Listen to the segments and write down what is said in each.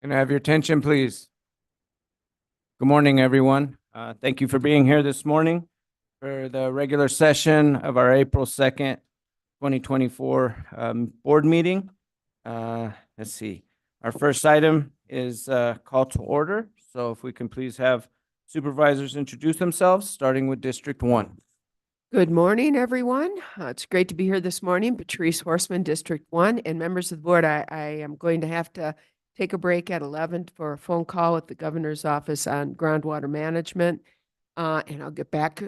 Can I have your attention, please? Good morning, everyone. Thank you for being here this morning for the regular session of our April 2nd, 2024 board meeting. Let's see. Our first item is call to order. So if we can please have supervisors introduce themselves, starting with District 1. Good morning, everyone. It's great to be here this morning. Patrice Horseman, District 1, and members of the board. I am going to have to take a break at 11 for a phone call with the governor's office on groundwater management, and I'll get back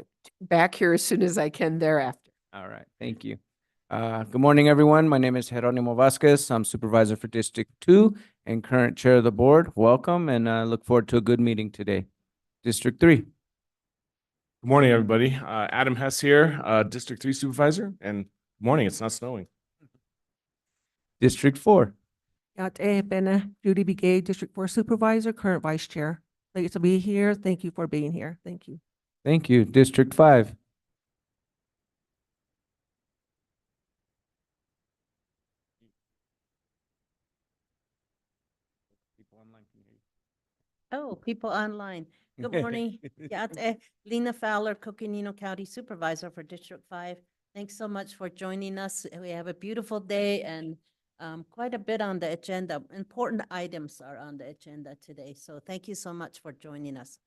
here as soon as I can thereafter. All right, thank you. Good morning, everyone. My name is Jeronimo Vasquez. I'm supervisor for District 2 and current chair of the board. Welcome, and I look forward to a good meeting today. District 3. Good morning, everybody. Adam Hess here, District 3 Supervisor, and good morning, it's not snowing. District 4. Judy B. Gay, District 4 Supervisor, current Vice Chair. Pleased to be here. Thank you for being here. Thank you. Thank you. District 5. Oh, people online. Good morning. Lena Fowler, Coconino County Supervisor for District 5. Thanks so much for joining us. We have a beautiful day and quite a bit on the agenda. Important items are on the agenda today. So thank you so much for joining us.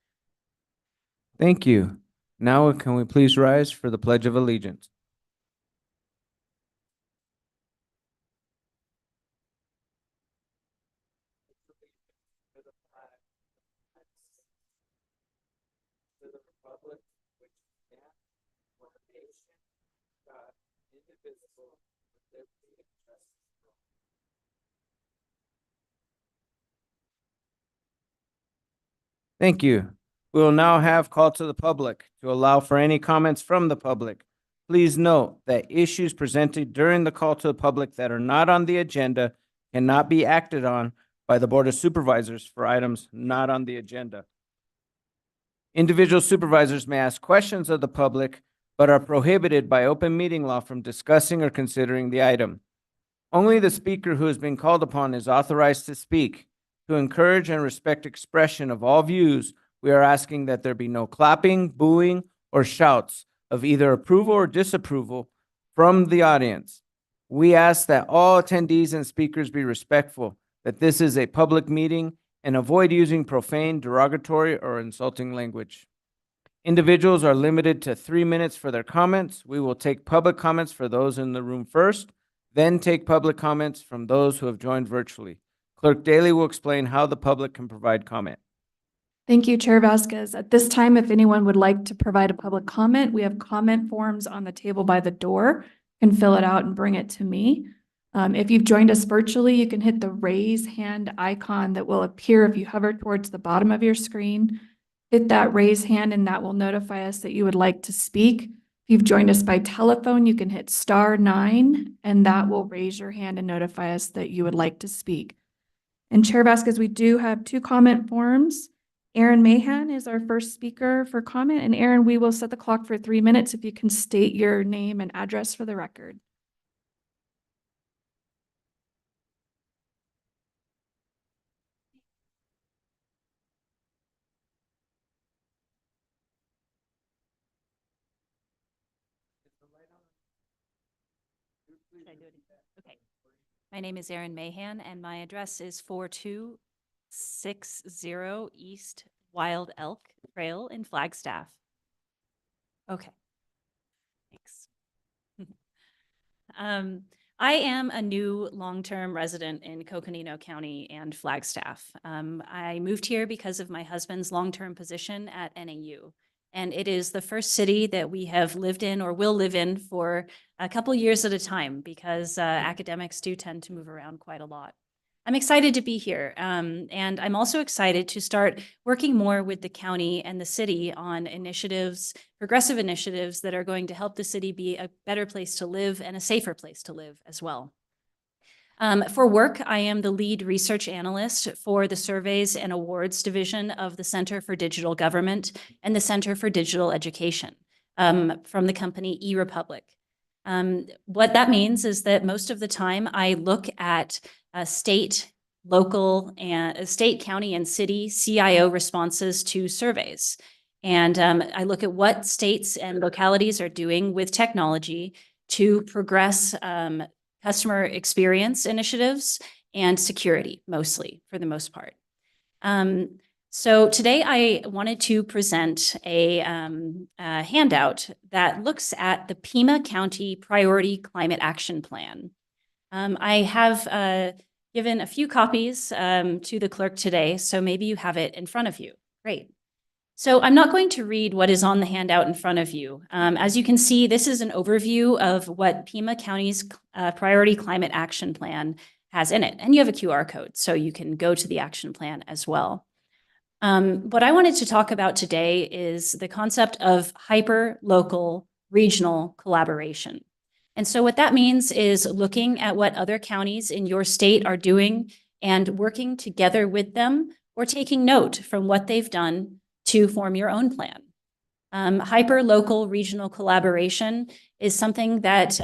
Thank you. Now can we please rise for the Pledge of Allegiance? Thank you. We will now have call to the public to allow for any comments from the public. Please note that issues presented during the call to the public that are not on the agenda cannot be acted on by the Board of Supervisors for items not on the agenda. Individual supervisors may ask questions of the public, but are prohibited by open meeting law from discussing or considering the item. Only the speaker who has been called upon is authorized to speak. To encourage and respect expression of all views, we are asking that there be no clapping, booing, or shouts of either approval or disapproval from the audience. We ask that all attendees and speakers be respectful, that this is a public meeting, and avoid using profane, derogatory, or insulting language. Individuals are limited to 3 minutes for their comments. We will take public comments for those in the room first, then take public comments from those who have joined virtually. Clerk Daly will explain how the public can provide comment. Thank you, Chair Vasquez. At this time, if anyone would like to provide a public comment, we have comment forms on the table by the door. You can fill it out and bring it to me. If you've joined us virtually, you can hit the raise hand icon that will appear if you hover towards the bottom of your screen. Hit that raise hand and that will notify us that you would like to speak. If you've joined us by telephone, you can hit *9 and that will raise your hand and notify us that you would like to speak. And Chair Vasquez, we do have 2 comment forms. Aaron Mahan is our first speaker for comment. And Aaron, we will set the clock for 3 minutes if you can state your name and address for the record. Okay. My name is Erin Mahan, and my address is 4260 East Wild Elk Trail in Flagstaff. Okay. Thanks. I am a new long-term resident in Coconino County and Flagstaff. I moved here because of my husband's long-term position at NAU. And it is the first city that we have lived in or will live in for a couple years at a time because academics do tend to move around quite a lot. I'm excited to be here, and I'm also excited to start working more with the county and the city on initiatives, progressive initiatives that are going to help the city be a better place to live and a safer place to live as well. For work, I am the lead research analyst for the Surveys and Awards Division of the Center for Digital Government and the Center for Digital Education from the company eRepublic. What that means is that most of the time I look at state local and state, county, and city CIO responses to surveys. And I look at what states and localities are doing with technology to progress customer experience initiatives and security, mostly, for the most part. So today I wanted to present a handout that looks at the Pima County Priority Climate Action Plan. I have given a few copies to the clerk today, so maybe you have it in front of you. Great. So I'm not going to read what is on the handout in front of you. As you can see, this is an overview of what Pima County's Priority Climate Action Plan has in it. And you have a QR code, so you can go to the action plan as well. What I wanted to talk about today is the concept of hyper-local regional collaboration. And so what that means is looking at what other counties in your state are doing and working together with them, or taking note from what they've done to form your own plan. Hyper-local regional collaboration is something that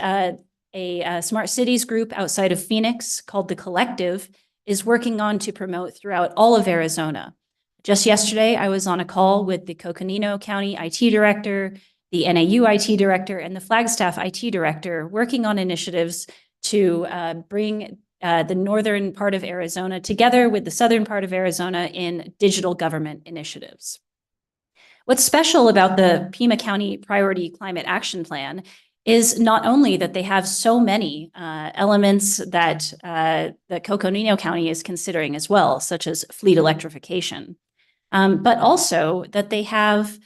a smart cities group outside of Phoenix called The Collective is working on to promote throughout all of Arizona. Just yesterday, I was on a call with the Coconino County IT Director, the NAU IT Director, and the Flagstaff IT Director, working on initiatives to bring the northern part of Arizona together with the southern part of Arizona in digital government initiatives. What's special about the Pima County Priority Climate Action Plan is not only that they have so many elements that Coconino County is considering as well, such as fleet electrification, but also that they have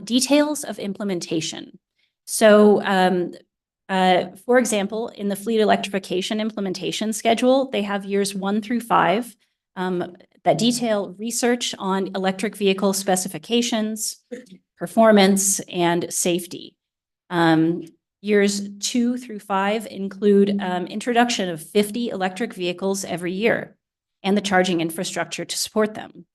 details of implementation. So, for example, in the fleet electrification implementation schedule, they have years 1 through 5 that detail research on electric vehicle specifications, performance, and safety. Years 2 through 5 include introduction of 50 electric vehicles every year and the charging infrastructure to support them.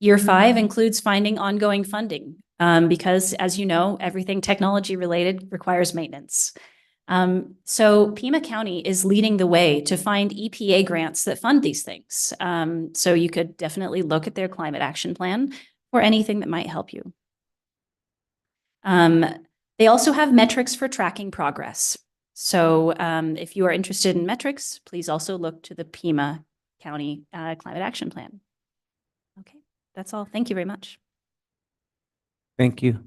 Year 5 includes finding ongoing funding because, as you know, everything technology related requires maintenance. So Pima County is leading the way to find EPA grants that fund these things. So you could definitely look at their climate action plan for anything that might help you. They also have metrics for tracking progress. So if you are interested in metrics, please also look to the Pima County Climate Action Plan. Okay, that's all. Thank you very much. Thank you.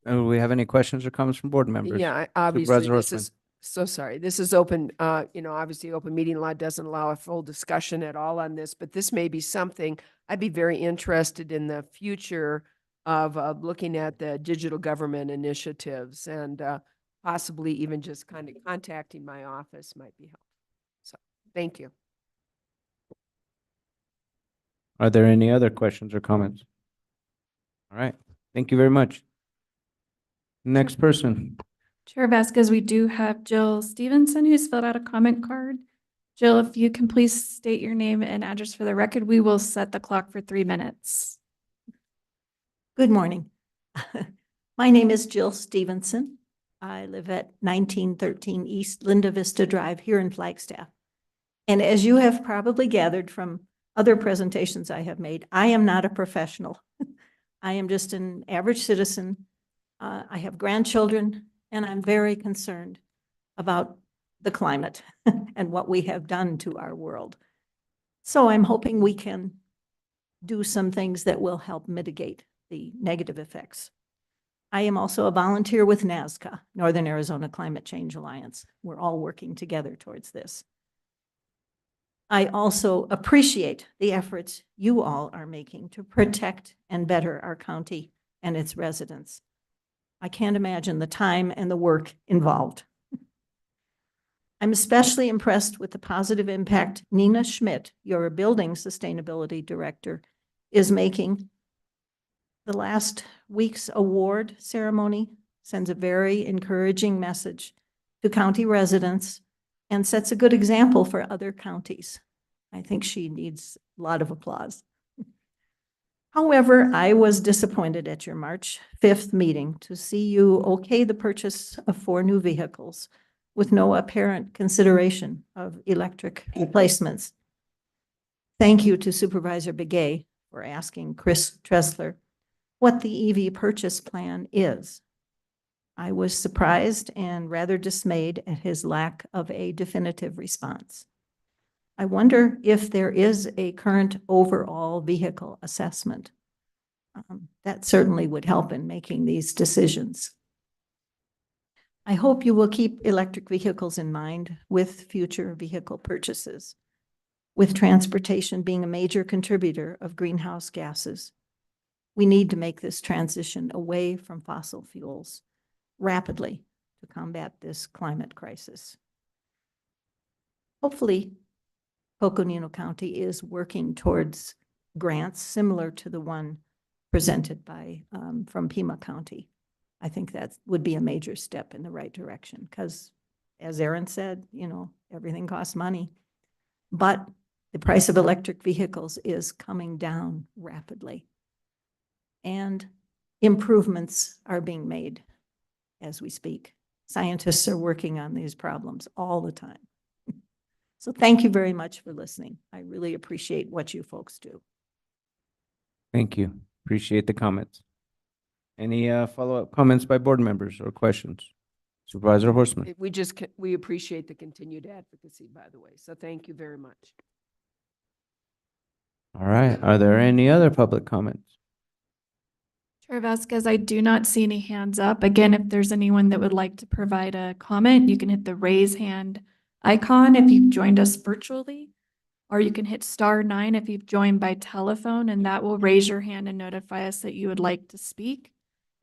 Do we have any questions or comments from board members? Yeah, obviously, Supervisor this Horstman. is, so sorry, this is open, obviously, open meeting law doesn't allow a full discussion at all on this, but this may be something I'd be very interested in the future of looking at the digital government initiatives, and possibly even just kind of contacting my office might be helpful. So, thank you. Are there any other questions or comments? All right, thank you very much. Next person. Chair Vasquez, we do have Jill Stevenson who's filled out a comment card. Jill, if you can please state your name and address for the record, we will set the clock for 3 minutes. Good morning. My name is Jill Stevenson. I live at 1913 East Linda Vista Drive here in Flagstaff. And as you have probably gathered from other presentations I have made, I am not a professional. I am just an average citizen. I have grandchildren, and I'm very concerned about the climate and what we have done to our world. So I'm hoping we can do some things that will help mitigate the negative effects. I am also a volunteer with NASCA, Northern Arizona Climate Change Alliance. We're all working together towards this. I also appreciate the efforts you all are making to protect and better our county and its residents. I can't imagine the time and the work involved. I'm especially impressed with the positive impact Nina Schmidt, your building sustainability director, is making. The last week's award ceremony sends a very encouraging message to county residents and sets a good example for other counties. I think she needs a lot of applause. However, I was disappointed at your March 5th meeting to see you okay the purchase of 4 new vehicles with no apparent consideration of electric replacements. Thank you to Supervisor Begay for asking Chris Tressler what the EV purchase plan is. I was surprised and rather dismayed at his lack of a definitive response. I wonder if there is a current overall vehicle assessment. That certainly would help in making these decisions. I hope you will keep electric vehicles in mind with future vehicle purchases. With transportation being a major contributor of greenhouse gases, we need to make this transition away from fossil fuels rapidly to combat this climate crisis. Hopefully, Coconino County is working towards grants similar to the one presented by from Pima County. I think that would be a major step in the right direction because, as Aaron said, you know, everything costs money. But the price of electric vehicles is coming down rapidly. And improvements are being made as we speak. Scientists are working on these problems all the time. So thank you very much for listening. I really appreciate what you folks do. Thank you. Appreciate the comments. Any follow-up comments by board members or questions? Supervisor Horstman. We appreciate the continued advocacy, by the way. So thank you very much. All right. Are there any other public comments? Chair Vasquez, I do not see any hands up. Again, if there's anyone that would like to provide a comment, you can hit the raise hand icon if you've joined us virtually, or you can hit *9 if you've joined by telephone, and that will raise your hand and notify us that you would like to speak.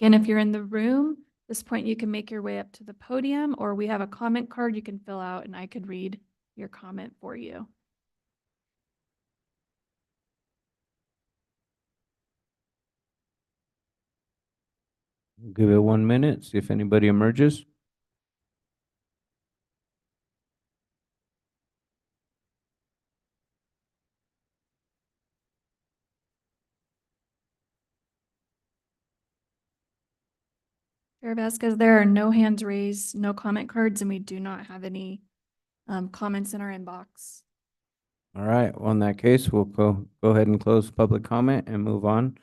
Again, if you're in the room, at this point you can make your way up to the podium, or we have a comment card you can fill out and I could read your comment for you. Give it 1 minute, see if anybody emerges. Chair Vasquez, there are no hands raised, no comment cards, and we do not have any comments in our inbox. All right. Well, in that case, we'll go ahead and close public comment and move on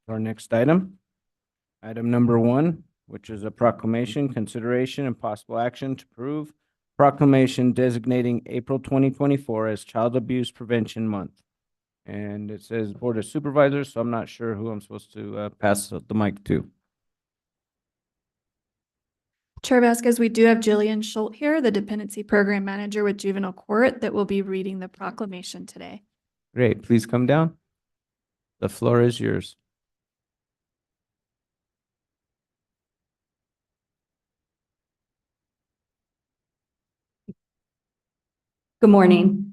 to our next item. Item number 1, which is a proclamation, consideration, and possible action to approve proclamation designating April 2024 as Child Abuse Prevention Month. And it says Board of Supervisors, so I'm not sure who I'm supposed to pass the mic to. Chair Vasquez, we do have Jillian Schultz here, the Dependency Program Manager with Juvenile Court, that will be reading the proclamation today. Great. Please come down. The floor is yours. Good morning.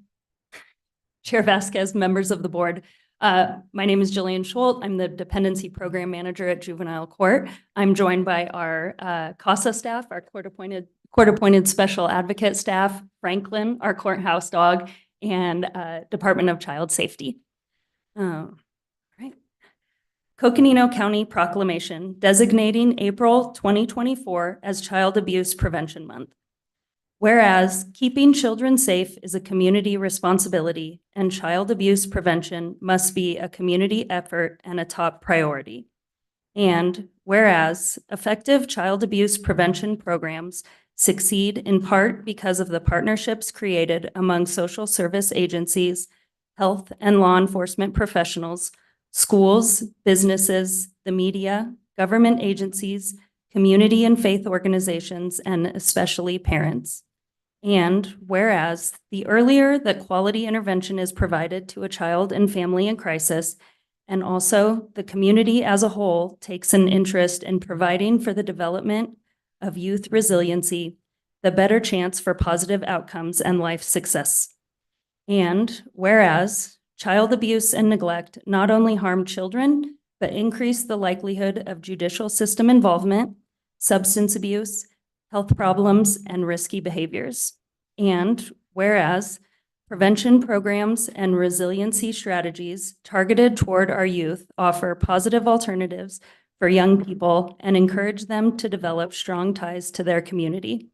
Chair Vasquez, members of the board. My name is Jillian Schultz. I'm the Dependency Program Manager at Juvenile Court. I'm joined by our CASA staff, our court-appointed special advocate staff, Franklin, our courthouse dog, and Department of Child Safety. Right. Coconino County Proclamation designating April 2024 as Child Abuse Prevention Month. Whereas keeping children safe is a community responsibility and child abuse prevention must be a community effort and a top priority. And whereas effective child abuse prevention programs succeed in part because of the partnerships created among social service agencies, health and law enforcement professionals, schools, businesses, the media, government agencies, community and faith organizations, and especially parents. And whereas the earlier that quality intervention is provided to a child and family in crisis, and also the community as a whole takes an interest in providing for the development of youth resiliency, the better chance for positive outcomes and life success. And whereas child abuse and neglect not only harm children, but increase the likelihood of judicial system involvement, substance abuse, health problems, and risky behaviors. And whereas prevention programs and resiliency strategies targeted toward our youth offer positive alternatives for young people and encourage them to develop strong ties to their community.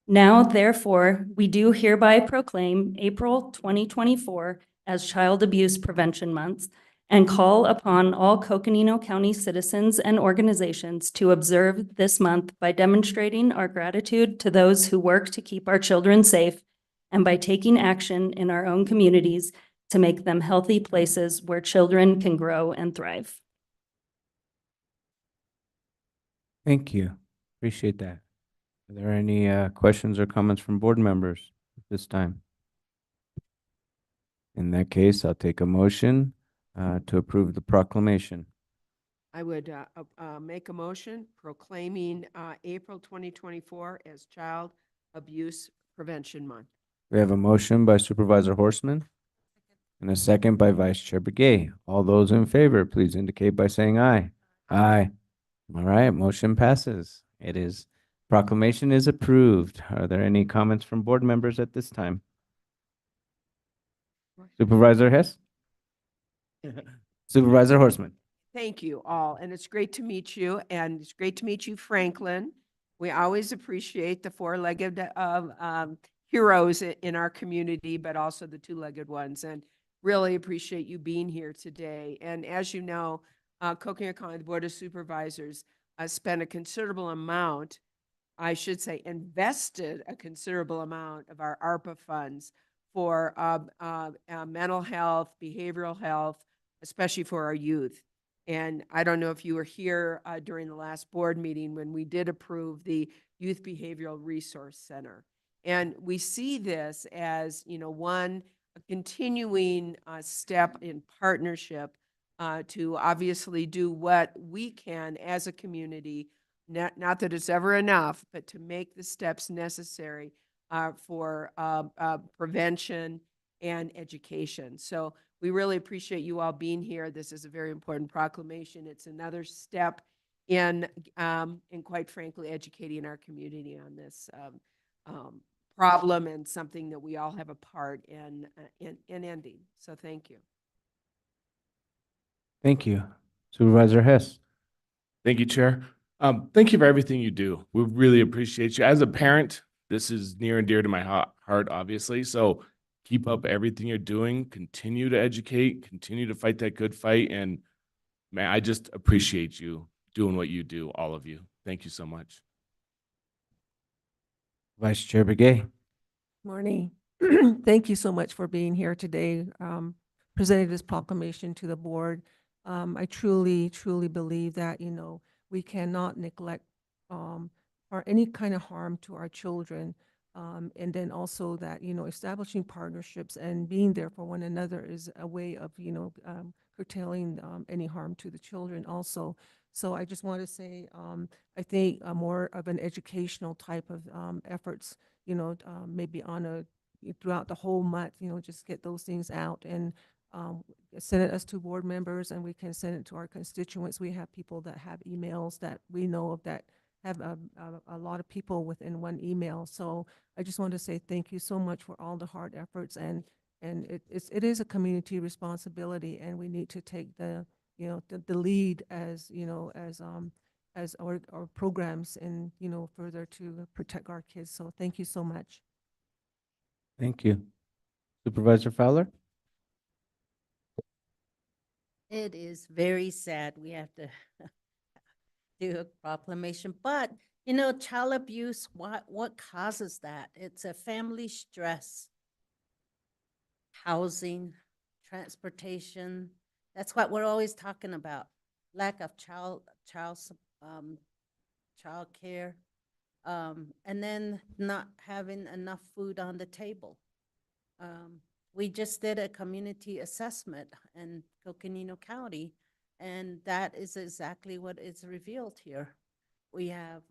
Now, therefore, we do hereby proclaim April 2024 as Child Abuse Prevention Month and call upon all Coconino County citizens and organizations to observe this month by demonstrating our gratitude to those who work to keep our children safe and by taking action in our own communities to make them healthy places where children can grow and thrive. Thank you. Appreciate that. Are there any questions or comments from board members at this time? In that case, I'll take a motion to approve the proclamation. I would make a motion proclaiming April 2024 as Child Abuse Prevention Month. We have a motion by Supervisor Horseman and a second by Vice Chair Begay. All those in favor, please indicate by saying aye. Aye. All right, motion passes. Proclamation is approved. Are there any comments from board members at this time? Supervisor Hess? Supervisor Horseman? Thank you all, and it's great to meet you, and it's great to meet you, Franklin. We always appreciate the four-legged heroes in our community, but also the two-legged ones, and really appreciate you being here today. And as you know, Coconino County Board of Supervisors spent a considerable amount, I should say, invested a considerable amount of our ARPA funds for mental health, behavioral health, especially for our youth. And I don't know if you were here during the last board meeting when we did approve the Youth Behavioral Resource Center. And we see this as, a continuing step in partnership to obviously do what we can as a community, not that it's ever enough, but to make the steps necessary for prevention and education. So we really appreciate you all being here. This is a very important proclamation. It's another step in quite frankly, educating our community on this problem and something that we all have a part in ending. So thank you. Thank you. Supervisor Hess? Thank you, Chair. Thank you for everything you do. We really appreciate you. As a parent, this is near and dear to my heart, obviously. So keep up everything you're doing. Continue to educate. Continue to fight that good fight. And man, I just appreciate you doing what you do, all of you. Thank you so much. Vice Chair Begay? Morning. Thank you so much for being here today, presenting this proclamation to the board. I truly, truly believe that, we cannot neglect or any kind of harm to our children. And then also that, establishing partnerships and being there for one another is a way of, curtailing any harm to the children also. So I just want to say, I think more of an educational type of efforts, maybe throughout the whole month, just get those things out and send it us to board members, and we can send it to our constituents. We have people that have emails that we know of that have a lot of people within one email. So I just want to say thank you so much for all the hard efforts, and it is a community responsibility, and we need to take the lead as our programs and further to protect our kids. So thank you so much. Thank you. Supervisor Fowler? It is very sad we have to do a proclamation, but child abuse, what causes that? It's a family stress, housing, transportation. That's what we're always talking about. Lack of child care, and then not having enough food on the table. We just did a community assessment in Coconino County, and that is exactly what is revealed here. We have,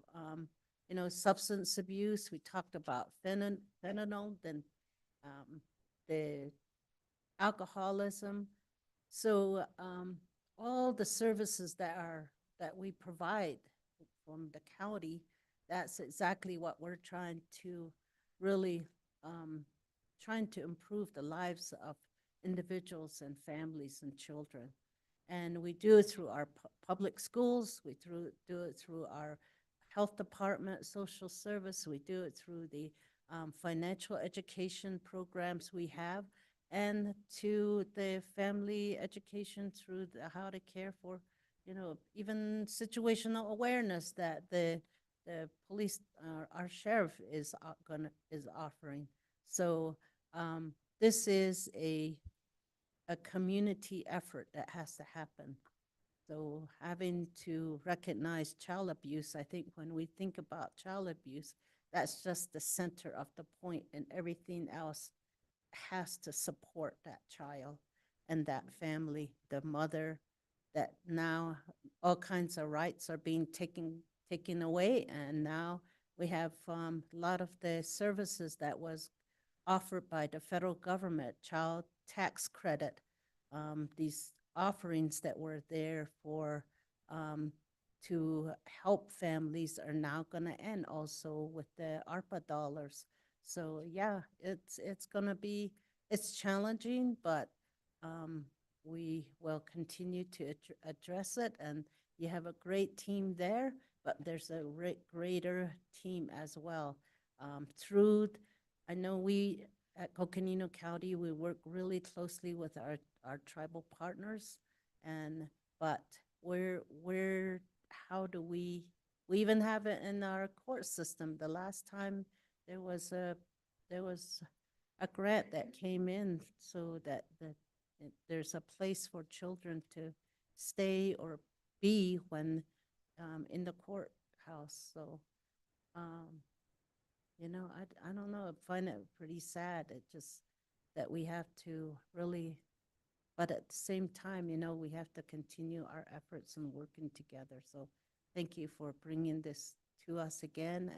substance abuse. We talked about fentanyl, then the alcoholism. So all the services that we provide from the county, that's exactly what we're trying to really trying to improve the lives of individuals and families and children. And we do it through our public schools. We do it through our health department, social service. We do it through the financial education programs we have. and to the family education through how to care for, even situational awareness that the police, our sheriff is offering. So this is a community effort that has to happen. So having to recognize child abuse, I think when we think about child abuse, that's just the center of the point, and everything else has to support that child and that family, the mother, that now all kinds of rights are being taken away. And now we have a lot of the services that was offered by the federal government, child tax credit, these offerings that were there for to help families are now going to end also with the ARPA dollars. So yeah, it's going to be, it's challenging, but we will continue to address it. And you have a great team there, but there's a greater team as well. Through, I know we at Coconino County, we work really closely with our tribal partners, but how do we even have it in our court system. The last time there was a grant that came in so that there's a place for children to stay or be when in the courthouse. So I don't know, I find it pretty sad. It just that we have to really, but at the same time, we have to continue our efforts and working together. So thank you for bringing this to us again.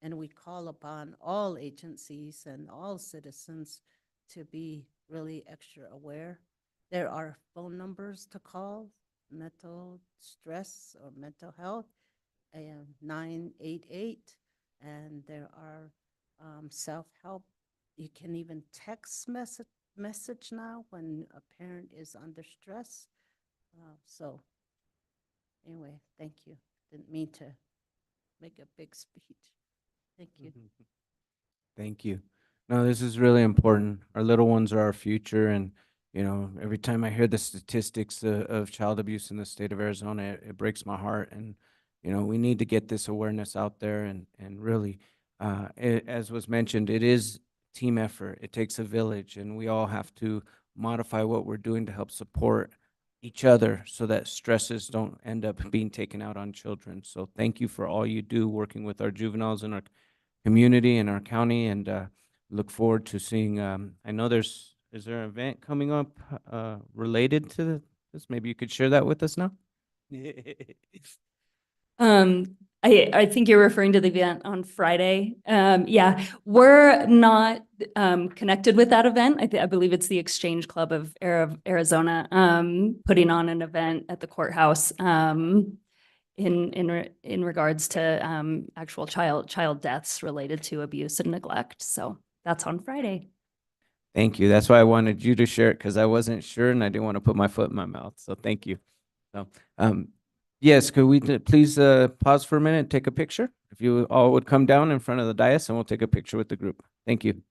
And we call upon all agencies and all citizens to be really extra aware. There are phone numbers to call, mental stress or mental health, 988, and there are self-help. You can even text message now when a parent is under stress. So anyway, thank you. Didn't mean to make a big speech. Thank you. Thank you. No, this is really important. Our little ones are our future, and every time I hear the statistics of child abuse in the state of Arizona, it breaks my heart. And we need to get this awareness out there, and really, as was mentioned, it is team effort. It takes a village, and we all have to modify what we're doing to help support each other so that stresses don't end up being taken out on children. So thank you for all you do working with our juveniles in our community and our county, and look forward to seeing, I know is there an event coming up related to this? Maybe you could share that with us now? I think you're referring to the event on Friday. Yeah, we're not connected with that event. I believe it's the Exchange Club of Arizona putting on an event at the courthouse in regards to actual child deaths related to abuse and neglect. So that's on Friday. Thank you. That's why I wanted you to share it, because I wasn't sure and I didn't want to put my foot in my mouth. So thank you. So, yes, could we please pause for a minute and take a picture? If you all would come down in front of the dais, and we'll take a picture with the group. Thank you.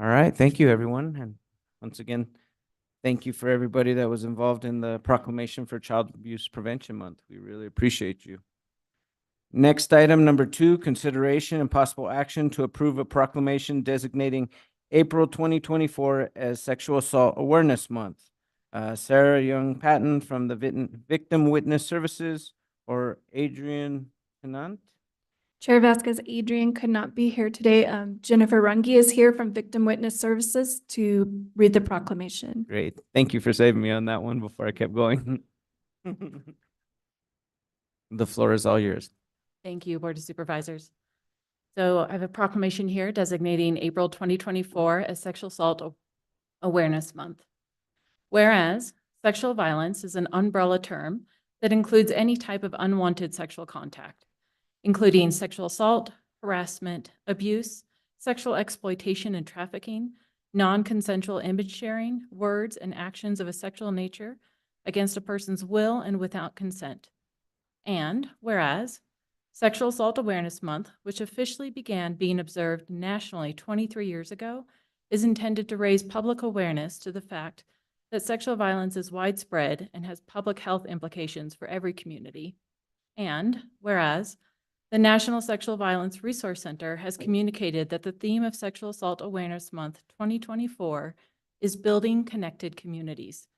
All right, thank you, everyone. And once again, thank you for everybody that was involved in the proclamation for Child Abuse Prevention Month. We really appreciate you. Next item, number 2, consideration and possible action to approve a proclamation designating April 2024 as Sexual Assault Awareness Month. Sarah Young Patton from the Victim Witness Services, or Adrian Tennant. Chair Vasquez, Adrian could not be here today. Jennifer Runge is here from Victim Witness Services to read the proclamation. Great. Thank you for saving me on that one before I kept going. The floor is all yours. Thank you, Board of Supervisors. So I have a proclamation here designating April 2024 as Sexual Assault Awareness Month. Whereas sexual violence is an umbrella term that includes any type of unwanted sexual contact, including sexual assault, harassment, abuse, sexual exploitation and trafficking, non-consensual image sharing, words and actions of a sexual nature against a person's will and without consent. And whereas Sexual Assault Awareness Month, which officially began being observed nationally 23 years ago, is intended to raise public awareness to the fact that sexual violence is widespread and has public health implications for every community. And whereas the National Sexual Violence Resource Center has communicated that the theme of Sexual Assault Awareness Month 2024 is building connected communities,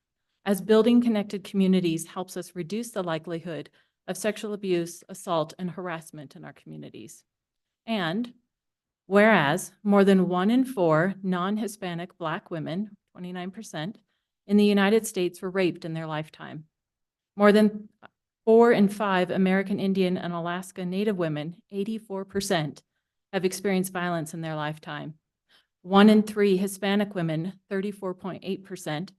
as building connected communities helps us reduce the likelihood of sexual abuse, assault, and harassment in our communities. And whereas more than 1 in 4 non-Hispanic Black women, 29%, in the United States were raped in their lifetime. More than 4 in 5 American Indian and Alaska Native women, 84%, have experienced violence in their lifetime. 1 in 3 Hispanic women, 34.8%,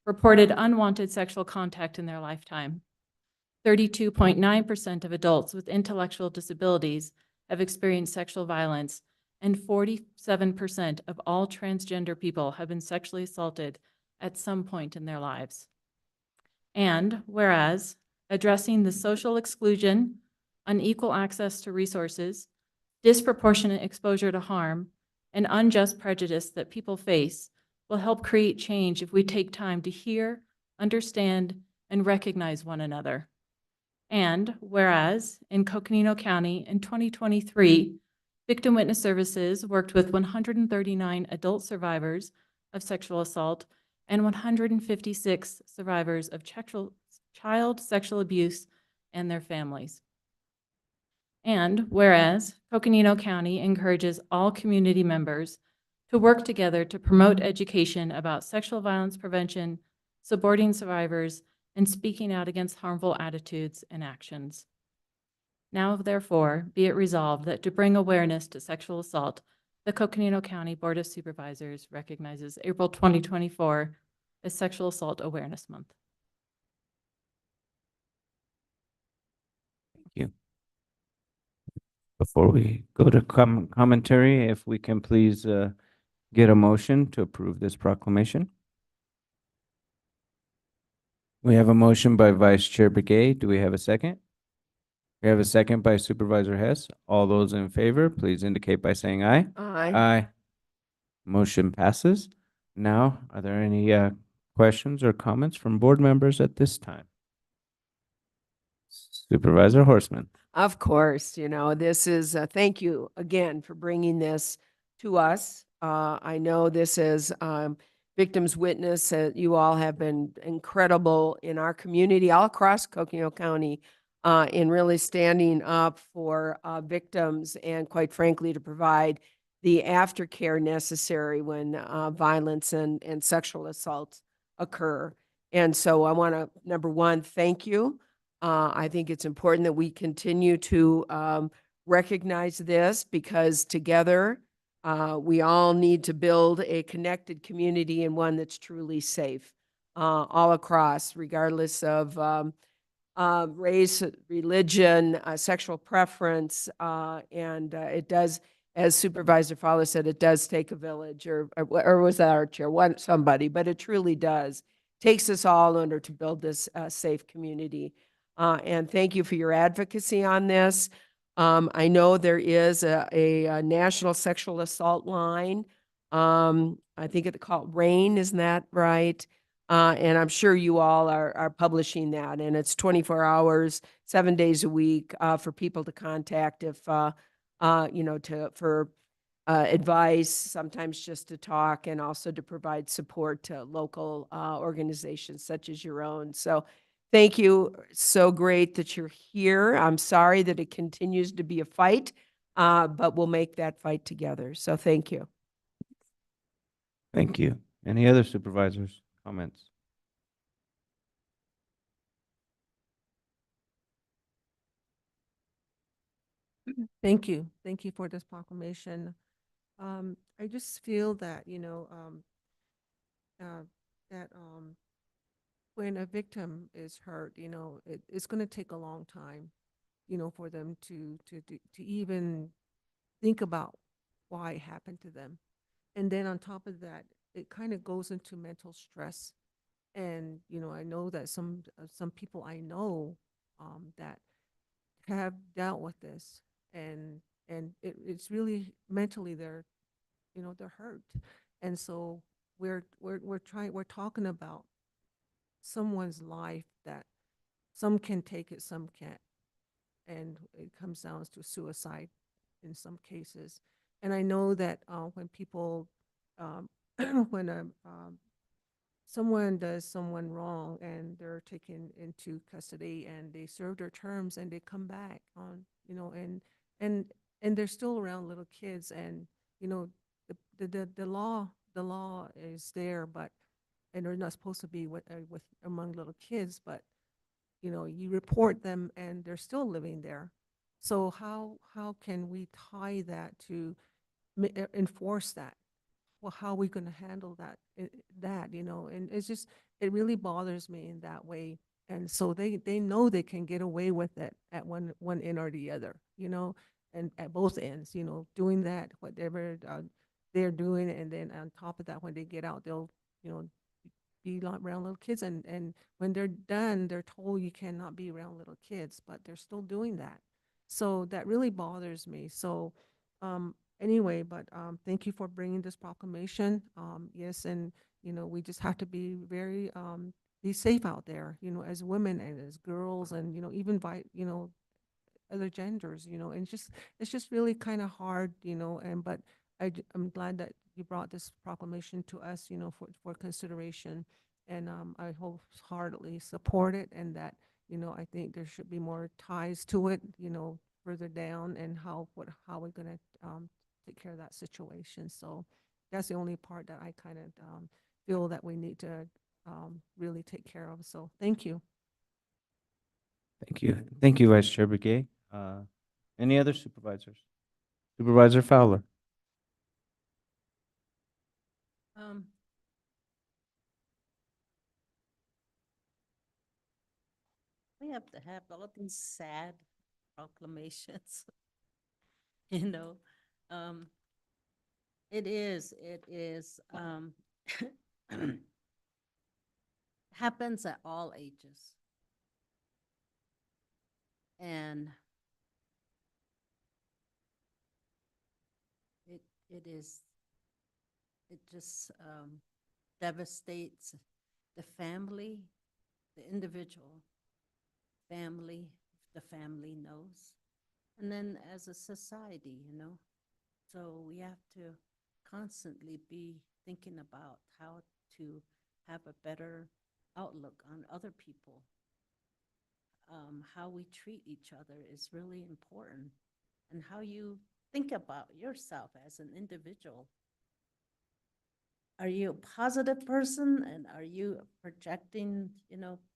reported unwanted sexual contact in their lifetime. 32.9% of adults with intellectual disabilities have experienced sexual violence, and 47% of all transgender people have been sexually assaulted at some point in their lives. And whereas addressing the social exclusion, unequal access to resources, disproportionate exposure to harm, and unjust prejudice that people face will help create change if we take time to hear, understand, and recognize one another. And whereas in Coconino County in 2023, Victim Witness Services worked with 139 adult survivors of sexual assault and 156 survivors of child sexual abuse and their families. And whereas Coconino County encourages all community members to work together to promote education about sexual violence prevention, supporting survivors, and speaking out against harmful attitudes and actions. Now, therefore, be it resolved that to bring awareness to sexual assault, the Coconino County Board of Supervisors recognizes April 2024 as Sexual Assault Awareness Month. Thank you. Before we go to commentary, if we can please get a motion to approve this proclamation. We have a motion by Vice Chair Begay. Do we have a second? We have a second by Supervisor Hess. All those in favor, please indicate by saying aye. Aye. Aye. Motion passes. Now, are there any questions or comments from board members at this time? Supervisor Horstman. Of course, this is, thank you again for bringing this to us. I know this is Victims Witness. You all have been incredible in our community, all across Coconino County, in really standing up for victims and, quite frankly, to provide the aftercare necessary when violence and sexual assaults occur. And so I want to, number one, thank you. I think it's important that we continue to recognize this, because together we all need to build a connected community and one that's truly safe all across, regardless of race, religion, sexual preference, and it does, as Supervisor Fowler said, it does take a village, or was that our chair? Somebody, but it truly does. Takes us all in order to build this safe community. And thank you for your advocacy on this. I know there is a national sexual assault line I think it's called Rain, isn't that right? And I'm sure you all are publishing that, and it's 24 hours, 7 days a week, for people to contact if, for advice, sometimes just to talk, and also to provide support to local organizations such as your own. So thank you. So great that you're here. I'm sorry that it continues to be a fight, but we'll make that fight together. So thank you. Thank you. Any other supervisors' comments? Thank you. Thank you for this proclamation. I just feel that, uh, that when a victim is hurt, it's going to take a long time, for them to even think about why it happened to them. And then on top of that, it kind of goes into mental stress. And, I know that some people I know that have dealt with this, and it's really mentally they're hurt. And so we're talking about someone's life that some can take it, some can't. And it comes down to suicide in some cases. And I know that when people, um, when someone does someone wrong and they're taken into custody and they serve their terms and they come back on, and and they're still around little kids, and you know the law is there, but and they're not supposed to be with among little kids, but you report them and they're still living there. So how can we tie that to enforce that? Well, how are we going to handle that, and it's just, it really bothers me in that way. And so they know they can get away with it at one end or the other, and at both ends, doing that, whatever they're doing. And then on top of that, when they get out, they'll, you know, be around little kids. And when they're done, they're told you cannot be around little kids, but they're still doing that. So that really bothers me. So, anyway, but thank you for bringing this proclamation. Yes, and we just have to be very be safe out there, as women and as girls, and even by other genders, and it's just really kind of hard, and but I'm glad that you brought this proclamation to us, for consideration, and I wholeheartedly support it, and that I think there should be more ties to it, further down, and how we're gonna take care of that situation. So that's the only part that I kind of feel that we need to really take care of. So thank you. Thank you. Thank you, Vice Chair Begay. Any other supervisors? Supervisor Fowler? Um, we have to have all these sad proclamations, you know. Um, it is, happens at all ages. And it is, it just devastates the family, the individual family, the family knows, and then as a society, so we have to constantly be thinking about how to have a better outlook on other people. How we treat each other is really important, and how you think about yourself as an individual. Are you a positive person, and are you projecting,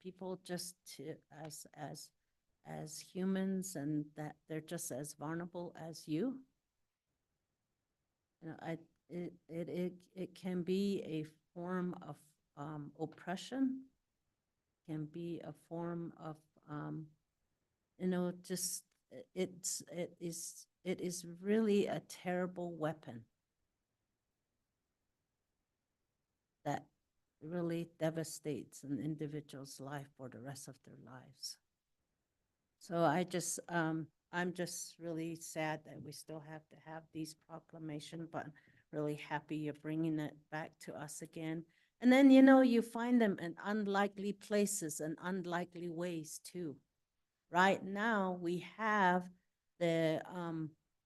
people just to as humans, and that they're just as vulnerable as you? It can be a form of oppression, can be a form of just it is really a terrible weapon that really devastates an individual's life for the rest of their lives. So I'm just really sad that we still have to have these proclamations, but really happy you're bringing it back to us again. And then, you know, you find them in unlikely places and unlikely ways too. Right now, we have the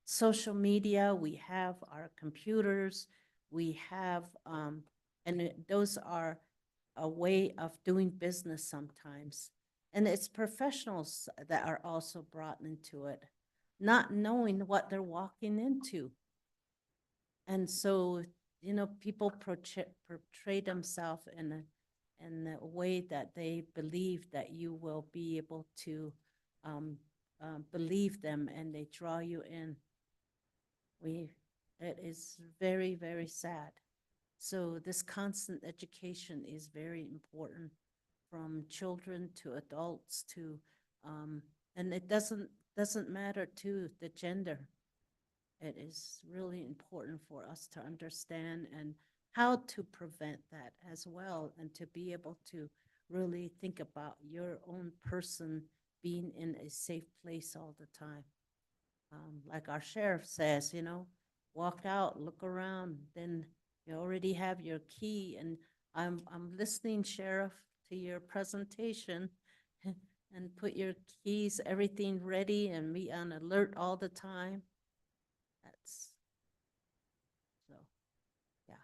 social media, we have our computers, we have, those are a way of doing business sometimes. And it's professionals that are also brought into it, not knowing what they're walking into. And so, you know, people portray themselves in a way that they believe that you will be able to believe them, and they draw you in. It is very, very sad. So this constant education is very important, from children to adults to, and it doesn't matter to the gender. It is really important for us to understand and how to prevent that as well, and to be able to really think about your own person being in a safe place all the time. Like our sheriff says, you know, walk out, look around, then you already have your key. And I'm listening, Sheriff, to your presentation, and put your keys, everything ready, and be on alert all the time. That's, so, yeah,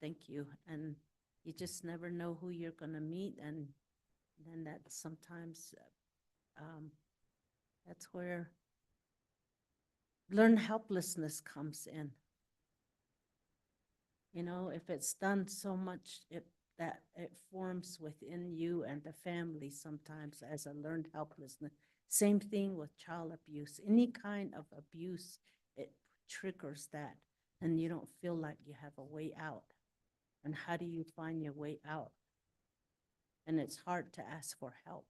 thank you. And you just never know who you're gonna meet, and then that sometimes, that's where learned helplessness comes in. You know, if it's done so much, that it forms within you and the family sometimes as a learned helplessness. Same thing with child abuse. Any kind of abuse, it triggers that, and you don't feel like you have a way out. And how do you find your way out? And it's hard to ask for help.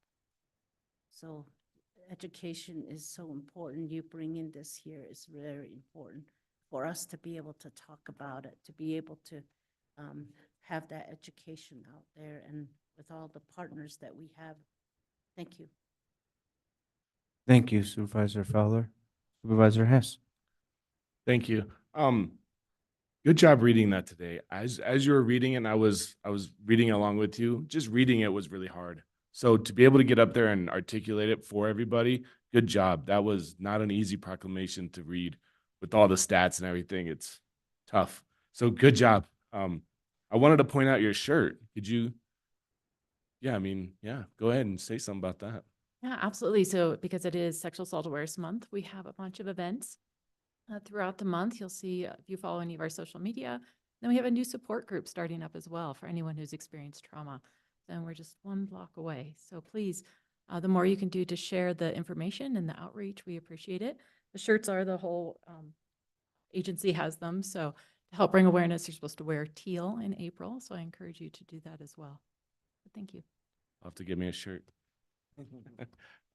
So education is so important. You bringing this here is very important for us to be able to talk about it, to be able to have that education out there, and with all the partners that we have. Thank you. Thank you, Supervisor Fowler. Supervisor Hess. Thank you. Good job reading that today. As you were reading it, and I was reading along with you. Just reading it was really hard. So to be able to get up there and articulate it for everybody, good job. That was not an easy proclamation to read with all the stats and everything. It's tough. So good job. I wanted to point out your shirt. Could you? Yeah, I mean, yeah, go ahead and say something about that. Yeah, absolutely. So because it is Sexual Assault Awareness Month, we have a bunch of events throughout the month. You'll see if you follow any of our social media. Then we have a new support group starting up as well for anyone who's experienced trauma. And we're just one block away. So please, the more you can do to share the information and the outreach, we appreciate it. The shirts are the whole agency has them. So to help bring awareness, you're supposed to wear teal in April. So I encourage you to do that as well. But thank you. I'll have to get me a shirt.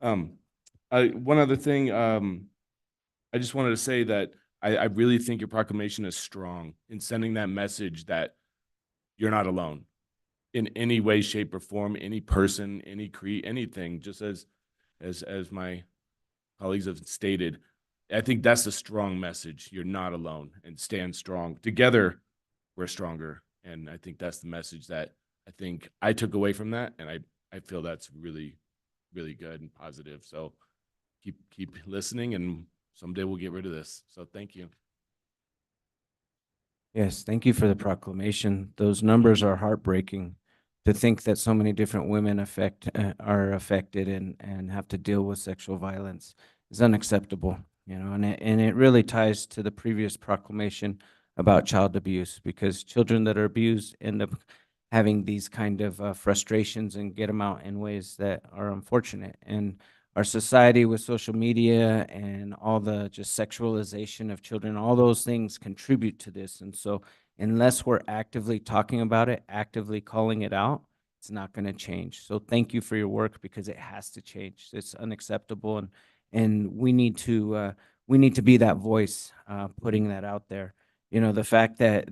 One other thing, I just wanted to say that I really think your proclamation is strong in sending that message that you're not alone in any way, shape, or form, any person, any creed, anything, just as my colleagues have stated. I think that's a strong message. You're not alone, and stand strong. Together, we're stronger. And I think that's the message that I think I took away from that. And I feel that's really, really good and positive. So keep listening, and someday we'll get rid of this. So thank you. Yes, thank you for the proclamation. Those numbers are heartbreaking. To think that so many different women are affected and have to deal with sexual violence is unacceptable, you know, and it really ties to the previous proclamation about child abuse, because children that are abused end up having these kind of frustrations and get them out in ways that are unfortunate. And our society with social media and all the just sexualization of children, all those things contribute to this. And so unless we're actively talking about it, actively calling it out, it's not going to change. So thank you for your work, because it has to change. It's unacceptable, and we need to be that voice, putting that out there. You know, the fact that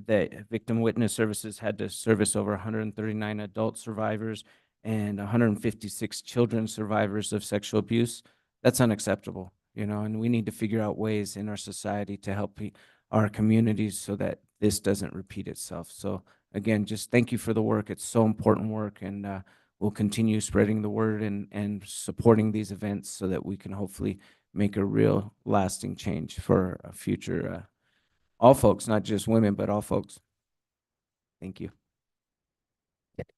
Victim Witness Services had to service over 139 adult survivors and 156 children survivors of sexual abuse, that's unacceptable, you know, and we need to figure out ways in our society to help our communities so that this doesn't repeat itself. So again, just thank you for the work. It's so important work, and we'll continue spreading the word and supporting these events so that we can hopefully make a real lasting change for a future, all folks, not just women, but all folks. Thank you.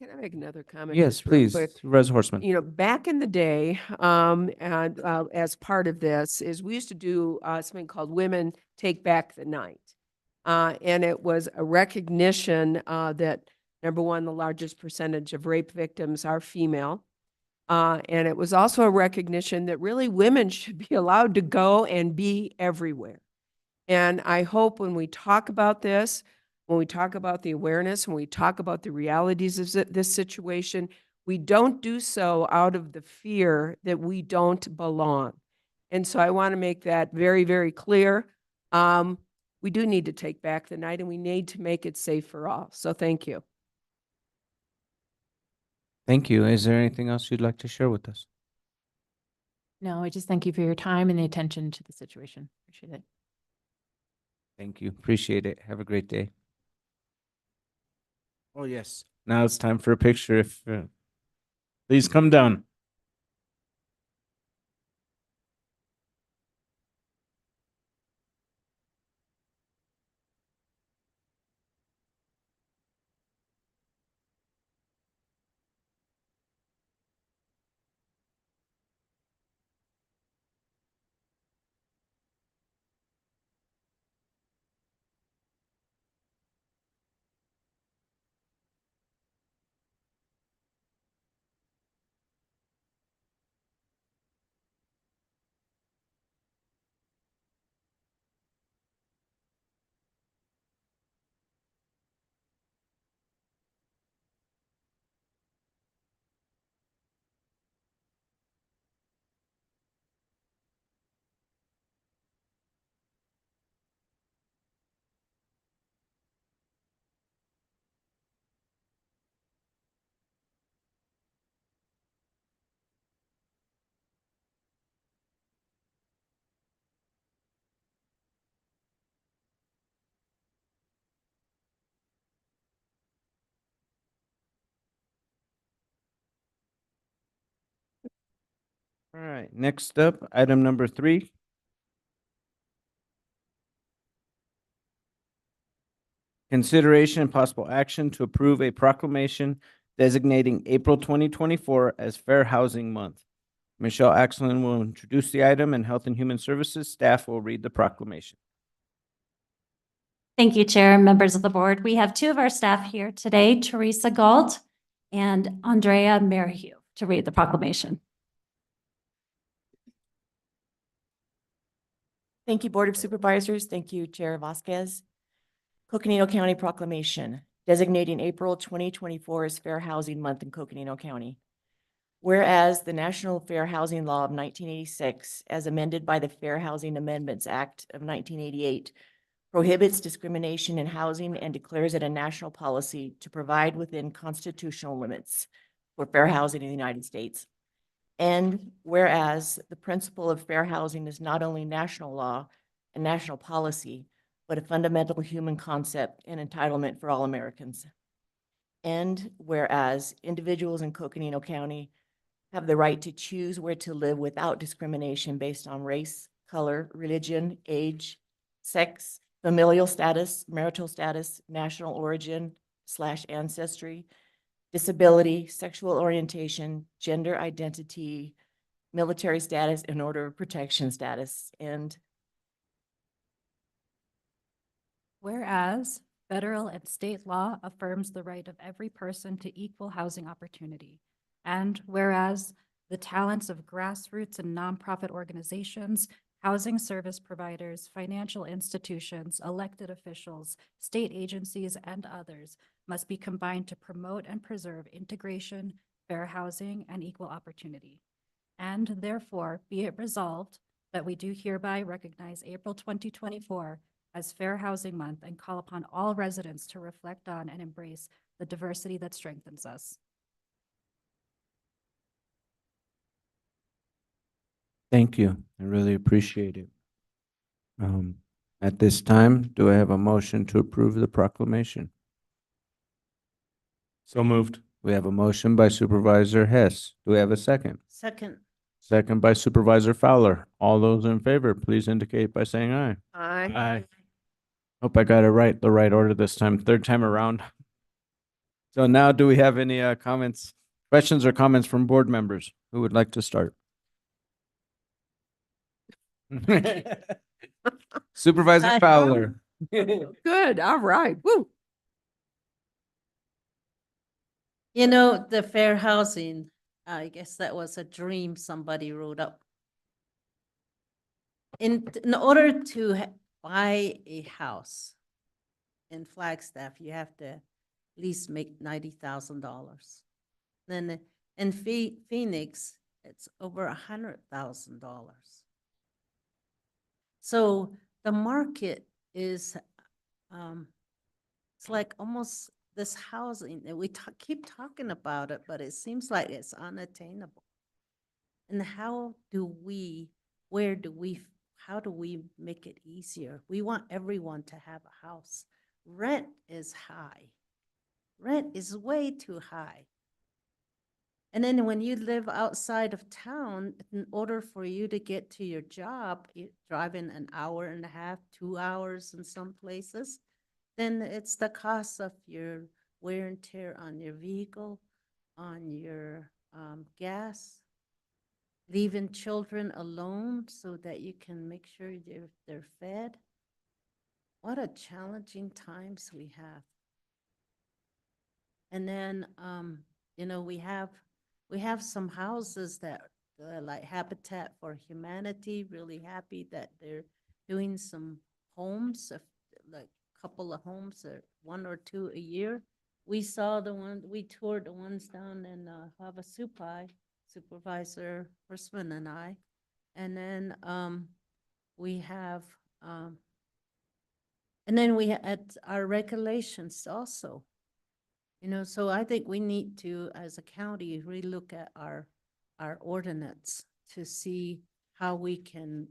Can I make another comment? Yes, just real please, quick? Supervisor Horseman. You know, back in the day, and as part of this is we used to do something called Women Take Back the Night. And it was a recognition that, number one, the largest percentage of rape victims are female. And it was also a recognition that really women should be allowed to go and be everywhere. And I hope when we talk about this, when we talk about the awareness, when we talk about the realities of this situation, we don't do so out of the fear that we don't belong. And so I want to make that very, very clear. We do need to take back the night, and we need to make it safe for all. So thank you. Thank you. Is there anything else you'd like to share with us? No, I just thank you for your time and the attention to the situation. Appreciate it. Thank you. Appreciate it. Have a great day. Oh, yes. Now it's time for a picture. If please come down. All right. Next up, item number 3. Consideration and possible action to approve a proclamation designating April 2024 as Fair Housing Month. Michelle Axelin will introduce the item, and Health and Human Services staff will read the proclamation. Thank you, Chair and members of the board. We have 2 of our staff here today, Teresa Galt and Andrea Merihue, to read the proclamation. Thank you, Board of Supervisors. Thank you, Chair Vasquez. Coconino County Proclamation designating April 2024 as Fair Housing Month in Coconino County. Whereas the National Fair Housing Law of 1986, as amended by the Fair Housing Amendments Act of 1988, prohibits discrimination in housing and declares it a national policy to provide within constitutional limits for fair housing in the United States. And whereas the principle of fair housing is not only national law and national policy, but a fundamental human concept and entitlement for all Americans. And whereas individuals in Coconino County have the right to choose where to live without discrimination based on race, color, religion, age, sex, familial status, marital status, national origin / ancestry, disability, sexual orientation, gender identity, military status, and order of protection status. And Whereas federal and state law affirms the right of every person to equal housing opportunity. And whereas the talents of grassroots and nonprofit organizations, housing service providers, financial institutions, elected officials, state agencies, and others must be combined to promote and preserve integration, fair housing, and equal opportunity. And therefore, be it resolved that we do hereby recognize April 2024 as Fair Housing Month and call upon all residents to reflect on and embrace the diversity that strengthens us. Thank you. I really appreciate it. At this time, do I have a motion to approve the proclamation? So moved. We have a motion by Supervisor Hess. Do we have a second? Second, Second by Supervisor Fowler. All those in favor, please indicate by saying aye. Aye. Aye. Hope I got it right, the right order this time, third time around. So now do we have any comments, questions or comments from board members? Who would like to start? Supervisor Aye. Fowler. Good, all right, woo. you know, the fair housing, I guess that was a dream somebody wrote up. In order to buy a house in Flagstaff, you have to at least make $90,000. Then in Phoenix, it's over $100,000. So the market is, it's like almost this housing, and we keep talking about it, but it seems like it's unattainable. And how do we make it easier? We want everyone to have a house. Rent is high. Rent is way too high. And then when you live outside of town, in order for you to get to your job, you're driving an hour and a half, 2 hours in some places, then it's the cost of your wear and tear on your vehicle, on your gas, leaving children alone so that you can make sure they're fed. What a challenging times we have. And then, you know, we have some houses that like Habitat for Humanity, really happy that they're doing some homes, like a couple of homes, or 1 or 2 a year. We toured the ones down in Havasupai, Supervisor Horstman and I. And then we have, and then we had our regulations also. You know, so I think we need to, as a county, relook at our ordinance to see how we can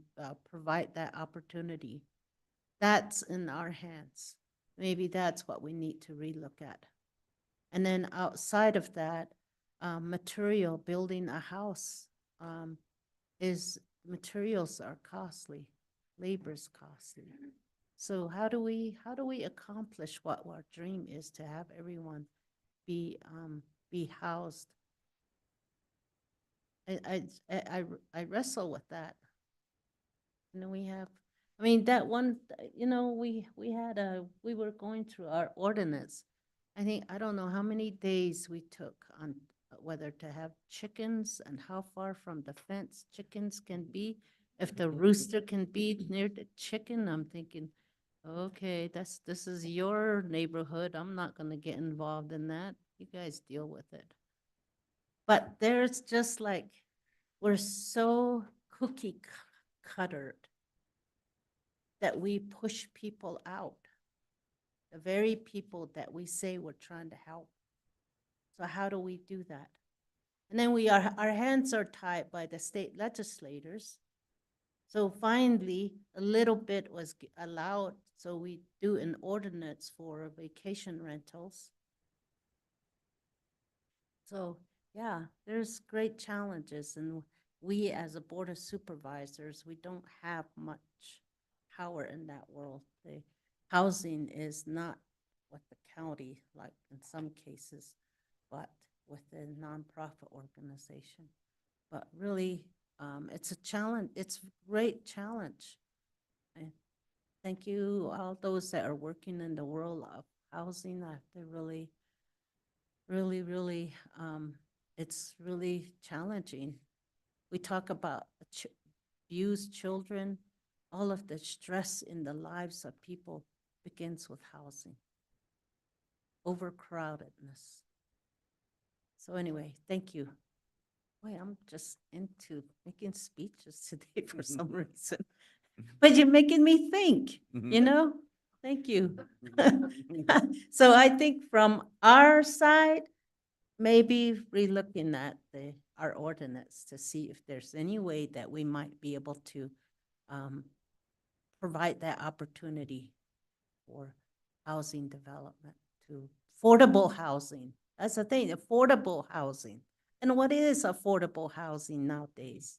provide that opportunity. That's in our hands. Maybe that's what we need to relook at. And then outside of that, material, building a house, materials are costly, labor's costly. So how do we accomplish what our dream is, to have everyone be housed? I wrestle with that. You know, I mean, that one, you know, we were going through our ordinance. I don't know how many days we took on whether to have chickens and how far from the fence chickens can be. If the rooster can be near the chicken, I'm thinking, okay, this is your neighborhood. I'm not gonna get involved in that. You guys deal with it. But there's just like, we're so cookie cuttered that we push people out, the very people that we say we're trying to help. So how do we do that? And then our hands are tied by the state legislators. So finally, a little bit was allowed, so we do an ordinance for vacation rentals. So yeah, there's great challenges, and we as a board of supervisors, we don't have much power in that world. The housing is not with the county, like in some cases, but with a nonprofit organization. But really, it's a challenge. It's a great challenge. And thank you, all those that are working in the world of housing. They're really, it's really challenging. We talk about abused children. All of the stress in the lives of people begins with housing, overcrowdedness. So anyway, thank you. Boy, I'm just into making speeches today for some reason. But you're making me think, you know? Thank you. So I think from our side, maybe relooking at our ordinance to see if there's any way that we might be able to provide that opportunity for housing development to affordable housing. That's the thing, affordable housing. And what is affordable housing nowadays?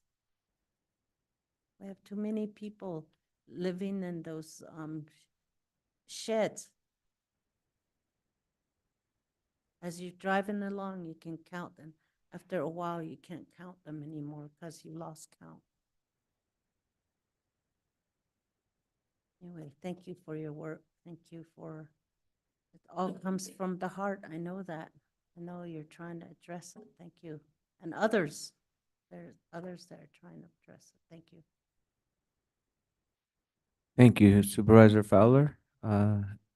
We have too many people living in those sheds. As you're driving along, you can count them. After a while, you can't count them anymore because you lost count. Anyway, thank you for your work. Thank you for, it all comes from the heart. I know that. I know you're trying to address it. Thank you. And others, there's others that are trying to address it. Thank you. Thank you, Supervisor Fowler.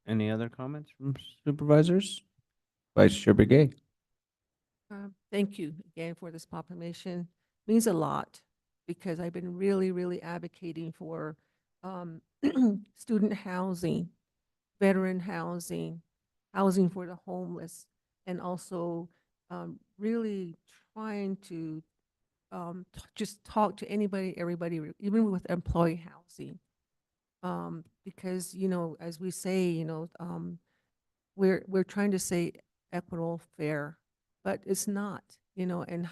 Any other comments from supervisors? Vice Chair Begay. Thank you again for this proclamation. Means a lot because I've been really advocating for student housing, veteran housing, housing for the homeless, and also really trying to just talk to anybody, everybody, even with employee housing. Because, you know, as we say, you know, we're trying to say equitable, fair, but it's not, you know, and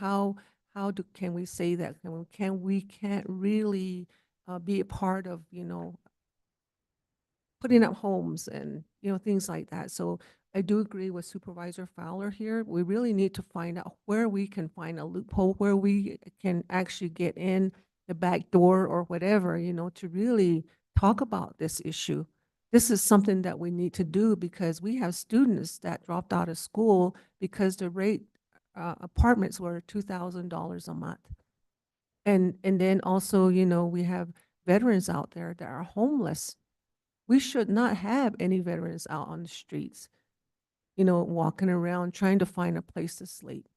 can we say that? We can't really be a part of, you know, putting up homes and, you know, things like that. So I do agree with Supervisor Fowler here. We really need to find out where we can find a loophole, where we can actually get in the back door or whatever, you know, to really talk about this issue. This is something that we need to do because we have students that dropped out of school because the rate apartments were $2,000 a month. And then also, you know, we have veterans out there that are homeless. We should not have any veterans out on the streets, you know, walking around trying to find a place to sleep.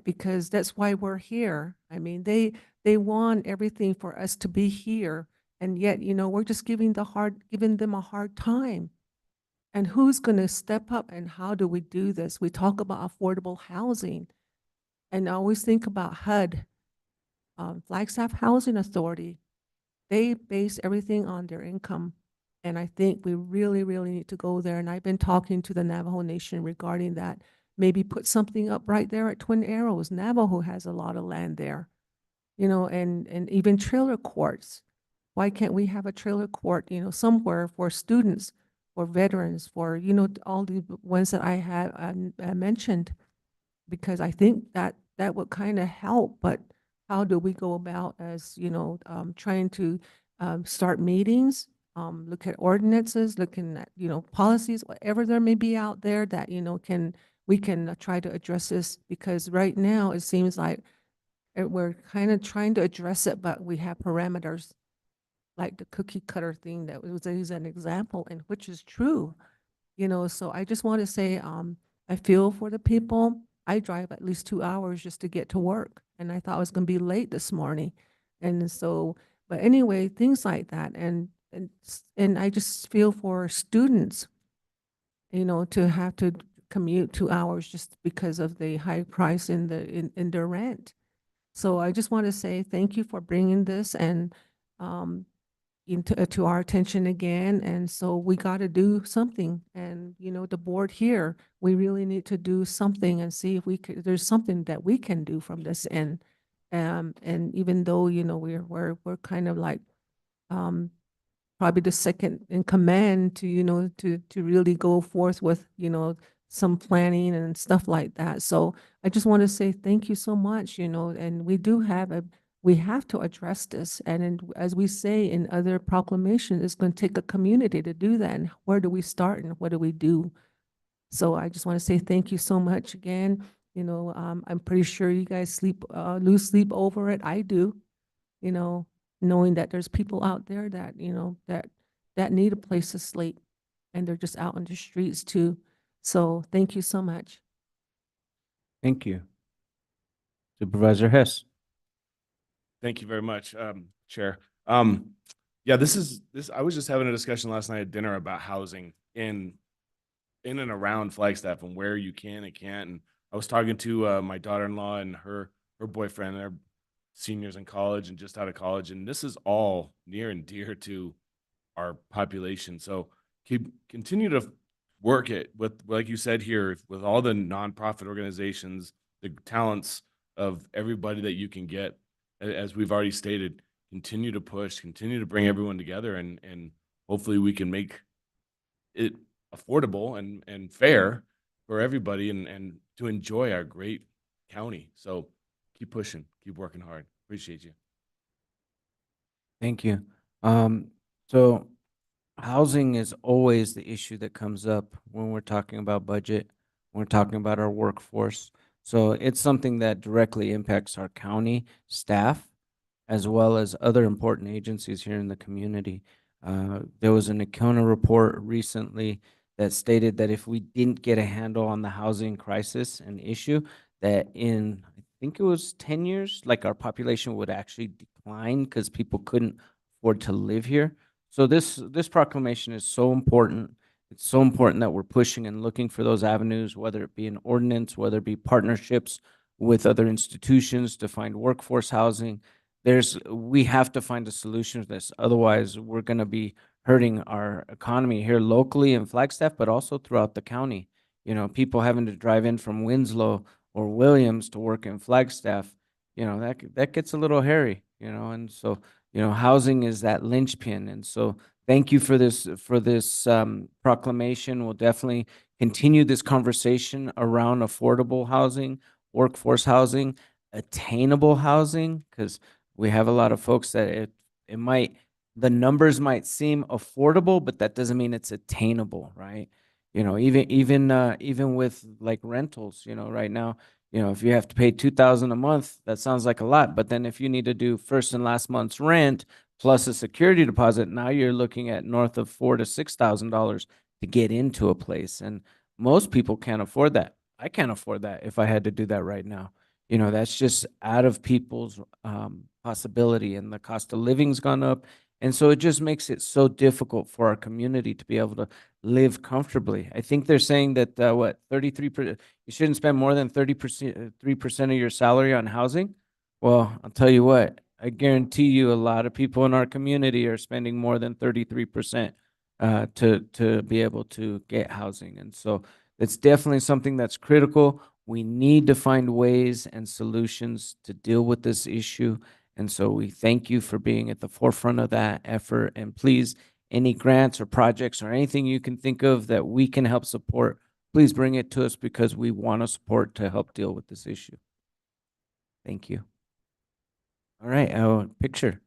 Because that's why we're here. I mean, they want everything for us to be here, and yet, you know, we're just giving them a hard time. And who's going to step up and how do we do this? We talk about affordable housing, and I always think about HUD, Flagstaff Housing Authority. They base everything on their income. And I think we really need to go there. And I've been talking to the Navajo Nation regarding that. Maybe put something up right there at Twin Arrows. Navajo has a lot of land there, you know, and even trailer courts. Why can't we have a trailer court, you know, somewhere for students, for veterans, for, you know, all the ones that I have mentioned? Because I think that would kind of help. But how do we go about as, you know, trying to start meetings, look at ordinances, looking at, you know, policies, whatever there may be out there that, you know, we can try to address this, because right now it seems like we're kind of trying to address it, but we have parameters like the cookie cutter thing that was an example, and which is true, you know. So I just want to say, I feel for the people. I drive at least 2 hours just to get to work, and I thought I was going to be late this morning. And so, but anyway, things like that. And I just feel for students, you know, to have to commute 2 hours just because of the high price in their rent. So I just want to say thank you for bringing this and to our attention again. And so we got to do something. And, you know, the board here, we really need to do something and see if there's something that we can do from this end. And even though, you know, we're kind of like, probably the second in command to, you know, to really go forth with, you know, some planning and stuff like that. So I just want to say thank you so much, you know, and we have to address this. And as we say in other proclamations, it's going to take a community to do that. And where do we start and what do we do? So I just want to say thank you so much again. You know, I'm pretty sure you guys lose sleep over it. I do, you know, knowing that there's people out there that, you know, that need a place to sleep, and they're just out on the streets too. So thank you so much. Thank you. Supervisor Hess. Thank you very much, Chair. Yeah, I was just having a discussion last night at dinner about housing in and around Flagstaff and where you can and can't. And I was talking to my daughter-in-law and her boyfriend. They're seniors in college and just out of college. And this is all near and dear to our population. So continue to work it with, like you said here, with all the nonprofit organizations, the talents of everybody that you can get. As we've already stated, continue to push, continue to bring everyone together, and hopefully we can make it affordable and fair for everybody and to enjoy our great county. So keep pushing, keep working hard. Appreciate you. Thank you. So housing is always the issue that comes up when we're talking about budget, when we're talking about our workforce. So it's something that directly impacts our county staff as well as other important agencies here in the community. There was an Econa report recently that stated that if we didn't get a handle on the housing crisis and issue, that in, I think it was 10 years, like our population would actually decline because people couldn't afford to live here. So this proclamation is so important. It's so important that we're pushing and looking for those avenues, whether it be an ordinance, whether it be partnerships with other institutions to find workforce housing. We have to find a solution to this. Otherwise, we're going to be hurting our economy here locally in Flagstaff, but also throughout the county. You know, people having to drive in from Winslow or Williams to work in Flagstaff, you know, that gets a little hairy, you know, and so, you know, housing is that linchpin. And so thank you for this proclamation. We'll definitely continue this conversation around affordable housing, workforce housing, attainable housing, because we have a lot of folks that the numbers might seem affordable, but that doesn't mean it's attainable, right? You know, even with like rentals, you know, right now, you know, if you have to pay 2,000 a month, that sounds like a lot. But then if you need to do first and last month's rent plus a security deposit, now you're looking at north of $4,000 to $6,000 to get into a place. And most people can't afford that. I can't afford that if I had to do that right now. You know, that's just out of people's possibility, and the cost of living's gone up. And so it just makes it so difficult for our community to be able to live comfortably. I think they're saying that 33%, you shouldn't spend more than 3% of your salary on housing. Well, I'll tell you what, I guarantee you a lot of people in our community are spending more than 33% to be able to get housing. And so it's definitely something that's critical. We need to find ways and solutions to deal with this issue. And so we thank you for being at the forefront of that effort. And please, any grants or projects or anything you can think of that we can help support, please bring it to us because we want to support to help deal with this issue. Thank you. All right, picture.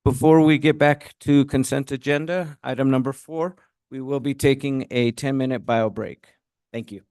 Before we get back to consent agenda, item number 4, we will be taking a 10-minute bio break. Thank you.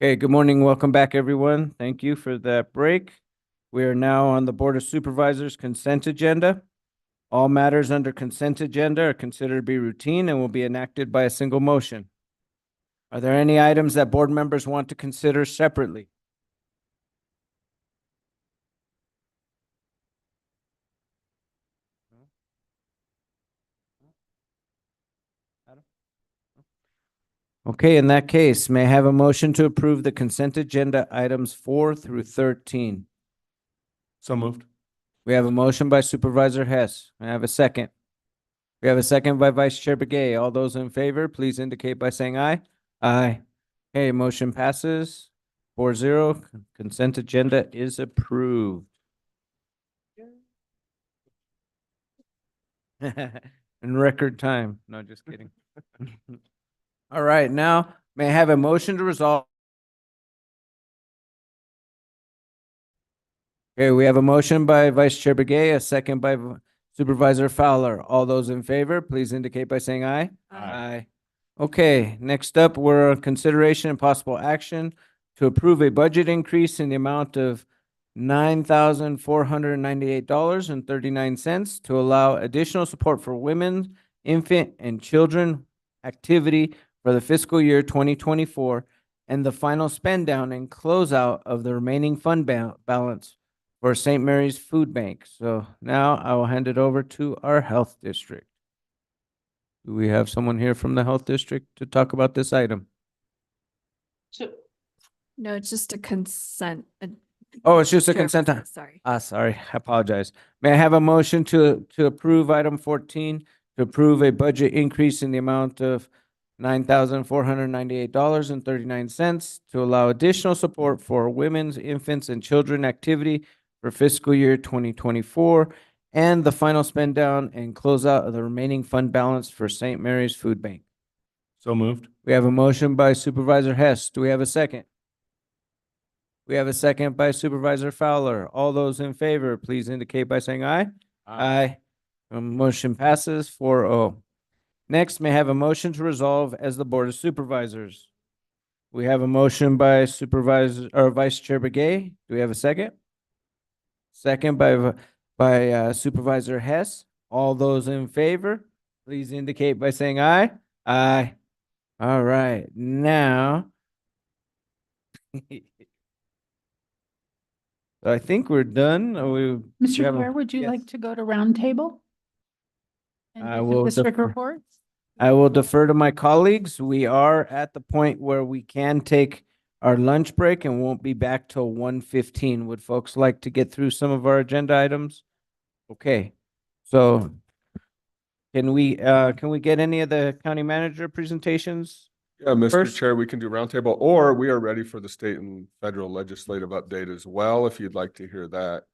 Okay, good morning. Welcome back, everyone. Thank you for that break. We are now on the Board of Supervisors consent agenda. All matters under consent agenda are considered to be routine and will be enacted by a single motion. Are there any items that board members want to consider separately? Okay, in that case, may I have a motion to approve the consent agenda items 4 through 13? So moved. We have a motion by Supervisor Hess. May I have a second? We have a second by Vice Chair Begay. All those in favor, please indicate by saying aye. Aye. Okay, motion passes 4-0. Consent agenda is approved. In record time. No, just kidding. All right, now may I have a motion to resolve? Okay, we have a motion by Vice Chair Begay, a second by Supervisor Fowler. All those in favor, please indicate by saying aye. Aye. Okay, next up, we're on consideration and possible action to approve a budget increase in the amount of $9,498.39 to allow additional support for women, infant, and children activity for the fiscal year 2024 and the final spend down and closeout of the remaining fund balance for St. Mary's Food Bank. So now I will hand it over to our health district. Do we have someone here from the health district to talk about this item? No, it's just a consent. Oh, it's just a Chair- consent. Sorry. Sorry, I apologize. May I have a motion to approve item 14, to approve a budget increase in the amount of $9,498.39 to allow additional support for women's, infants, and children activity for fiscal year 2024 and the final spend down and closeout of the remaining fund balance for St. Mary's Food Bank. So moved. We have a motion by Supervisor Hess. Do we have a second? We have a second by Supervisor Fowler. All those in favor, please indicate by saying aye. Aye. Motion passes 4-0. Next, may I have a motion to resolve as the Board of Supervisors. We have a motion by Supervisor or Vice Chair Begay. Do we have a second? Second by Supervisor Hess. All those in favor, please indicate by saying aye. Aye. All right, now. I think we're done. We Mr. have a- Chair, would you yes. like to go to roundtable? And I do the will district defer. reports? I will defer to my colleagues. We are at the point where we can take our lunch break and won't be back till 1:15. Would folks like to get through some of our agenda items? Okay, so can we get any of the county manager presentations? Yeah, Mr. First- Chair, we can do roundtable, or we are ready for the state and federal legislative update as well, if you'd like to hear that.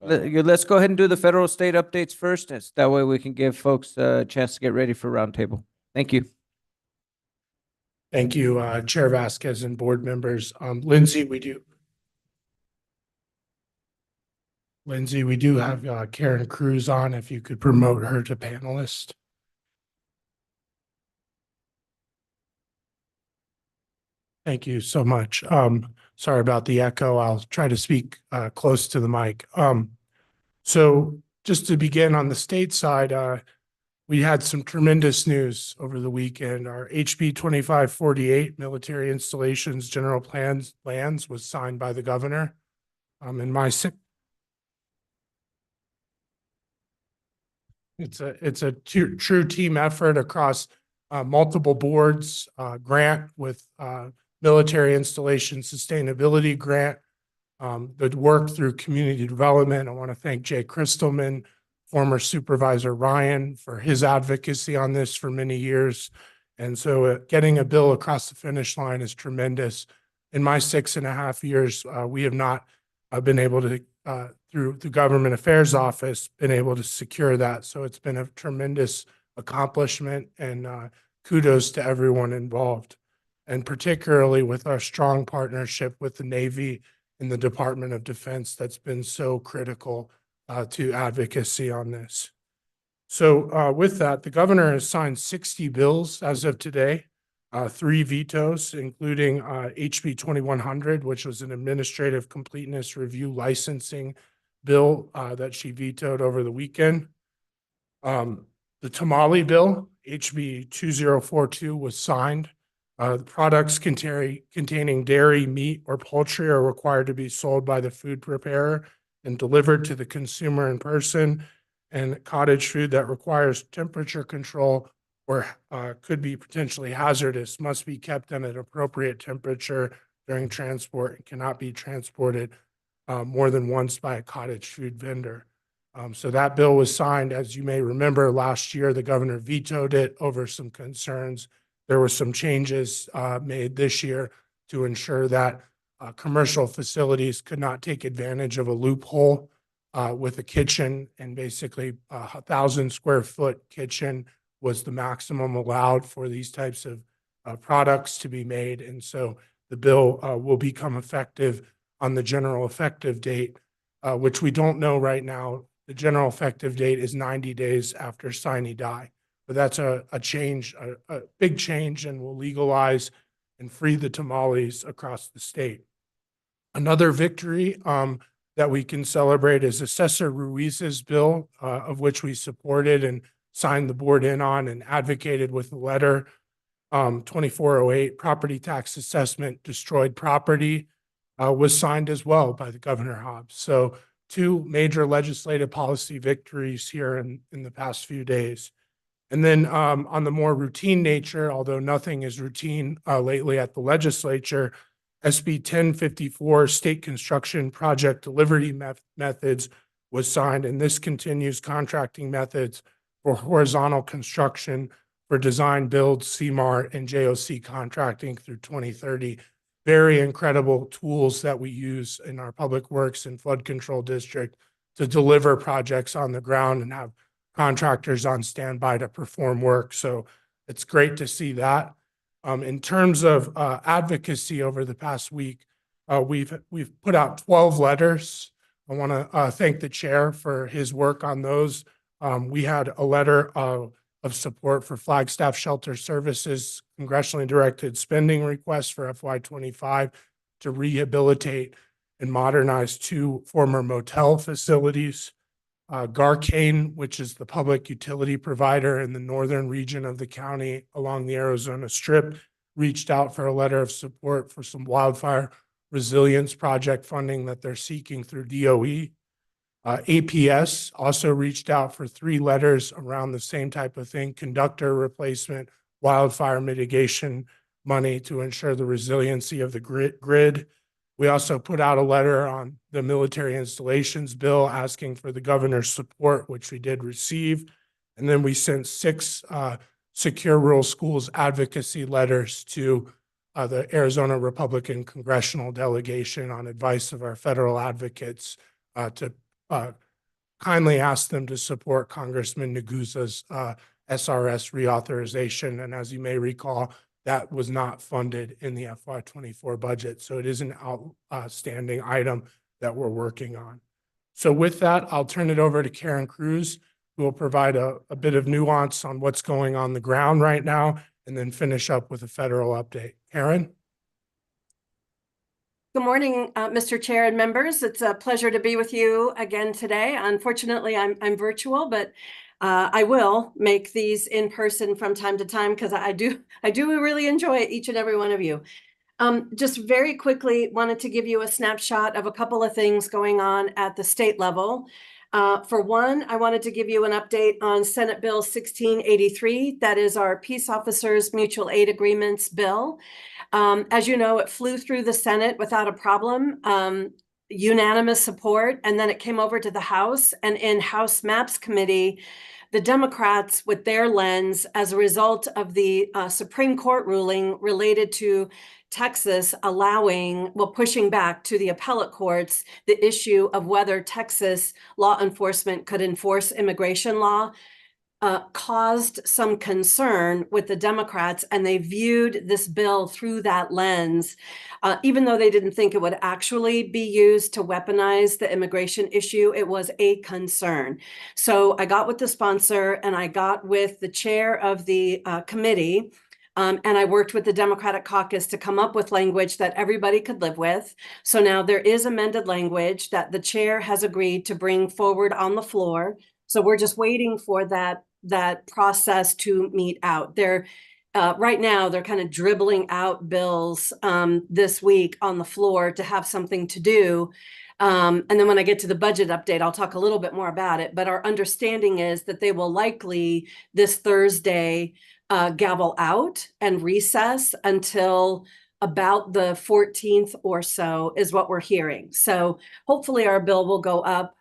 Let's go ahead and do the federal state updates first. That way we can give folks a chance to get ready for roundtable. Thank you. Thank you, Chair Vasquez and board members. Lindsay, we do have Karen Cruz on, if you could promote her to panelist. Thank you so much. Sorry about the echo. I'll try to speak close to the mic. So just to begin on the state side, we had some tremendous news over the weekend. Our HB 2548 military installations general plans was signed by the governor. In my it's a true team effort across multiple boards, grant with military installation sustainability grant, the work through community development. I want to thank Jay Christelman, former Supervisor Ryan, for his advocacy on this for many years. And so getting a bill across the finish line is tremendous. In my 6.5 years, we have not been able to, through the Government Affairs Office, been able to secure that. So it's been a tremendous accomplishment, and kudos to everyone involved. And particularly with our strong partnership with the Navy and the Department of Defense, that's been so critical to advocacy on this. So with that, the governor has signed 60 bills as of today. 3 vetoes, including HB 2100, which was an administrative completeness review licensing bill that she vetoed over the weekend. The tamale bill, HB 2042, was signed. The products containing dairy, meat, or poultry are required to be sold by the food preparer and delivered to the consumer in person. And cottage food that requires temperature control or could be potentially hazardous must be kept at an appropriate temperature during transport and cannot be transported more than once by a cottage food vendor. So that bill was signed. As you may remember, last year, the governor vetoed it over some concerns. There were some changes made this year to ensure that commercial facilities could not take advantage of a loophole with a kitchen, and basically 1,000 square foot kitchen was the maximum allowed for these types of products to be made. And so the bill will become effective on the general effective date, which we don't know right now. The general effective date is 90 days after sine die. But that's a change, a big change, and will legalize and free the tamales across the state. Another victory that we can celebrate is Assessor Ruiz's bill, of which we supported and signed the board in on and advocated with a letter. 2408, property tax assessment, destroyed property, was signed as well by the Governor Hobbs. So 2 major legislative policy victories here in the past few days. And then on the more routine nature, although nothing is routine lately at the legislature, SB 1054, state construction project delivery methods, was signed, and this continues contracting methods for horizontal construction for design, build, CMAR, and JOC contracting through 2030. Very incredible tools that we use in our public works and flood control district to deliver projects on the ground and have contractors on standby to perform work. So it's great to see that. In terms of advocacy over the past week, we've put out 12 letters. I want to thank the chair for his work on those. We had a letter of support for Flagstaff Shelter Services congressionally directed spending requests for FY25 to rehabilitate and modernize 2 former motel facilities. Garcane, which is the public utility provider in the northern region of the county along the Arizona Strip, reached out for a letter of support for some wildfire resilience project funding that they're seeking through DOE. APS also reached out for 3 letters around the same type of thing: conductor replacement, wildfire mitigation money to ensure the resiliency of the grid. We also put out a letter on the military installations bill asking for the governor's support, which we did receive. And then we sent 6 secure rural schools advocacy letters to the Arizona Republican congressional delegation on advice of our federal advocates to kindly ask them to support Congressman Nagusa's SRS reauthorization. And as you may recall, that was not funded in the FY24 budget. So it is an outstanding item that we're working on. So with that, I'll turn it over to Karen Cruz, who will provide a bit of nuance on what's going on the ground right now, and then finish up with a federal update. Karen? Good morning, Mr. Chair and members. It's a pleasure to be with you again today. Unfortunately, I'm virtual, but I will make these in person from time to time because I do really enjoy each and every one of you. Just very quickly wanted to give you a snapshot of a couple of things going on at the state level. For one, I wanted to give you an update on Senate Bill 1683. That is our Peace Officers Mutual Aid Agreements bill. As you know, it flew through the Senate without a problem, unanimous support, and then it came over to the House, and in House Maps Committee, the Democrats, with their lens, as a result of the Supreme Court ruling related to Texas pushing back to the appellate courts the issue of whether Texas law enforcement could enforce immigration law, caused some concern with the Democrats, and they viewed this bill through that lens, even though they didn't think it would actually be used to weaponize the immigration issue. It was a concern. So I got with the sponsor and I got with the chair of the committee, And I worked with the Democratic caucus to come up with language that everybody could live with. So now there is amended language that the chair has agreed to bring forward on the floor. So we're just waiting for that process to meet out. Right now, they're kind of dribbling out bills this week on the floor to have something to do. And then when I get to the budget update, I'll talk a little bit more about it. But our understanding is that they will likely this Thursday gavel out and recess until about the 14th or so is what we're hearing. So hopefully our bill will go up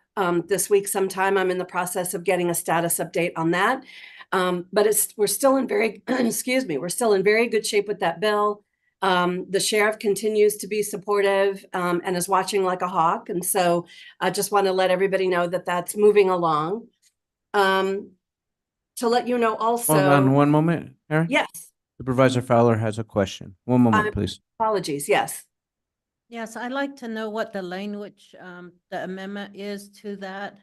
this week sometime. I'm in the process of getting a status update on that. But we're still in very, excuse me, we're still in very good shape with that bill. The sheriff continues to be supportive and is watching like a hawk. And so I just want to let everybody know that that's moving along. To let you know also. Hold on one moment, Karen. Yes. Supervisor Fowler has a question. One moment, please. Apologies, yes. Yes, I'd like to know what the language, the amendment is to that.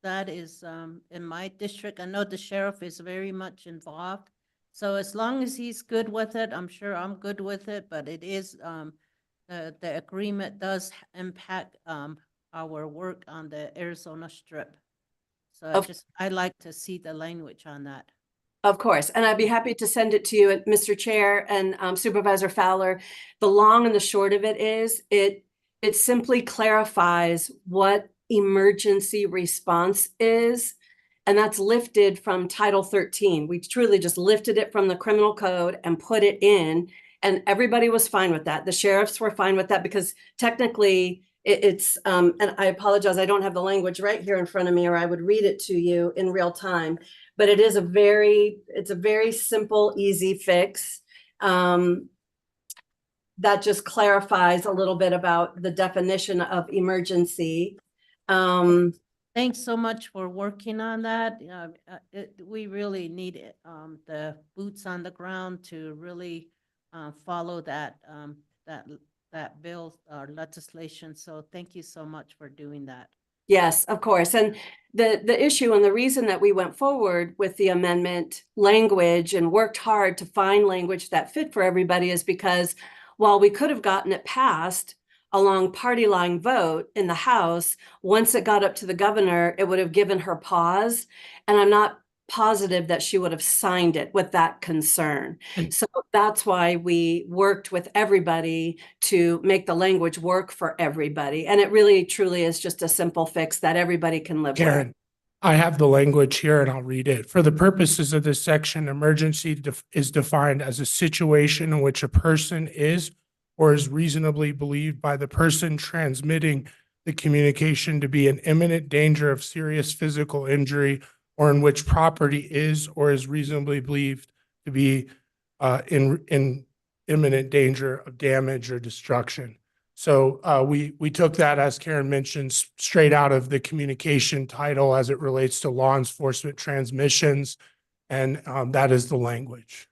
That is in my district. I know the sheriff is very much involved. So as long as he's good with it, I'm sure I'm good with it, but it is, the agreement does impact our work on the Arizona Strip. So I'd like to see the language on that. Of course, and I'd be happy to send it to you, Mr. Chair and Supervisor Fowler. The long and the short of it is, it simply clarifies what emergency response is, and that's lifted from Title 13. We truly just lifted it from the criminal code and put it in, and everybody was fine with that. The sheriffs were fine with that because technically it's, and I apologize, I don't have the language right here in front of me, or I would read it to you in real time. But it is it's a very simple, easy fix. That just clarifies a little bit about the definition of emergency. Thanks so much for working on that. We really need it, the boots on the ground to really follow that bill or legislation. So thank you so much for doing that. Yes, of course. And the issue and the reason that we went forward with the amendment language and worked hard to find language that fit for everybody is because while we could have gotten it passed along party line vote in the House, once it got up to the governor, it would have given her pause. And I'm not positive that she would have signed it with that concern. So that's why we worked with everybody to make the language work for everybody. And it really truly is just a simple fix that everybody can live Karen, with. I have the language here and I'll read it. For the purposes of this section, emergency is defined as a situation in which a person is or is reasonably believed by the person transmitting the communication to be in imminent danger of serious physical injury, or in which property is or is reasonably believed to be in imminent danger of damage or destruction. So we took that, as Karen mentioned, straight out of the communication title as it relates to law enforcement transmissions. And that is the language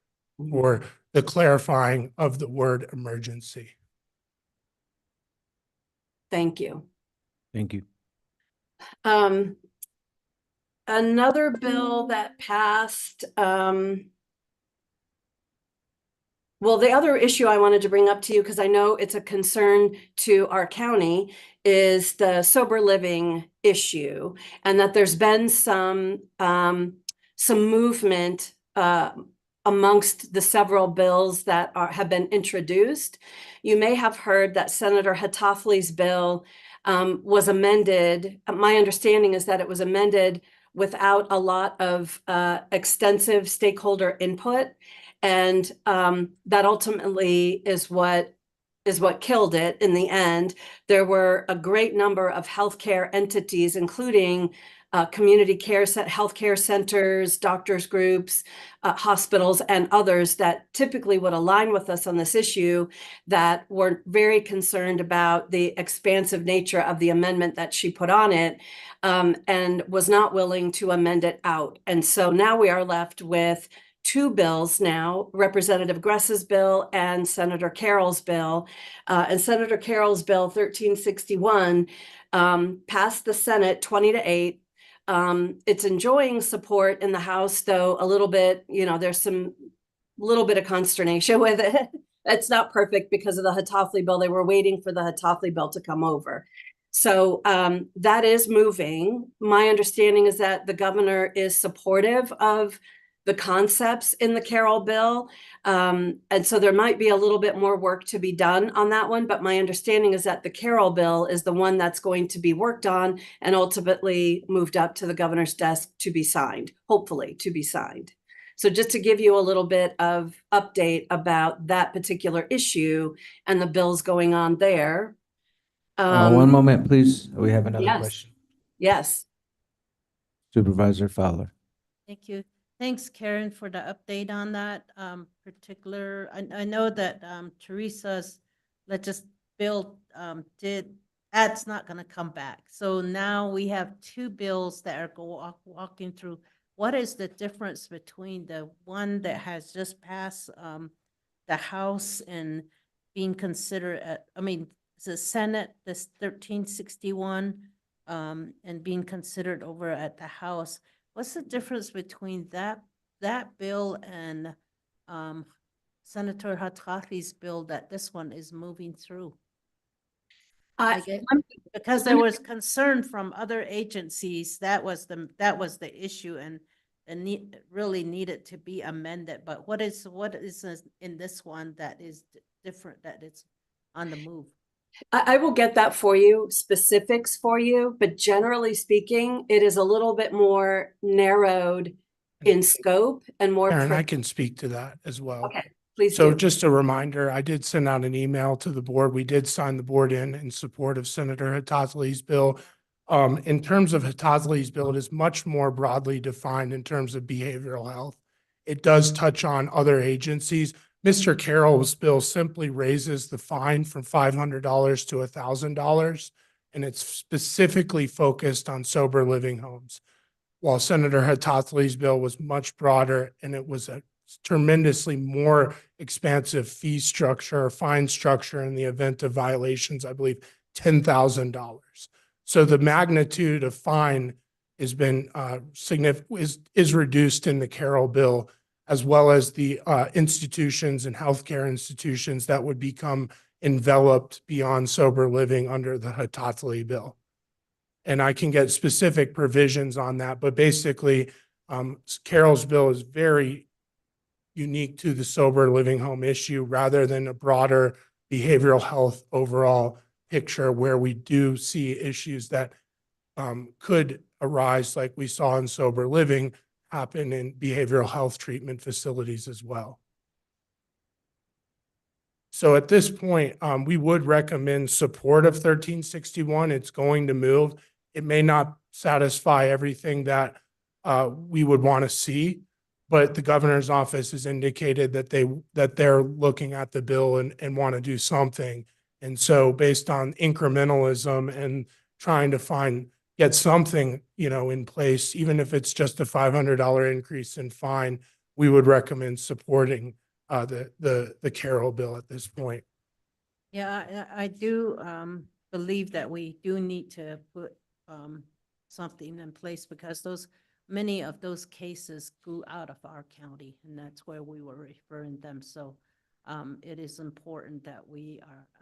or the clarifying of the word emergency. Thank you. Thank you. Another bill that passed, well, the other issue I wanted to bring up to you, because I know it's a concern to our county, is the sober living issue, and that there's been some movement amongst the several bills that have been introduced. You may have heard that Senator Hatafli's bill was amended. My understanding is that it was amended without a lot of extensive stakeholder input. And that ultimately is what killed it in the end. There were a great number of healthcare entities, including community care healthcare centers, doctors groups, hospitals, and others that typically would align with us on this issue, that were very concerned about the expansive nature of the amendment that she put on it, and was not willing to amend it out. And so now we are left with two bills now, Representative Gress's bill and Senator Carroll's bill. And Senator Carroll's bill 1361 passed the Senate 20-8. It's enjoying support in the House, though a little bit, there's some little bit of consternation with it. It's not perfect because of the Hatoffley bill. They were waiting for the Hatoffley bill to come over. So that is moving. My understanding is that the governor is supportive of the concepts in the Carroll bill. And so there might be a little bit more work to be done on that one. But my understanding is that the Carroll bill is the one that's going to be worked on and ultimately moved up to the governor's desk to be signed, hopefully to be signed. So just to give you a little bit of update about that particular issue and the bills going on there. One moment, please. We have another Yes. question. Yes. Supervisor Fowler. Thank you. Thanks, Karen, for the update on that particular. I know that Teresa's bill that's not going to come back. So now we have two bills that are walking through. What is the difference between the one that has just passed the House and being considered the Senate, this 1361, and being considered over at the House? What's the difference between that bill and Senator Hatoffley's bill that this one is moving through? Because there was concern from other agencies, that was the issue, and really needed to be amended. But what is in this one that is different, that it's on the move? I will get that for you, specifics for you, but generally speaking, it is a little bit more narrowed in scope and more. Karen, I can speak to that as well. Okay, please So do. just a reminder, I did send out an email to the board. We did sign the board in support of Senator Hatoffley's bill. In terms of Hatoffley's bill, it is much more broadly defined in terms of behavioral health. It does touch on other agencies. Mr. Carroll's bill simply raises the fine from $500 to $1,000, and it's specifically focused on sober living homes. While Senator Hatoffley's bill was much broader, and it was a tremendously more expansive fee structure or fine structure in the event of violations, I believe $10,000. So the magnitude of fine has been is reduced in the Carroll bill, as well as the institutions and healthcare institutions that would become enveloped beyond sober living under the Hatoffley bill. And I can get specific provisions on that, but basically Carroll's bill is very unique to the sober living home issue rather than a broader behavioral health overall picture where we do see issues that could arise, like we saw in sober living, happen in behavioral health treatment facilities as well. So at this point, we would recommend support of 1361. It's going to move. It may not satisfy everything that we would want to see, but the governor's office has indicated that they're looking at the bill and want to do something. And so based on incrementalism and trying to get something, in place, even if it's just a $500 increase in fine, we would recommend supporting the Carroll bill at this point. Yeah, I do believe that we do need to put something in place, because many of those cases grew out of our county, and that's where we were referring them. So it is important that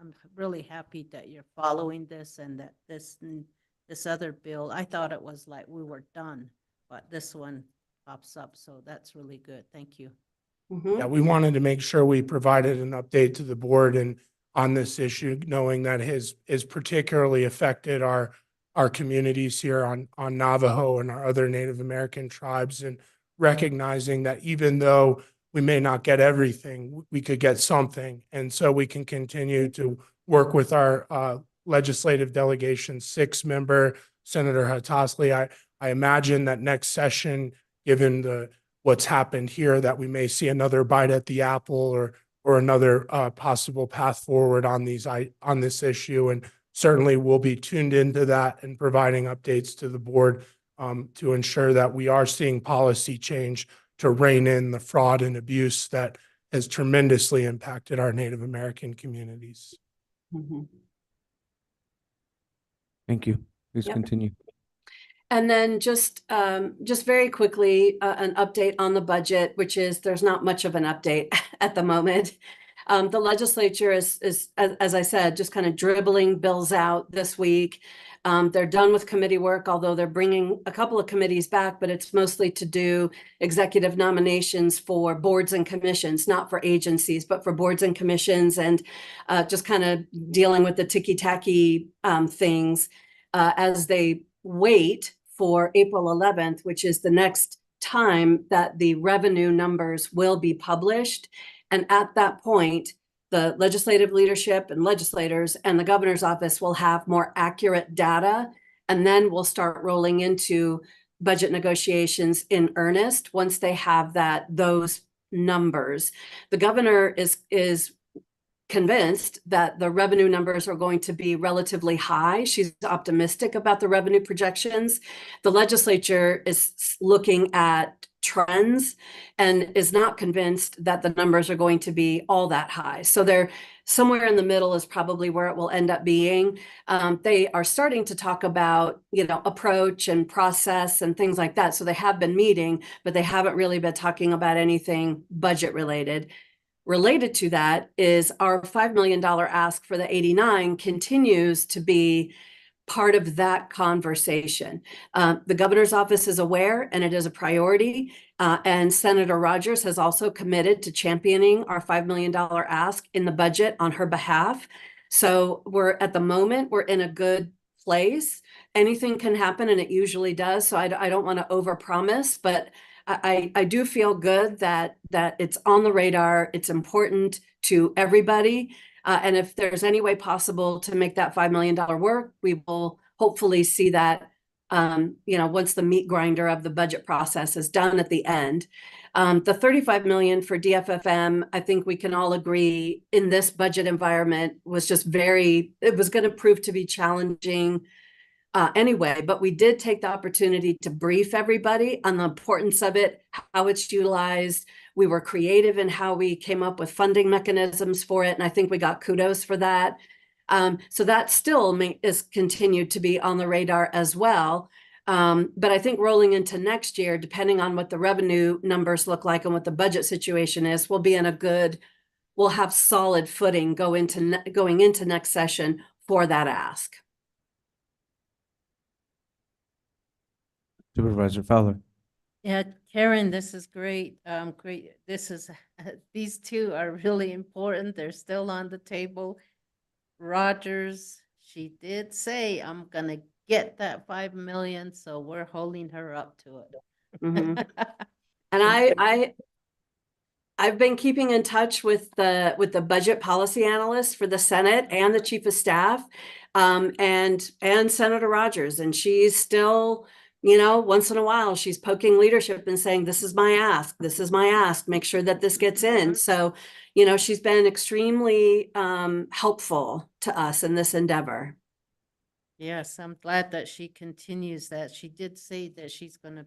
I'm really happy that you're following this, and that this other bill, I thought it was like we were done, but this one pops up. So that's really good. Thank you. Yeah, we wanted to make sure we provided an update to the board and on this issue, knowing that has particularly affected our communities here on Navajo and our other Native American tribes, and recognizing that even though we may not get everything, we could get something. And so we can continue to work with our legislative delegation 6-member, Senator Hatoffley. I imagine that next session, given what's happened here, that we may see another bite at the apple or another possible path forward on this issue. And certainly we'll be tuned into that and providing updates to the board to ensure that we are seeing policy change to rein in the fraud and abuse that has tremendously impacted our Native American communities. Thank you. Please Yep. continue. And then just very quickly, an update on the budget, which is there's not much of an update at the moment. The legislature is, as I said, just kind of dribbling bills out this week. They're done with committee work, although they're bringing a couple of committees back, but it's mostly to do executive nominations for boards and commissions, not for agencies, but for boards and commissions, and just kind of dealing with the ticky-tacky things as they wait for April 11th, which is the next time that the revenue numbers will be published. And at that point, the legislative leadership and legislators and the governor's office will have more accurate data. And then we'll start rolling into budget negotiations in earnest once they have those numbers. The governor is convinced that the revenue numbers are going to be relatively high. She's optimistic about the revenue projections. The legislature is looking at trends and is not convinced that the numbers are going to be all that high. So they're somewhere in the middle is probably where it will end up being. They are starting to talk about, approach and process and things like that. So they have been meeting, but they haven't really been talking about anything budget related. Related to that is our $5 million ask for the 89 continues to be part of that conversation. The governor's office is aware and it is a priority. And Senator Rogers has also committed to championing our $5 million ask in the budget on her behalf. So at the moment, we're in a good place. Anything can happen and it usually does. So I don't want to overpromise, but I do feel good that it's on the radar. It's important to everybody. And if there's any way possible to make that $5 million work, we will hopefully see that, once the meat grinder of the budget process is done at the end. The $35 million for DFFM, I think we can all agree in this budget environment was just it was going to prove to be challenging anyway, but we did take the opportunity to brief everybody on the importance of it, how it's utilized. We were creative in how we came up with funding mechanisms for it, and I think we got kudos for that. So that still is continued to be on the radar as well. But I think rolling into next year, depending on what the revenue numbers look like and what the budget situation is, we'll have solid footing going into next session for that ask. Supervisor Fowler. Yeah, Karen, this is great. Great. These two are really important. They're still on the table. Rogers, she did say, I'm gonna get that 5 million, so we're holding her up to it. Mm-hmm. And I've been keeping in touch with the budget policy analyst for the Senate and the chief of staff, and Senator Rogers, and she's still, once in a while she's poking leadership and saying, this is my ask, make sure that this gets in. So, she's been extremely helpful to us in this endeavor. Yes, I'm glad that she continues that. She did say that she's going to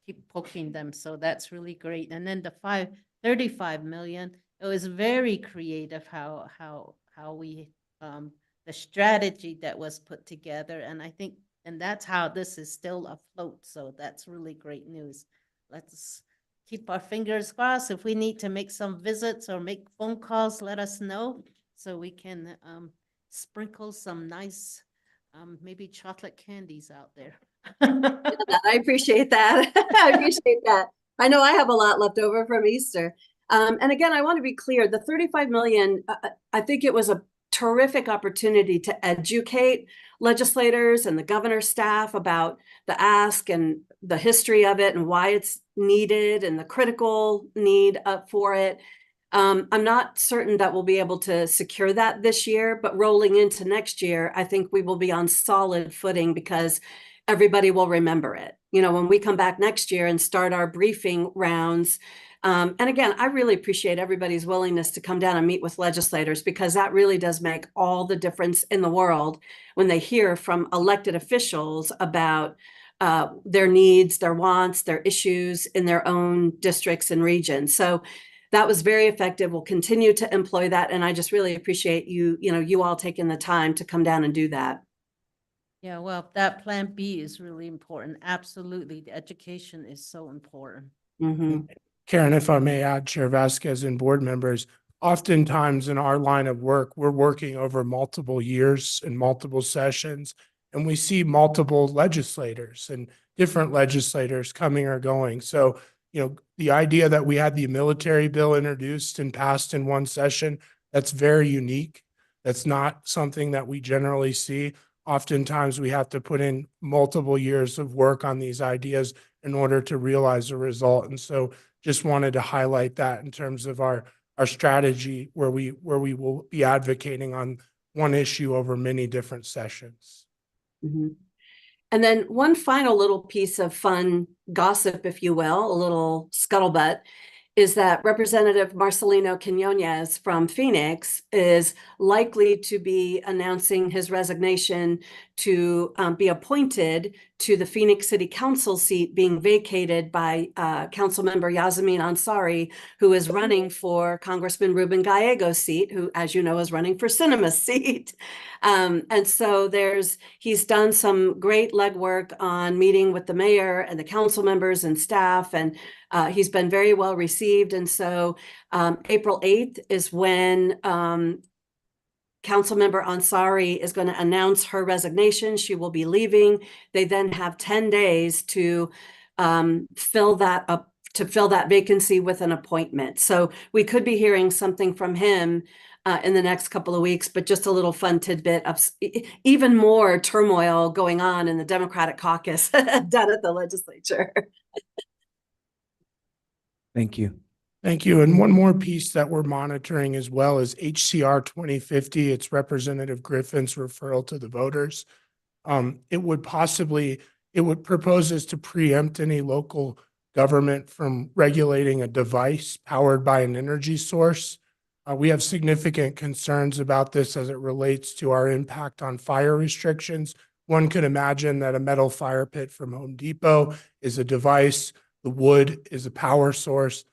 keep poking them, so that's really great. And then the 35 million, it was very creative how we the strategy that was put together, and I think that's how this is still afloat. So that's really great news. Let's keep our fingers crossed. If we need to make some visits or make phone calls, let us know so we can sprinkle some nice maybe chocolate candies out there. I appreciate that. I appreciate that. I know I have a lot left over from Easter. And again, I want to be clear, the 35 million, I think it was a terrific opportunity to educate legislators and the governor's staff about the ask and the history of it and why it's needed and the critical need for it. I'm not certain that we'll be able to secure that this year, but rolling into next year, I think we will be on solid footing because everybody will remember it. When we come back next year and start our briefing rounds. And again, I really appreciate everybody's willingness to come down and meet with legislators, because that really does make all the difference in the world when they hear from elected officials about their needs, their wants, their issues in their own districts and regions. So that was very effective. We'll continue to employ that. And I just really appreciate you all taking the time to come down and do that. Yeah, well, that Plan B is really important. Absolutely. The education is so important. Karen, if I may add, Chair Vasquez and board members, oftentimes in our line of work, we're working over multiple years and multiple sessions, and we see multiple legislators and different legislators coming or going. So, the idea that we had the military bill introduced and passed in one session, that's very unique. That's not something that we generally see. Oftentimes, we have to put in multiple years of work on these ideas in order to realize a result. And so just wanted to highlight that in terms of our strategy where we will be advocating on one issue over many different sessions. And then one final little piece of fun gossip, if you will, a little scuttlebutt, is that Representative Marcelino Quinones from Phoenix is likely to be announcing his resignation to be appointed to the Phoenix City Council seat being vacated by Councilmember Yazamin Ansari, who is running for Congressman Ruben Gallego's seat, who, as you know, is running for Cinema's seat. And so he's done some great legwork on meeting with the mayor and the council members and staff, and he's been very well received. And so April 8th is when Councilmember Ansari is going to announce her resignation. She will be leaving. They then have 10 days to fill that vacancy with an appointment. So we could be hearing something from him in the next couple of weeks, but just a little fun tidbit of even more turmoil going on in the Democratic caucus down at the legislature. Thank you. Thank you. And one more piece that we're monitoring as well is HCR 2050. It's Representative Griffin's referral to the voters. It would proposes to preempt any local government from regulating a device powered by an energy source. We have significant concerns about this as it relates to our impact on fire restrictions. One could imagine that a metal fire pit from Home Depot is a device, the wood is a power source.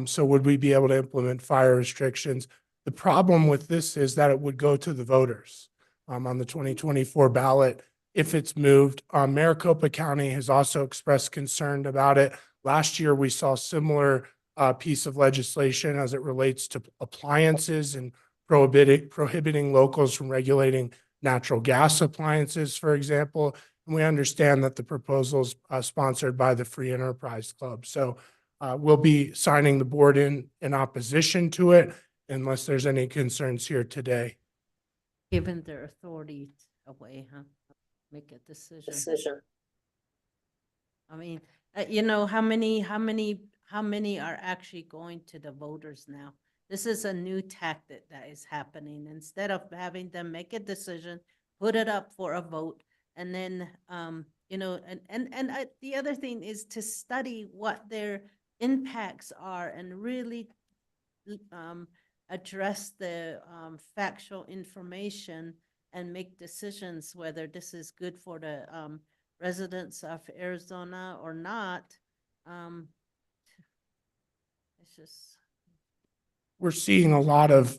So would we be able to implement fire restrictions? The problem with this is that it would go to the voters on the 2024 ballot if it's moved. Maricopa County has also expressed concern about it. Last year, we saw similar piece of legislation as it relates to appliances and prohibiting locals from regulating natural gas appliances, for example. And we understand that the proposal is sponsored by the Free Enterprise Club. So we'll be signing the board in opposition to it unless there's any concerns here today. Given their authority away, make a decision. I mean, how many are actually going to the voters now? This is a new tactic that is happening. Instead of having them make a decision, put it up for a vote, and then the other thing is to study what their impacts are and really address the factual information and make decisions whether this is good for the residents of Arizona or not. It's just. We're seeing a lot of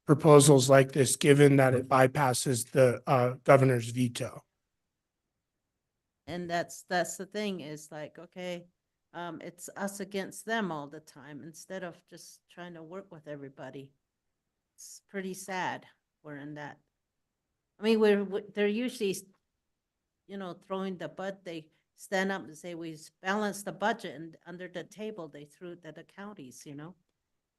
proposals like this, given that it bypasses the governor's veto. And that's the thing is like, okay, it's us against them all the time instead of just trying to work with everybody. It's pretty sad we're in that. I mean, they're usually, throwing the butt. They stand up and say, we balance the budget, and under the table, they threw it at the counties,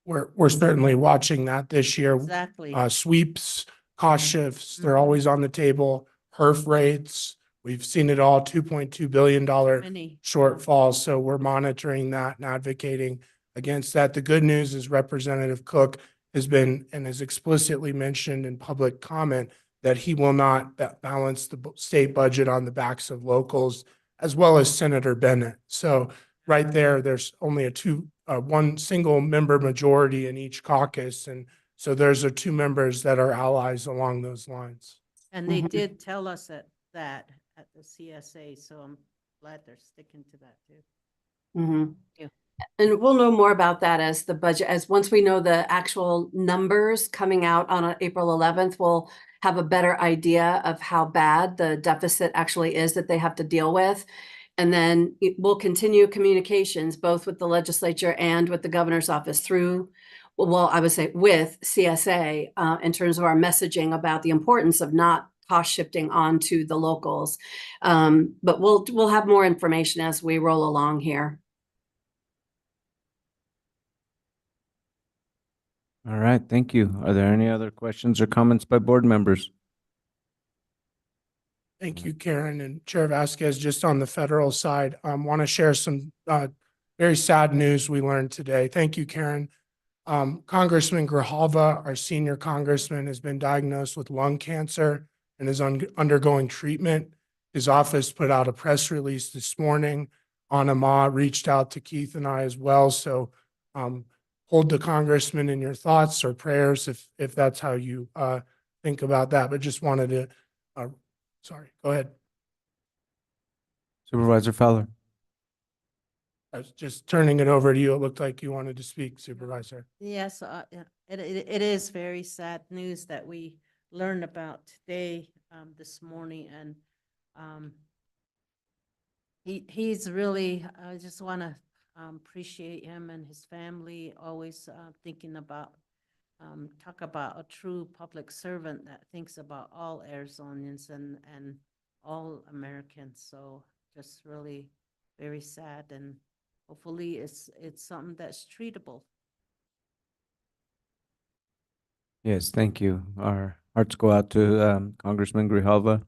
We're certainly watching that this year. Exactly. Sweeps, cost shifts, they're always on the table. HERF rates, we've seen it all, $2.2 billion Many. shortfalls. So we're monitoring that and advocating against that. The good news is Representative Cook has been and has explicitly mentioned in public comment that he will not balance the state budget on the backs of locals, as well as Senator Bennett. So right there, there's only one single member majority in each caucus. And so there's two members that are allies along those lines. And they did tell us that at the CSA, so I'm glad they're sticking to that too. And we'll know more about that as the budget, as once we know the actual numbers coming out on April 11th, we'll have a better idea of how bad the deficit actually is that they have to deal with. And then we'll continue communications both with the legislature and with the governor's office through, well, I would say with CSA in terms of our messaging about the importance of not cost shifting onto the locals. But we'll have more information as we roll along here. All right, thank you. Are there any other questions or comments by board members? Thank you, Karen and Chair Vasquez. Just on the federal side, want to share some very sad news we learned today. Thank you, Karen. Congressman Grijalva, our senior congressman, has been diagnosed with lung cancer and is undergoing treatment. His office put out a press release this morning. Anna Ma reached out to Keith and I as well. So hold the congressman in your thoughts or prayers if that's how you think about that. But just wanted to, sorry, go ahead. Supervisor Fowler. I was just turning it over to you. It looked like you wanted to speak, Supervisor. Yes, it is very sad news that we learned about today, this morning, and he's really, I just want to appreciate him and his family, always thinking about, talk about a true public servant that thinks about all Arizonians and all Americans. So just really very sad, and hopefully it's something that's treatable. Yes, thank you. Our hearts go out to Congressman Grijalva.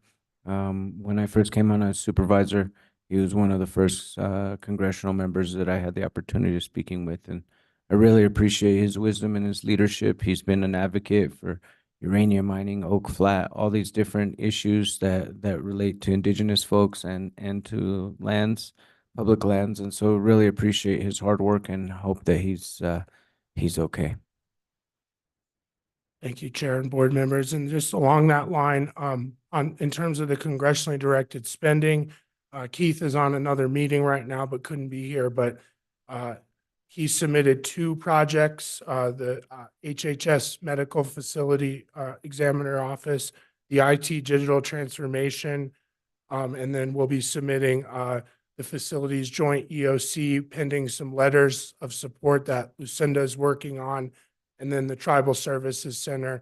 When I first came on as supervisor, he was one of the first congressional members that I had the opportunity of speaking with, and I really appreciate his wisdom and his leadership. He's been an advocate for uranium mining, Oak Flat, all these different issues that relate to indigenous folks and to lands, public lands, and so really appreciate his hard work and hope that he's okay. Thank you, Chair and board members. And just along that line, in terms of the congressionally directed spending, Keith is on another meeting right now, but couldn't be here. But he submitted 2 projects, the HHS Medical Facility Examiner Office, the IT Digital Transformation, and then we'll be submitting the facilities joint EOC pending some letters of support that Lucinda is working on, and then the Tribal Services Center,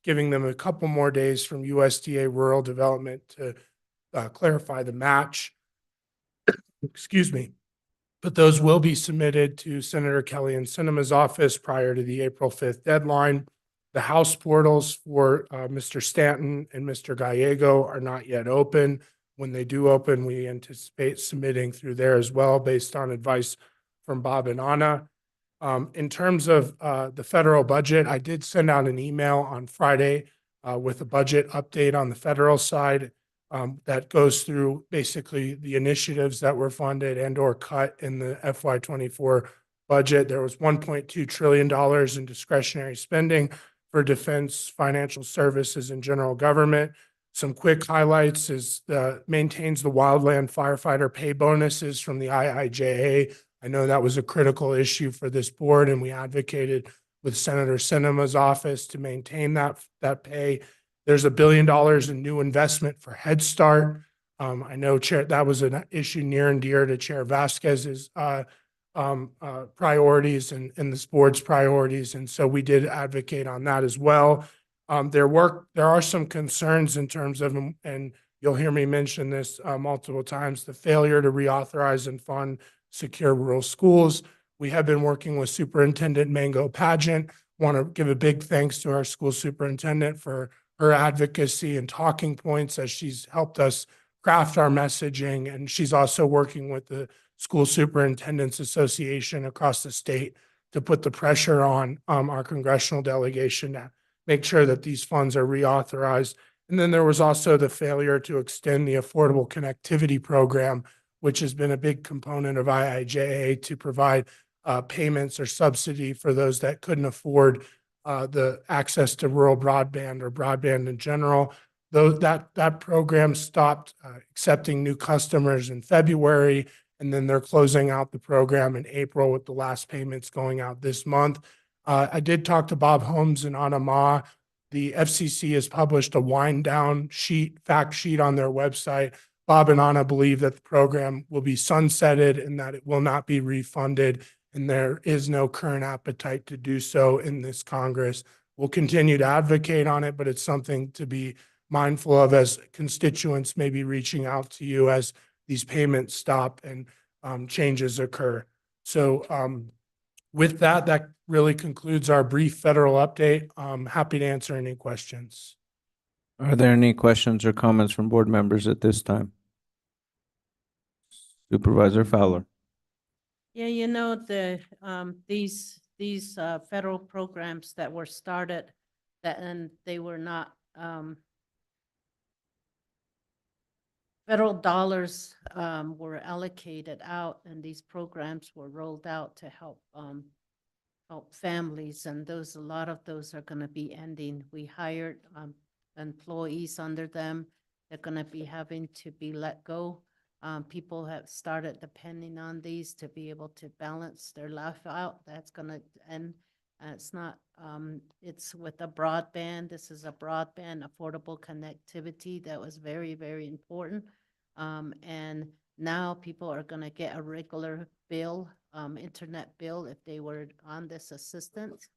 giving them a couple more days from USDA Rural Development to clarify the match. Excuse me. But those will be submitted to Senator Kelly and Sinema's office prior to the April 5th deadline. The House portals for Mr. Stanton and Mr. Gallego are not yet open. When they do open, we anticipate submitting through there as well, based on advice from Bob and Anna. In terms of the federal budget, I did send out an email on Friday with a budget update on the federal side that goes through basically the initiatives that were funded and or cut in the FY24 budget. There was $1.2 trillion in discretionary spending for defense, financial services, and general government. Some quick highlights is maintains the wildland firefighter pay bonuses from the IIJA. I know that was a critical issue for this board, and we advocated with Senator Sinema's office to maintain that pay. There's $1 billion in new investment for Head Start. I know Chair, that was an issue near and dear to Chair Vasquez's priorities and this board's priorities, and so we did advocate on that as well. There are some concerns in terms of, and you'll hear me mention this multiple times, the failure to reauthorize and fund secure rural schools. We have been working with Superintendent Mango Pageant. Want to give a big thanks to our school superintendent for her advocacy and talking points as she's helped us craft our messaging. And she's also working with the School Superintendents Association across the state to put the pressure on our congressional delegation to make sure that these funds are reauthorized. And then there was also the failure to extend the Affordable Connectivity Program, which has been a big component of IIJA to provide payments or subsidy for those that couldn't afford the access to rural broadband or broadband in general. Though that program stopped accepting new customers in February, And then they're closing out the program in April with the last payments going out this month. I did talk to Bob Holmes and Anna Ma. The FCC has published a wind down fact sheet on their website. Bob and Anna believe that the program will be sunsetted and that it will not be refunded, and there is no current appetite to do so in this Congress. We'll continue to advocate on it, but it's something to be mindful of as constituents may be reaching out to you as these payments stop and changes occur. So with that, that really concludes our brief federal update. I'm happy to answer any questions. Are there any questions or comments from board members at this time? Supervisor Fowler. Yeah, these federal programs that were started and they were not federal dollars were allocated out, and these programs were rolled out to help families, and a lot of those are going to be ending. We hired employees under them. They're going to be having to be let go. People have started depending on these to be able to balance their life out. That's going to end. It's not, it's with a broadband. This is a broadband affordable connectivity that was very, very important. And now people are going to get a regular bill, internet bill, if they were on this assistance.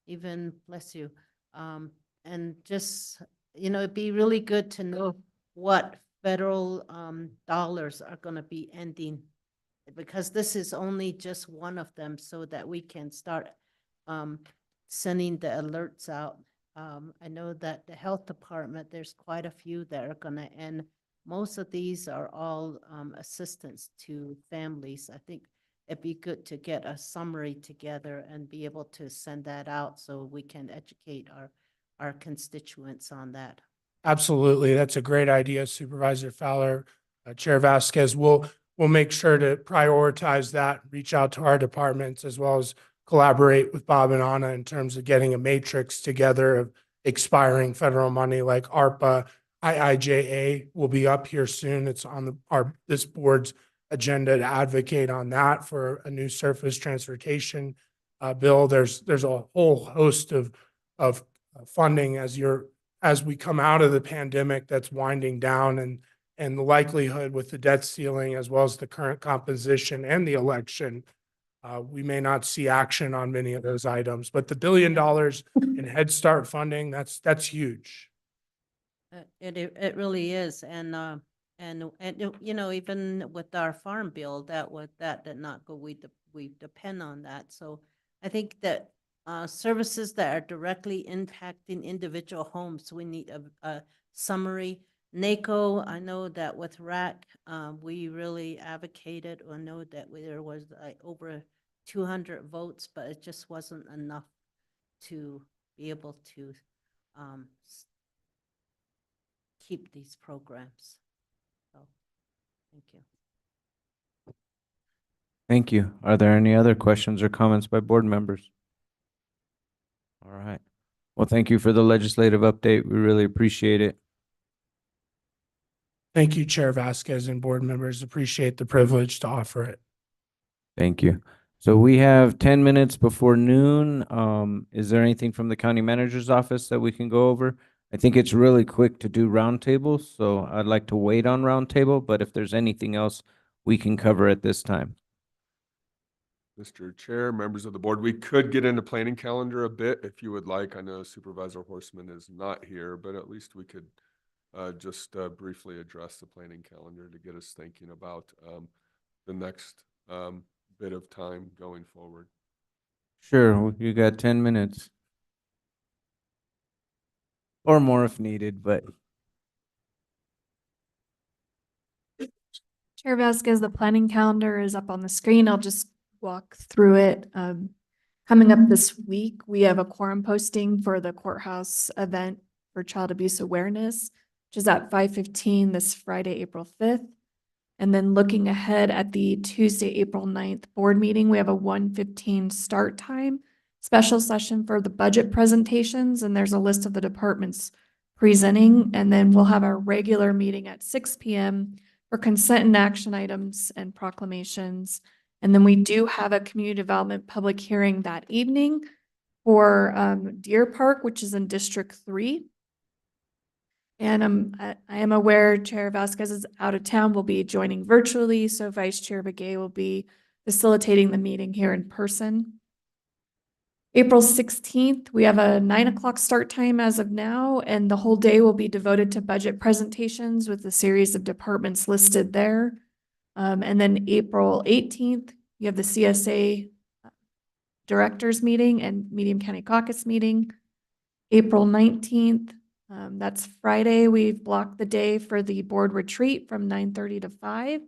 Even, bless you. And just, it'd be really good to know what federal dollars are going to be ending, because this is only just one of them, so that we can start sending the alerts out. I know that the health department, there's quite a few that are going to end. Most of these are all assistance to families. I think it'd be good to get a summary together and be able to send that out so we can educate our constituents on that. Absolutely. That's a great idea, Supervisor Fowler. Chair Vasquez, we'll make sure to prioritize that, reach out to our departments, as well as collaborate with Bob and Anna in terms of getting a matrix together of expiring federal money like ARPA. IIJA will be up here soon. It's on this board's agenda to advocate on that for a new surface transportation bill. There's a whole host of funding as we come out of the pandemic that's winding down, and the likelihood with the debt ceiling, as well as the current composition and the election, we may not see action on many of those items. But the $1 billion in Head Start funding, that's huge. It really is, and even with our farm bill, that did not go. We depend on that. So I think that services that are directly impacting individual homes, we need a summary. NACO, I know that with RAC, we really advocated. I know that there was over 200 votes, but it just wasn't enough to be able to keep these programs. So, thank you. Thank you. Are there any other questions or comments by board members? All right. Well, thank you for the legislative update. We really appreciate it. Thank you, Chair Vasquez and board members. Appreciate the privilege to offer it. Thank you. So we have 10 minutes before noon. Is there anything from the county manager's office that we can go over? I think it's really quick to do roundtables, so I'd like to wait on roundtable, but if there's anything else we can cover at this time. Mr. Chair, members of the board, we could get into planning calendar a bit if you would like. I know Supervisor Horstman is not here, but at least we could just briefly address the planning calendar to get us thinking about the next bit of time going forward. Sure, you got 10 minutes. Or more if needed, but. Chair Vasquez, the planning calendar is up on the screen. I'll just walk through it. Coming up this week, we have a quorum posting for the courthouse event for child abuse awareness, which is at 5:15 this Friday, April 5th. And then looking ahead at the Tuesday, April 9th board meeting, we have a 1:15 start time, special session for the budget presentations, and there's a list of the departments presenting. And then we'll have our regular meeting at 6 p.m. for consent and action items and proclamations. And then we do have a community development public hearing that evening for Deer Park, which is in District 3. And I am aware Chair Vasquez is out of town, will be joining virtually, so Vice Chair Begay will be facilitating the meeting here in person. April 16th, we have a 9 o'clock start time as of now, and the whole day will be devoted to budget presentations with a series of departments listed there. And then April 18th, you have the CSA Directors Meeting and Medium County Caucus Meeting. April 19th, that's Friday, we've blocked the day for the board retreat from 9:30 to 5.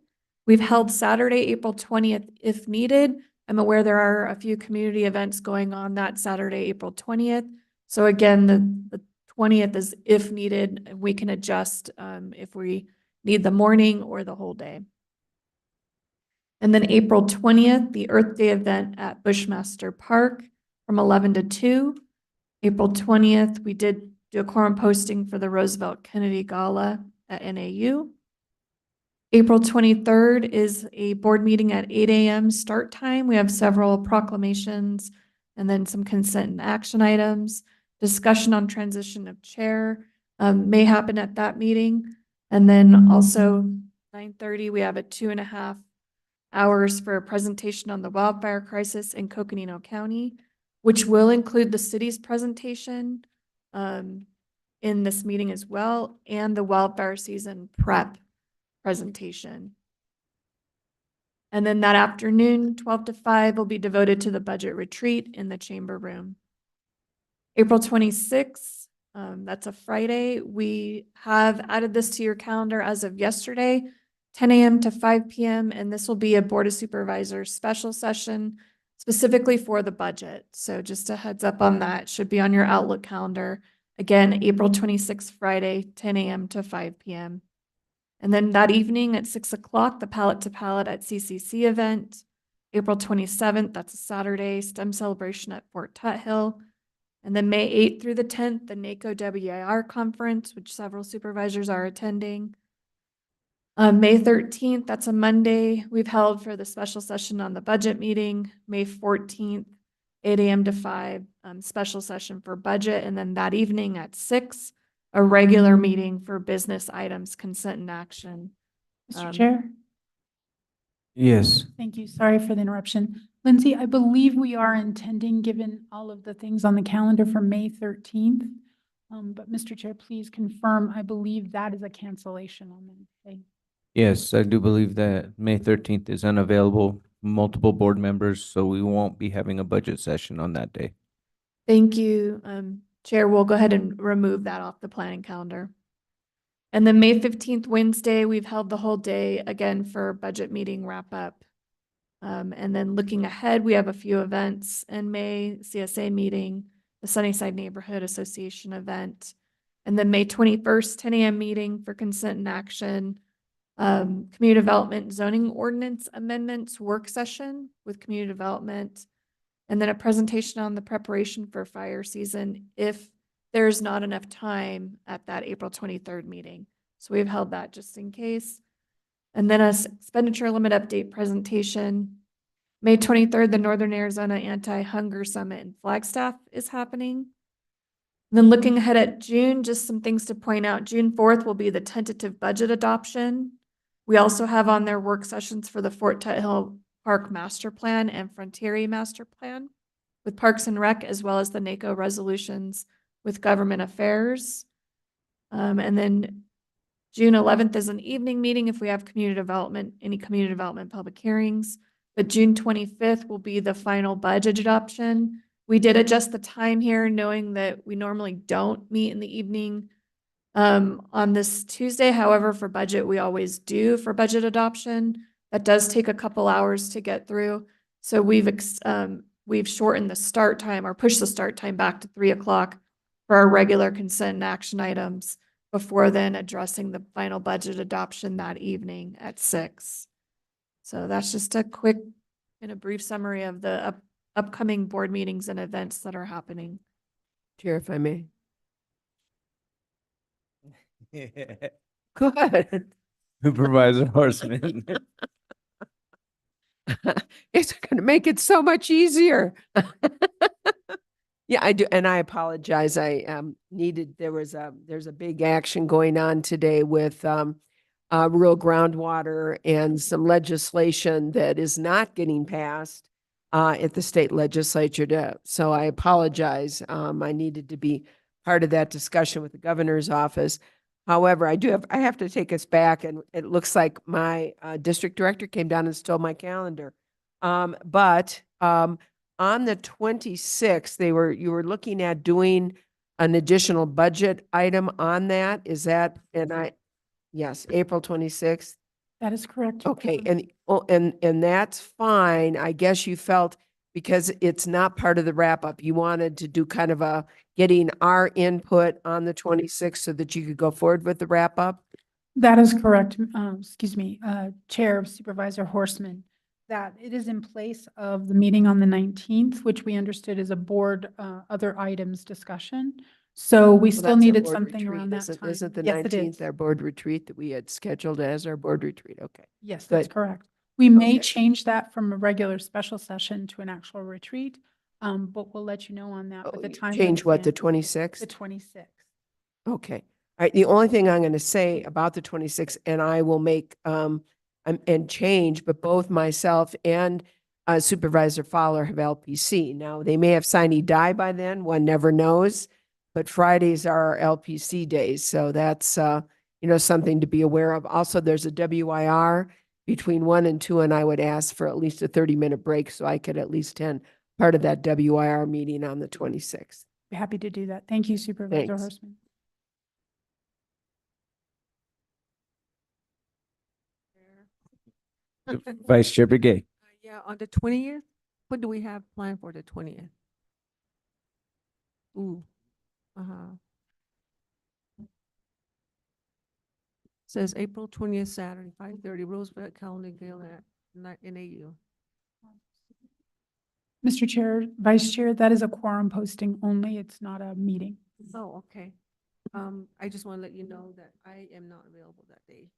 We've held Saturday, April 20th, if needed. I'm aware there are a few community events going on that Saturday, April 20th. So again, the 20th is if needed. We can adjust if we need the morning or the whole day. And then April 20th, the Earth Day event at Bushmaster Park from 11 to 2. April 20th, we did do a quorum posting for the Roosevelt Kennedy Gala at NAU. April 23rd is a board meeting at 8 a.m. start time. We have several proclamations and then some consent and action items. Discussion on transition of chair may happen at that meeting. And then also 9:30, we have a 2.5 hours for a presentation on the wildfire crisis in Coconino County, which will include the city's presentation in this meeting as well, and the wildfire season prep presentation. And then that afternoon, 12 to 5, will be devoted to the budget retreat in the chamber room. April 26th, that's a Friday. We have added this to your calendar as of yesterday, 10 a.m. to 5 p.m. And this will be a Board of Supervisors special session specifically for the budget. So just a heads up on that, should be on your Outlook calendar. Again, April 26th, Friday, 10 a.m. to 5 p.m. And then that evening at 6 o'clock, the Palette to Palette at CCC event. April 27th, that's a Saturday, STEM celebration at Fort Tuthill. And then May 8th through the 10th, the NACO WIR conference, which several supervisors are attending. May 13th, that's a Monday, we've held for the special session on the budget meeting. May 14th, 8 a.m. to 5, special session for budget. And then that evening at 6, a regular meeting for business items, consent and action. Mr. Chair? Yes. Thank you. Sorry for the interruption. Lindsay, I believe we are intending, given all of the things on the calendar for May 13th. But Mr. Chair, please confirm, I believe that is a cancellation on Wednesday. Yes, I do believe that May 13th is unavailable, multiple board members, so we won't be having a budget session on that day. Thank you, Chair. We'll go ahead and remove that off the planning calendar. And then May 15th, Wednesday, we've held the whole day again for budget meeting wrap up. And then looking ahead, we have a few events in May, CSA meeting, the Sunnyside Neighborhood Association event, and then May 21st, 10 a.m. meeting for consent and action, community development zoning ordinance amendments work session with community development, and then a presentation on the preparation for fire season if there's not enough time at that April 23rd meeting. So we've held that just in case. And then a expenditure limit update presentation. May 23rd, the Northern Arizona Anti-Hunger Summit in Flagstaff is happening. And then looking ahead at June, just some things to point out. June 4th will be the tentative budget adoption. We also have on there work sessions for the Fort Tuthill Park Master Plan and Frontiere Master Plan with Parks and Rec, as well as the NACO resolutions with Government Affairs. And then June 11th is an evening meeting if we have community development, any community development public hearings. But June 25th will be the final budget adoption. We did adjust the time here, knowing that we normally don't meet in the evening on this Tuesday. However, for budget, we always do for budget adoption. That does take a couple hours to get through. So we've shortened the start time or pushed the start time back to 3 o'clock for our regular consent and action items before then addressing the final budget adoption that evening at 6. So that's just a quick and a brief summary of the upcoming board meetings and events that are happening. Chair, if I may. Go ahead. Supervisor Horseman. It's going to make it so much easier. Yeah, I do. And I apologize. I needed, there's a big action going on today with rural groundwater and some legislation that is not getting passed at the state legislature. So I apologize. I needed to be part of that discussion with the governor's office. However, I have to take us back, and it looks like my district director came down and stole my calendar. But on the 26th, you were looking at doing an additional budget item on that. Is that, yes, April 26th? That is correct. Okay, and that's fine. I guess you felt because it's not part of the wrap up, you wanted to do kind of getting our input on the 26th so that you could go forward with the wrap up? That is correct. Excuse me, Chair Supervisor Horseman, that it is in place of the meeting on the 19th, which we understood is a board, other items discussion. So we Well, still that's our needed board something retreat, around that isn't- time. Isn't the Yes, it 19th is. our board retreat that we had scheduled as our board retreat? Okay. Yes, that's Good. correct. We may Okay. change that from a regular special session to an actual retreat, but we'll let you know on that. But the time. Change what, the 26th? The 26th. Okay. All right. The only thing I'm going to say about the 26th, and I will make, and change, but both myself and Supervisor Fowler have LPC. Now, they may have sine die by then, one never knows, but Fridays are our LPC days. So that's, something to be aware of. Also, there's a WIR between 1 and 2, and I would ask for at least a 30-minute break so I could at least attend part of that WIR meeting on the 26th. Be happy to do that. Thank you, Supervisor Thanks. Horseman. Vice Chair Begay. Yeah, on the 20th, what do we have planned for the 20th? Ooh, says April 20th, Saturday, 5:30, Roosevelt County Gale at NAU. Mr. Chair, Vice Chair, that is a quorum posting only. It's not a meeting. Oh, okay. I just want to let you know that I am not available that day.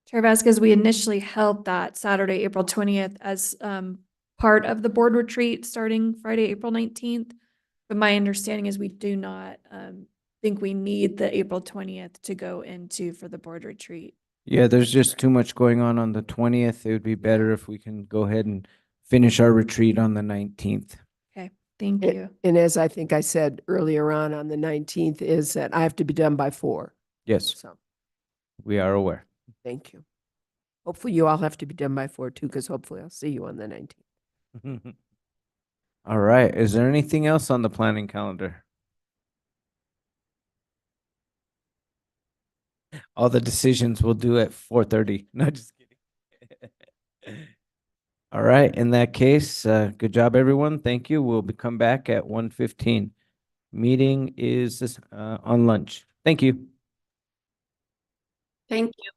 Chair Vasquez, we initially held that Saturday, April 20th as part of the board retreat starting Friday, April 19th. But my understanding is we do not think we need the April 20th to go into for the board retreat. Yeah, there's just too much going on the 20th. It would be better if we can go ahead and finish our retreat on the 19th. Okay, thank And- you. And as I think I said earlier on the 19th, is that I have to be done by 4. Yes, So, we are aware. thank you. Hopefully you all have to be done by 4 too, because hopefully I'll see you on the 19th. All right. Is there anything else on the planning calendar? All the decisions we'll do at 4:30. No, just kidding. All right. In that case, good job, everyone. Thank you. We'll come back at 1:15. Meeting is on lunch. Thank you. Thank you.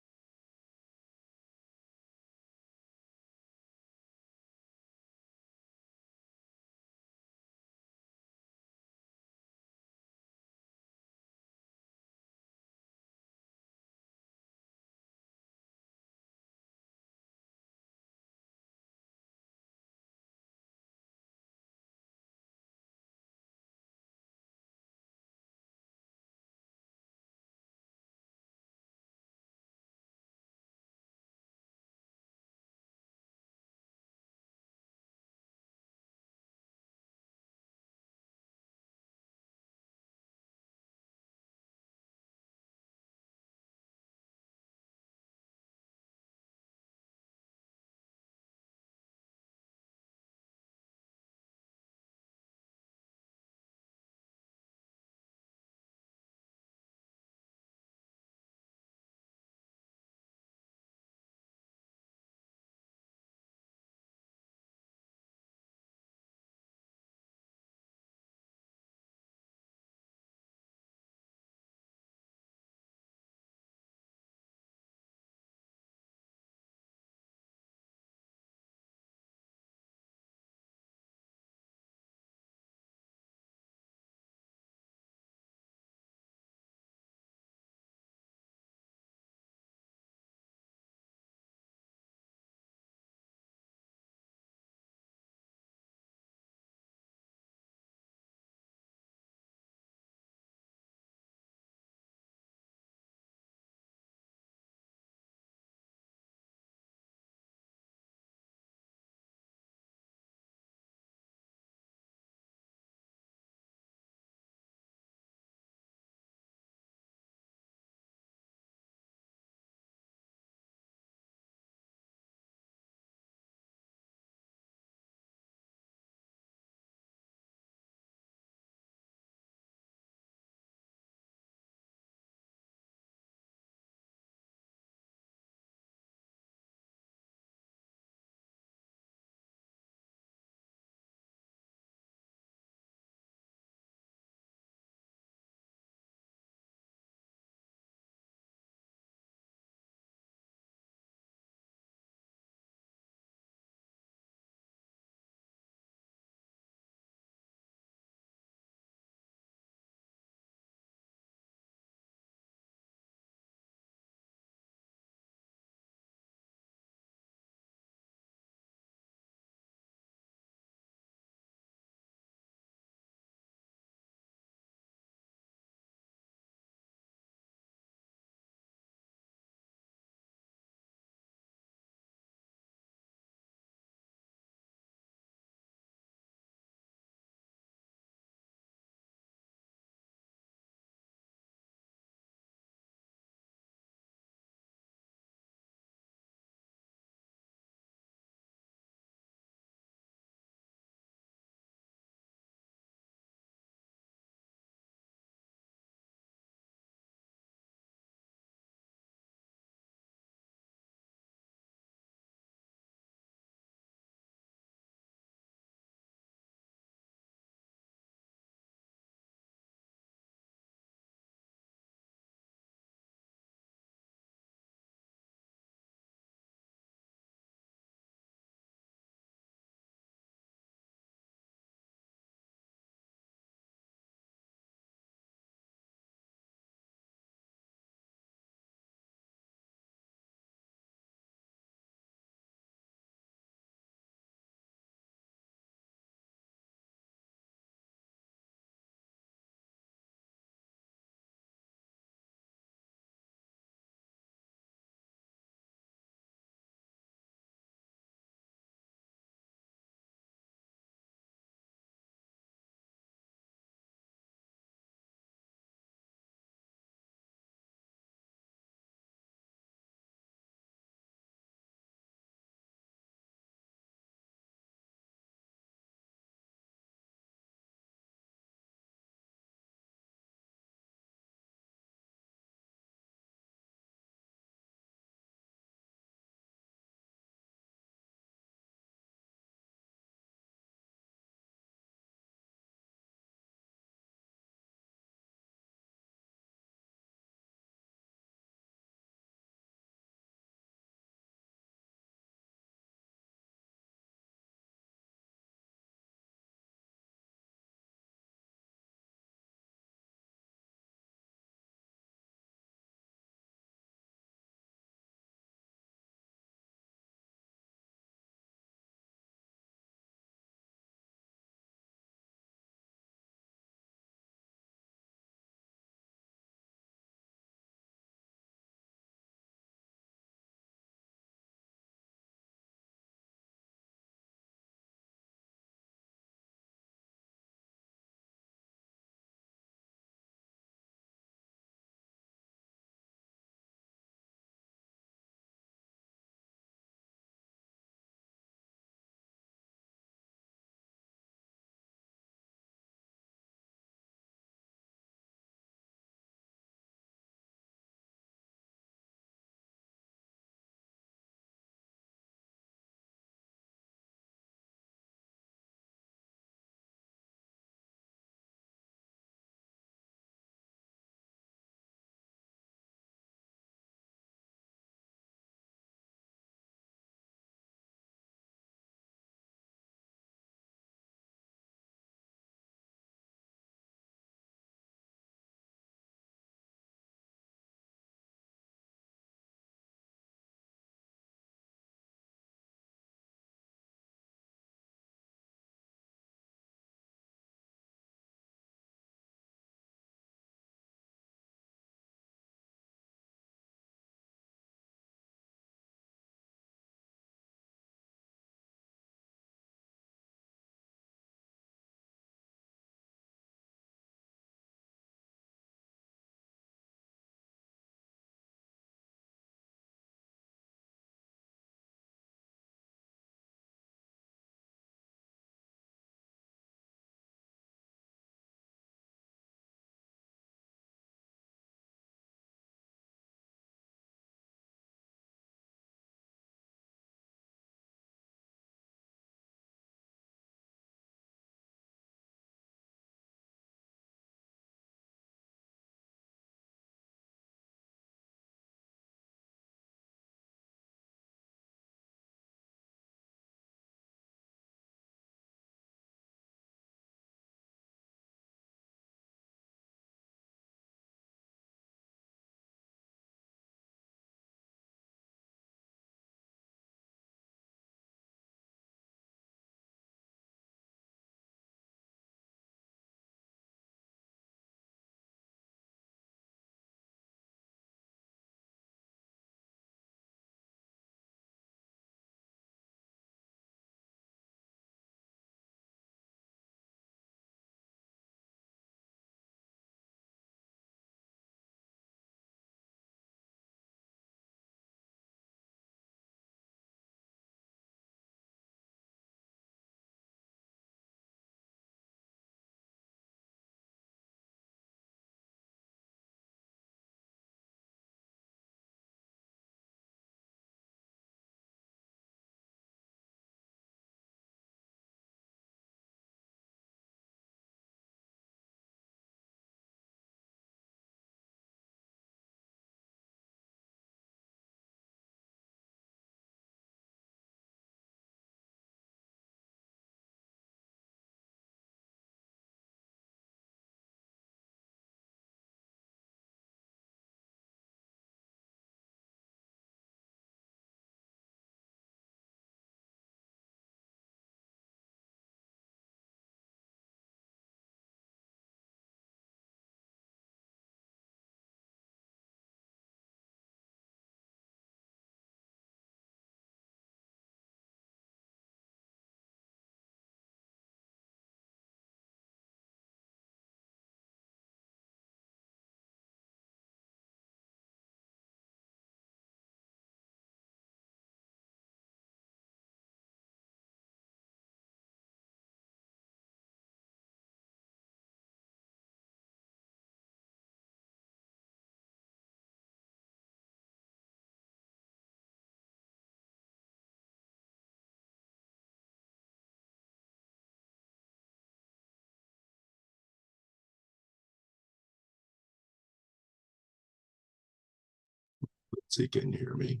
See, can you hear me?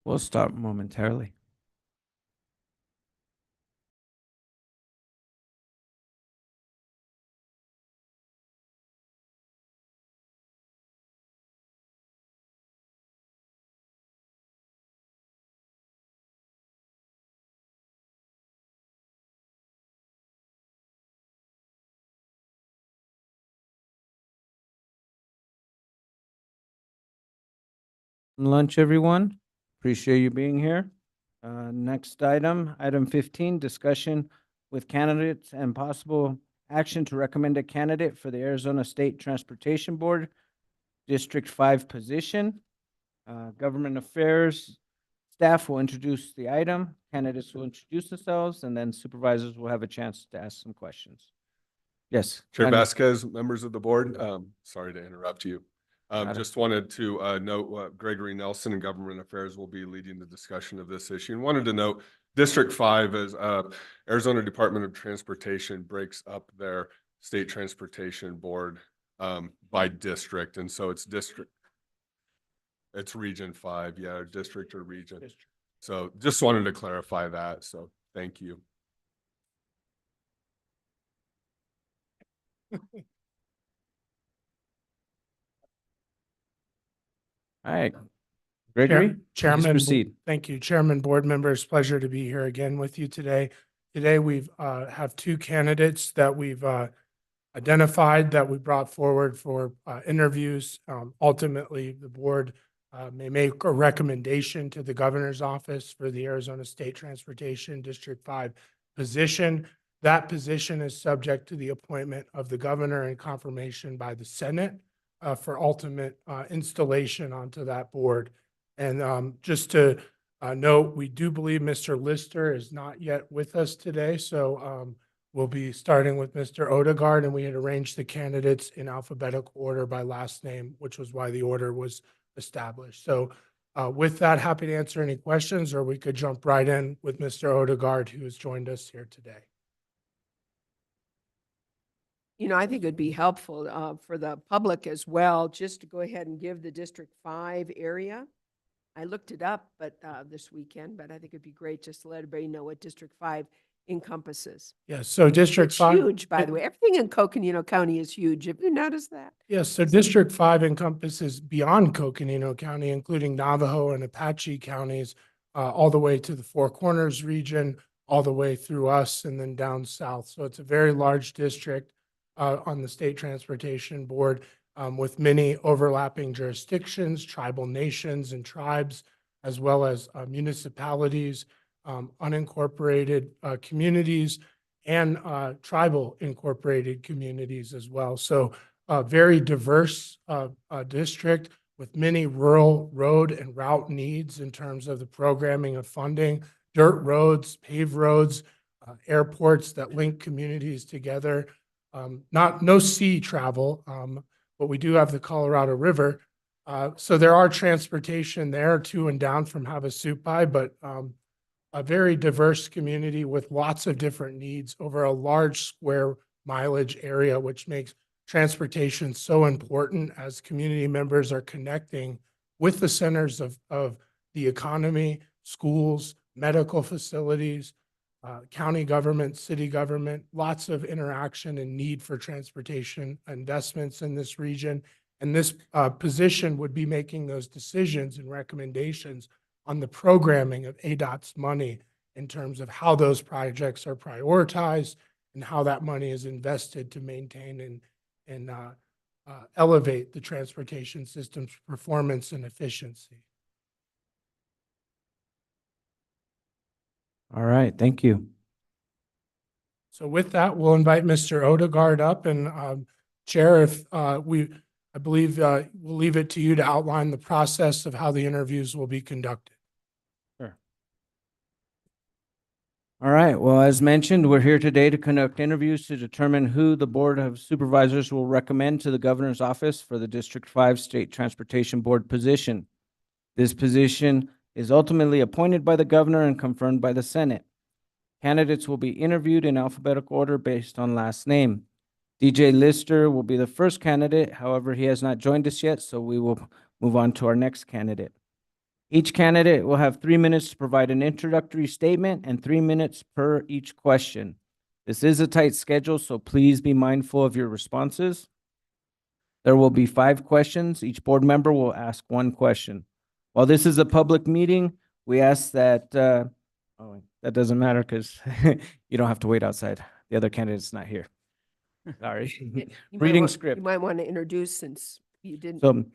We'll start momentarily. lunch, everyone. Appreciate you being here. Next item, item 15, discussion with candidates and possible action to recommend a candidate for the Arizona State Transportation Board, District 5 position. Government Affairs staff will introduce the item, candidates will introduce themselves, and then supervisors will have a chance to ask some questions. Yes. Chair Tanya. Vasquez, members of the board, sorry to interrupt you. Got it. Just wanted to note Gregory Nelson in Government Affairs will be leading the discussion of this issue, and wanted to note District 5 is Arizona Department of Transportation breaks up their state transportation board by district, and so it's Region 5, yeah, district or region. So just wanted to clarify that. So thank you. All right. Gregory, please Chairman, proceed. thank you, Chairman, board members. Pleasure to be here again with you today. Today, we've have two candidates that we've identified that we brought forward for interviews. Ultimately, the board may make a recommendation to the governor's office for the Arizona State Transportation District 5 position. That position is subject to the appointment of the governor and confirmation by the Senate for ultimate installation onto that board. And just to note, we do believe Mr. Lister is not yet with us today. So we'll be starting with Mr. Odegaard, and we had arranged the candidates in alphabetical order by last name, which was why the order was established. So with that, happy to answer any questions, or we could jump right in with Mr. Odegaard, who has joined us here today. You know, I think it'd be helpful for the public as well, just to go ahead and give the District 5 area. I looked it up, but this weekend, but I think it'd be great just to let everybody know what District 5 encompasses. Yes, so District It's 5. huge, by the way. Everything in Coconino County is huge. Have you noticed that? Yes, so District 5 encompasses beyond Coconino County, including Navajo and Apache counties, all the way to the Four Corners region, all the way through us and then down south. So it's a very large district on the State Transportation Board with many overlapping jurisdictions, tribal nations and tribes, as well as municipalities, unincorporated communities, and tribal incorporated communities as well. So a very diverse district with many rural road and route needs in terms of the programming of funding, dirt roads, paved roads, airports that link communities together. No sea travel, but we do have the Colorado River. So there are transportation there to and down from Havasupai, but a very diverse community with lots of different needs over a large square mileage area, which makes transportation so important as community members are connecting with the centers of the economy, schools, medical facilities, county government, city government, lots of interaction and need for transportation investments in this region. And this position would be making those decisions and recommendations on the programming of ADOT's money in terms of how those projects are prioritized and how that money is invested to maintain and elevate the transportation system's performance and efficiency. All right, thank you. So with that, we'll invite Mr. Odegaard up, and Chair, if I believe we'll leave it to you to outline the process of how the interviews will be conducted. Sure. All right, well, as mentioned, we're here today to conduct interviews to determine who the Board of Supervisors will recommend to the Governor's Office for the District 5 State Transportation Board position. This position is ultimately appointed by the Governor and confirmed by the Senate. Candidates will be interviewed in alphabetical order based on last name. DJ Lister will be the first candidate. However, he has not joined us yet, so we will move on to our next candidate. Each candidate will have 3 minutes to provide an introductory statement and 3 minutes per each question. This is a tight schedule, so please be mindful of your responses. There will be 5 questions. Each board member will ask 1 question. While this is a public meeting, we ask that, that doesn't matter because you don't have to wait outside. The other candidate's not here. Sorry. Reading script. You might want to introduce since you didn't. So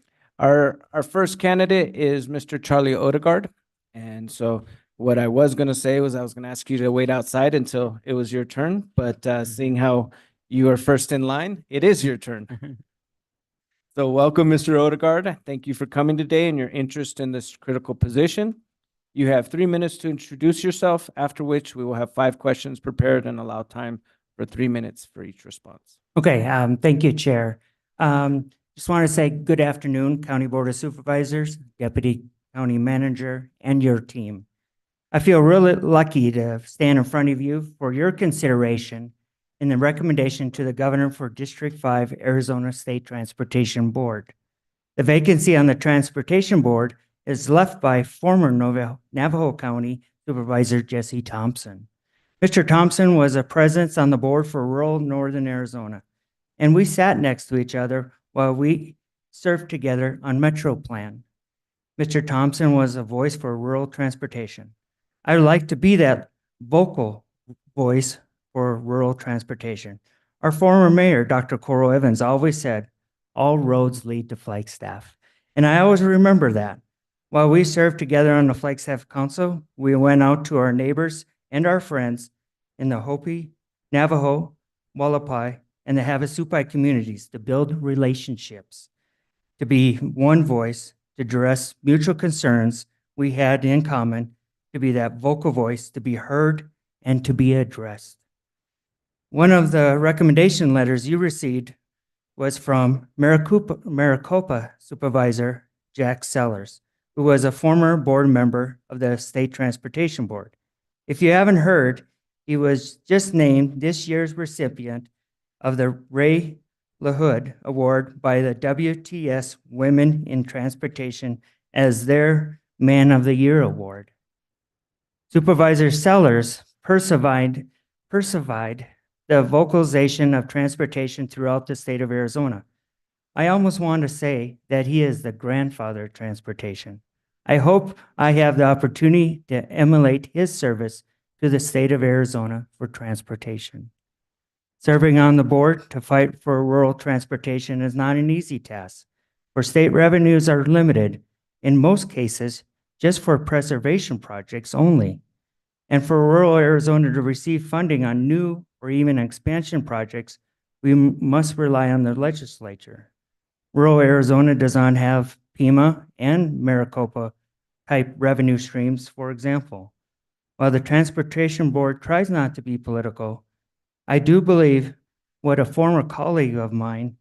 Our first candidate is Mr. Charlie Odegaard. And so what I was gonna say was I was gonna ask you to wait outside until it was your turn, but seeing how you are first in line, it is your turn. So welcome, Mr. Odegaard. Thank you for coming today and your interest in this critical position. You have 3 minutes to introduce yourself, after which we will have 5 questions prepared and allow time for 3 minutes for each response. Okay, thank you, Chair. Just want to say good afternoon, County Board of Supervisors, Deputy County Manager, and your team. I feel really lucky to stand in front of you for your consideration in the recommendation to the Governor for District 5 Arizona State Transportation Board. The vacancy on the Transportation Board is left by former Navajo County Supervisor Jesse Thompson. Mr. Thompson was a presence on the board for rural northern Arizona, and we sat next to each other while we served together on Metro Plan. Mr. Thompson was a voice for rural transportation. I would like to be that vocal voice for rural transportation. Our former mayor, Dr. Coral Evans, always said, all roads lead to Flagstaff. And I always remember that. While we served together on the Flagstaff Council, we went out to our neighbors and our friends in the Hopi, Navajo, Wallapai, and the Havasupai communities to build relationships, to be one voice, to address mutual concerns we had in common, to be that vocal voice, to be heard and to be addressed. One of the recommendation letters you received was from Maricopa Supervisor Jack Sellers, who was a former board member of the State Transportation Board. If you haven't heard, he was just named this year's recipient of the Ray LaHood Award by the WTS Women in Transportation as their Man of the Year Award. Supervisor Sellers persevered the vocalization of transportation throughout the state of Arizona. I almost want to say that he is the grandfather of transportation. I hope I have the opportunity to emulate his service to the state of Arizona for transportation. Serving on the board to fight for rural transportation is not an easy task, for state revenues are limited, in most cases, just for preservation projects only. And for rural Arizona to receive funding on new or even expansion projects, we must rely on the legislature. Rural Arizona does not have Pima and Maricopa type revenue streams, for example. While the Transportation Board tries not to be political, I do believe what a former colleague of mine,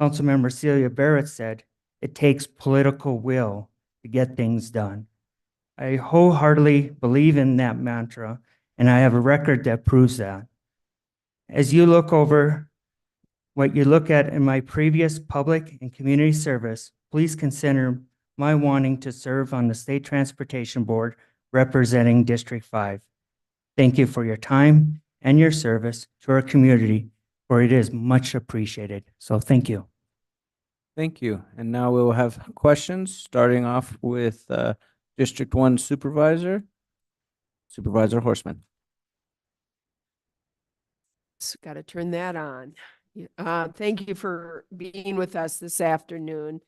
Councilmember Celia Barrett, said, it takes political will to get things done. I wholeheartedly believe in that mantra, and I have a record that proves that. As you look over what you look at in my previous public and community service, please consider my wanting to serve on the State Transportation Board representing District 5. Thank you for your time and your service to our community, for it is much appreciated. So thank you. Thank you. And now we will have questions, starting off with District 1 Supervisor, Supervisor Horseman. Got to turn that on. Thank you for being with us this afternoon.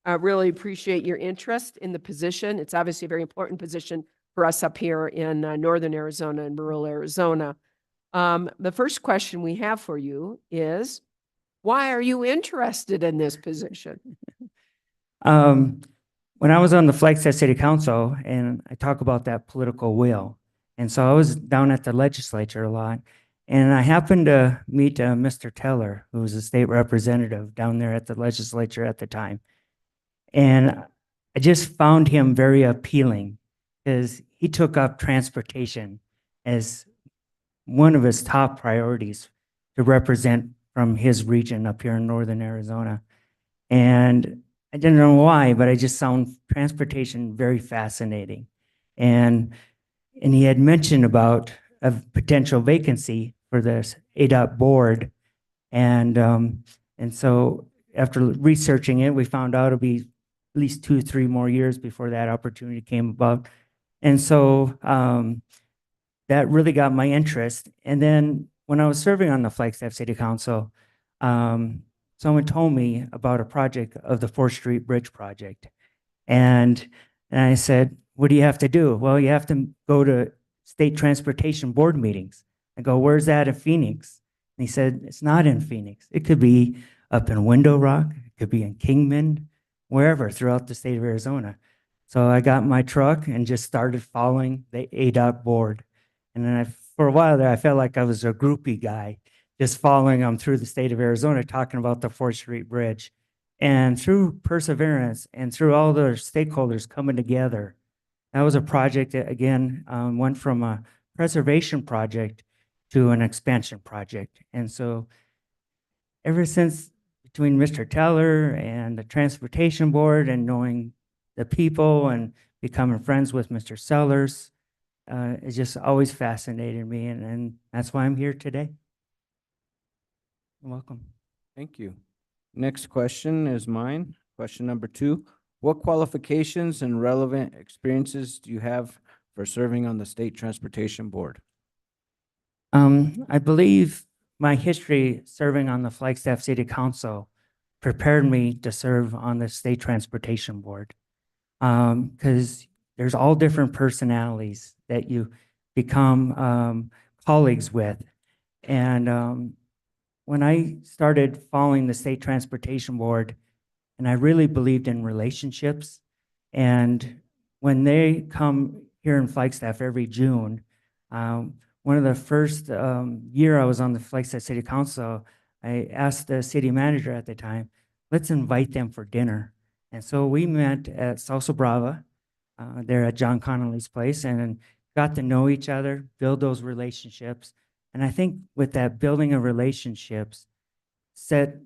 I really appreciate your interest in the position. It's obviously a very important position for us up here in northern Arizona and rural Arizona. The first question we have for you is, why are you interested in this position? When I was on the Flagstaff City Council, and I talk about that political will, and so I was down at the legislature a lot, and I happened to meet Mr. Teller, who was a state representative down there at the legislature at the time. And I just found him very appealing because he took up transportation as one of his top priorities to represent from his region up here in northern Arizona. And I didn't know why, but I just found transportation very fascinating. And he had mentioned about a potential vacancy for this ADOT board. And so after researching it, we found out it'll be at least 2 or 3 more years before that opportunity came about. And so that really got my interest. And then when I was serving on the Flagstaff City Council, someone told me about a project of the 4th Street Bridge project. And I said, what do you have to do? Well, you have to go to state transportation board meetings. I go, where's that in Phoenix? And he said, it's not in Phoenix. It could be up in Window Rock, it could be in Kingman, wherever throughout the state of Arizona. So I got in my truck and just started following the ADOT board. And then for a while there, I felt like I was a groupie guy, just following them through the state of Arizona, talking about the 4th Street Bridge. And through perseverance and through all the stakeholders coming together, that was a project that, again, went from a preservation project to an expansion project. And so ever since, between Mr. Teller and the transportation board and knowing the people and becoming friends with Mr. Sellers, it's just always fascinated me. And that's why I'm here today. You're welcome. Thank you. Next question is mine. Question number 2. What qualifications and relevant experiences do you have for serving on the State Transportation Board? I believe my history serving on the Flagstaff City Council prepared me to serve on the State Transportation Board. Because there's all different personalities that you become colleagues with. And when I started following the State Transportation Board, and I really believed in relationships, and when they come here in Flagstaff every June, one of the first year I was on the Flagstaff City Council, I asked the city manager at the time, let's invite them for dinner. And so we met at Salsa Brava, there at John Connolly's place, and got to know each other, build those relationships. And I think with that building of relationships, set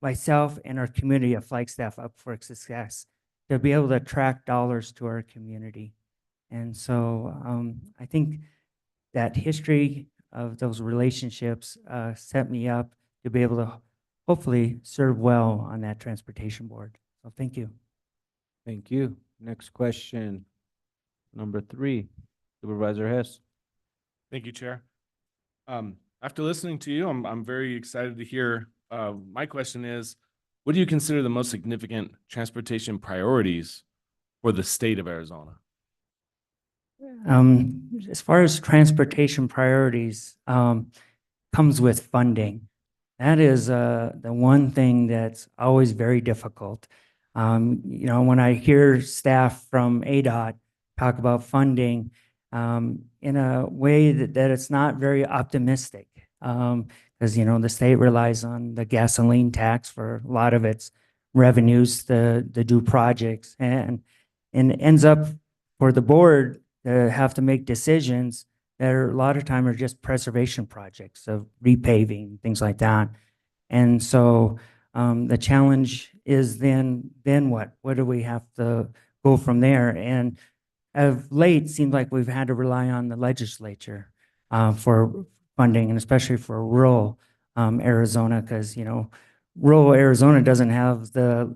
myself and our community of Flagstaff up for success, to be able to attract dollars to our community. And so I think that history of those relationships set me up to be able to hopefully serve well on that transportation board. So thank you. Thank you. Next question, number 3, Supervisor Hess. Thank you, Chair. After listening to you, I'm very excited to hear. My question is, what do you consider the most significant transportation priorities for the state of Arizona? As far as transportation priorities, comes with funding. That is the one thing that's always very difficult. When I hear staff from ADOT talk about funding in a way that it's not very optimistic, because the state relies on the gasoline tax for a lot of its revenues to do projects, and ends up for the board to have to make decisions that are a lot of time are just preservation projects of repaving, things like that. And so the challenge is then what? What do we have to go from there? And of late, seems like we've had to rely on the legislature for funding, and especially for rural Arizona, because rural Arizona doesn't have the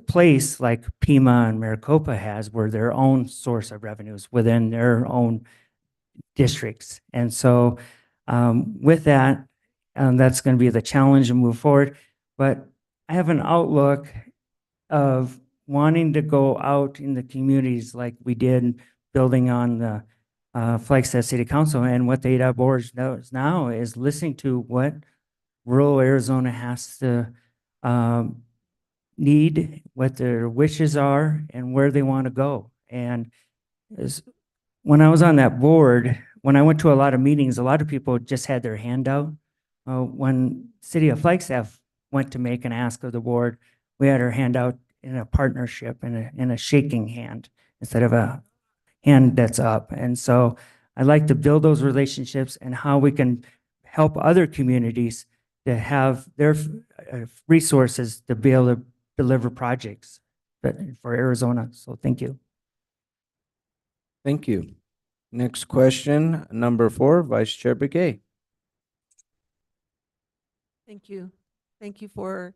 place like Pima and Maricopa has, where their own source of revenues within their own districts. And so with that, that's going to be the challenge to move forward. But I have an outlook of wanting to go out in the communities like we did building on the Flagstaff City Council, and what the ADOT board does now is listening to what rural Arizona has to need, what their wishes are, and where they want to go. And when I was on that board, when I went to a lot of meetings, a lot of people just had their hand out. When City of Flagstaff went to make an ask of the board, we had our hand out in a partnership, in a shaking hand, instead of a hand that's up. And so I like to build those relationships and how we can help other communities to have their resources to be able to deliver projects for Arizona. So thank you. Thank you. Next question, number 4, Vice Chair Begay. Thank you. Thank you for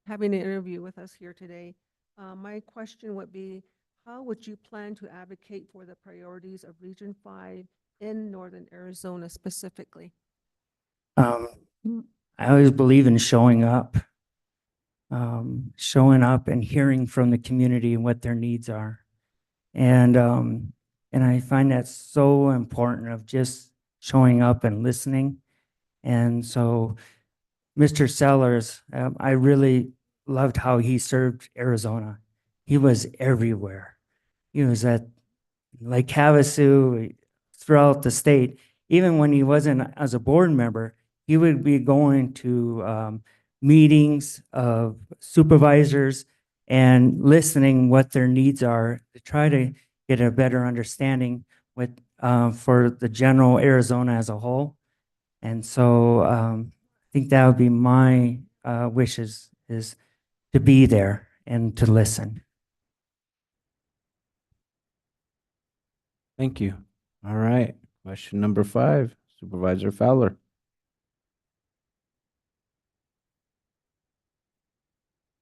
having an interview with us here today. My question would be, how would you plan to advocate for the priorities of Region 5 in Northern Arizona specifically? I always believe in showing up and hearing from the community and what their needs are. And I find that so important of just showing up and listening. And so Mr. Sellers, I really loved how he served Arizona. He was everywhere. He was at Lake Havasu, throughout the state. Even when he wasn't as a board member, he would be going to meetings of supervisors and listening what their needs are to try to get a better understanding with for the general Arizona as a whole. And so I think that would be my wishes, is to be there and to listen. Thank you. All right. Question number 5, Supervisor Fowler.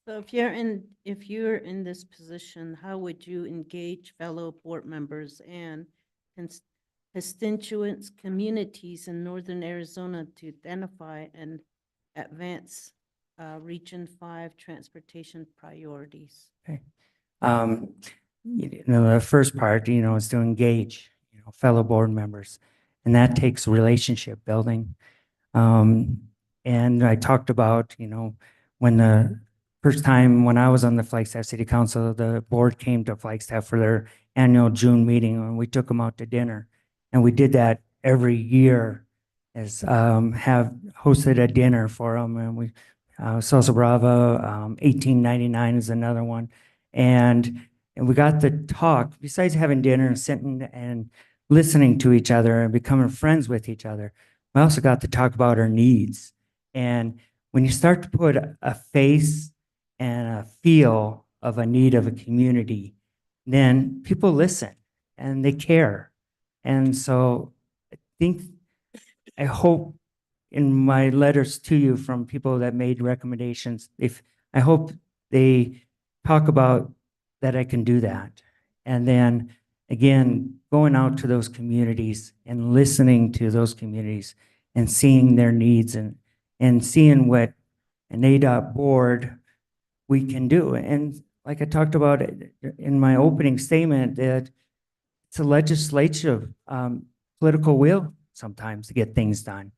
So if you're in this position, how would you engage fellow board members and constituents, communities in northern Arizona to identify and advance Region 5 transportation priorities? Okay. The first part, is to engage, fellow board members, and that takes relationship building. And I talked about, when the first time when I was on the Flagstaff City Council, the board came to Flagstaff for their annual June meeting, and we took them out to dinner. And we did that every year, as have hosted a dinner for them. And we, Salsa Brava, 1899 is another one. And we got to talk, besides having dinner and sitting and listening to each other and becoming friends with each other, we also got to talk about our needs. And when you start to put a face and a feel of a need of a community, then people listen and they care. And so I hope in my letters to you from people that made recommendations, I hope they talk about that I can do that. And then again, going out to those communities and listening to those communities and seeing their needs and seeing what an ADOT board we can do. And like I talked about in my opening statement, that it's a legislative political will sometimes to get things done.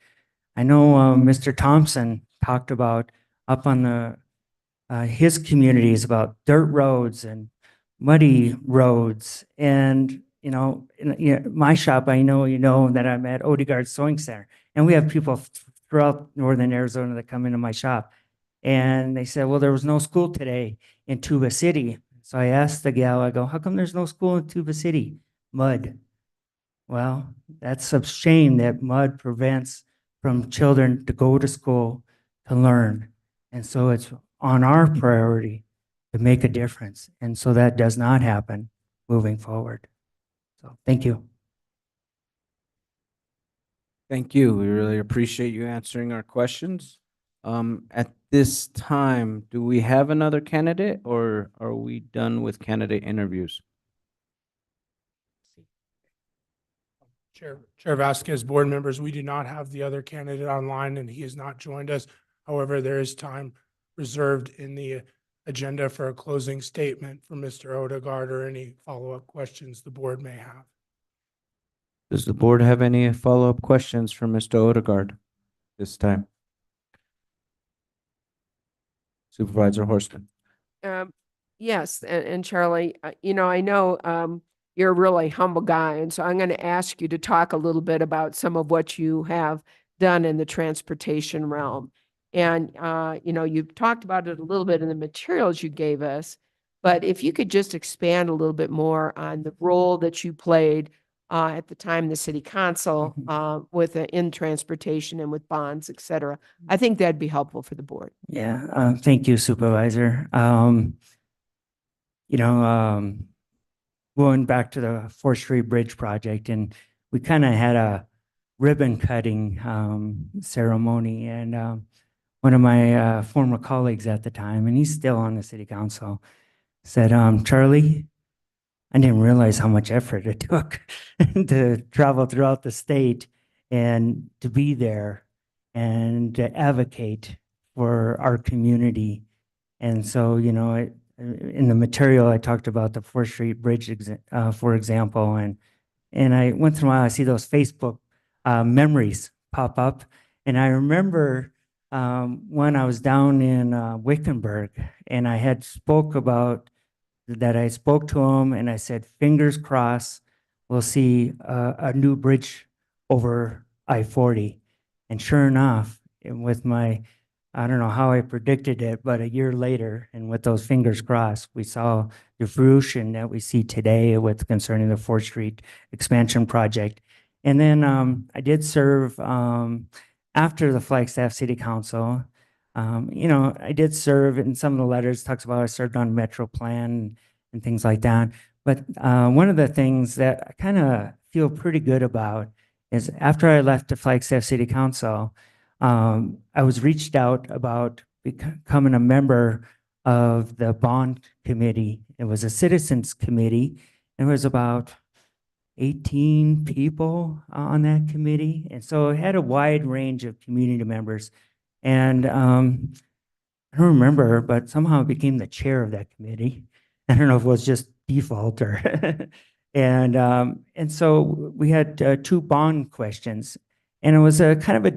I know Mr. Thompson talked about up on the his communities about dirt roads and muddy roads. And, in my shop, I know that I'm at Odegaard Sewing Center, and we have people throughout northern Arizona that come into my shop. And they said, well, there was no school today in Tuba City. So I asked the gal, I go, how come there's no school in Tuba City? Mud. Well, that's a shame that mud prevents from children to go to school to learn. And so it's on our priority to make a difference. And so that does not happen moving forward. So thank you. Thank you. We really appreciate you answering our questions. At this time, do we have another candidate, or are we done with candidate interviews? Chair Vasquez, board members, we do not have the other candidate online and he has not joined us. However, there is time reserved in the agenda for a closing statement from Mr. Odegaard or any follow-up questions the board may have. Does the board have any follow-up questions for Mr. Odegaard this time? Supervisor Horstman. Yes, and Charlie, I know you're a really humble guy, and so I'm going to ask you to talk a little bit about some of what you have done in the transportation realm. And, you've talked about it a little bit in the materials you gave us, but if you could just expand a little bit more on the role that you played at the time the city council in transportation and with bonds, et cetera. I think that'd be helpful for the board. Yeah, thank you, Supervisor. Going back to the 4th Street Bridge project, and we kind of had a ribbon cutting ceremony, and one of my former colleagues at the time, and he's still on the city council, said, Charlie, I didn't realize how much effort it took to travel throughout the state and to be there and advocate for our community. And so, in the material, I talked about the 4th Street Bridge, for example, and I once in a while I see those Facebook memories pop up, and I remember when I was down in Wickenburg, and I had spoke about that. I spoke to him, and I said, "Fingers crossed, we'll see a new bridge over I-40." And sure enough, and with my, I don't know how I predicted it, but a year later, and with those fingers crossed, we saw the fruition that we see today with concerning the 4th Street expansion project. And then I did serve after the Flagstaff City Council. I did serve in some of the letters talks about I served on Metro Plan and things like that. But one of the things that I kind of feel pretty good about is after I left the Flagstaff City Council, I was reached out about becoming a member of the bond committee. It was a citizens committee. There was about 18 people on that committee. And so it had a wide range of community members. And I don't remember, but somehow I became the chair of that committee. I don't know if it was just default or, and so we had 2 bond questions, and it was a kind of a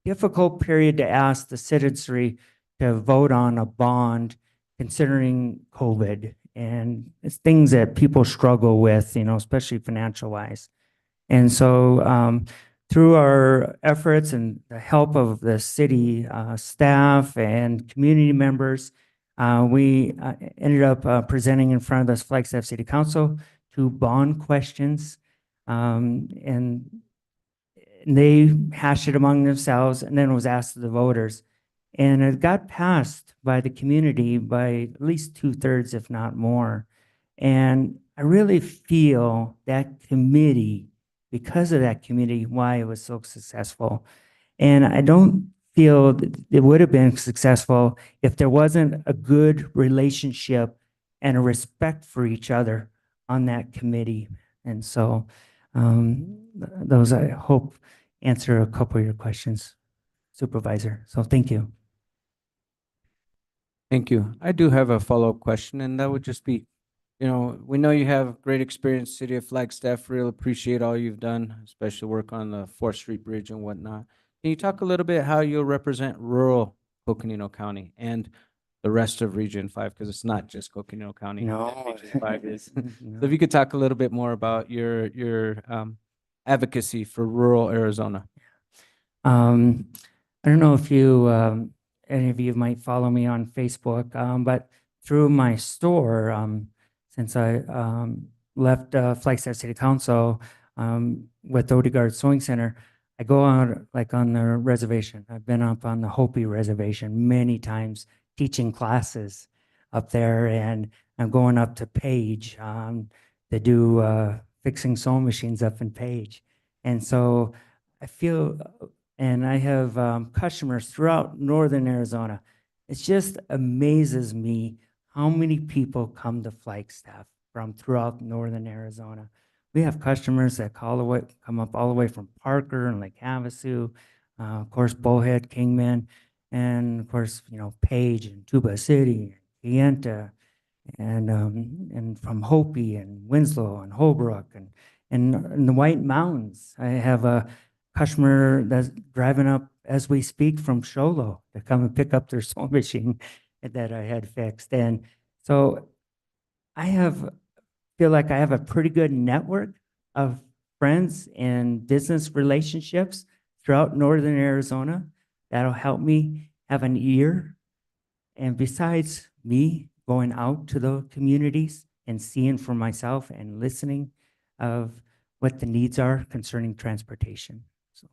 difficult period to ask the citizenry to vote on a bond considering COVID, and it's things that people struggle with, especially financial wise. And so through our efforts and the help of the city staff and community members, we ended up presenting in front of the Flagstaff City Council 2 bond questions. And they hashed it among themselves, and then it was asked to the voters. And it got passed by the community by at least 2/3, if not more. And I really feel that committee, because of that committee, why it was so successful. And I don't feel that it would have been successful if there wasn't a good relationship and a respect for each other on that committee. And so those, I hope, answer a couple of your questions, Supervisor. So thank you. Thank you. I do have a follow-up question, and that would just be, we know you have great experience, City of Flagstaff. Real appreciate all you've done, especially work on the 4th Street Bridge and whatnot. Can you talk a little bit how you'll represent rural Coconino County and the rest of Region 5? Because it's not just Coconino County. No. Region 5 is. No. So if you could talk a little bit more about your advocacy for rural Arizona. I don't know if any of you might follow me on Facebook, but through my store, since I left Flagstaff City Council with Odegaard Sewing Center, I go out like on the reservation. I've been up on the Hopi reservation many times teaching classes up there, and I'm going up to Page to do fixing sewing machines up in Page. And so I feel, and I have customers throughout northern Arizona. It just amazes me how many people come to Flagstaff from throughout northern Arizona. We have customers that come up all the way from Parker and Lake Havasu, of course, Bullhead, Kingman, and of course, Page and Tuba City, Kayenta, and from Hopi and Winslow and Holbrook and in the White Mountains. I have a customer that's driving up as we speak from Sholo to come and pick up their sewing machine that I had fixed. And so feel like I have a pretty good network of friends and business relationships throughout northern Arizona that'll help me have an ear. And besides me going out to the communities and seeing for myself and listening of what the needs are concerning transportation. So.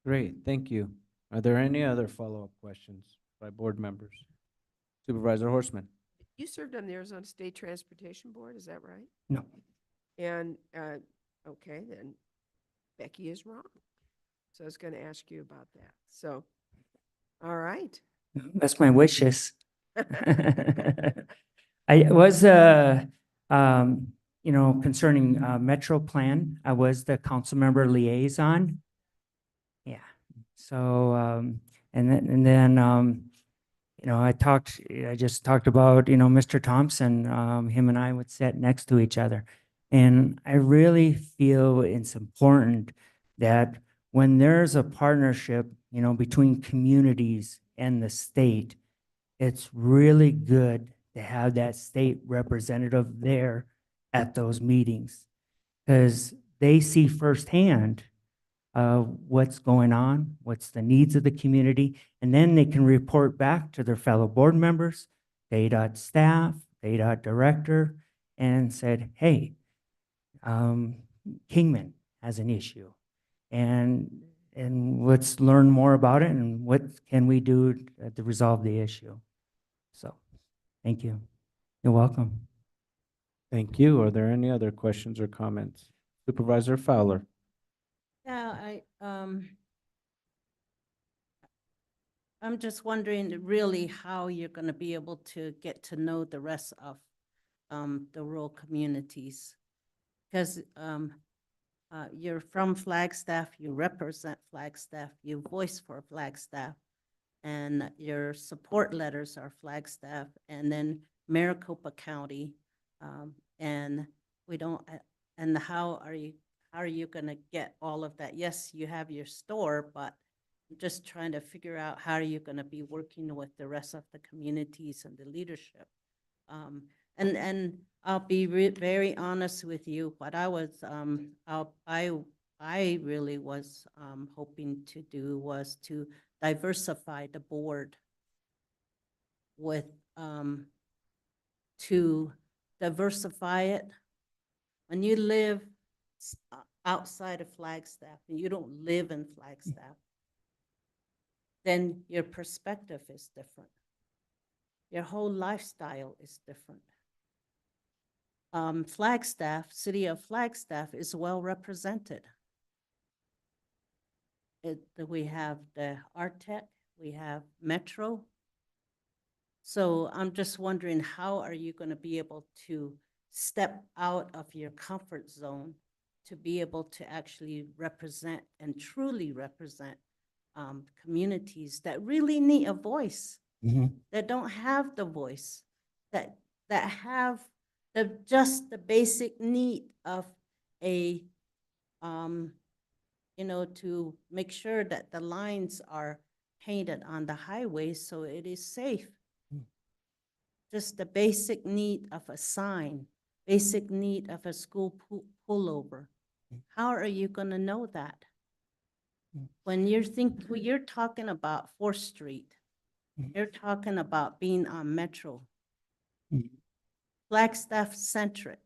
Great, thank you. Are there any other follow-up questions by board members? Supervisor Horstman. You served on the Arizona State Transportation Board, is that right? No. And, okay, then Becky is wrong. So I was going to ask you about that. So, all right. That's my wishes. I was concerning Metro Plan, I was the council member liaison. Yeah. So, and then, I just talked about, Mr. Thompson, him and I would sit next to each other. And I really feel it's important that when there's a partnership, between communities and the state, it's really good to have that state representative there at those meetings, because they see firsthand what's going on, what's the needs of the community, and then they can report back to their fellow board members, DADOT staff, DADOT director, and said, hey, Kingman has an issue, and let's learn more about it, and what can we do to resolve the issue. So, thank you. You're welcome. Thank you. Are there any other questions or comments? Supervisor Fowler? Yeah, I'm just wondering really how you're going to be able to get to know the rest of the rural communities. Because you're from Flagstaff, you represent Flagstaff, you voice for Flagstaff, and your support letters are Flagstaff, and then Maricopa County, and we don't. And how are you going to get all of that? Yes, you have your store, but I'm just trying to figure out how are you going to be working with the rest of the communities and the leadership. And I'll be very honest with you. What I was, I really was hoping to do was to diversify the board with, to diversify it. When you live outside of Flagstaff and you don't live in Flagstaff, then your perspective is different. Your whole lifestyle is different. Flagstaff, city of Flagstaff is well represented. We have the Artec, we have Metro. So I'm just wondering, how are you going to be able to step out of your comfort zone to be able to actually represent and truly represent communities that really need a voice, that don't have the voice, that have just the basic need of a, to make sure that the lines are painted on the highway so it is safe. Just the basic need of a sign, basic need of a school pullover. How are you going to know that? When you're talking about 4th Street, you're talking about being on Metro, Flagstaff centric.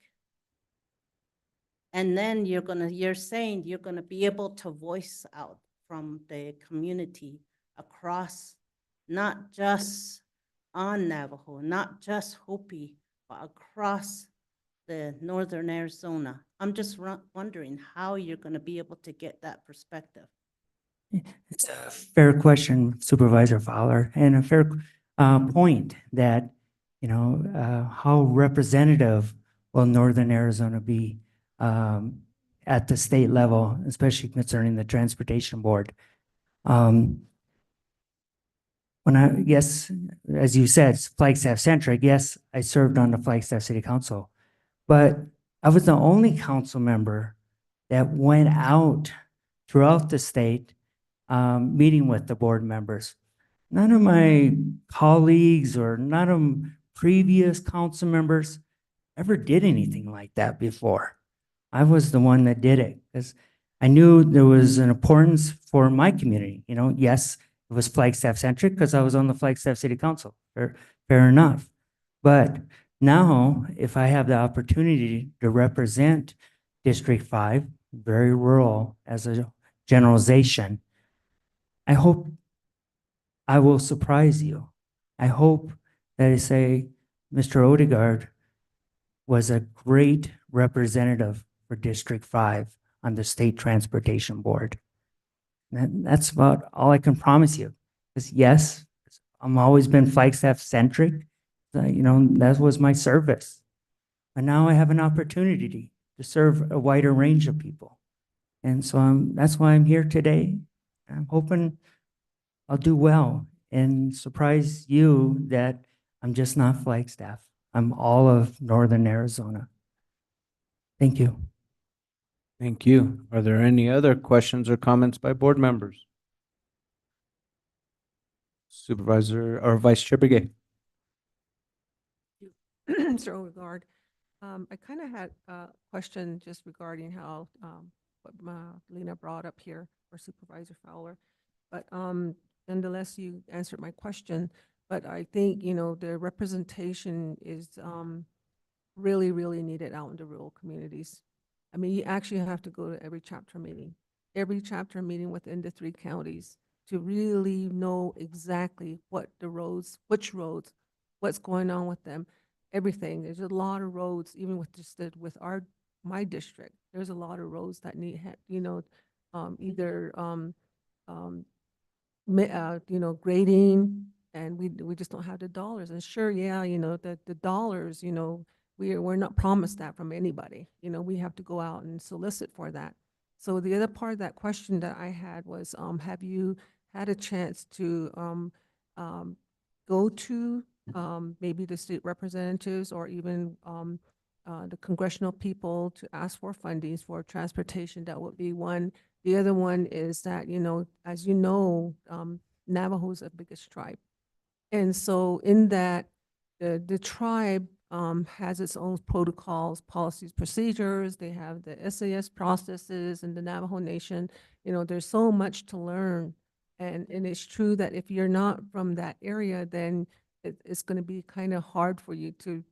And then you're saying you're gonna be able to voice out from the community across, not just on Navajo, not just Hopi, but across the northern Arizona. I'm just wondering how you're gonna be able to get that perspective. It's a fair question, Supervisor Fowler, and a fair point that, how representative will Northern Arizona be at the state level, especially concerning the Transportation Board. Yes, as you said, it's Flagstaff centric. Yes, I served on the Flagstaff City Council, but I was the only council member that went out throughout the state meeting with the board members. None of my colleagues or none of previous council members ever did anything like that before. I was the one that did it because I knew there was an importance for my community. Yes, it was Flagstaff centric because I was on the Flagstaff City Council. Fair enough. But now, if I have the opportunity to represent District 5, very rural as a generalization, I hope I will surprise you. I hope that I say Mr. Odegaard was a great representative for District 5 on the State Transportation Board. That's about all I can promise you. Because yes, I'm always been Flagstaff centric. That was my service. but now I have an opportunity to serve a wider range of people. And so that's why I'm here today. I'm hoping I'll do well and surprise you that I'm just not Flagstaff. I'm all of Northern Arizona. Thank you. Thank you. Are there any other questions or comments by board members? Supervisor or Vice Chair Begay? Mr. Overgard, I kind of had a question just regarding how, what Lena brought up here, or Supervisor Fowler. But nonetheless, you answered my question. But I think, the representation is really, really needed out in the rural communities. I mean, you actually have to go to every chapter meeting within the 3 counties to really know exactly what the roads, which roads, what's going on with them, everything. There's a lot of roads, even with just my district, there's a lot of roads that need, either grading, and we just don't have the dollars. And sure, yeah, the dollars, we're not promised that from anybody. We have to go out and solicit for that. So the other part of that question that I had was, have you had a chance to go to maybe the state representatives or even the congressional people to ask for fundings for transportation? That would be one. The other one is that, as you know, Navajo is the biggest tribe. And so in that, the tribe has its own protocols, policies, procedures. They have the SAS processes in the Navajo Nation. There's so much to learn. And it's true that if you're not from that area, then it's going to be kind of hard for you to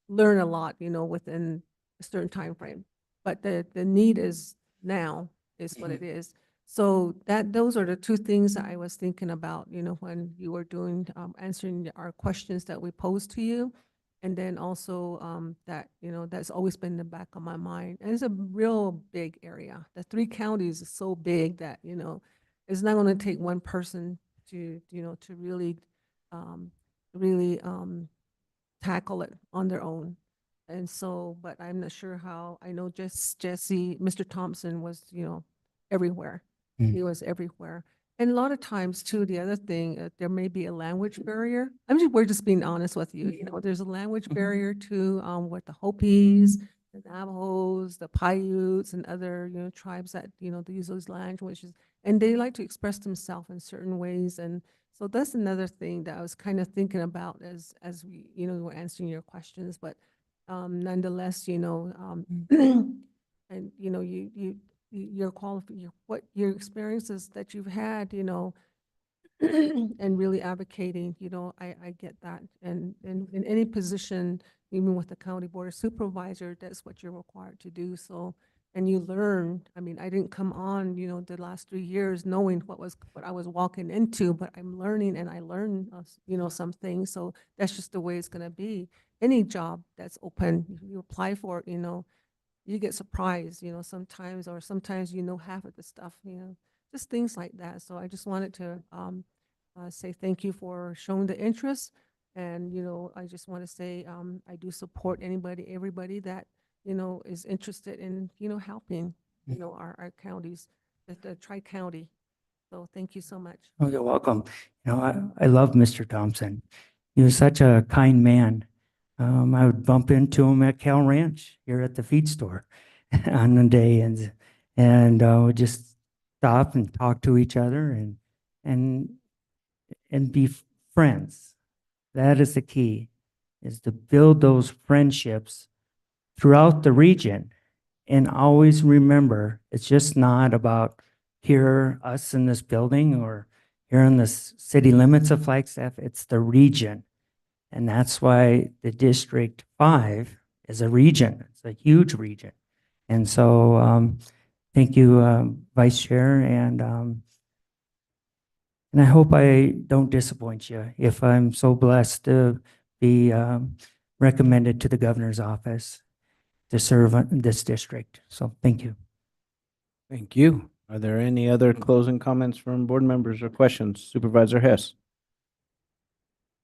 learn a lot, within a certain time frame. But the need is now is what it is. So those are the 2 things that I was thinking about, when you were doing, answering our questions that we posed to you. And then also that, that's always been in the back of my mind. And it's a real big area. The 3 counties is so big that, it's not going to take one person to, to really, really tackle it on their own. And so, but I'm not sure how. I know Jesse, Mr. Thompson was, everywhere. He was everywhere. And a lot of times too, the other thing, there may be a language barrier. We're just being honest with you. There's a language barrier too, with the Hopis, the Navajos, the Paiutes, and other, tribes that, they use those languages, and they like to express themselves in certain ways. And so that's another thing that I was kind of thinking about as we, were answering your questions. But nonetheless, and what your experiences that you've had, and really advocating, I get that. And in any position, even with the county board of supervisor, that's what you're required to do. So, and you learn. I mean, I didn't come on, the last 3 years knowing what I was walking into, but I'm learning, and I learned, some things. So that's just the way it's going to be. Any job that's open, you apply for it, you get surprised, sometimes, or sometimes half of the stuff, just things like that. So I just wanted to say thank you for showing the interest. And, I just want to say I do support everybody that, is interested in, helping, our counties, the Tri-County. So thank you so much. Oh, you're welcome. I love Mr. Thompson. He was such a kind man. I would bump into him at Cal Ranch here at the feed store on a day, and we'd just stop and talk to each other and be friends. That is the key, is to build those friendships throughout the region. And always remember, it's just not about here, us in this building, or here in the city limits of Flagstaff. It's the region. And that's why the District 5 is a region. It's a huge region. And so thank you, Vice Chair. And I hope I don't disappoint you if I'm so blessed to be recommended to the governor's office to serve in this district. So thank you. Thank you. Are there any other closing comments from board members or questions? Supervisor Hess?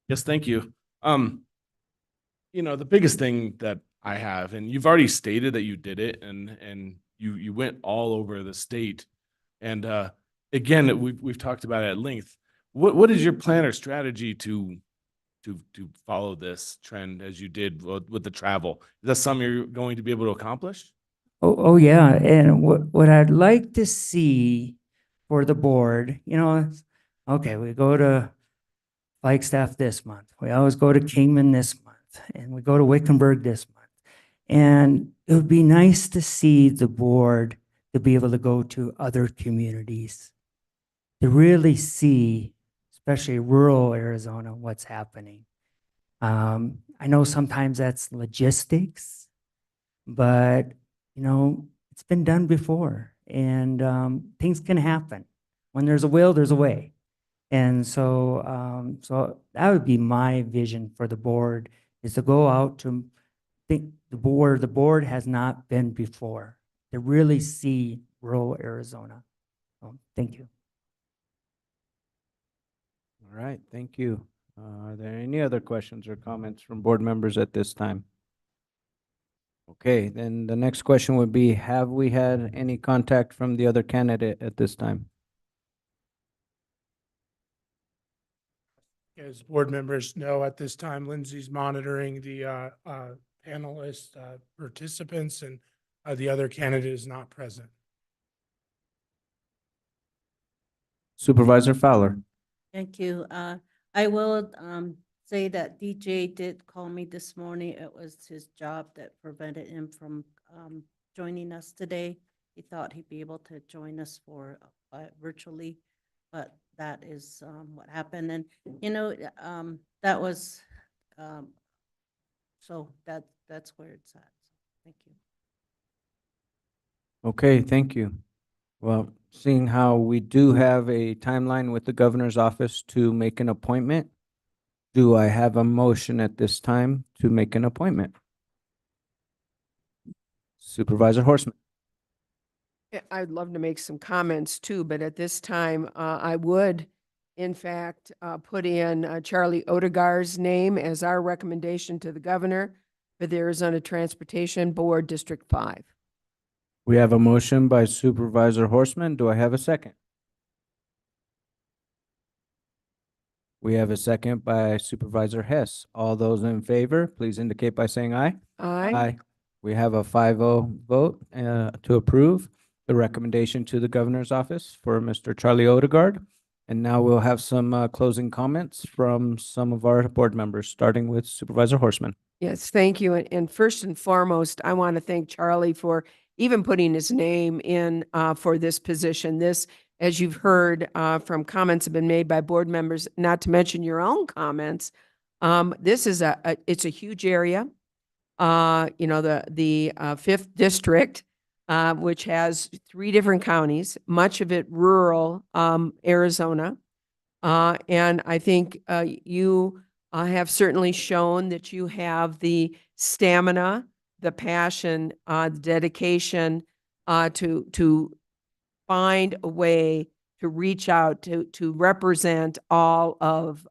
Yes, thank you. The biggest thing that I have, and you've already stated that you did it, and you went all over the state. And again, we've talked about it at length. What is your plan or strategy to follow this trend as you did with the travel? Is that something you're going to be able to accomplish? Oh, yeah. And what I'd like to see for the board, okay, we go to Flagstaff this month. We always go to Kingman this month, and we go to Wickenburg this month. And it would be nice to see the board to be able to go to other communities, to really see, especially rural Arizona, what's happening. I know sometimes that's logistics, but it's been done before, and things can happen. When there's a will, there's a way. And so that would be my vision for the board, is to go out to think the board has not been before, to really see rural Arizona. Thank you. All right, thank you. Are there any other questions or comments from board members at this time? Okay, then the next question would be, have we had any contact from the other candidate at this time? As board members know, at this time, Lindsay's monitoring the panelist participants, and the other candidate is not present. Supervisor Fowler? Thank you. I will say that DJ did call me this morning. It was his job that prevented him from joining us today. He thought he'd be able to join us for virtually, but that is what happened. And that was so that's where it's at. Thank you. Okay, thank you. Well, seeing how we do have a timeline with the governor's office to make an appointment, do I have a motion at this time to make an appointment? Supervisor Horseman? Yeah, I'd love to make some comments too, but at this time, I would, in fact, put in Charlie Odegaard's name as our recommendation to the governor for the Arizona Transportation Board, District 5. We have a motion by Supervisor Horseman. Do I have a second? We have a second by Supervisor Hess. All those in favor, please indicate by saying aye. Aye. We have a 5-0 vote to approve the recommendation to the governor's office for Mr. Charlie Odegaard. And now we'll have some closing comments from some of our board members, starting with Supervisor Horseman. Yes, thank you. And first and foremost, I want to thank Charlie for even putting his name in for this position. This, as you've heard from comments have been made by board members, not to mention your own comments, this is it's a huge area. The 5th district, which has 3 different counties, much of it rural Arizona. And I think you have certainly shown that you have the stamina, the passion, the dedication to find a way to reach out to represent all of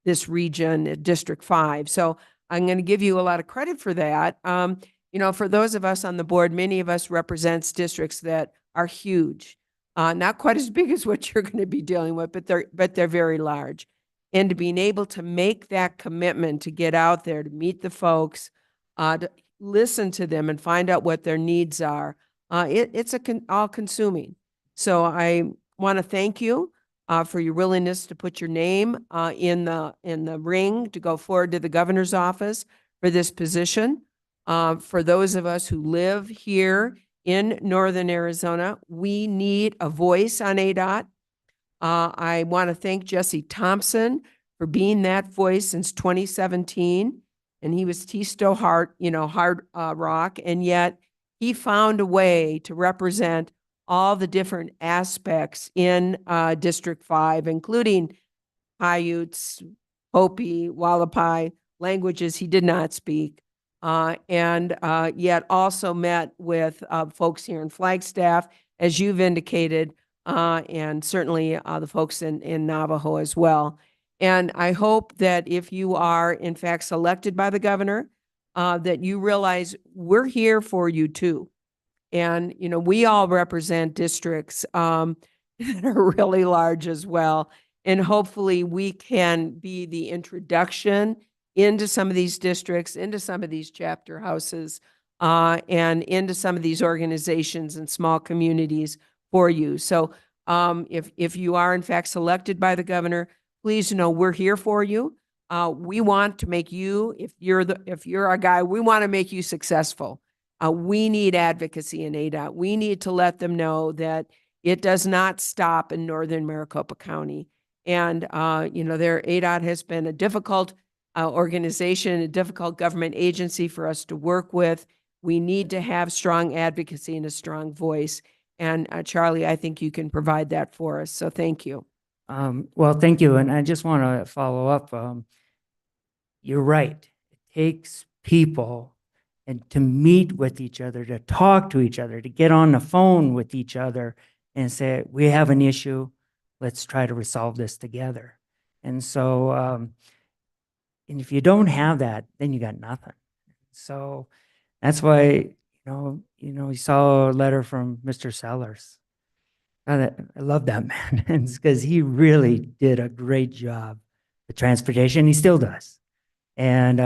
this region, District 5. So I'm going to give you a lot of credit for that. For those of us on the board, many of us represents districts that are huge, not quite as big as what you're going to be dealing with, but they're very large. And to being able to make that commitment to get out there, to meet the folks, to listen to them and find out what their needs are, it's all-consuming. So I want to thank you for your willingness to put your name in the ring to go forward to the governor's office for this position. For those of us who live here in northern Arizona, we need a voice on ADOT. I want to thank Jesse Thompson for being that voice since 2017. And he was Tisto hard rock, and yet he found a way to represent all the different aspects in District 5, including Paiutes, Hopi, Hualapai, languages he did not speak, and yet also met with folks here in Flagstaff, as you've indicated, and certainly the folks in Navajo as well. And I hope that if you are in fact selected by the governor, that you realize we're here for you too. And, you know, we all represent districts that are really large as well. And hopefully we can be the introduction into some of these districts, into some of these chapter houses, and into some of these organizations and small communities for you. So if you are in fact selected by the governor, please know we're here for you. We want to make you, if you're our guy, we want to make you successful. We need advocacy in ADOT. We need to let them know that it does not stop in northern Maricopa County. And, you know, ADOT has been a difficult organization, a difficult government agency for us to work with. We need to have strong advocacy and a strong voice. And Charlie, I think you can provide that for us. So thank you. Well, thank you. And I just want to follow up. You're right. It takes people and to meet with each other, to talk to each other, to get on the phone with each other and say, we have an issue. Let's try to resolve this together. And so, and if you don't have that, then you got nothing. So that's why, you saw a letter from Mr. Sellers. I love that man because he really did a great job with transportation. He still does. And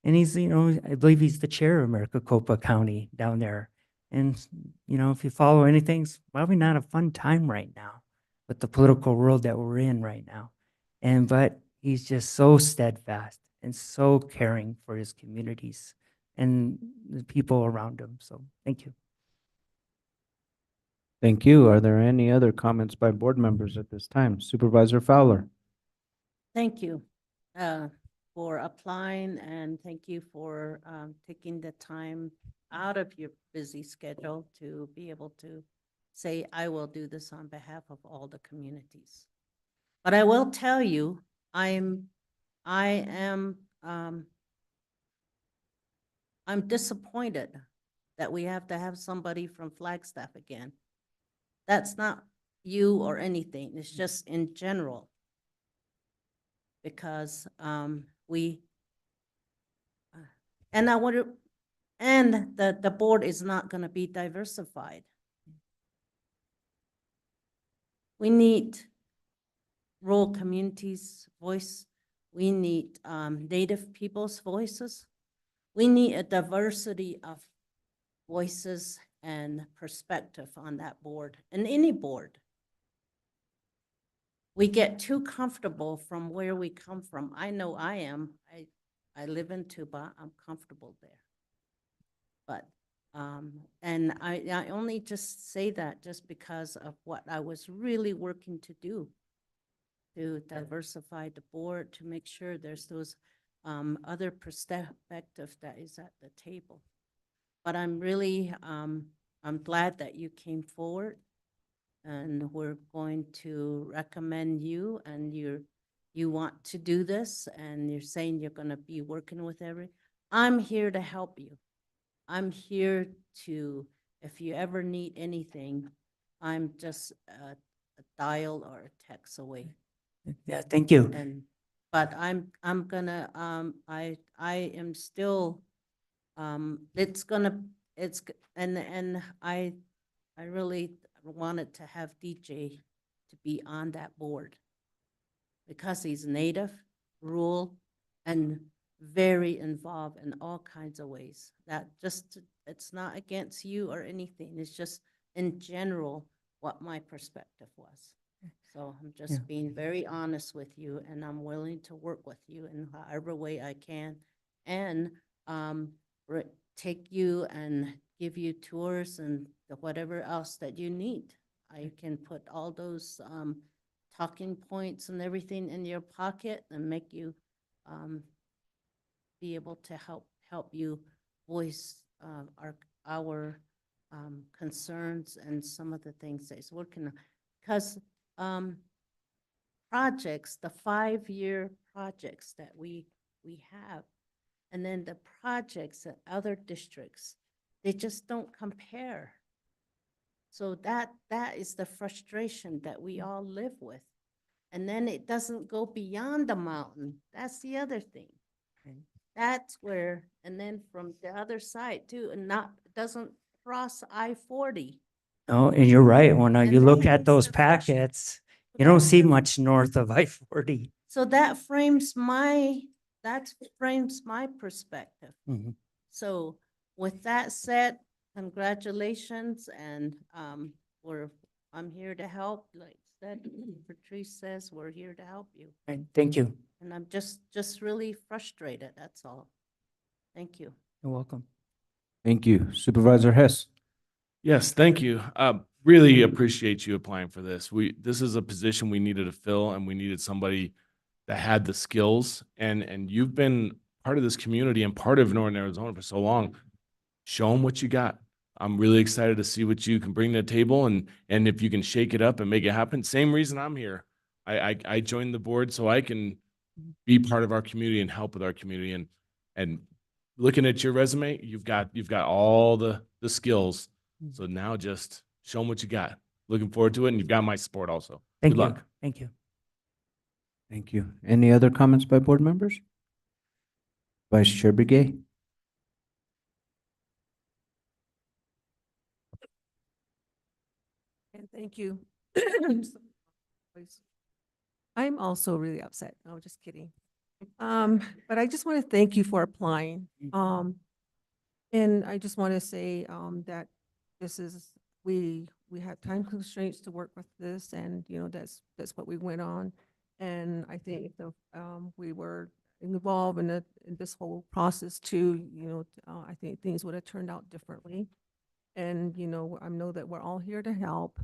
he's, I believe he's the chair of Maricopa County down there. And, if you follow anything, it's probably not a fun time right now with the political world that we're in right now. But he's just so steadfast and so caring for his communities and the people around him. So thank you. Thank you. Are there any other comments by board members at this time? Supervisor Fowler. Thank you for applying, and thank you for taking the time out of your busy schedule to be able to say, I will do this on behalf of all the communities. But I will tell you, I'm disappointed that we have to have somebody from Flagstaff again. That's not you or anything. It's just in general. Because the board is not going to be diversified. We need rural communities' voice. We need Native people's voices. We need a diversity of voices and perspective on that board, and any board. We get too comfortable from where we come from. I know I am. I live in Tuba. I'm comfortable there. But, and I only just say that just because of what I was really working to do, to diversify the board, to make sure there's those other perspective that is at the table. But I'm really, I'm glad that you came forward. And we're going to recommend you, and you want to do this, and you're saying you're going to be working with I'm here to help you. I'm here to, if you ever need anything, I'm just a dial or a text away. Yeah, thank you. But I'm gonna, I am still, I really wanted to have DJ to be on that board because he's native, rural, and very involved in all kinds of ways. That just, it's not against you or anything. It's just in general what my perspective was. So I'm just being very honest with you, and I'm willing to work with you in however way I can, and take you and give you tours and whatever else that you need. I can put all those talking points and everything in your pocket and make you be able to help you voice our concerns and some of the things that is working on. Because projects, the 5-year projects that we have, and then the projects at other districts, they just don't compare. So that is the frustration that we all live with. And then it doesn't go beyond the mountain. That's the other thing. That's where, and then from the other side too, and not, doesn't cross I-40. Oh, and you're right. When And you look that at is those the frustration. packets, you don't That's see the- much north of I-40. So that frames my perspective. Mhm. So with that said, congratulations, and I'm here to help. Like said, Patrice says, we're here to help you. And thank you. And I'm just really frustrated, that's all. Thank you. You're welcome. Thank you. Supervisor Hess. Yes, thank you. Really appreciate you applying for this. This is a position we needed to fill, and we needed somebody that had the skills, and you've been part of this community and part of Northern Arizona for so long. Show them what you got. I'm really excited to see what you can bring to the table, and if you can shake it up and make it happen. Same reason I'm here. I joined the board so I can be part of our community and help with our community. And looking at your resume, you've got all the skills. So now just show them what you got. Looking forward to it, and you've got my support also. Thank Good you. luck. Thank you. Thank you. Any other comments by board members? Vice Chair Begay. And thank you. I'm also really upset. No, just kidding. But I just want to thank you for applying. And I just want to say, that this is, we had time constraints to work with this, and, you know, that's what we went on. And I think we were involved in this whole process too, you know, I think things would have turned out differently. And, you know, I know that we're all here to help,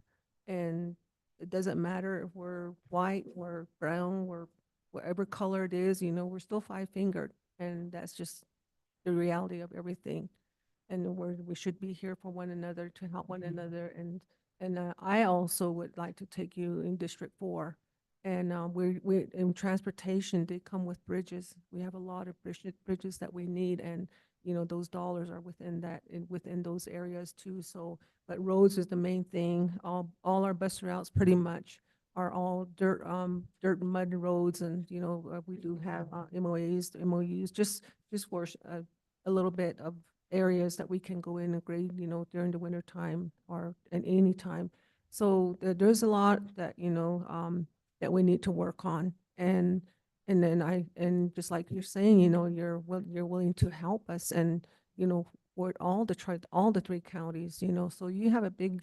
and it doesn't matter if we're white or brown or whatever color it is, you know, we're still five-fingered, and that's just the reality of everything. And we should be here for one another, to help one another. And I also would like to take you in District 4. And we in transportation, they come with bridges. We have a lot of bridges that we need, and you know, those dollars are within that, within those areas too. So, but roads is the main thing. All our bus routes pretty much are all dirt and mud roads, and you know, we do have MOUs just for a little bit of areas that we can go in and grade, you know, during the winter time or at any time. So there's a lot that, you know, that we need to work on. And then just like you're saying, you know, you're willing to help us, and, you know, for all the three counties, you know, so you have a big,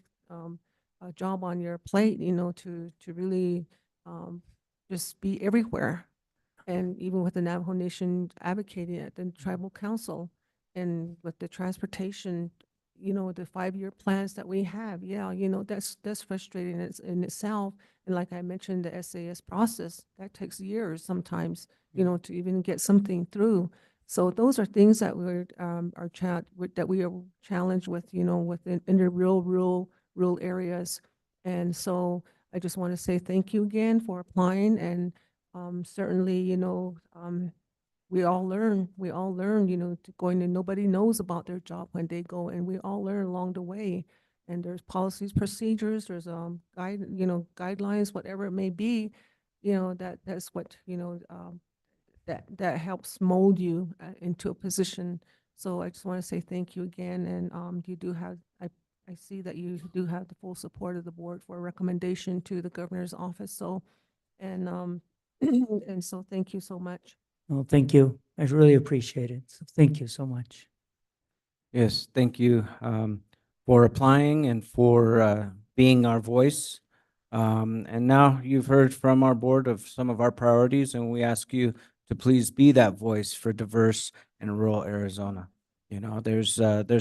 job on your plate, you know, to really, just be everywhere. And even with the Navajo Nation advocating at the tribal council, and with the transportation, you know, the 5-year plans that we have, yeah, you know, that's frustrating in itself. And like I mentioned, the SAS process, that takes years sometimes, you know, to even get something through. So those are things that that we are challenged with, you know, in the rural areas. And so I just want to say thank you again for applying, and certainly, you know, we all learn, you know, to going and nobody knows about their job when they go, and we all learn along the way. And there's policies, procedures, there's guidelines, whatever it may be, you know, that's what, you know, that helps mold you into a position. So I just want to say thank you again, and you do have, I see that you do have the full support of the board for a recommendation to the governor's office. So, and and so thank you so much. Well, thank you. I really appreciate it. So thank you so much. Yes, thank you for applying and for being our voice. And now you've heard from our board of some of our priorities, and we ask you to please be that voice for diverse and rural Arizona. You know, there's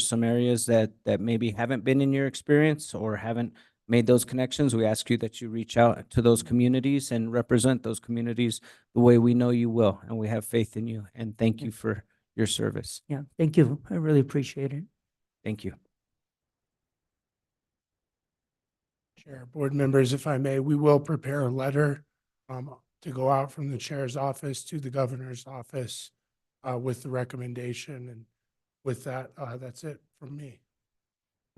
some areas that maybe haven't been in your experience or haven't made those connections. We ask you that you reach out to those communities and represent those communities the way we know you will, and we have faith in you. And thank you for your service. Yeah, thank you. I really appreciate it. Thank you. Chair, board members, if I may, we will prepare a letter to go out from the chair's office to the governor's office with the recommendation. And with that, that's it from me.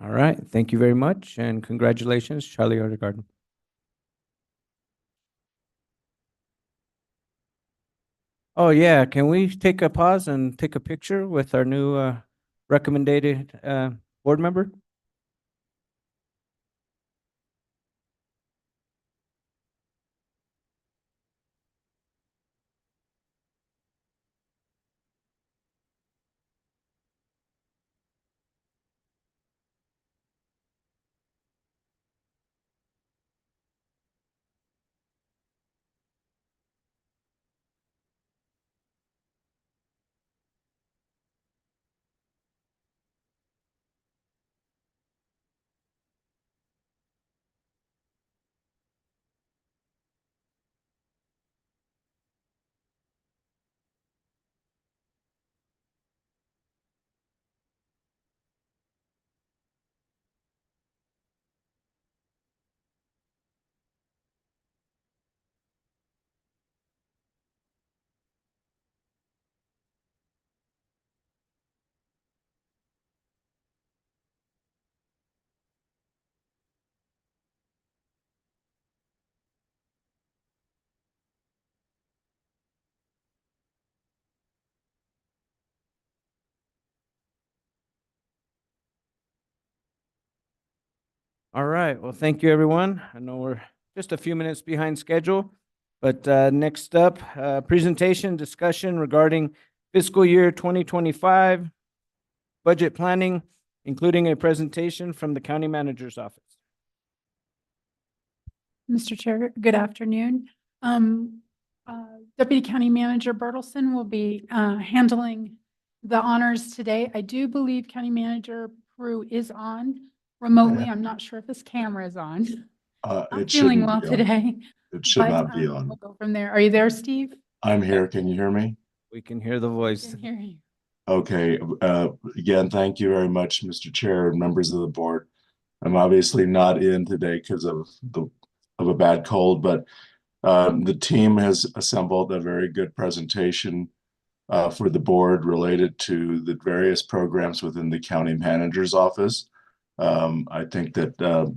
All right. Thank you very much, and congratulations, Charlie Artergarden. Oh, yeah, can we take a pause and take a picture with our new recommended board member? All right, well, thank you, everyone. I know we're just a few minutes behind schedule, but next up, presentation discussion regarding fiscal year 2025 budget planning, including a presentation from the county manager's office. Mr. Chair, good afternoon. Deputy County Manager Bertelson will be handling the honors today. I do believe County Manager Peru is on remotely. I'm not sure if his camera is on. I'm It feeling shouldn't well be on. today. It should but, not be We'll on. go from there. Are you there, Steve? I'm here. Can you hear me? We can hear the voice. Can hear you. Okay. Again, thank you very much, Mr. Chair and members of the board. I'm obviously not in today because of a bad cold, but the team has assembled a very good presentation for the board related to the various programs within the county manager's office. I think that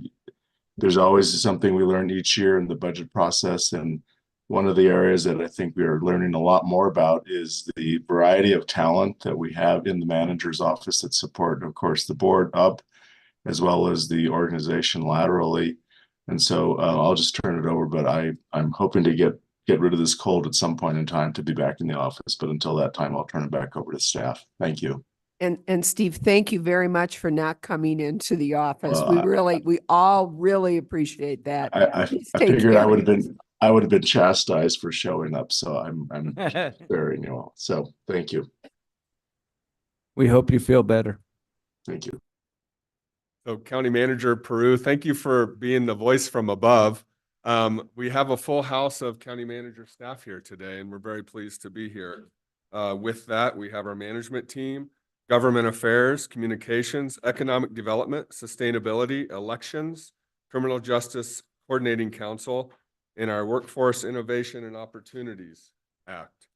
there's always something we learn each year in the budget process. And one of the areas that I think we are learning a lot more about is the variety of talent that we have in the manager's office that support, of course, the board up, as well as the organization laterally. And so I'll just turn it over, but I'm hoping to get rid of this cold at some point in time to be back in the office. But until that time, I'll turn it back over to staff. Thank you. And Steve, thank you very much for not coming into the office. Well, We all really appreciate that. I Please I take figured care. I would have been chastised for showing up, so I'm sparing you all. So thank you. We hope you feel better. Thank you. So County Manager Peru, thank you for being the voice from above. We have a full house of county manager staff here today, and we're very pleased to be here. With that, we have our management team, government affairs, communications, economic development, sustainability, elections, criminal justice coordinating council, and our Workforce Innovation and Opportunities Act.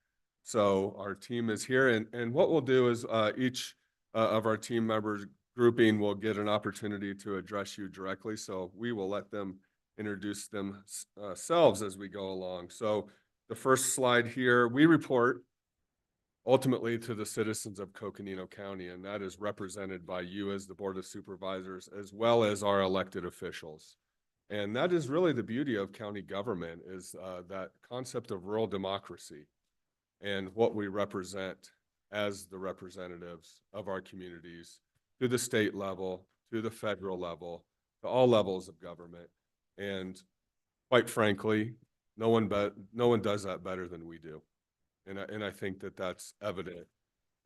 So our team is here, and what we'll do is each of our team members grouping will get an opportunity to address you directly. So we will let them introduce themselves as we go along. So the first slide here, we report ultimately to the citizens of Coconino County, and that is represented by you as the Board of Supervisors, as well as our elected officials. And that is really the beauty of county government, is that concept of rural democracy and what we represent as the representatives of our communities to the state level, to the federal level, to all levels of government. And quite frankly, no one does that better than we do. And I think that that's evident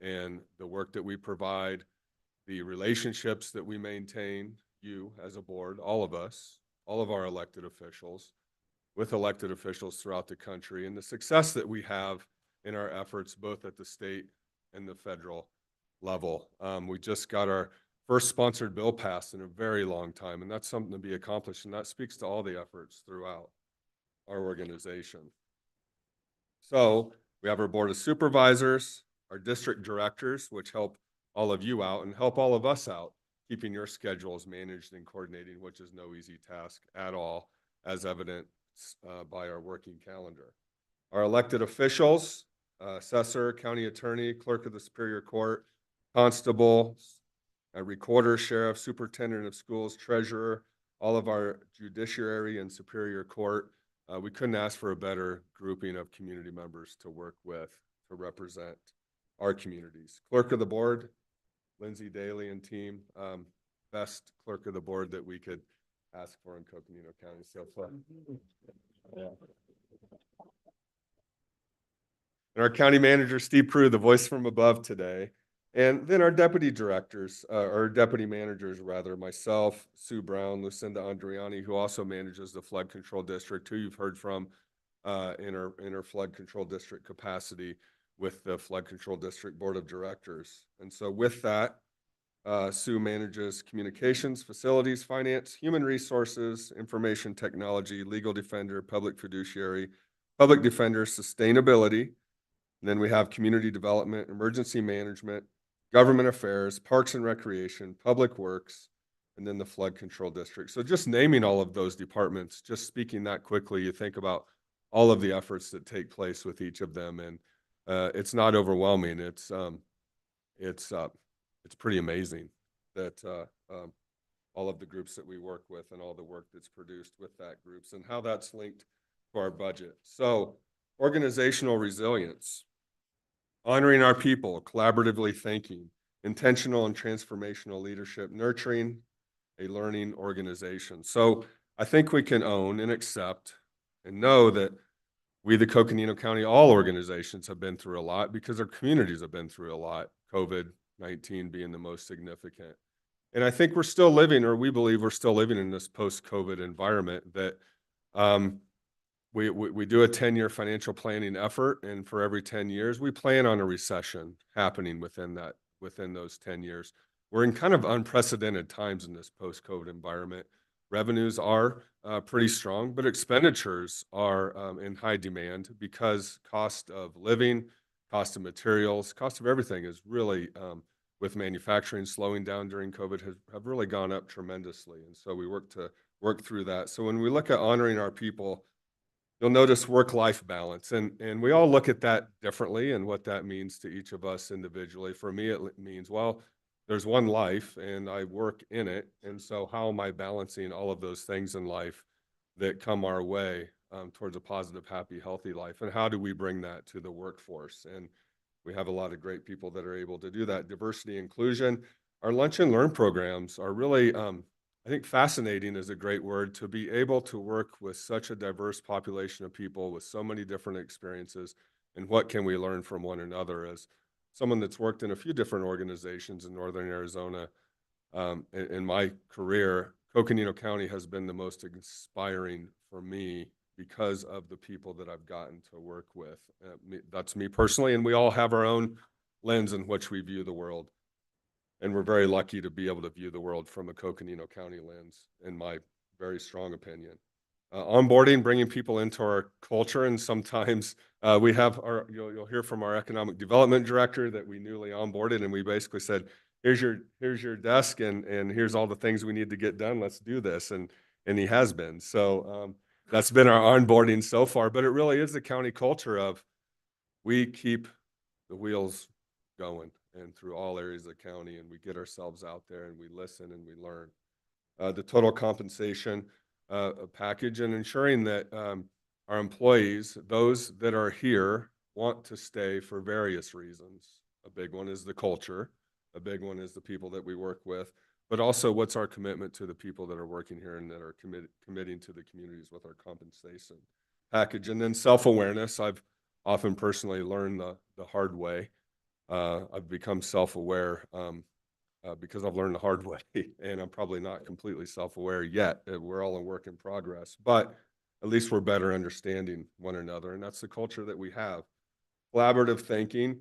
in the work that we provide, the relationships that we maintain, you as a board, all of us, all of our elected officials, with elected officials throughout the country, and the success that we have in our efforts, both at the state and the federal level. We just got our first sponsored bill passed in a very long time, and that's something to be accomplished, and that speaks to all the efforts throughout our organization. So we have our Board of Supervisors, our district directors, which help all of you out and help all of us out, keeping your schedules managed and coordinating, which is no easy task at all, as evident by our working calendar. Our elected officials, assessor, county attorney, clerk of the Superior Court, constable, recorder, sheriff, superintendent of schools, treasurer, all of our judiciary and Superior Court. We couldn't ask for a better grouping of community members to work with to represent our communities. Clerk of the board, Lindsay Daly and team, best clerk of the board that we could ask for in Coconino County so far. Yeah. And our county manager, Steve Prue, the voice from above today. And then our deputy directors, or deputy managers rather, myself, Sue Brown, Lucinda Andriani, who also manages the flood control district, who you've heard from in her flood control district capacity with the flood control district board of directors. And so with that, Sue manages communications, facilities, finance, human resources, information technology, legal defender, public fiduciary, public defender, sustainability. And then we have community development, emergency management, government affairs, parks and recreation, public works, and then the flood control district. So just naming all of those departments, just speaking that quickly, you think about all of the efforts that take place with each of them. And it's not overwhelming. It's pretty amazing that all of the groups that we work with and all the work that's produced with that groups and how that's linked to our budget. So organizational resilience, honoring our people, collaboratively thinking, intentional and transformational leadership, nurturing a learning organization. So I think we can own and accept and know that we, the Coconino County, all organizations have been through a lot because our communities have been through a lot, COVID-19 being the most significant. And I think we're still living, or we believe we're still living in this post-COVID environment that we do a 10-year financial planning effort, and for every 10 years, we plan on a recession happening within those 10 years. We're in kind of unprecedented times in this post-COVID environment. Revenues are pretty strong, but expenditures are in high demand because cost of living, cost of materials, cost of everything is really, with manufacturing slowing down during COVID, have really gone up tremendously. And so we work through that. So when we look at honoring our people, you'll notice work-life balance, and we all look at that differently and what that means to each of us individually. For me, it means, well, there's one life and I work in it. And so how am I balancing all of those things in life that come our way towards a positive, happy, healthy life? And how do we bring that to the workforce? And we have a lot of great people that are able to do that. Diversity, inclusion. Our lunch and learn programs are really, I think fascinating is a great word, to be able to work with such a diverse population of people with so many different experiences, and what can we learn from one another. As someone that's worked in a few different organizations in Northern Arizona, in my career, Coconino County has been the most inspiring for me because of the people that I've gotten to work with. That's me personally, and we all have our own lens in which we view the world. And we're very lucky to be able to view the world from a Coconino County lens, in my very strong opinion. Onboarding, bringing people into our culture, and sometimes we have you'll hear from our economic development director that we newly onboarded, and we basically said, here's your desk, and here's all the things we need to get done. Let's do this, and he has been. So that's been our onboarding so far. But it really is the county culture of we keep the wheels going and through all areas of the county, and we get ourselves out there and we listen and we learn. The total compensation package, and ensuring that our employees, those that are here, want to stay for various reasons. A big one is the culture. A big one is the people that we work with, but also what's our commitment to the people that are working here and that are committing to the communities with our compensation package. And then self-awareness. I've often personally learned the hard way. I've become self-aware because I've learned the hard way, and I'm probably not completely self-aware yet. We're all a work in progress, but at least we're better understanding one another, and that's the culture that we have. Collaborative thinking.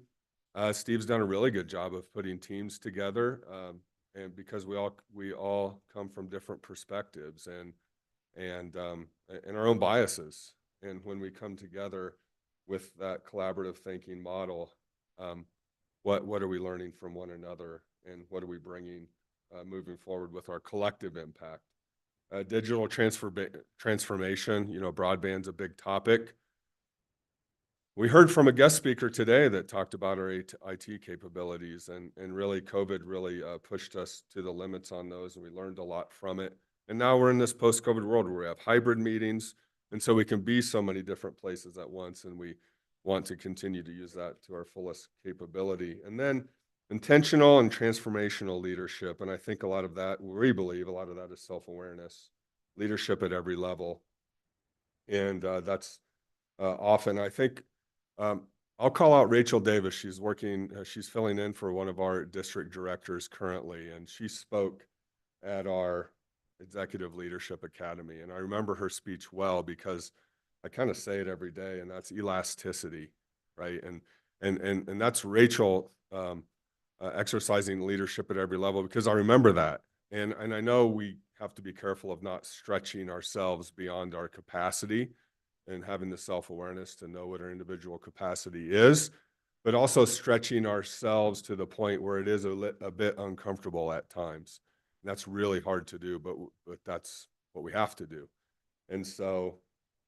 Steve's done a really good job of putting teams together, and because we all come from different perspectives and our own biases, and when we come together with that collaborative thinking model, what are we learning from one another, and what are we bringing moving forward with our collective impact? Digital transformation, broadband's a big topic. We heard from a guest speaker today that talked about our IT capabilities, and really COVID really pushed us to the limits on those, and we learned a lot from it. And now we're in this post-COVID world where we have hybrid meetings, and so we can be so many different places at once, and we want to continue to use that to our fullest capability. And then intentional and transformational leadership, and I think a lot of that, we believe a lot of that is self-awareness, leadership at every level. And that's often, I think, I'll call out Rachel Davis. She's working, she's filling in for one of our district directors currently, and she spoke at our Executive Leadership Academy. And I remember her speech well because I kind of say it every day, and that's elasticity, right? And that's Rachel exercising leadership at every level, because I remember that. And I know we have to be careful of not stretching ourselves beyond our capacity, and having the self-awareness to know what our individual capacity is, but also stretching ourselves to the point where it is a bit uncomfortable at times. And that's really hard to do, but that's what we have to do. And so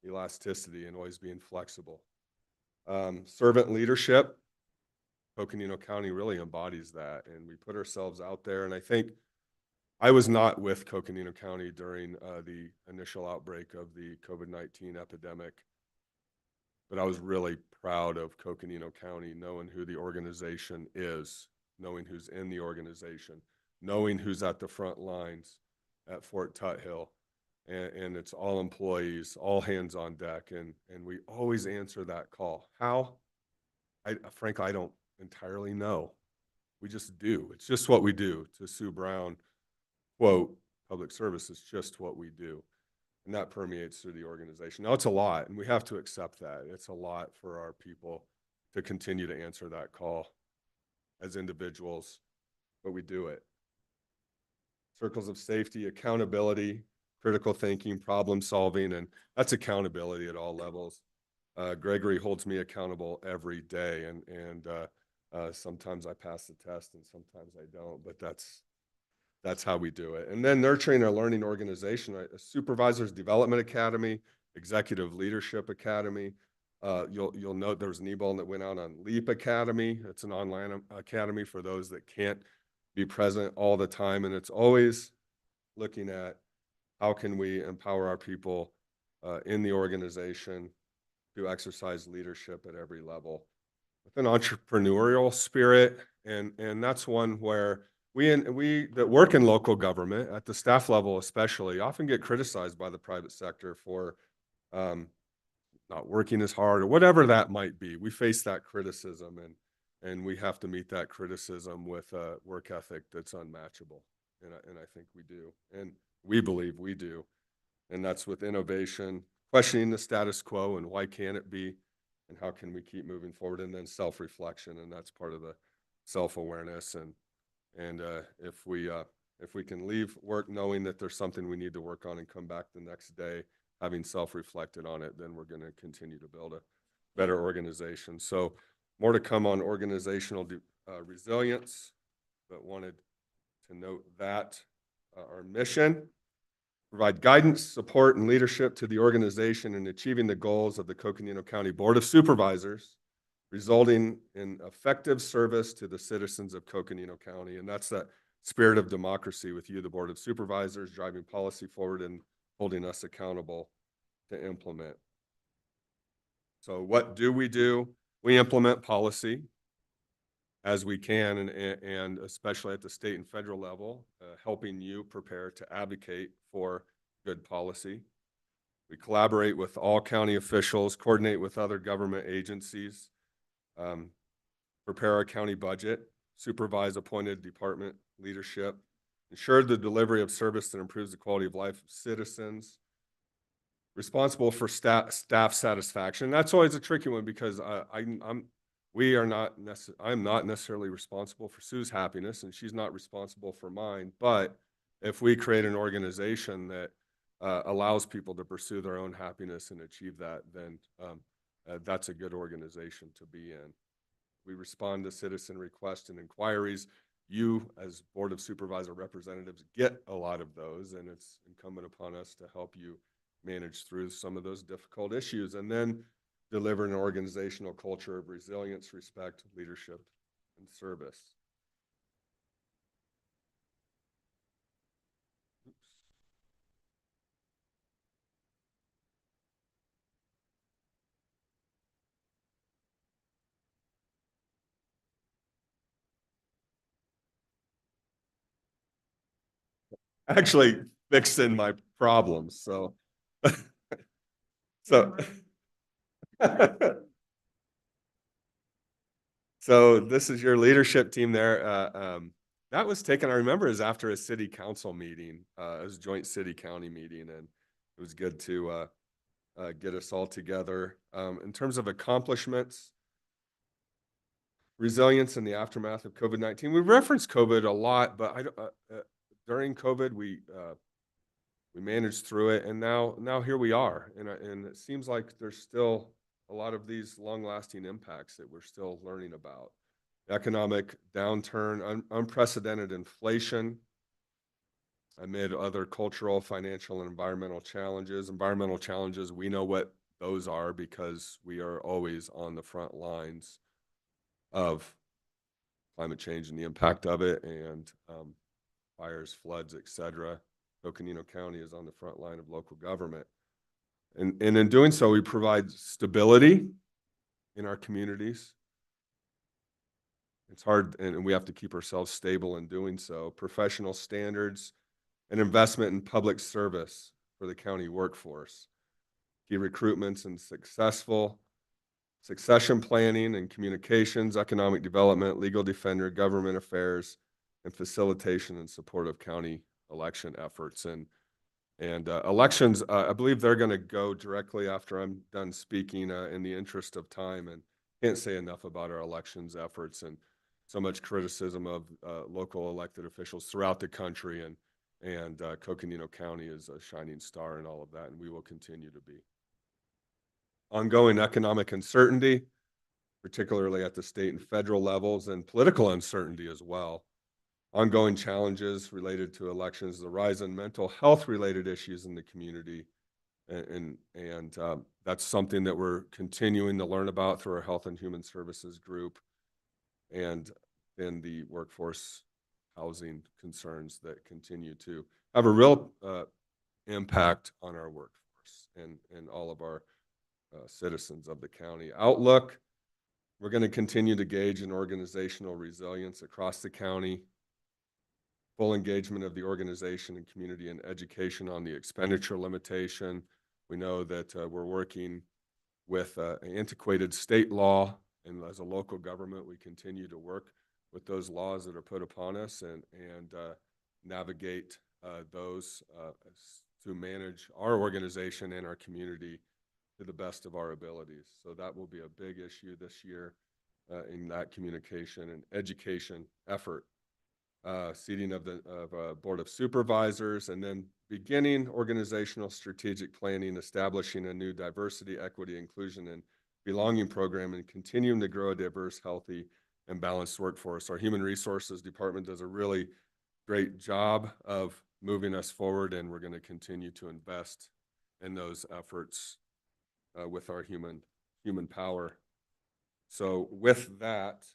elasticity and always being flexible. Servant leadership, Coconino County really embodies that, and we put ourselves out there. And I think I was not with Coconino County during the initial outbreak of the COVID-19 epidemic, but I was really proud of Coconino County, knowing who the organization is, knowing who's in the organization, knowing who's at the front lines at Fort Tuthill, and it's all employees, all hands on deck, and we always answer that call. How? Frankly, I don't entirely know. We just do. It's just what we do. To Sue Brown, quote, public service is just what we do. And that permeates through the organization. Now, it's a lot, and we have to accept that. It's a lot for our people to continue to answer that call as individuals, but we do it. Circles of safety, accountability, critical thinking, problem solving, and that's accountability at all levels. Gregory holds me accountable every day, and sometimes I pass the test and sometimes I don't, but that's how we do it. And then nurturing our learning organization, a Supervisors Development Academy, Executive Leadership Academy. You'll note there was an e-ball that went out on LEAP Academy. It's an online academy for those that can't be present all the time. And it's always looking at how can we empower our people in the organization to exercise leadership at every level with an entrepreneurial spirit. And that's one where we that work in local government at the staff level especially often get criticized by the private sector for not working as hard or whatever that might be. We face that criticism, and we have to meet that criticism with a work ethic that's unmatchable. And I think we do, and we believe we do. And that's with innovation, questioning the status quo and why can't it be, and how can we keep moving forward, and then self-reflection, and that's part of the self-awareness. And if we can leave work knowing that there's something we need to work on and come back the next day having self-reflected on it, then we're going to continue to build a better organization. So more to come on organizational resilience, but wanted to note that our mission: provide guidance, support, and leadership to the organization in achieving the goals of the Coconino County Board of Supervisors, resulting in effective service to the citizens of Coconino County. And that's that spirit of democracy with you, the Board of Supervisors, driving policy forward and holding us accountable to implement. So what do? We implement policy as we can, and especially at the state and federal level, helping you prepare to advocate for good policy. We collaborate with all county officials, coordinate with other government agencies, prepare our county budget, supervise appointed department leadership, ensure the delivery of service that improves the quality of life of citizens, responsible for staff satisfaction. That's always a tricky one because I'm not necessarily responsible for Sue's happiness, and she's not responsible for mine. But if we create an organization that allows people to pursue their own happiness and achieve that, then that's a good organization to be in. We respond to citizen requests and inquiries. You, as Board of Supervisor representatives, get a lot of those, and it's incumbent upon us to help you manage through some of those difficult issues. And then deliver an organizational culture of resilience, respect, leadership, and service. Actually fixing my problems, so. So. So this is your leadership team there. That was taken, I remember, as after a city council meeting, it was a joint city county meeting, and it was good to get us all together. In terms of accomplishments, resilience in the aftermath of COVID-19. We reference COVID a lot, but during COVID, we managed through it, and now here we are. And it seems like there's still a lot of these long-lasting impacts that we're still learning about. Economic downturn, unprecedented inflation, amid other cultural, financial, and environmental challenges. Environmental challenges, we know what those are because we are always on the front lines of climate change and the impact of it, and fires, floods, etc. Coconino County is on the front line of local government. And in doing so, we provide stability in our communities. It's hard, and we have to keep ourselves stable in doing so. Professional standards and investment in public service for the county workforce. Key recruitments and successful succession planning and communications, economic development, legal defender, government affairs, and facilitation and support of county election efforts. And elections, I believe they're going to go directly after I'm done speaking in the interest of time, and can't say enough about our elections efforts and so much criticism of local elected officials throughout the country, and Coconino County is a shining star in all of that, and we will continue to be. Ongoing economic uncertainty, particularly at the state and federal levels, and political uncertainty as well. Ongoing challenges related to elections, the rise in mental health related issues in the community. And that's something that we're continuing to learn about through our Health and Human Services group, and then the workforce housing concerns that continue to have a real impact on our workforce and all of our citizens of the county. Outlook, we're going to continue to gauge in organizational resilience across the county. Full engagement of the organization and community and education on the expenditure limitation. We know that we're working with an antiquated state law, and as a local government, we continue to work with those laws that are put upon us and navigate those to manage our organization and our community to the best of our abilities. So that will be a big issue this year in that communication and education effort. Seating of the Board of Supervisors, and then beginning organizational strategic planning, establishing a new diversity, equity, inclusion, and belonging program, and continuing to grow a diverse, healthy, and balanced workforce. Our Human Resources Department does a really great job of moving us forward, and we're going to continue to invest in those efforts with our human power. So with that,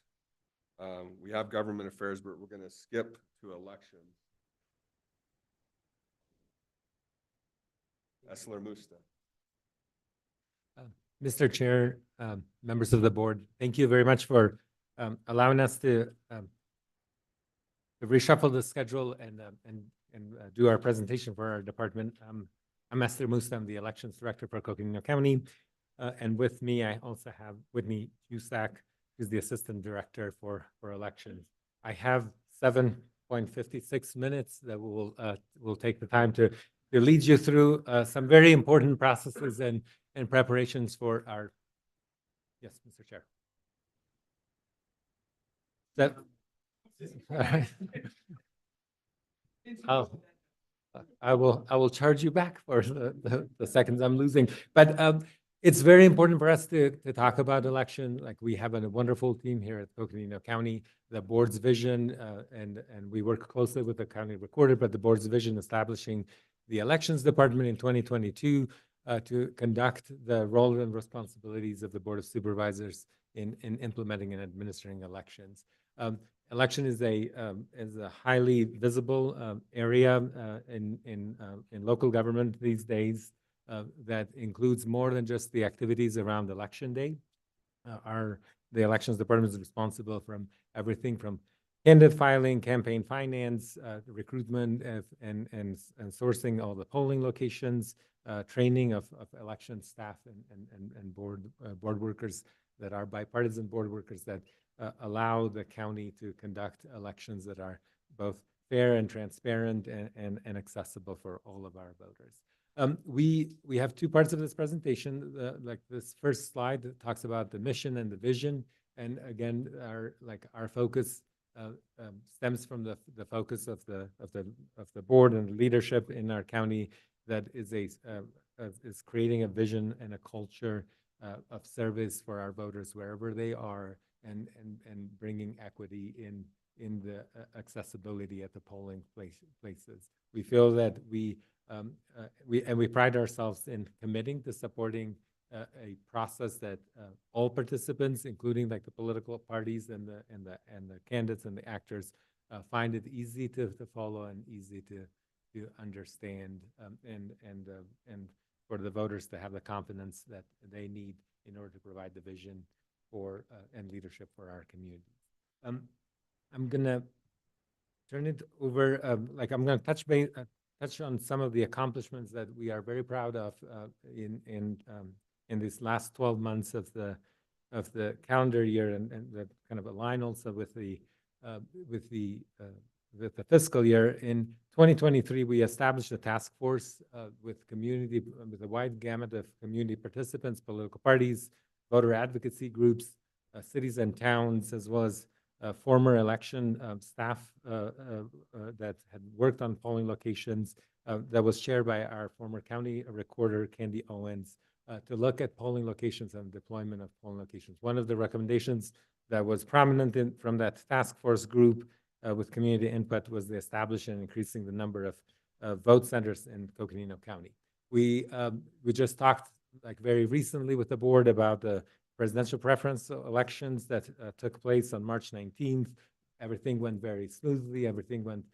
we have government affairs, but we're going to skip to elections. Esler Musta. Mr. Chair, members of the board, thank you very much for allowing us to reshuffle the schedule and do our presentation for our department. I'm Esler Musta. I'm the Elections Director for Coconino County. And with me, I also have Whitney Husak, who's the Assistant Director for Elections. I have 7.56 minutes that we'll take the time to lead you through some very important processes and preparations for our, yes, Mr. Chair. That, I will charge you back for the seconds I'm losing, but it's very important for us to talk about election. Like, we have a wonderful team here at Coconino County, the board's vision, and we work closely with the county recorder, but the board's vision establishing the elections department in 2022 to conduct the role and responsibilities of the Board of Supervisors in implementing and administering elections. Election is a highly visible area in local government these days that includes more than just the activities around Election Day. The Elections Department is responsible from everything from candidate filing, campaign finance, recruitment, and sourcing all the polling locations, training of election staff and board workers that are bipartisan board workers that allow the county to conduct elections that are both fair and transparent and accessible for all of our voters. We have two parts of this presentation. Like this first slide that talks about the mission and the vision, and again, our focus stems from the focus of the board and leadership in our county that is creating a vision and a culture of service for our voters wherever they are, and bringing equity in the accessibility at the polling places. We feel that we pride ourselves in committing to supporting a process that all participants, including like the political parties and the candidates and the actors, find it easy to follow and easy to understand, and for the voters to have the confidence that they need in order to provide the vision for and leadership for our community. I'm gonna turn it over. I'm gonna touch on some of the accomplishments that we are very proud of in these last 12 months of the calendar year, and that kind of align also with the fiscal year. In 2023, we established a task force with a wide gamut of community participants, political parties, voter advocacy groups, cities and towns, as well as former election staff that had worked on polling locations, that was chaired by our former county recorder, Candy Owens, to look at polling locations and deployment of polling locations. One of the recommendations that was prominent from that task force group with community input was the establishing and increasing the number of vote centers in Coconino County. We just talked very recently with the board about the presidential preference elections that took place on March 19th. Everything went very smoothly. Everything went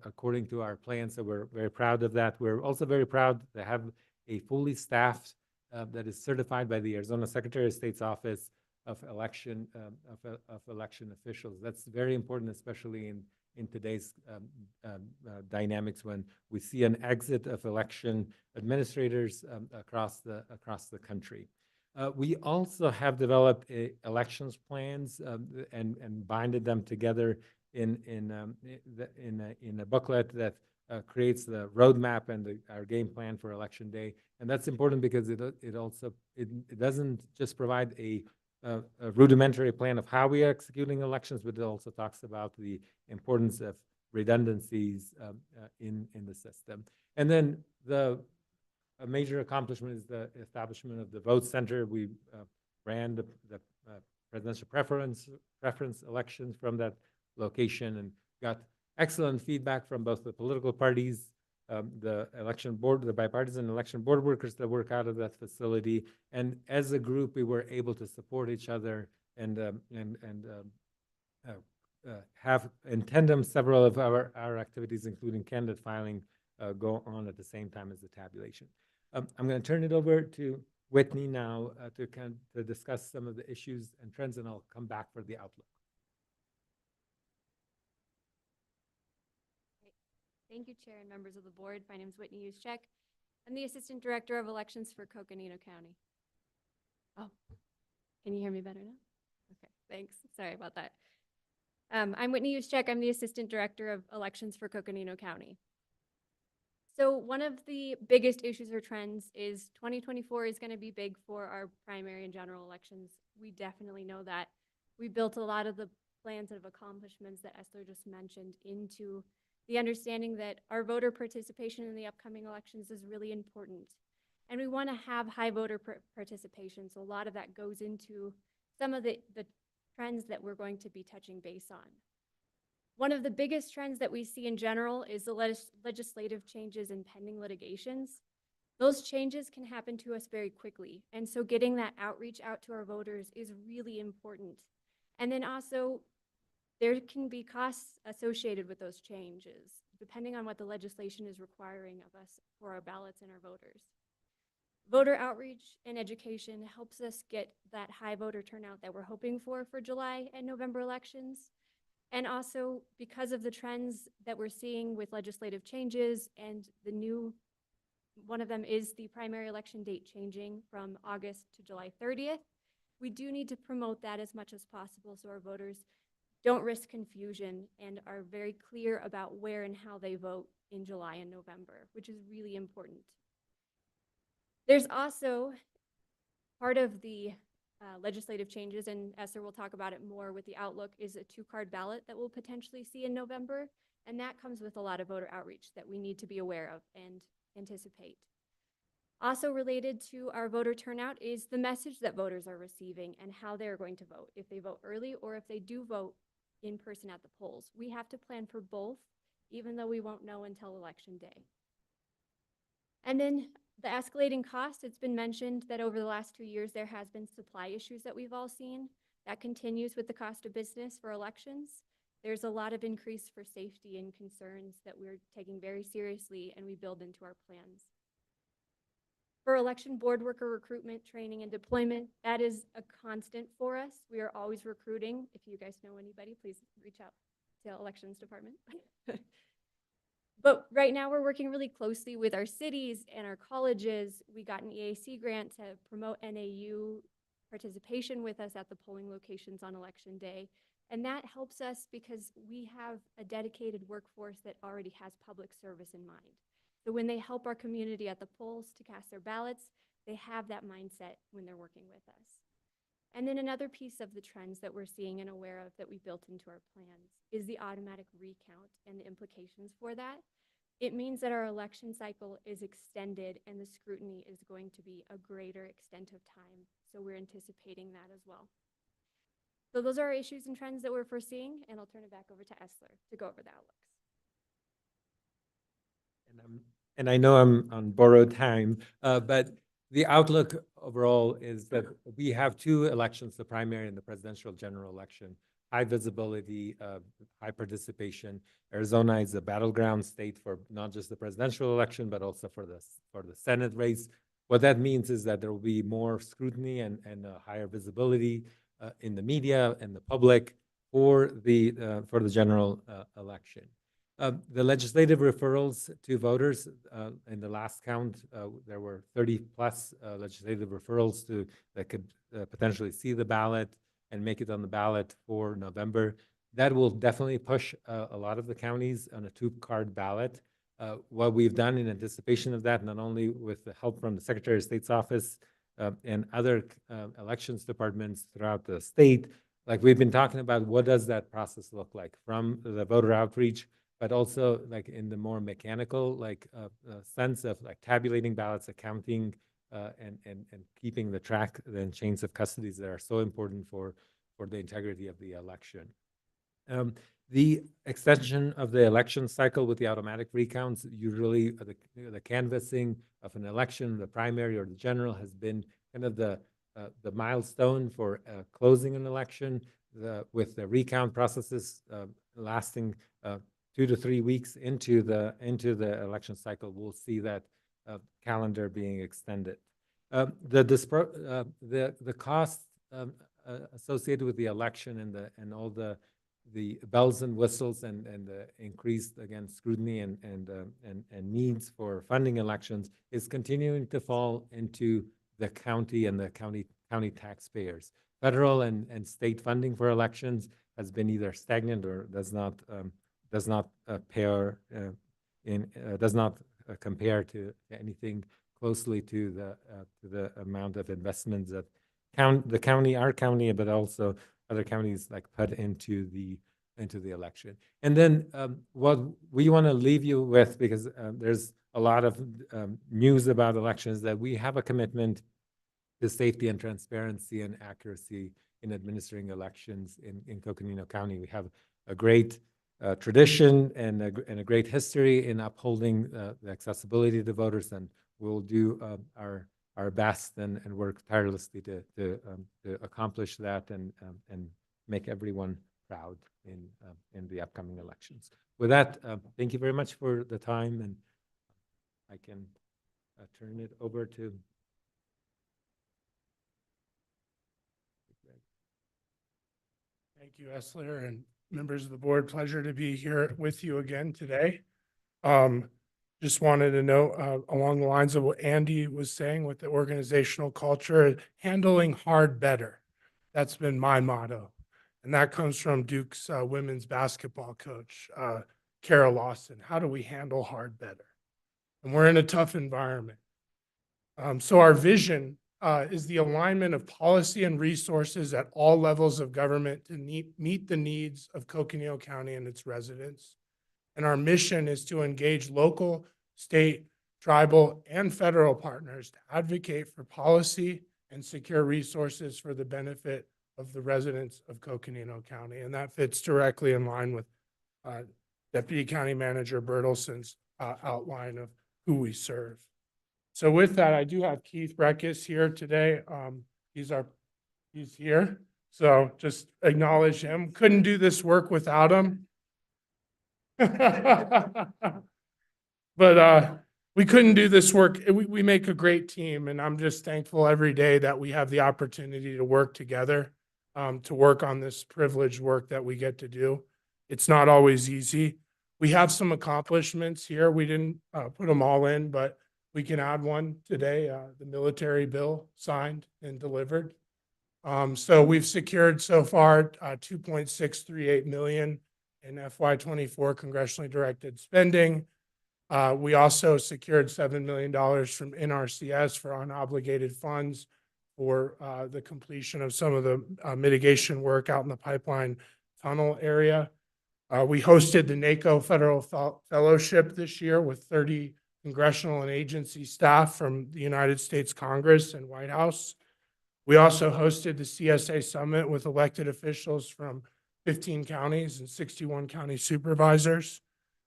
according to our plans, so we're very proud of that. We're also very proud to have a fully staffed that is certified by the Arizona Secretary of State's Office of Election Officials. That's very important, especially in today's dynamics when we see an exit of election administrators across the country. We also have developed elections plans and binded them together in a booklet that creates the roadmap and our game plan for Election Day. And that's important because it doesn't just provide a rudimentary plan of how we are executing elections, but it also talks about the importance of redundancies in the system. And then a major accomplishment is the establishment of the vote center. We ran the presidential preference elections from that location and got excellent feedback from both the political parties, the election board, the bipartisan election board workers that work out of that facility. And as a group, we were able to support each other and have in tandem several of our activities, including candidate filing, go on at the same time as the tabulation. I'm going to turn it over to Whitney now to discuss some of the issues and trends, and I'll come back for the outlook. Thank you, Chair and members of the board. My name is Whitney Yuschek. I'm the Assistant Director of Elections for Coconino County. Oh, can you hear me better now? Okay, thanks. Sorry about that. I'm Whitney Yuschek. I'm the Assistant Director of Elections for Coconino County. So one of the biggest issues or trends is 2024 is going to be big for our primary and general elections. We definitely know that. We built a lot of the plans of accomplishments that Esther just mentioned into the understanding that our voter participation in the upcoming elections is really important. And we want to have high voter participation. So a lot of that goes into some of the trends that we're going to be touching base on. One of the biggest trends that we see in general is the legislative changes and pending litigations. Those changes can happen to us very quickly. And so getting that outreach out to our voters is really important. And then also, there can be costs associated with those changes, depending on what the legislation is requiring of us for our ballots and our voters. Voter outreach and education helps us get that high voter turnout that we're hoping for July and November elections. And also, because of the trends that we're seeing with legislative changes and the new, one of them is the primary election date changing from August to July 30th, we do need to promote that as much as possible so our voters don't risk confusion and are very clear about where and how they vote in July and November, which is really important. There's also part of the legislative changes, and Esther will talk about it more with the outlook, is a 2-card ballot that we'll potentially see in November. And that comes with a lot of voter outreach that we need to be aware of and anticipate. Also related to our voter turnout is the message that voters are receiving and how they're going to vote, if they vote early or if they do vote in person at the polls. We have to plan for both, even though we won't know until Election Day. And then the escalating cost, it's been mentioned that over the last 2 years, there has been supply issues that we've all seen. That continues with the cost of business for elections. There's a lot of increase for safety and concerns that we're taking very seriously and we build into our plans. For election board worker recruitment, training, and deployment, that is a constant for us. We are always recruiting. If you guys know anybody, please reach out to elections department. But right now we're working really closely with our cities and our colleges. We got an EAC grant to promote NAU participation with us at the polling locations on Election Day. And that helps us because we have a dedicated workforce that already has public service in mind. So when they help our community at the polls to cast their ballots, they have that mindset when they're working with us. And then another piece of the trends that we're seeing and aware of that we built into our plans is the automatic recount and the implications for that. It means that our election cycle is extended and the scrutiny is going to be a greater extent of time. So we're anticipating that as well. So those are our issues and trends that we're foreseeing, and I'll turn it back over to Esther to go over the outlooks. And I know I'm on borrowed time, but the outlook overall is that we have 2 elections, the primary and the presidential general election. High visibility, high participation. Arizona is a battleground state for not just the presidential election, but also for the Senate race. What that means is that there will be more scrutiny and higher visibility in the media and the public for the general election. The legislative referrals to voters, in the last count, there were 30+ legislative referrals that could potentially see the ballot and make it on the ballot for November. That will definitely push a lot of the counties on a 2-card ballot. What we've done in anticipation of that, not only with the help from the Secretary of State's office and other elections departments throughout the state, like we've been talking about, what does that process look like from the voter outreach, but also like in the more mechanical sense of like tabulating ballots, accounting, and keeping the track and chains of custodies that are so important for the integrity of the election. The extension of the election cycle with the automatic recounts, usually the canvassing of an election, the primary or the general, has been kind of the milestone for closing an election, with the recount processes lasting 2 to 3 weeks into the election cycle. We'll see that calendar being extended. The costs associated with the election and all the bells and whistles and the increased, again, scrutiny and needs for funding elections is continuing to fall into the county and the county taxpayers. Federal and state funding for elections has been either stagnant or does not compare to anything closely to the amount of investments that our county, but also other counties put into the election. And then what we want to leave you with, because there's a lot of news about elections, that we have a commitment to safety and transparency and accuracy in administering elections in Coconino County. We have a great tradition and a great history in upholding the accessibility to voters and we'll do our best and work tirelessly to accomplish that and make everyone proud in the upcoming elections. With that, thank you very much for the time, and I can turn it over to. Thank you, Esler, and members of the board. Pleasure to be here with you again today. Just wanted to note along the lines of what Andy was saying with the organizational culture, handling hard better. That's been my motto. And that comes from Duke's women's basketball coach, Kara Lawson. How do we handle hard better? And we're in a tough environment. So our vision is the alignment of policy and resources at all levels of government to meet the needs of Coconino County and its residents. And our mission is to engage local, state, tribal, and federal partners to advocate for policy and secure resources for the benefit of the residents of Coconino County. And that fits directly in line with Deputy County Manager Bertelson's outline of who we serve. So with that, I do have Keith Breckus here today. He's here. So just acknowledge him. Couldn't do this work without him. But we couldn't do this work. We make a great team, and I'm just thankful every day that we have the opportunity to work together, to work on this privileged work that we get to do. It's not always easy. We have some accomplishments here. We didn't put them all in, but we can add one today, the military bill signed and delivered. So we've secured so far $2.638 million in FY24 congressionally directed spending. We also secured $7 million from NRCS for unobligated funds for the completion of some of the mitigation work out in the pipeline tunnel area. We hosted the NACO Federal Fellowship this year with 30 congressional and agency staff from the United States Congress and White House. We also hosted the CSA Summit with elected officials from 15 counties and 61 county supervisors.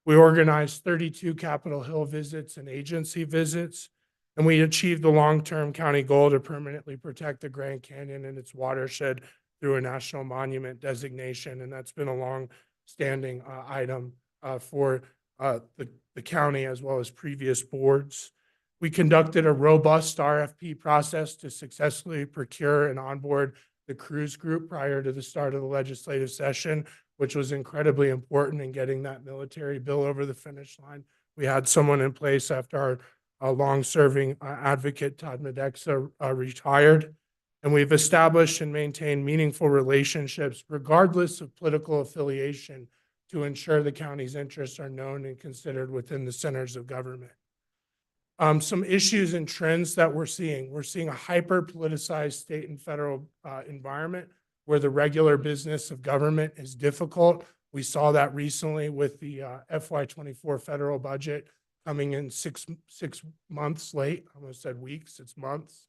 We organized 32 Capitol Hill visits and agency visits, and we achieved the long-term county goal to permanently protect the Grand Canyon and its watershed through a national monument designation, and that's been a long-standing item for the county as well as previous boards. We conducted a robust RFP process to successfully procure and onboard the cruise group prior to the start of the legislative session, which was incredibly important in getting that military bill over the finish line. We had someone in place after our long-serving advocate, Todd Medexa, retired. And we've established and maintained meaningful relationships, regardless of political affiliation, to ensure the county's interests are known and considered within the centers of government. Some issues and trends that we're seeing a hyper-politicized state and federal environment where the regular business of government is difficult. We saw that recently with the FY24 federal budget coming in six months late. I almost said weeks, it's months.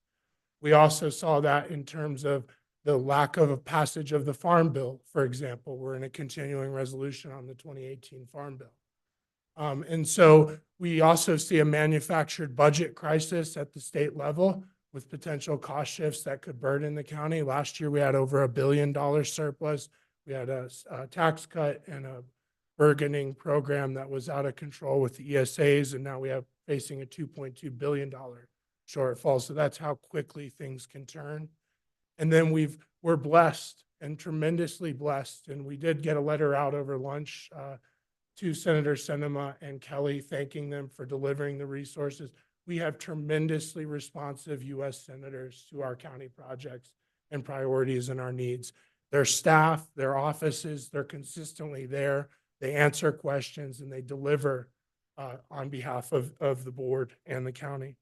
We also saw that in terms of the lack of a passage of the Farm Bill, for example. We're in a continuing resolution on the 2018 Farm Bill. And so we also see a manufactured budget crisis at the state level with potential cost shifts that could burden the county. Last year, we had over $1 billion surplus. We had a tax cut and a burgeoning program that was out of control with the ESAs, and now we have facing a $2.2 billion shortfall. So that's how quickly things can turn. And then we're blessed and tremendously blessed. And we did get a letter out over lunch to Senator Sinema and Kelly, thanking them for delivering the resources. We have tremendously responsive U.S. senators to our county projects and priorities and our needs. Their staff, their offices, they're consistently there. They answer questions and they deliver on behalf of the board and the county.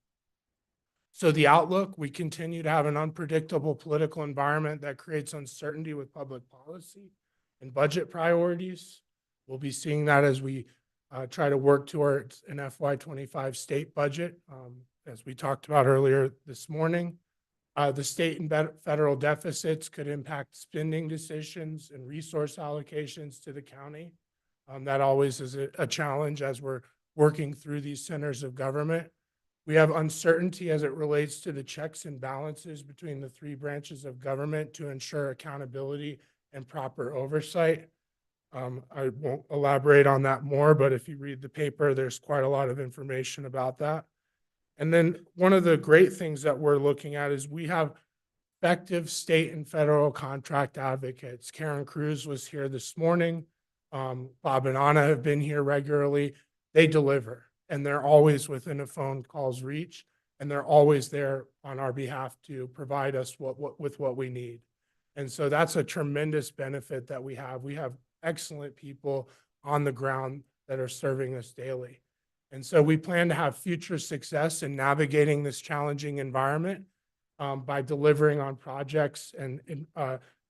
So the outlook, we continue to have an unpredictable political environment that creates uncertainty with public policy and budget priorities. We'll be seeing that as we try to work towards an FY25 state budget. As we talked about earlier this morning, the state and federal deficits could impact spending decisions and resource allocations to the county. That always is a challenge as we're working through these centers of government. We have uncertainty as it relates to the checks and balances between the three branches of government to ensure accountability and proper oversight. I won't elaborate on that more, but if you read the paper, there's quite a lot of information about that. And then one of the great things that we're looking at is we have effective state and federal contract advocates. Karen Cruz was here this morning. Bob and Anna have been here regularly. They deliver, and they're always within a phone call's reach, and they're always there on our behalf to provide us with what we need. And so that's a tremendous benefit that we have. We have excellent people on the ground that are serving us daily. And so we plan to have future success in navigating this challenging environment by delivering on projects and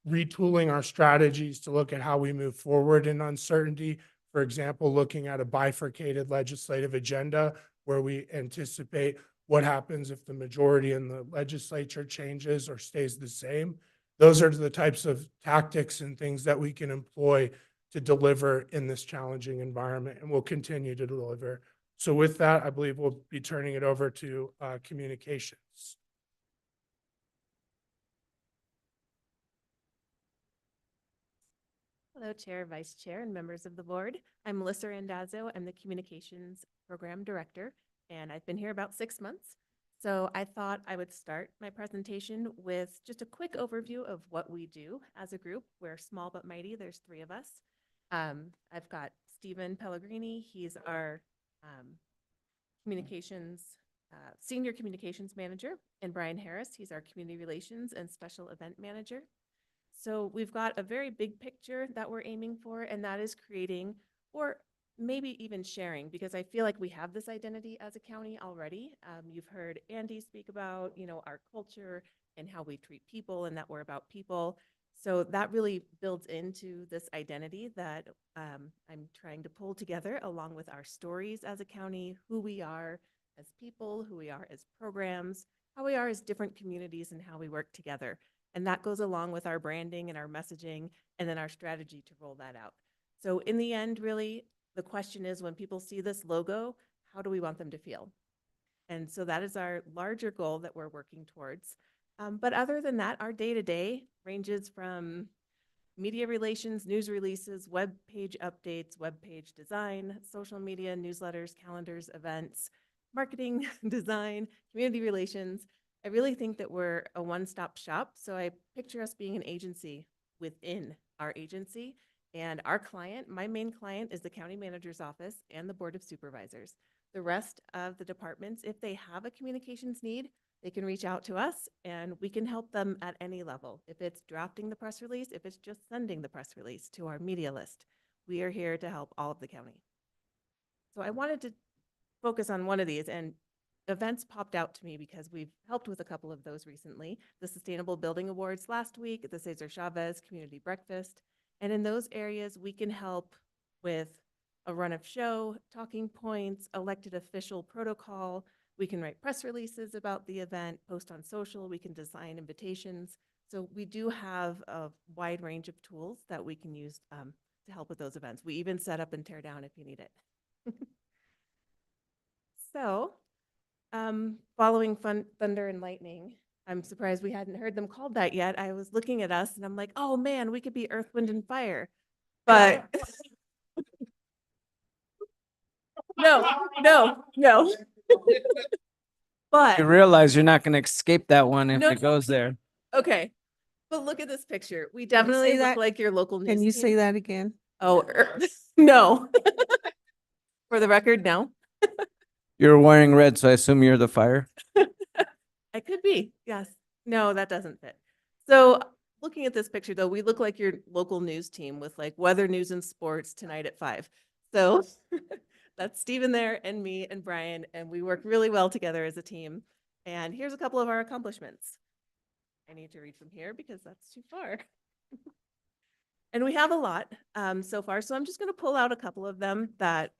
retooling our strategies to look at how we move forward in uncertainty. For example, looking at a bifurcated legislative agenda where we anticipate what happens if the majority in the legislature changes or stays the same. Those are the types of tactics and things that we can employ to deliver in this challenging environment, and we'll continue to deliver. So with that, I believe we'll be turning it over to communications. Hello, Chair, Vice Chair, and members of the board. I'm Melissa Randazzo. I'm the Communications Program Director, and I've been here about 6 months. So I thought I would start my presentation with just a quick overview of what we do as a group. We're small but mighty. There's 3 of us. I've got Stephen Pellegrini. He's our Senior Communications Manager, and Brian Harris. He's our Community Relations and Special Event Manager. So we've got a very big picture that we're aiming for, and that is creating, or maybe even sharing, because I feel like we have this identity as a county already. You've heard Andy speak about, our culture and how we treat people and that we're about people. So that really builds into this identity that I'm trying to pull together along with our stories as a county, who we are as people, who we are as programs, how we are as different communities, and how we work together. And that goes along with our branding and our messaging and then our strategy to roll that out. So in the end, really, the question is, when people see this logo, how do we want them to feel? And so that is our larger goal that we're working towards. But other than that, our day-to-day ranges from media relations, news releases, web page updates, web page design, social media, newsletters, calendars, events, marketing, design, community relations. I really think that we're a one-stop shop. So I picture us being an agency within our agency. And our client, my main client, is the county manager's office and the board of supervisors. The rest of the departments, if they have a communications need, they can reach out to us and we can help them at any level. If it's drafting the press release, if it's just sending the press release to our media list, we are here to help all of the county. So I wanted to focus on one of these, and events popped out to me because we've helped with a couple of those recently. The Sustainable Building Awards last week, the Cesar Chavez Community Breakfast. And in those areas, we can help with a run of show, talking points, elected official protocol. We can write press releases about the event, post on social, we can design invitations. So we do have a wide range of tools that we can use to help with those events. We even set up and tear down if you need it. So, following Thunder and Lightning, I'm surprised we hadn't heard them called that yet. I was looking at us and I'm like, oh man, we could be Earth, Wind, and Fire. But no. But You realize you're not going to escape that one if No. it goes there. okay. But look at this picture. We definitely look like your local news Can you team. say that again? Oh, no. For the record, no. You're wearing red, so I assume you're the fire. I could be, yes. No, that doesn't fit. So looking at this picture though, we look like your local news team with like weather, news, and sports tonight at 5. So that's Stephen there and me and Brian, and we work really well together as a team. And here's a couple of our accomplishments. I need to read from here because that's too far. And we have a lot so far, so I'm just going to pull out a couple of them that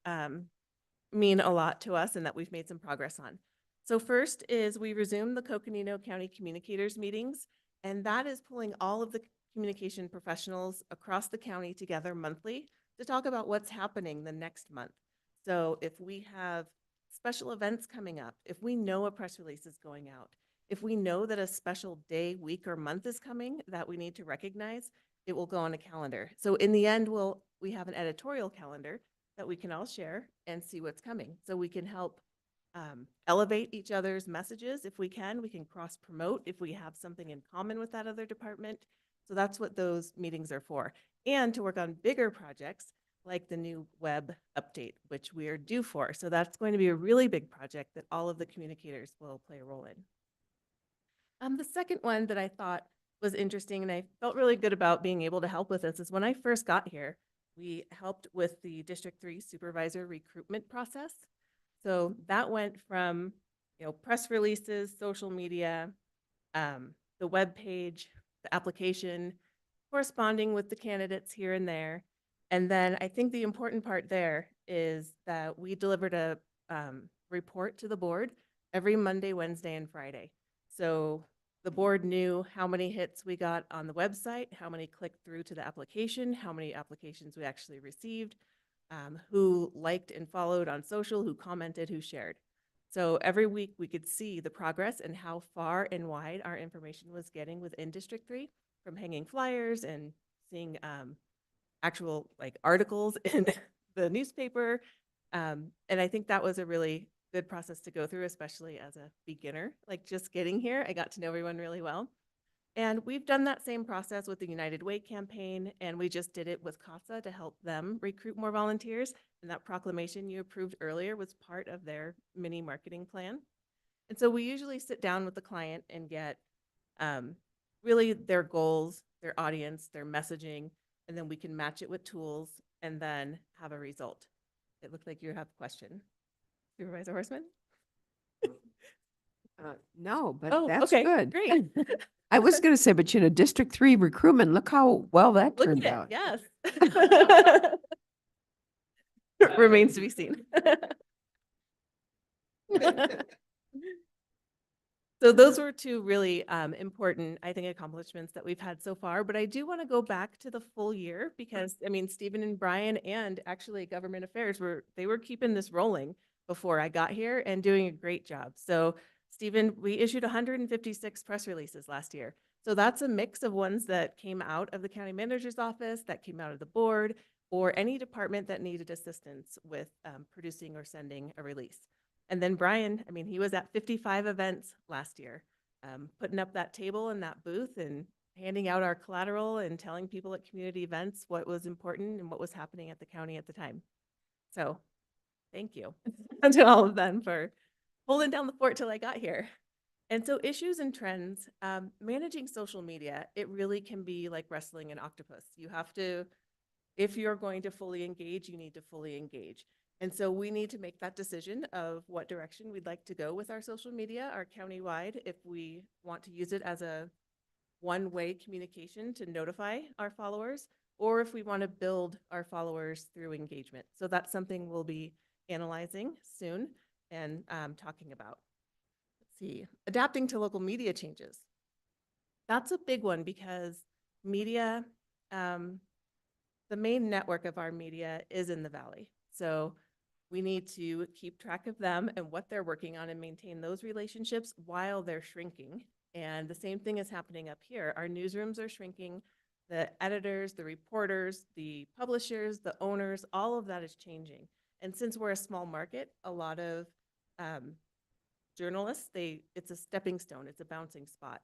mean a lot to us and that we've made some progress on. So first is we resumed the Coconino County Communicators meetings, and that is pulling all of the communication professionals across the county together monthly to talk about what's happening the next month. So if we have special events coming up, if we know a press release is going out, if we know that a special day, week, or month is coming that we need to recognize, it will go on a calendar. So in the end, we have an editorial calendar that we can all share and see what's coming. So we can help elevate each other's messages if we can. We can cross promote if we have something in common with that other department. So that's what those meetings are for. And to work on bigger projects like the new web update, which we are due for. So that's going to be a really big project that all of the communicators will play a role in. The second one that I thought was interesting and I felt really good about being able to help with this is when I first got here, we helped with the District 3 supervisor recruitment process. So that went from, press releases, social media, the web page, the application, corresponding with the candidates here and there. And then I think the important part there is that we delivered a report to the board every Monday, Wednesday, and Friday. So the board knew how many hits we got on the website, how many clicked through to the application, how many applications we actually received, who liked and followed on social, who commented, who shared. So every week we could see the progress and how far and wide our information was getting within District 3, from hanging flyers and seeing actual articles in the newspaper. And I think that was a really good process to go through, especially as a beginner, just getting here. I got to know everyone really well. And we've done that same process with the United Way campaign, and we just did it with CASA to help them recruit more volunteers. And that proclamation you approved earlier was part of their mini marketing plan. And so we usually sit down with the client and get really their goals, their audience, their messaging, and then we can match it with tools and then have a result. It looked like you have a question. Supervisor Horstman? No, but Oh, that's okay, good. great. I was going to say, but District 3 recruitment, look how well that Look turned at out. it, yes. Remains to be seen. So those were two really important, I think, accomplishments that we've had so far. But I do want to go back to the full year because, Stephen and Brian and actually Government Affairs they were keeping this rolling before I got here and doing a great job. So Stephen, we issued 156 press releases last year. So that's a mix of ones that came out of the county manager's office, that came out of the board, or any department that needed assistance with producing or sending a release. And then Brian, he was at 55 events last year, putting up that table and that booth and handing out our collateral and telling people at community events what was important and what was happening at the county at the time. So thank you to all of them for holding down the fort till I got here. And so issues and trends, managing social media, it really can be like wrestling an octopus. You have to, if you're going to fully engage, you need to fully engage. And so we need to make that decision of what direction we'd like to go with our social media, our countywide, if we want to use it as a one-way communication to notify our followers, or if we want to build our followers through engagement. So that's something we'll be analyzing soon and talking about. Let's see, adapting to local media changes. That's a big one because media, the main network of our media is in the Valley. So we need to keep track of them and what they're working on and maintain those relationships while they're shrinking. And the same thing is happening up here. Our newsrooms are shrinking. The editors, the reporters, the publishers, the owners, all of that is changing. And since we're a small market, a lot of journalists, it's a stepping stone, it's a bouncing spot.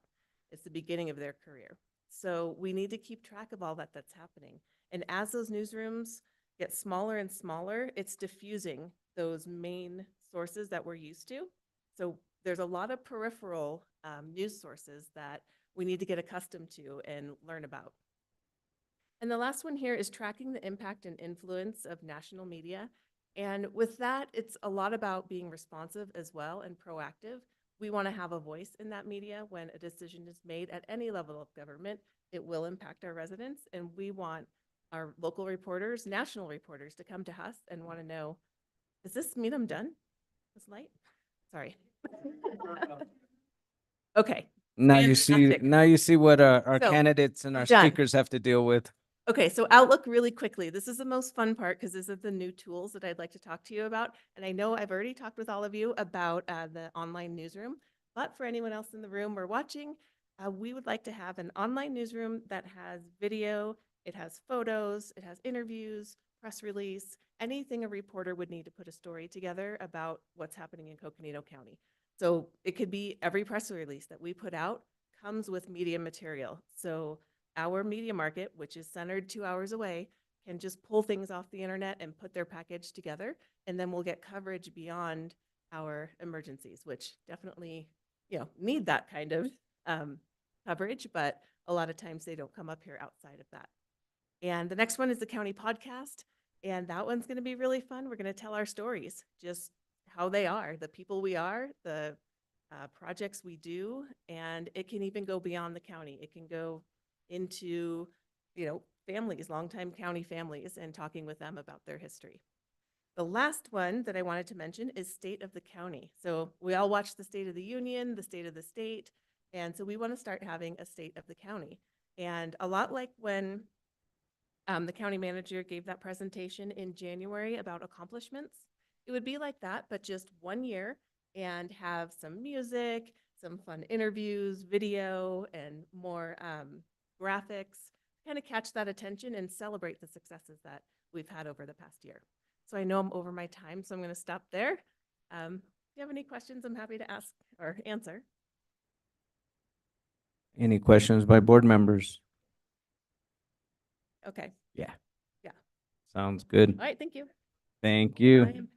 It's the beginning of their career. So we need to keep track of all that's happening. And as those newsrooms get smaller and smaller, it's diffusing those main sources that we're used to. So there's a lot of peripheral news sources that we need to get accustomed to and learn about. And the last one here is tracking the impact and influence of national media. And with that, it's a lot about being responsive as well and proactive. We want to have a voice in that media when a decision is made at any level of government. It will impact our residents, and we want our local reporters, national reporters, to come to us and want to know, does this mean I'm done? This light? Sorry. Okay. Now you see Fantastic. what our So, candidates and our done. speakers have to deal with. Okay, so Outlook really quickly. This is the most fun part because this is the new tools that I'd like to talk to you about. And I know I've already talked with all of you about the online newsroom, but for anyone else in the room or watching, we would like to have an online newsroom that has video, it has photos, it has interviews, press release, anything a reporter would need to put a story together about what's happening in Coconino County. So it could be every press release that we put out comes with media material. So our media market, which is centered 2 hours away, can just pull things off the internet and put their package together, and then we'll get coverage beyond our emergencies, which definitely, need that kind of coverage, but a lot of times they don't come up here outside of that. And the next one is the county podcast, and that one's going to be really fun. We're going to tell our stories, just how they are, the people we are, the projects we do, and it can even go beyond the county. It can go into, families, longtime county families, and talking with them about their history. The last one that I wanted to mention is State of the County. So we all watch the State of the Union, the State of the State, and so we want to start having a State of the County. And a lot like when the county manager gave that presentation in January about accomplishments, it would be like that, but just 1 year, and have some music, some fun interviews, video, and more graphics, kind of catch that attention and celebrate the successes that we've had over the past year. So I know I'm over my time, so I'm going to stop there. If you have any questions, I'm happy to ask or answer. Any questions by board members? Okay. Yeah. Yeah. Sounds good. All right. Thank you. Thank I you. am done.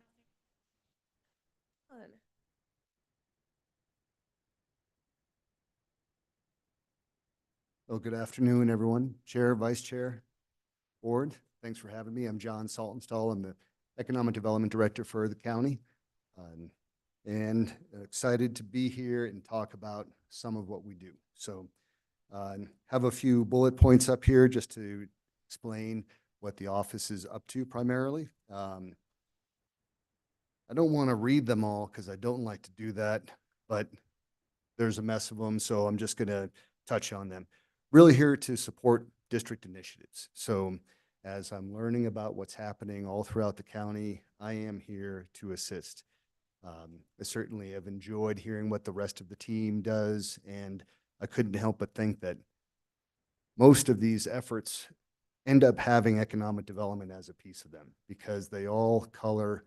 Well, good afternoon, everyone. Chair, Vice Chair, Board, thanks for having me. I'm John Saltonstall. I'm the Economic Development Director for the county. And excited to be here and talk about some of what we do. So have a few bullet points up here just to explain what the office is up to primarily. I don't want to read them all because I don't like to do that, but there's a mess of them, so I'm just going to touch on them. Really here to support district initiatives. So as I'm learning about what's happening all throughout the county, I am here to assist. I certainly have enjoyed hearing what the rest of the team does, and I couldn't help but think that most of these efforts end up having economic development as a piece of them because they all color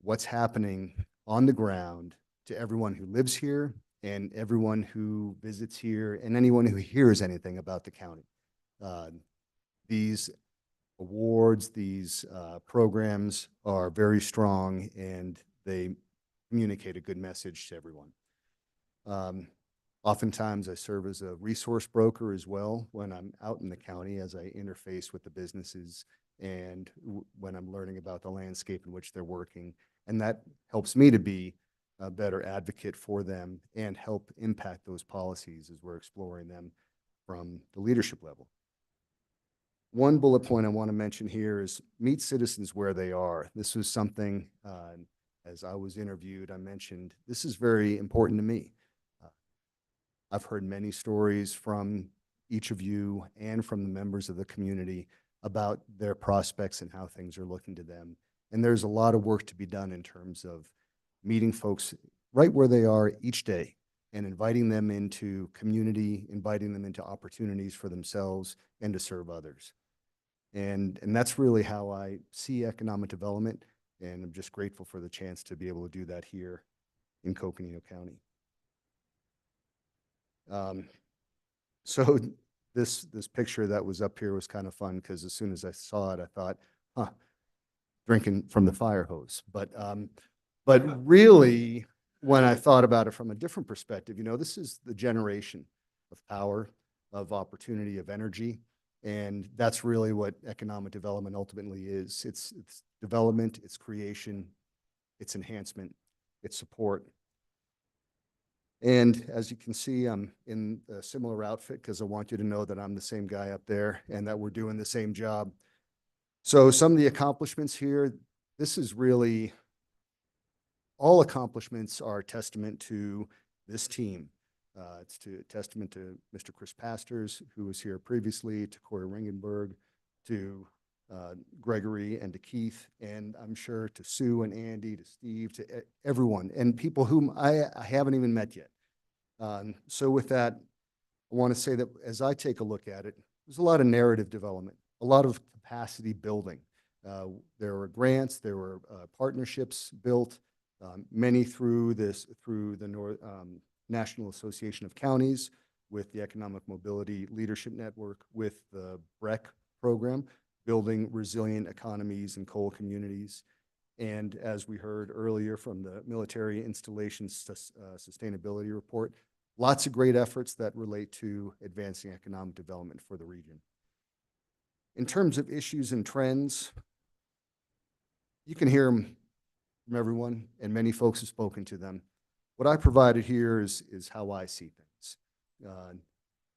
what's happening on the ground to everyone who lives here and everyone who visits here and anyone who hears anything about the county. These awards, these programs are very strong and they communicate a good message to everyone. Oftentimes I serve as a resource broker as well when I'm out in the county as I interface with the businesses and when I'm learning about the landscape in which they're working. And that helps me to be a better advocate for them and help impact those policies as we're exploring them from the leadership level. One bullet point I want to mention here is meet citizens where they are. This was something, as I was interviewed, I mentioned, this is very important to me. I've heard many stories from each of you and from the members of the community about their prospects and how things are looking to them. And there's a lot of work to be done in terms of meeting folks right where they are each day and inviting them into community, inviting them into opportunities for themselves and to serve others. And that's really how I see economic development. And I'm just grateful for the chance to be able to do that here in Coconino County. So this picture that was up here was kind of fun because as soon as I saw it, I thought, huh, drinking from the fire hose. But really, when I thought about it from a different perspective, this is the generation of power, of opportunity, of energy. And that's really what economic development ultimately is. It's development, it's creation, it's enhancement, it's support. And as you can see, I'm in a similar outfit because I want you to know that I'm the same guy up there and that we're doing the same job. So some of the accomplishments here, this is really, all accomplishments are a testament to this team. It's to testament to Mr. Chris Pastors, who was here previously, to Corey Ringenberg, to Gregory, and to Keith, and I'm sure to Sue and Andy, to Steve, to everyone, and people whom I haven't even met yet. So with that, I want to say that as I take a look at it, there's a lot of narrative development, a lot of capacity building. There were grants, there were partnerships built, many through the National Association of Counties, with the Economic Mobility Leadership Network, with the BREC program, building resilient economies and coal communities. And as we heard earlier from the Military Installation Sustainability Report, lots of great efforts that relate to advancing economic development for the region. In terms of issues and trends, you can hear them from everyone, and many folks have spoken to them. What I provided here is how I see things.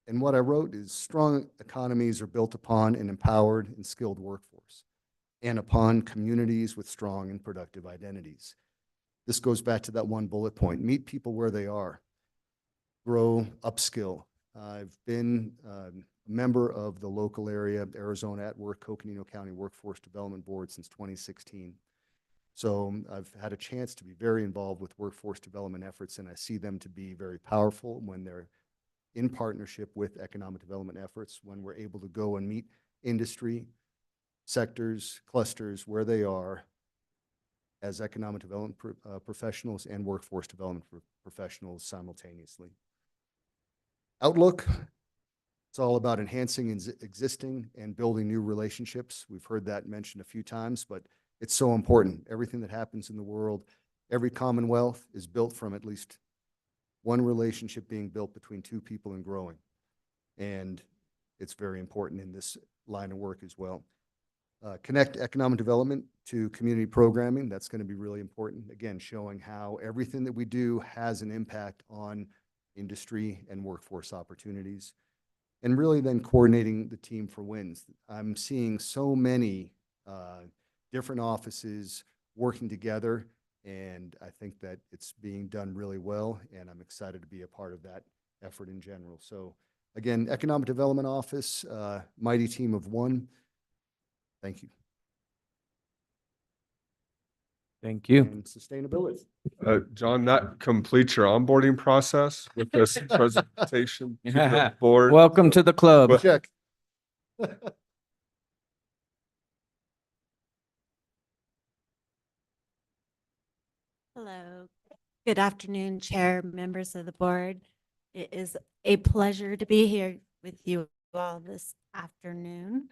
And what I wrote is strong economies are built upon an empowered and skilled workforce, and upon communities with strong and productive identities. This goes back to that one bullet point: meet people where they are, grow, upskill. I've been a member of the local area, Arizona at Work, Coconino County Workforce Development Board since 2016. So I've had a chance to be very involved with workforce development efforts, and I see them to be very powerful when they're in partnership with economic development efforts, when we're able to go and meet industry, sectors, clusters, where they are as economic development professionals and workforce development professionals simultaneously. Outlook, it's all about enhancing existing and building new relationships. We've heard that mentioned a few times, but it's so important. Everything that happens in the world, every commonwealth is built from at least one relationship being built between two people and growing. And it's very important in this line of work as well. Connect economic development to community programming. That's going to be really important. Again, showing how everything that we do has an impact on industry and workforce opportunities. And really then coordinating the team for wins. I'm seeing so many different offices working together, and I think that it's being done really well, and I'm excited to be a part of that effort in general. So again, Economic Development Office, mighty team of one. Thank you. Thank you. And sustainability. John, that completes your onboarding process with this presentation to the board. Welcome to the club. Well, Check. Hello. Good afternoon, Chair, members of the board. It is a pleasure to be here with you all this afternoon.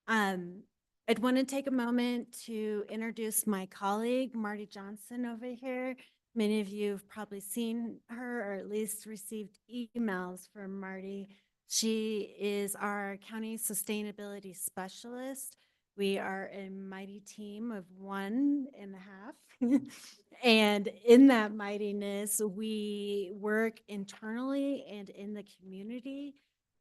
I'd want to take a moment to introduce my colleague, Marty Johnson, over here. Many of you have probably seen her, or at least received emails from Marty. She is our county sustainability specialist. We are a mighty team of 1.5. And in that mightiness, we work internally and in the community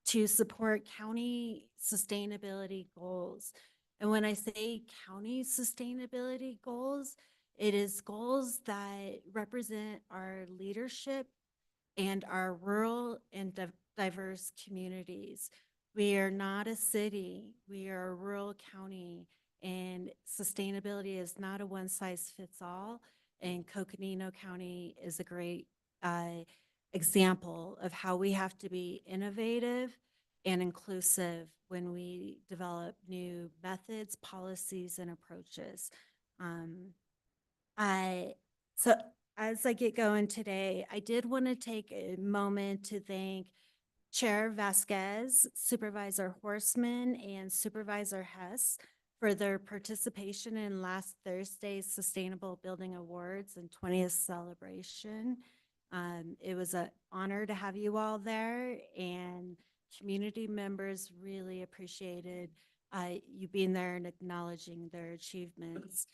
to support county sustainability goals. And when I say county sustainability goals, it is goals that represent our leadership and our rural and diverse communities. We are not a city, we are a rural county, and sustainability is not a one-size-fits-all. And Coconino County is a great example of how we have to be innovative and inclusive when we develop new methods, policies, and approaches. So as I get going today, I did want to take a moment to thank Chair Vasquez, Supervisor Horseman, and Supervisor Hess for their participation in last Thursday's Sustainable Building Awards and 20th celebration. It was an honor to have you all there, and community members really appreciated you being there and acknowledging their achievements.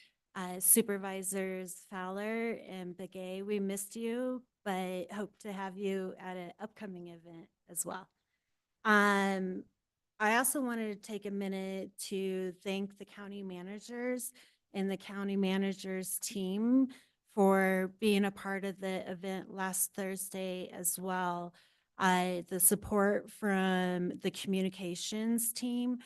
Supervisors Fowler and Begay, we missed you, but hope to have you at an upcoming event as well. I also wanted to take a minute to thank the county managers and the county managers team for being a part of the event last Thursday as well. The support from the communications team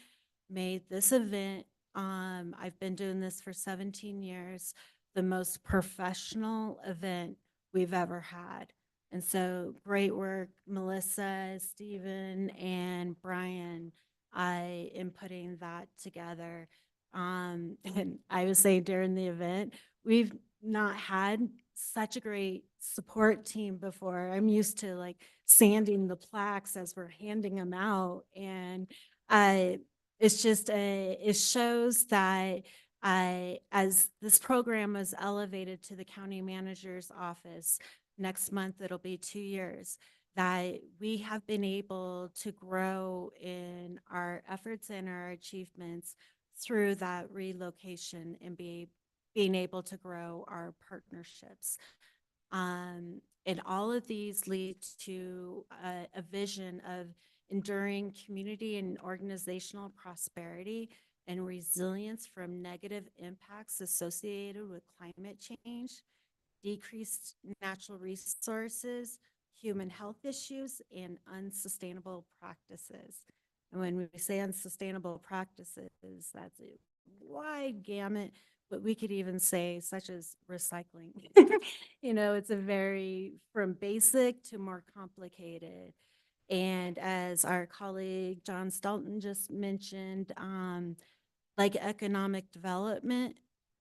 made this event, I've been doing this for 17 years, the most professional event we've ever had. And so great work, Melissa, Stephen, and Brian, in putting that together. And I was saying during the event, we've not had such a great support team before. I'm used to like sanding the plaques as we're handing them out. And it's just it shows that as this program was elevated to the county manager's office, next month it'll be 2 years, that we have been able to grow in our efforts and our achievements through that relocation and being able to grow our partnerships. And all of these lead to a vision of enduring community and organizational prosperity and resilience from negative impacts associated with climate change, decreased natural resources, human health issues, and unsustainable practices. And when we say unsustainable practices, that's a wide gamut, but we could even say such as recycling. You know, it's a very, from basic to more complicated. And as our colleague John Stelton just mentioned, like economic development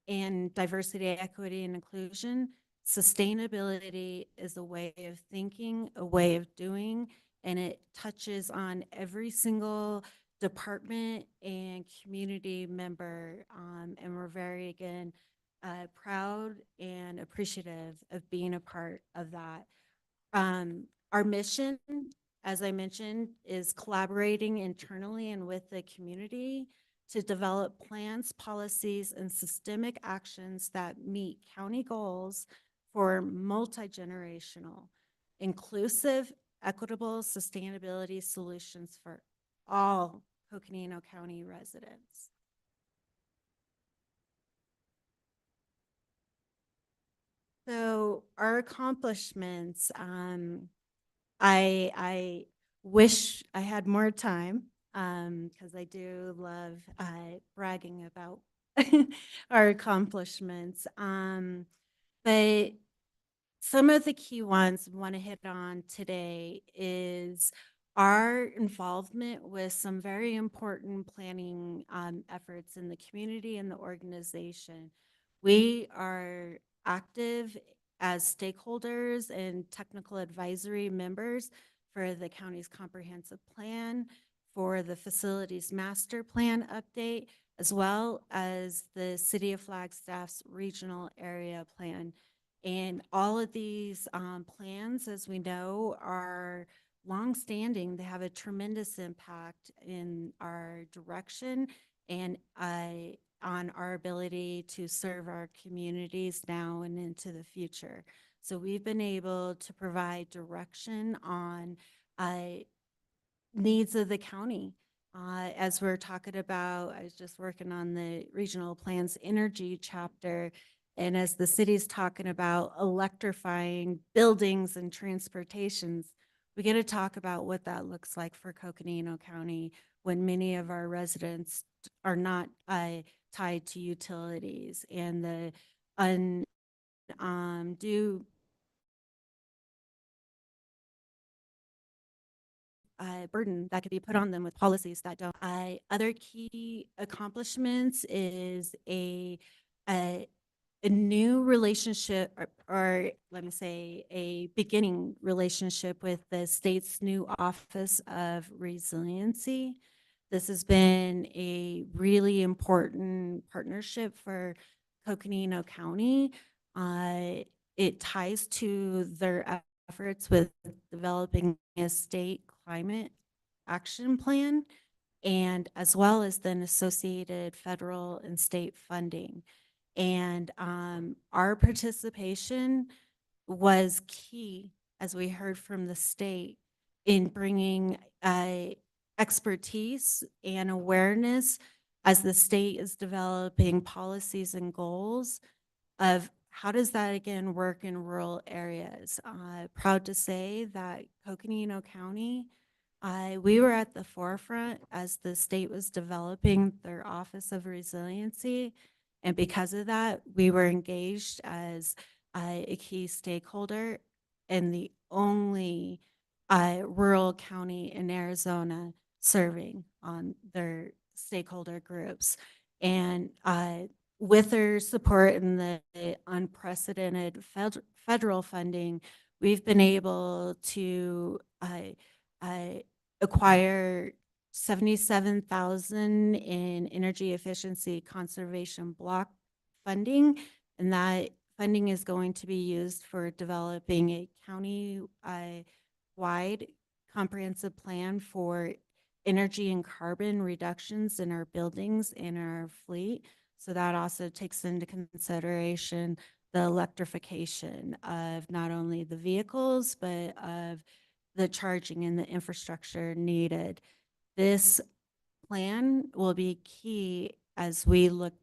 and diversity, equity, and inclusion, sustainability is a way of thinking, a way of doing, and it touches on every single department and community member. And we're very, again, proud and appreciative of being a part of that. Our mission, as I mentioned, is collaborating internally and with the community to develop plans, policies, and systemic actions that meet county goals for multi-generational, inclusive, equitable sustainability solutions for all Coconino County residents. So our accomplishments, I wish I had more time, because I do love bragging about our accomplishments. But some of the key ones I want to hit on today is our involvement with some very important planning efforts in the community and the organization. We are active as stakeholders and technical advisory members for the county's comprehensive plan, for the facilities master plan update, as well as the City of Flagstaff's regional area plan. And all of these plans, as we know, are longstanding. They have a tremendous impact in our direction and on our ability to serve our communities now and into the future. So we've been able to provide direction on needs of the county. As we're talking about, I was just working on the regional plans energy chapter. And as the city's talking about electrifying buildings and transportations, we get to talk about what that looks like for Coconino County when many of our residents are not tied to utilities, and the undue burden that could be put on them with policies that don't. Other key accomplishments is a new relationship, or let me say a beginning relationship with the state's new Office of Resiliency. This has been a really important partnership for Coconino County. It ties to their efforts with developing a state climate action plan, and as well as then associated federal and state funding. And our participation was key, as we heard from the state, in bringing expertise and awareness as the state is developing policies and goals of how does that again work in rural areas? Proud to say that Coconino County, we were at the forefront as the state was developing their Office of Resiliency. And because of that, we were engaged as a key stakeholder and the only rural county in Arizona serving on their stakeholder groups. And with their support and the unprecedented federal funding, we've been able to acquire 77,000 in energy efficiency conservation block funding, and that funding is going to be used for developing a county wide comprehensive plan for energy and carbon reductions in our buildings and our fleet. So that also takes into consideration the electrification of not only the vehicles, but of the charging and the infrastructure needed. This plan will be key as we look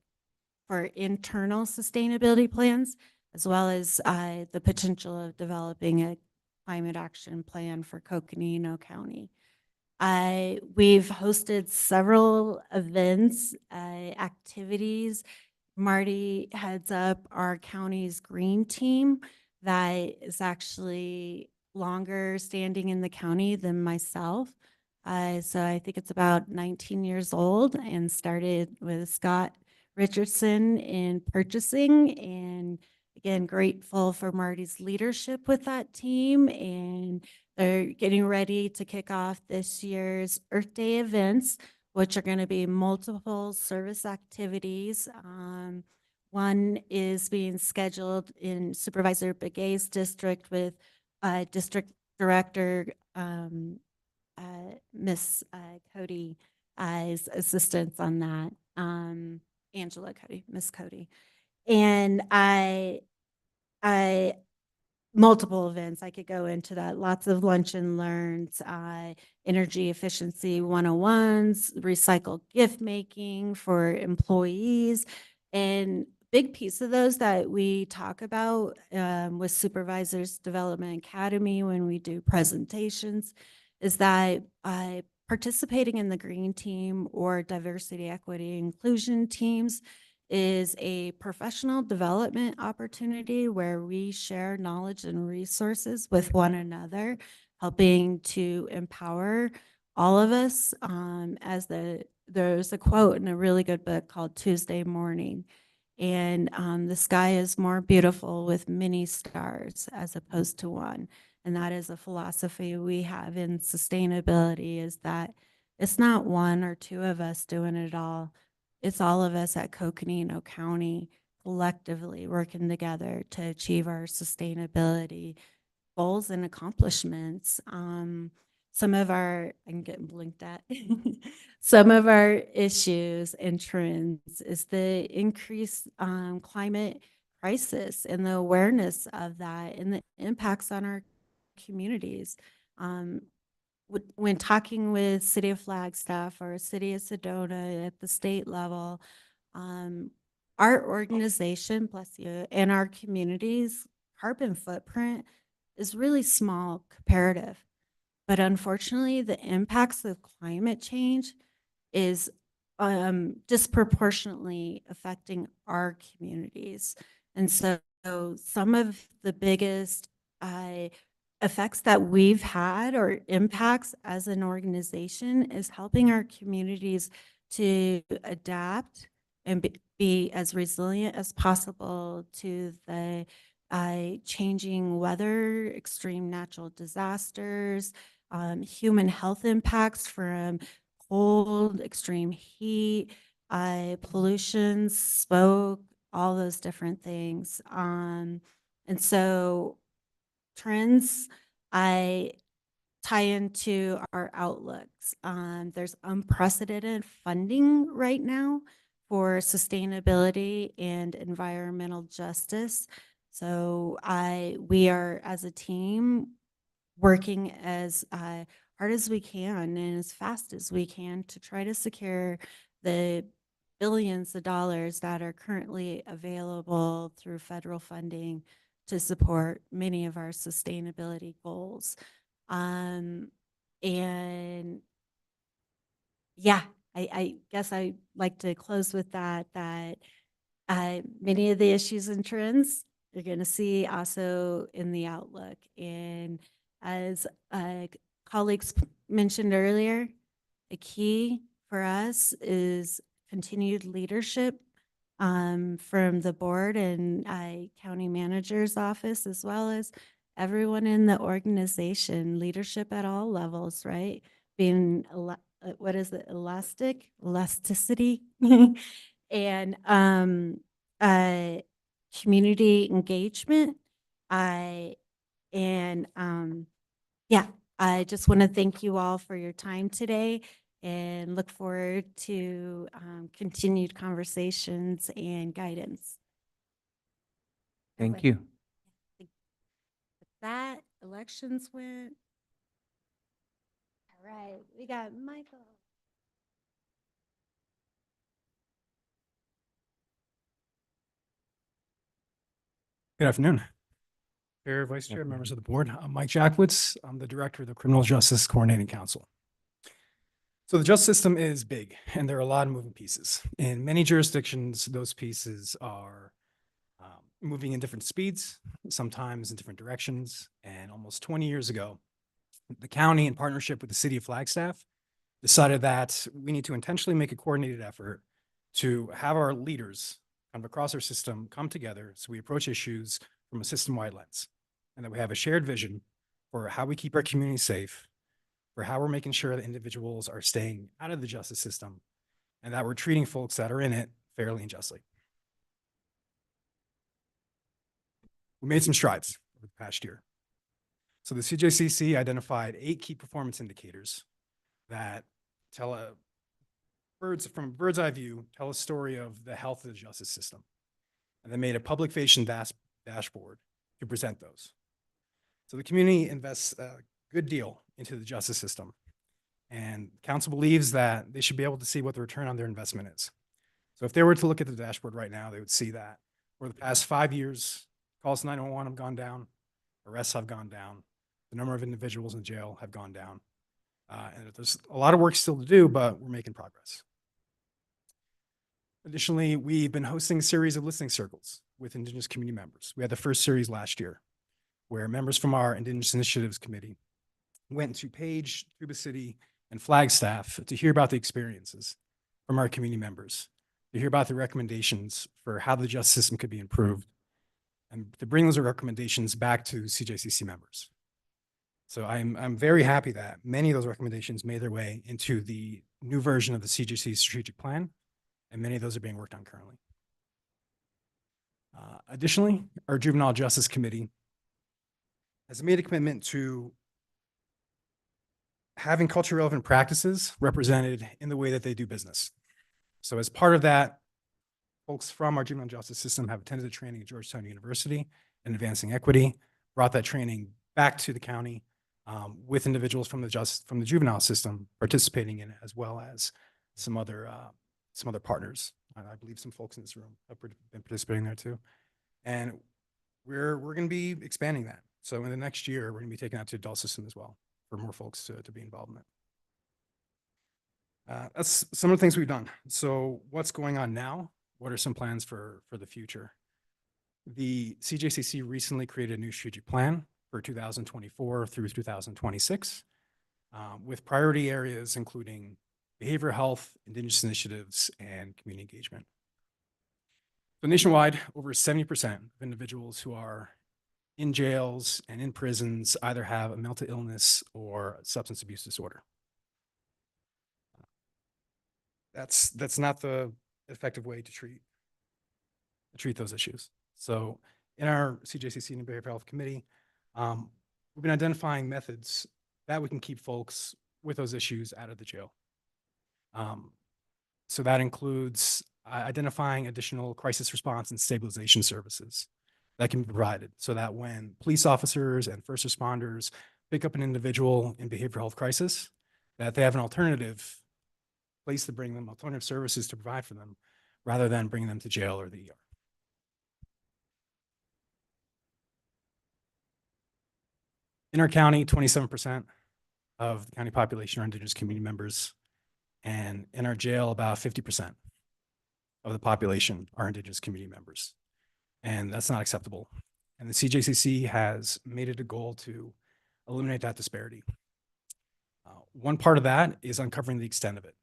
for internal sustainability plans, as well as the potential of developing a climate action plan for Coconino County. We've hosted several events, activities. Marty heads up our county's green team that is actually longer standing in the county than myself. So I think it's about 19 years old and started with Scott Richardson in purchasing, and again, grateful for Marty's leadership with that team. And they're getting ready to kick off this year's Earth Day events, which are going to be multiple service activities. One is being scheduled in Supervisor Begay's district with District Director Miss Cody as assistance on that. Angela Cody, Miss Cody. And I multiple events. I could go into that. Lots of lunch and learns, energy efficiency 101s, recycled gift making for employees. And big piece of those that we talk about with Supervisors Development Academy when we do presentations is that participating in the green team or diversity, equity, inclusion teams is a professional development opportunity where we share knowledge and resources with one another, helping to empower all of us. There's a quote in a really good book called Tuesday Morning, and the sky is more beautiful with many stars as opposed to one. And that is a philosophy we have in sustainability, is that it's not one or two of us doing it all. It's all of us at Coconino County collectively working together to achieve our sustainability goals and accomplishments. Some of our, I'm getting blinked at, some of our issues and trends is the increased climate crisis and the awareness of that and the impacts on our communities. When talking with City of Flagstaff or City of Sedona at the state level, our organization, bless you, and our community's carbon footprint is really small comparative. But unfortunately, the impacts of climate change is disproportionately affecting our communities. And so some of the biggest effects that we've had or impacts as an organization is helping our communities to adapt and be as resilient as possible to the changing weather, extreme natural disasters, human health impacts from cold, extreme heat, pollution, smoke, all those different things. And so trends, I tie into our outlooks. There's unprecedented funding right now for sustainability and environmental justice. So we are, as a team, working as hard as we can and as fast as we can to try to secure the billions of dollars that are currently available through federal funding to support many of our sustainability goals. And yeah, I guess I like to close with that, many of the issues and trends you're going to see also in the outlook. And as colleagues mentioned earlier, a key for us is continued leadership from the board and county manager's office, as well as everyone in the organization, leadership at all levels, right? Being, what is it, elasticity, and community engagement. And yeah, I just want to thank you all for your time today and look forward to continued conversations and guidance. Thank you. With that, elections went. All right, we got Michael. Good afternoon. Chair, Vice Chair, members of the board. I'm Mike Jackwitz. I'm the Director of the Criminal Justice Coordinating Council. So the justice system is big, and there are a lot of moving pieces. In many jurisdictions, those pieces are moving in different speeds, sometimes in different directions. And almost 20 years ago, the county, in partnership with the city of Flagstaff, decided that we need to intentionally make a coordinated effort to have our leaders kind of across our system come together so we approach issues from a system-wide lens, and that we have a shared vision for how we keep our community safe, for how we're making sure that individuals are staying out of the justice system, and that we're treating folks that are in it fairly and justly. We made some strides over the past year. So the CJCC identified 8 key performance indicators that tell from a bird's eye view, tell a story of the health of the justice system. And they made a public-facing dashboard to present those. So the community invests a good deal into the justice system. And council believes that they should be able to see what the return on their investment is. So if they were to look at the dashboard right now, they would see that over the past 5 years, calls to 911 have gone down, arrests have gone down, the number of individuals in jail have gone down. And there's a lot of work still to do, but we're making progress. Additionally, we've been hosting a series of listening circles with Indigenous community members. We had the first series last year, where members from our Indigenous Initiatives Committee went to Page, Tuba City, and Flagstaff to hear about the experiences from our community members, to hear about the recommendations for how the justice system could be improved, and to bring those recommendations back to CJCC members. So I'm very happy that many of those recommendations made their way into the new version of the CJC strategic plan, and many of those are being worked on currently. Additionally, our Juvenile Justice Committee has made a commitment to having culturally relevant practices represented in the way that they do business. So as part of that, folks from our juvenile justice system have attended the training at Georgetown University in advancing equity, brought that training back to the county with individuals from the juvenile system participating in it, as well as some other partners. I believe some folks in this room have been participating there too. And we're going to be expanding that. So in the next year, we're going to be taking that to adult system as well for more folks to be involved in it. That's some of the things we've done. So what's going on now? What are some plans for the future? The CJCC recently created a new strategic plan for 2024 through 2026 with priority areas including behavioral health, Indigenous initiatives, and community engagement. So nationwide, over 70% of individuals who are in jails and in prisons either have a mental illness or a substance abuse disorder. That's not the effective way to treat those issues. So in our CJCC and Behavioral Health Committee, we've been identifying methods that we can keep folks with those issues out of the jail. So that includes identifying additional crisis response and stabilization services that can be provided so that when police officers and first responders pick up an individual in behavioral health crisis, that they have an alternative place to bring them, alternative services to provide for them, rather than bringing them to jail or the ER. In our county, 27% of the county population are Indigenous community members. And in our jail, about 50% of the population are Indigenous community members. And that's not acceptable. And the CJCC has made it a goal to eliminate that disparity. One part of that is uncovering the extent of it.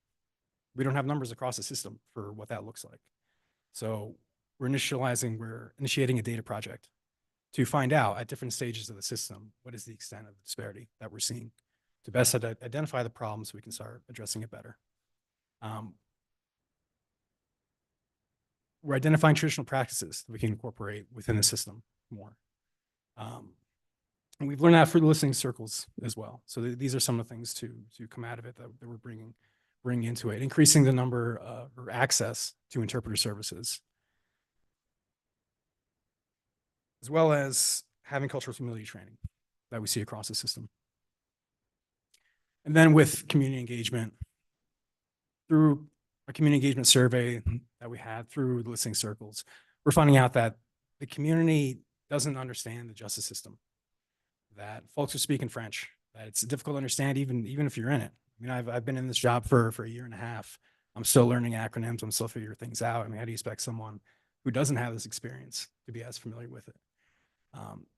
We don't have numbers across the system for what that looks like. So we're initiating a data project to find out at different stages of the system, what is the extent of the disparity that we're seeing to best identify the problems so we can start addressing it better. We're identifying traditional practices that we can incorporate within the system more. And we've learned that through the listening circles as well. So these are some of the things to come out of it that we're bringing into it, increasing the number or access to interpreter services, as well as having cultural humility training that we see across the system. And then with community engagement, through a community engagement survey that we had through the listening circles, we're finding out that the community doesn't understand the justice system, that folks are speaking French, that it's difficult to understand even if you're in it. I mean, I've been in this job for a year and a half. I'm still learning acronyms. I'm still figuring things out. I mean, how do you expect someone who doesn't have this experience to be as familiar with it?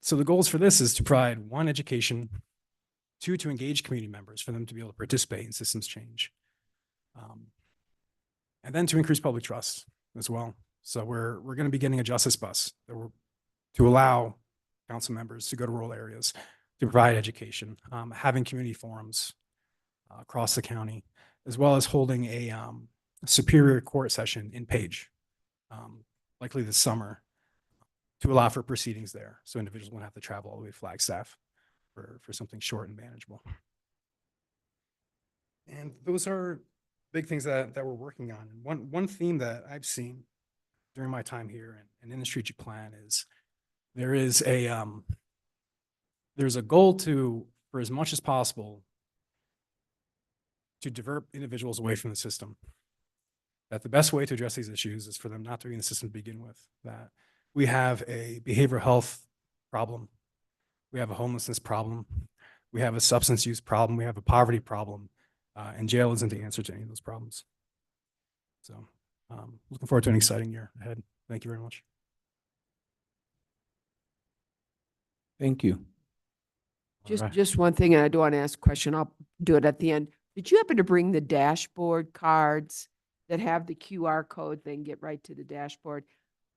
So the goals for this is to provide one, education, two, to engage community members for them to be able to participate in systems change. And then to increase public trust as well. So we're going to be getting a justice bus to allow council members to go to rural areas to provide education, having community forums across the county, as well as holding a Superior Court session in Page, likely this summer, to allow for proceedings there. So individuals won't have to travel all the way to Flagstaff for something short and manageable. And those are big things that we're working on. And one theme that I've seen during my time here and in the strategic plan is there's a goal for as much as possible, to divert individuals away from the system. That the best way to address these issues is for them not to be in the system to begin with. That we have a behavioral health problem. We have a homelessness problem. We have a substance use problem. We have a poverty problem. And jail isn't the answer to any of those problems. So looking forward to an exciting year ahead. Thank you very much. Thank you. Just one thing, and I don't want to ask a question. I'll do it at the end. Did you happen to bring the dashboard cards that have the QR code thing, get right to the dashboard?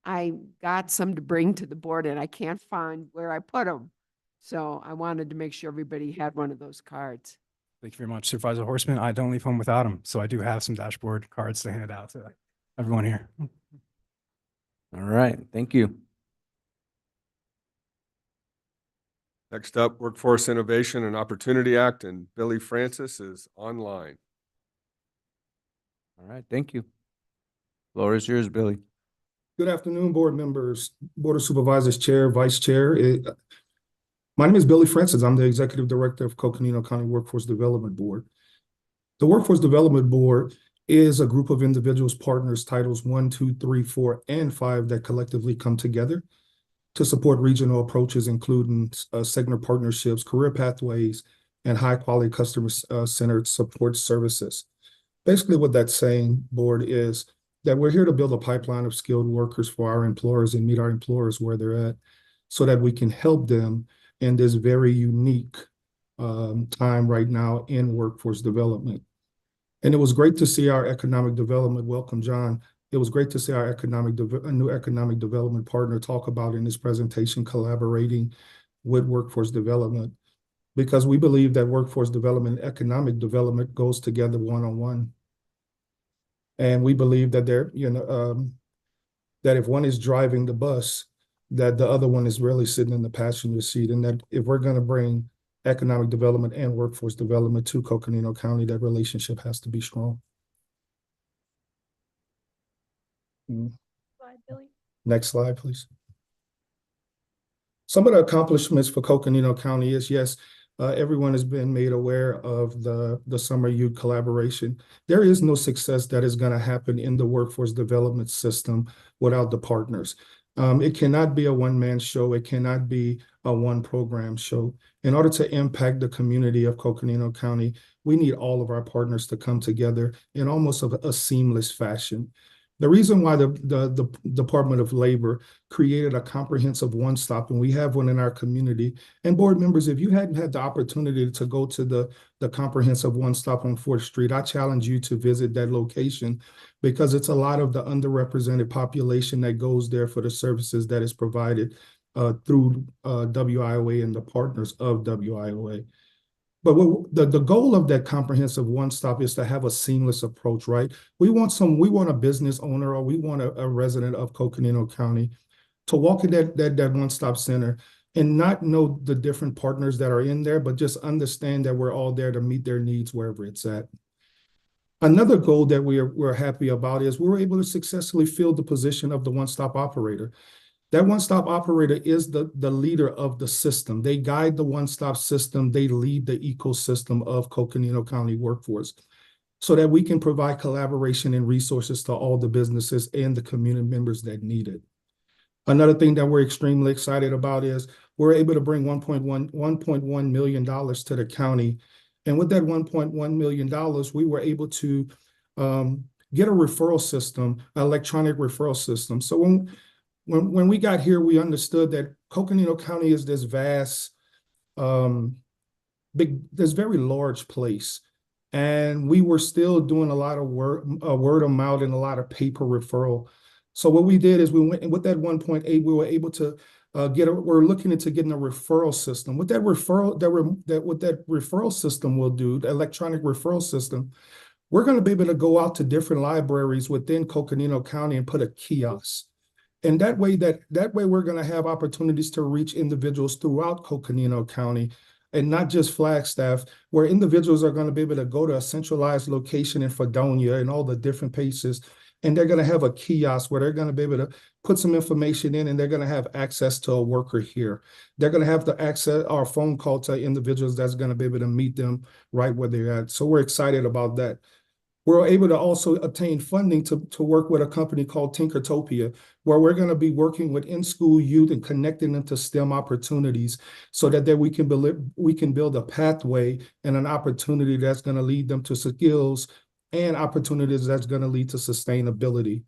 I got some to bring to the board and I can't find where I put them. So I wanted to make sure everybody had one of those cards. Thank you very much, Supervisor Horseman. I don't leave home without them. So I do have some dashboard cards to hand out to everyone here. All right, thank you. Next up, Workforce Innovation and Opportunity Act, and Billy Francis is online. All right, thank you. Floor is yours, Billy. Good afternoon, board members, Board of Supervisors, Chair, Vice Chair. My name is Billy Francis. I'm the Executive Director of Coconino County Workforce Development Board. The Workforce Development Board is a group of individuals, partners, titles 1, 2, 3, 4, and 5 that collectively come together to support regional approaches, including segment partnerships, career pathways, and high-quality customer-centered support services. Basically, what that's saying, board, is that we're here to build a pipeline of skilled workers for our employers and meet our employers where they're at so that we can help them in this very unique time right now in workforce development. And it was great to see our economic development, welcome, John. It was great to see our new economic development partner talk about in this presentation, collaborating with workforce development, because we believe that workforce development and economic development goes together one-on-one. And we believe that that if one is driving the bus, that the other one is really sitting in the passenger seat, and that if we're going to bring economic development and workforce development to Coconino County, that relationship has to be strong. Slide, Billy. Next slide, please. Some of the accomplishments for Coconino County is, yes, everyone has been made aware of the summer youth collaboration. There is no success that is going to happen in the workforce development system without the partners. It cannot be a one-man show. It cannot be a one-program show. In order to impact the community of Coconino County, we need all of our partners to come together in almost a seamless fashion. The reason why the Department of Labor created a comprehensive one-stop, and we have one in our community. And board members, if you hadn't had the opportunity to go to the comprehensive one-stop on 4th Street, I challenge you to visit that location because it's a lot of the underrepresented population that goes there for the services that is provided through WIOA and the partners of WIOA. But the goal of that comprehensive one-stop is to have a seamless approach, right? We want a business owner or we want a resident of Coconino County to walk in that one-stop center and not know the different partners that are in there, but just understand that we're all there to meet their needs wherever it's at. Another goal that we're happy about is we were able to successfully fill the position of the one-stop operator. That one-stop operator is the leader of the system. They guide the one-stop system. They lead the ecosystem of Coconino County workforce so that we can provide collaboration and resources to all the businesses and the community members that need it. Another thing that we're extremely excited about is we're able to bring $1.1 million to the county. And with that $1.1 million, we were able to get a referral system, an electronic referral system. So when we got here, we understood that Coconino County is this vast, this very large place. And we were still doing a lot of word of mouth and a lot of paper referral. So what we did is we went, and with that 1.8, we were able to we're looking into getting a referral system. What that referral system will do, the electronic referral system, we're going to be able to go out to different libraries within Coconino County and put a kiosk. And that way we're going to have opportunities to reach individuals throughout Coconino County and not just Flagstaff, where individuals are going to be able to go to a centralized location in Fredonia and all the different places. And they're going to have a kiosk where they're going to be able to put some information in and they're going to have access to a worker here. They're going to have the access or phone call to individuals that's going to be able to meet them right where they're at. So we're excited about that. We're able to also obtain funding to work with a company called Tinkertopia, where we're going to be working with in-school youth and connecting them to STEM opportunities so that we can build a pathway and an opportunity that's going to lead them to skills and opportunities that's going to lead to sustainability.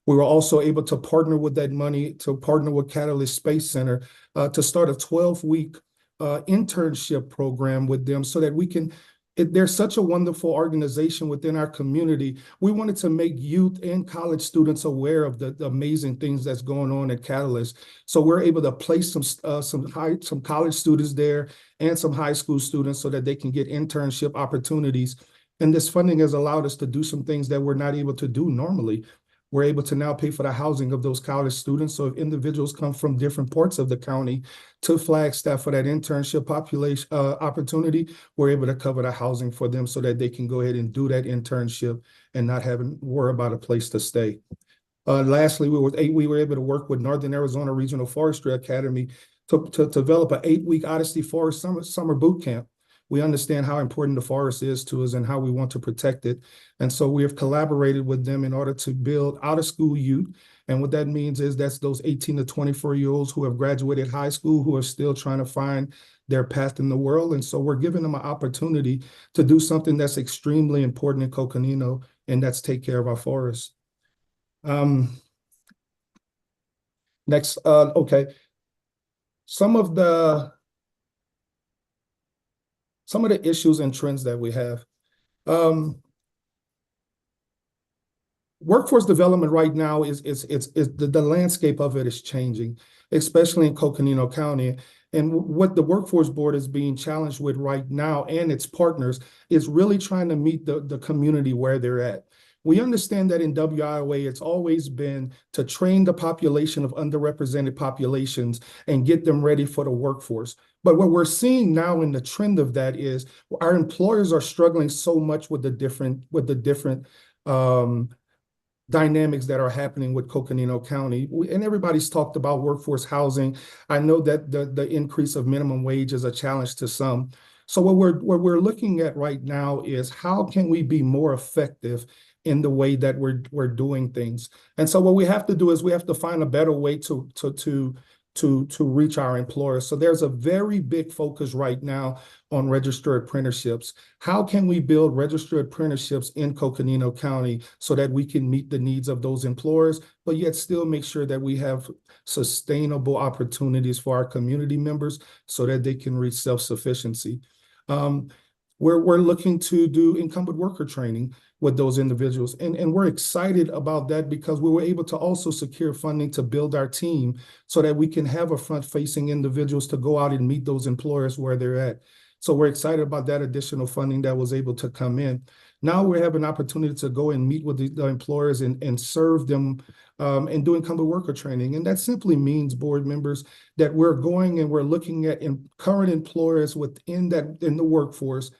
We were also able to partner with that money, to partner with Catalyst Space Center to start a 12-week internship program with them so that we can they're such a wonderful organization within our community. We wanted to make youth and college students aware of the amazing things that's going on at Catalyst. So we're able to place some college students there and some high school students so that they can get internship opportunities. And this funding has allowed us to do some things that we're not able to do normally. We're able to now pay for the housing of those college students. So if individuals come from different parts of the county to Flagstaff for that internship population opportunity, we're able to cover the housing for them so that they can go ahead and do that internship and not having to worry about a place to stay. Lastly, we were able to work with Northern Arizona Regional Forestry Academy to develop an 8-week Odyssey Forest summer boot camp. We understand how important the forest is to us and how we want to protect it. And so we have collaborated with them in order to build out-of-school youth. And what that means is that's those 18 to 24-year-olds who have graduated high school, who are still trying to find their path in the world. And so we're giving them an opportunity to do something that's extremely important in Coconino, and that's take care of our forests. Next, okay. Some of the issues and trends that we have. Workforce development right now is the landscape of it is changing, especially in Coconino County. And what the Workforce Board is being challenged with right now and its partners is really trying to meet the community where they're at. We understand that in WIOA, it's always been to train the population of underrepresented populations and get them ready for the workforce. But what we're seeing now in the trend of that is our employers are struggling so much with the different dynamics that are happening with Coconino County. And everybody's talked about workforce housing. I know that the increase of minimum wage is a challenge to some. So what we're looking at right now is how can we be more effective in the way that we're doing things. And so what we have to do is we have to find a better way to reach our employers. So there's a very big focus right now on registered apprenticeships. How can we build registered apprenticeships in Coconino County so that we can meet the needs of those employers, but yet still make sure that we have sustainable opportunities for our community members so that they can reach self-sufficiency. We're looking to do incumbent worker training with those individuals. And we're excited about that because we were able to also secure funding to build our team so that we can have a front-facing individuals to go out and meet those employers where they're at. So we're excited about that additional funding that was able to come in. Now we have an opportunity to go and meet with the employers and serve them and do incumbent worker training. And that simply means, board members, that we're going and we're looking at current employers in the workforce,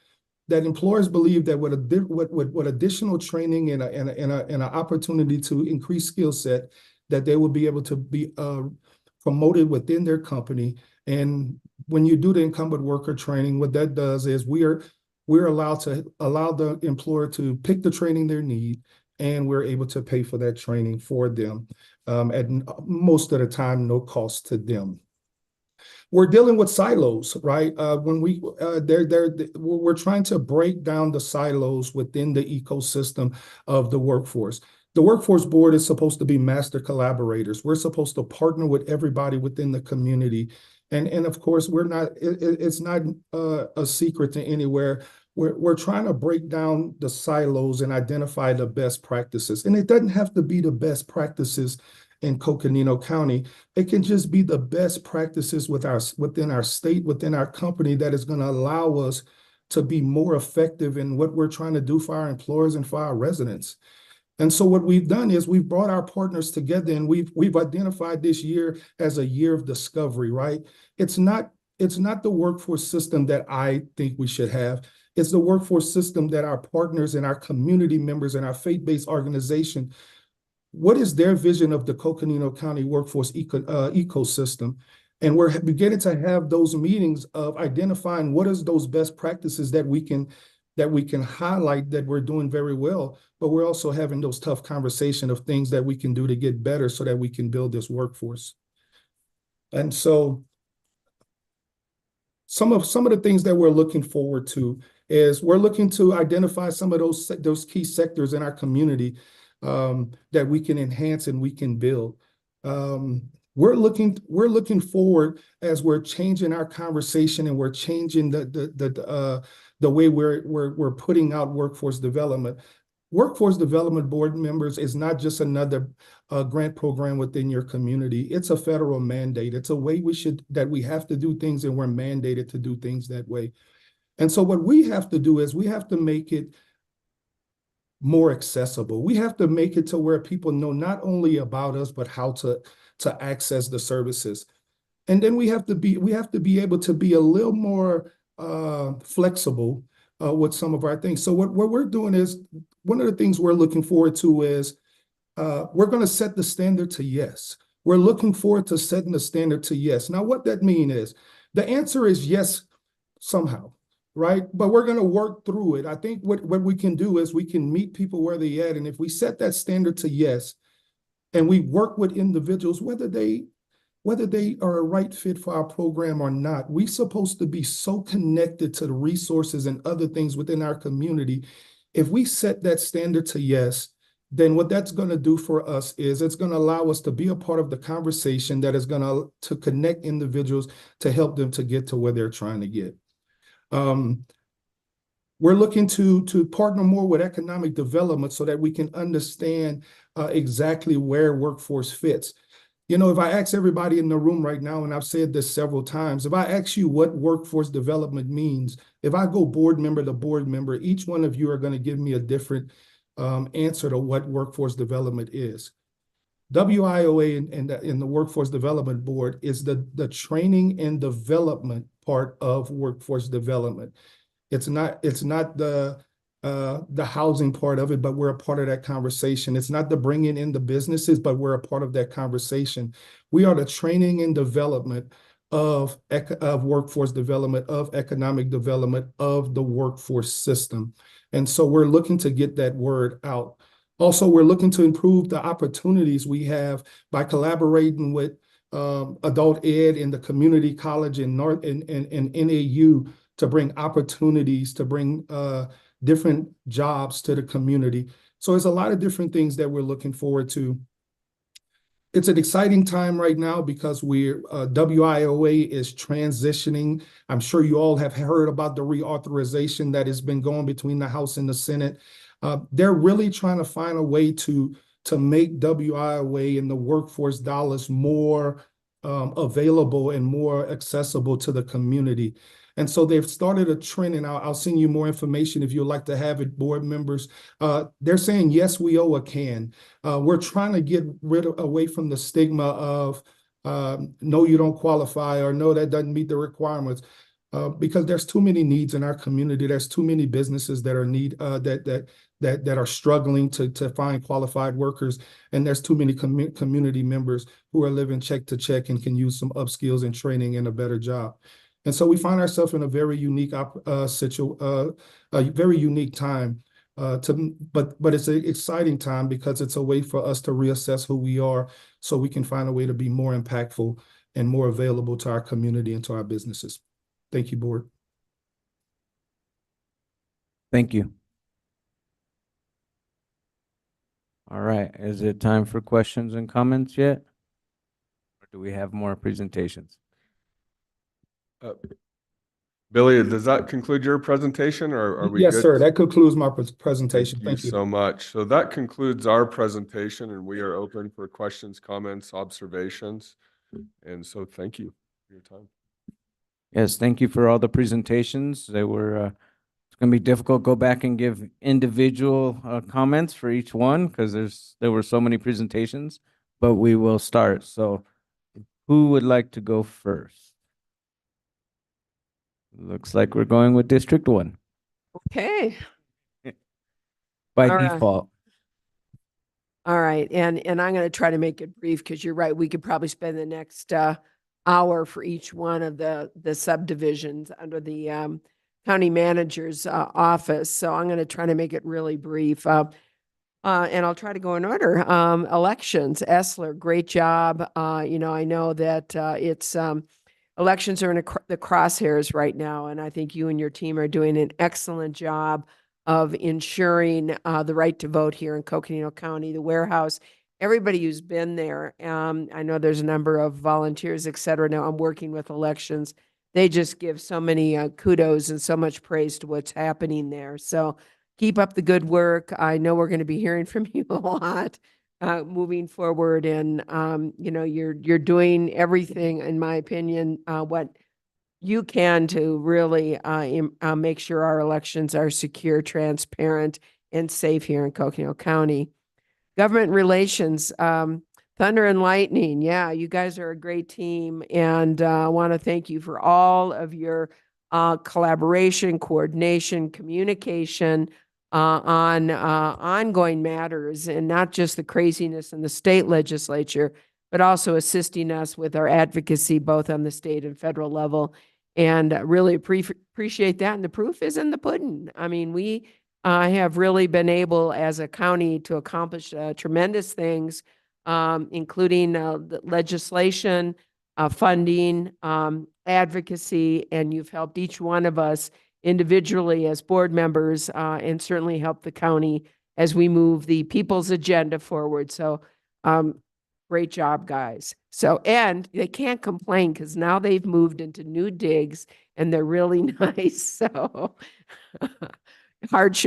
that employers believe that with additional training and an opportunity to increase skill set, that they will be able to be promoted within their company. And when you do the incumbent worker training, what that does is we're allowed to allow the employer to pick the training they need, and we're able to pay for that training for them at most of the time, no cost to them. We're dealing with silos, right? We're trying to break down the silos within the ecosystem of the workforce. The workforce board is supposed to be master collaborators. We're supposed to partner with everybody within the community. And of course, it's not a secret to anywhere. We're trying to break down the silos and identify the best practices. And it doesn't have to be the best practices in Coconino County. It can just be the best practices within our state, within our company, that is going to allow us to be more effective in what we're trying to do for our employers and for our residents. And so what we've done is we've brought our partners together, and we've identified this year as a year of discovery, right? It's not the workforce system that I think we should have. It's the workforce system that our partners and our community members and our faith-based organization, what is their vision of the Coconino County workforce ecosystem? And we're beginning to have those meetings of identifying what is those best practices that we can highlight that we're doing very well, but we're also having those tough conversations of things that we can do to get better so that we can build this workforce. And so some of the things that we're looking forward to is we're looking to identify some of those key sectors in our community that we can enhance and we can build. We're looking forward as we're changing our conversation and we're changing the way we're putting out workforce development. Workforce development board members is not just another grant program within your community. It's a federal mandate. It's a way that we have to do things, and we're mandated to do things that way. And so what we have to do is we have to make it more accessible. We have to make it to where people know not only about us, but how to access the services. And then we have to be able to be a little more flexible with some of our things. So what we're doing is, one of the things we're looking forward to is we're going to set the standard to yes. We're looking forward to setting the standard to yes. Now, what that means is the answer is yes somehow, right? But we're going to work through it. I think what we can do is we can meet people where they're at. And if we set that standard to yes, and we work with individuals, whether they are a right fit for our program or not, we're supposed to be so connected to the resources and other things within our community. If we set that standard to yes, then what that's going to do for us is it's going to allow us to be a part of the conversation that is going to connect individuals to help them to get to where they're trying to get. We're looking to partner more with economic development so that we can understand exactly where workforce fits. You know, if I ask everybody in the room right now, and I've said this several times, if I ask you what workforce development means, if I go board member to board member, each one of you are going to give me a different answer to what workforce development is. WIOA and the Workforce Development Board is the training and development part of workforce development. It's not the housing part of it, but we're a part of that conversation. It's not the bringing in the businesses, but we're a part of that conversation. We are the training and development of workforce development, of economic development, of the workforce system. And so we're looking to get that word out. Also, we're looking to improve the opportunities we have by collaborating with adult ed in the community college in NAU to bring opportunities, to bring different jobs to the community. So there's a lot of different things that we're looking forward to. It's an exciting time right now because WIOA is transitioning. I'm sure you all have heard about the reauthorization that has been going between the House and the Senate. They're really trying to find a way to make WIOA and the workforce dollars more available and more accessible to the community. And so they've started a trend, and I'll send you more information if you'd like to have it, board members. They're saying, yes, we owe a can. We're trying to get away from the stigma of no, you don't qualify, or no, that doesn't meet the requirements. Because there's too many needs in our community. There's too many businesses that are that are struggling to find qualified workers, and there's too many community members who are living check to check and can use some upskills and training and a better job. And so we find ourselves in a very unique very unique time. But it's an exciting time because it's a way for us to reassess who we are, so we can find a way to be more impactful and more available to our community and to our businesses. Thank you, board. Thank you. All right, is it time for questions and comments yet? Or do we have more presentations? Billy, does that conclude your presentation, or are we good? Yes, sir. That concludes my presentation. Thank you so much. So that concludes our presentation, and we are open for questions, comments, observations. And so thank you for your time. Yes, thank you for all the presentations. They were, it's going to be difficult to go back and give individual comments for each one because there were so many presentations, but we will start. So who would like to go first? Looks like we're going with District 1 Okay. by All right. default. All right, and I'm going to try to make it brief because you're right. We could probably spend the next hour for each one of the subdivisions under the county manager's office. So I'm going to try to make it really brief. And I'll try to go in order. Elections, Essler, great job. You know, I know that it's elections are in the crosshairs right now, and I think you and your team are doing an excellent job of ensuring the right to vote here in Coconino County, the warehouse, everybody who's been there. I know there's a number of volunteers, et cetera. Now I'm working with elections. They just give so many kudos and so much praise to what's happening there. So keep up the good work. I know we're going to be hearing from you a lot moving forward. And, you know, you're doing everything, in my opinion, what you can to really make sure our elections are secure, transparent, and safe here in Coconino County. Government relations, Thunder and Lightning. Yeah, you guys are a great team. And I want to thank you for all of your collaboration, coordination, communication on ongoing matters, and not just the craziness in the state legislature, but also assisting us with our advocacy, both on the state and federal level. And really appreciate that. And the proof is in the pudding. I mean, we have really been able as a county to accomplish tremendous things, including the legislation, funding, advocacy, and you've helped each one of us individually as board members and certainly helped the county as we move the people's agenda forward. So great job, guys. So, and they can't complain because now they've moved into new digs and they're really nice. So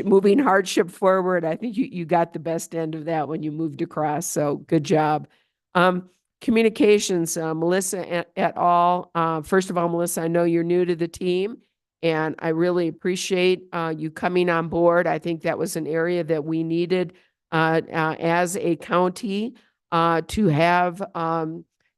moving hardship forward. I think you got the best end of that when you moved across. So good job. Communications, Melissa et al. First of all, Melissa, I know you're new to the team and I really appreciate you coming on board. I think that was an area that we needed as a county to have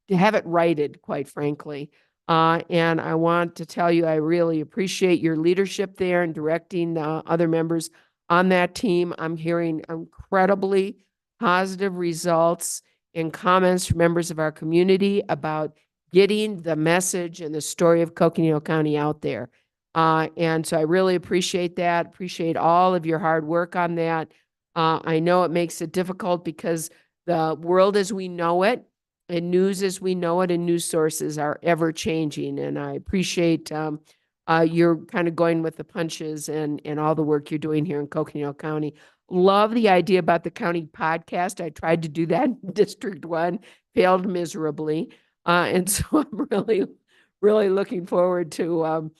it righted, quite frankly. And I want to tell you, I really appreciate your leadership there and directing other members on that team. I'm hearing incredibly positive results and comments from members of our community about getting the message and the story of Coconino County out there. And so I really appreciate that, appreciate all of your hard work on that. I know it makes it difficult because the world as we know it and news as we know it and news sources are ever changing. And I appreciate you're kind of going with the punches and all the work you're doing here in Coconino County. Love the idea about the county podcast. I tried to do that in District 1, failed miserably. And so I'm really looking forward to,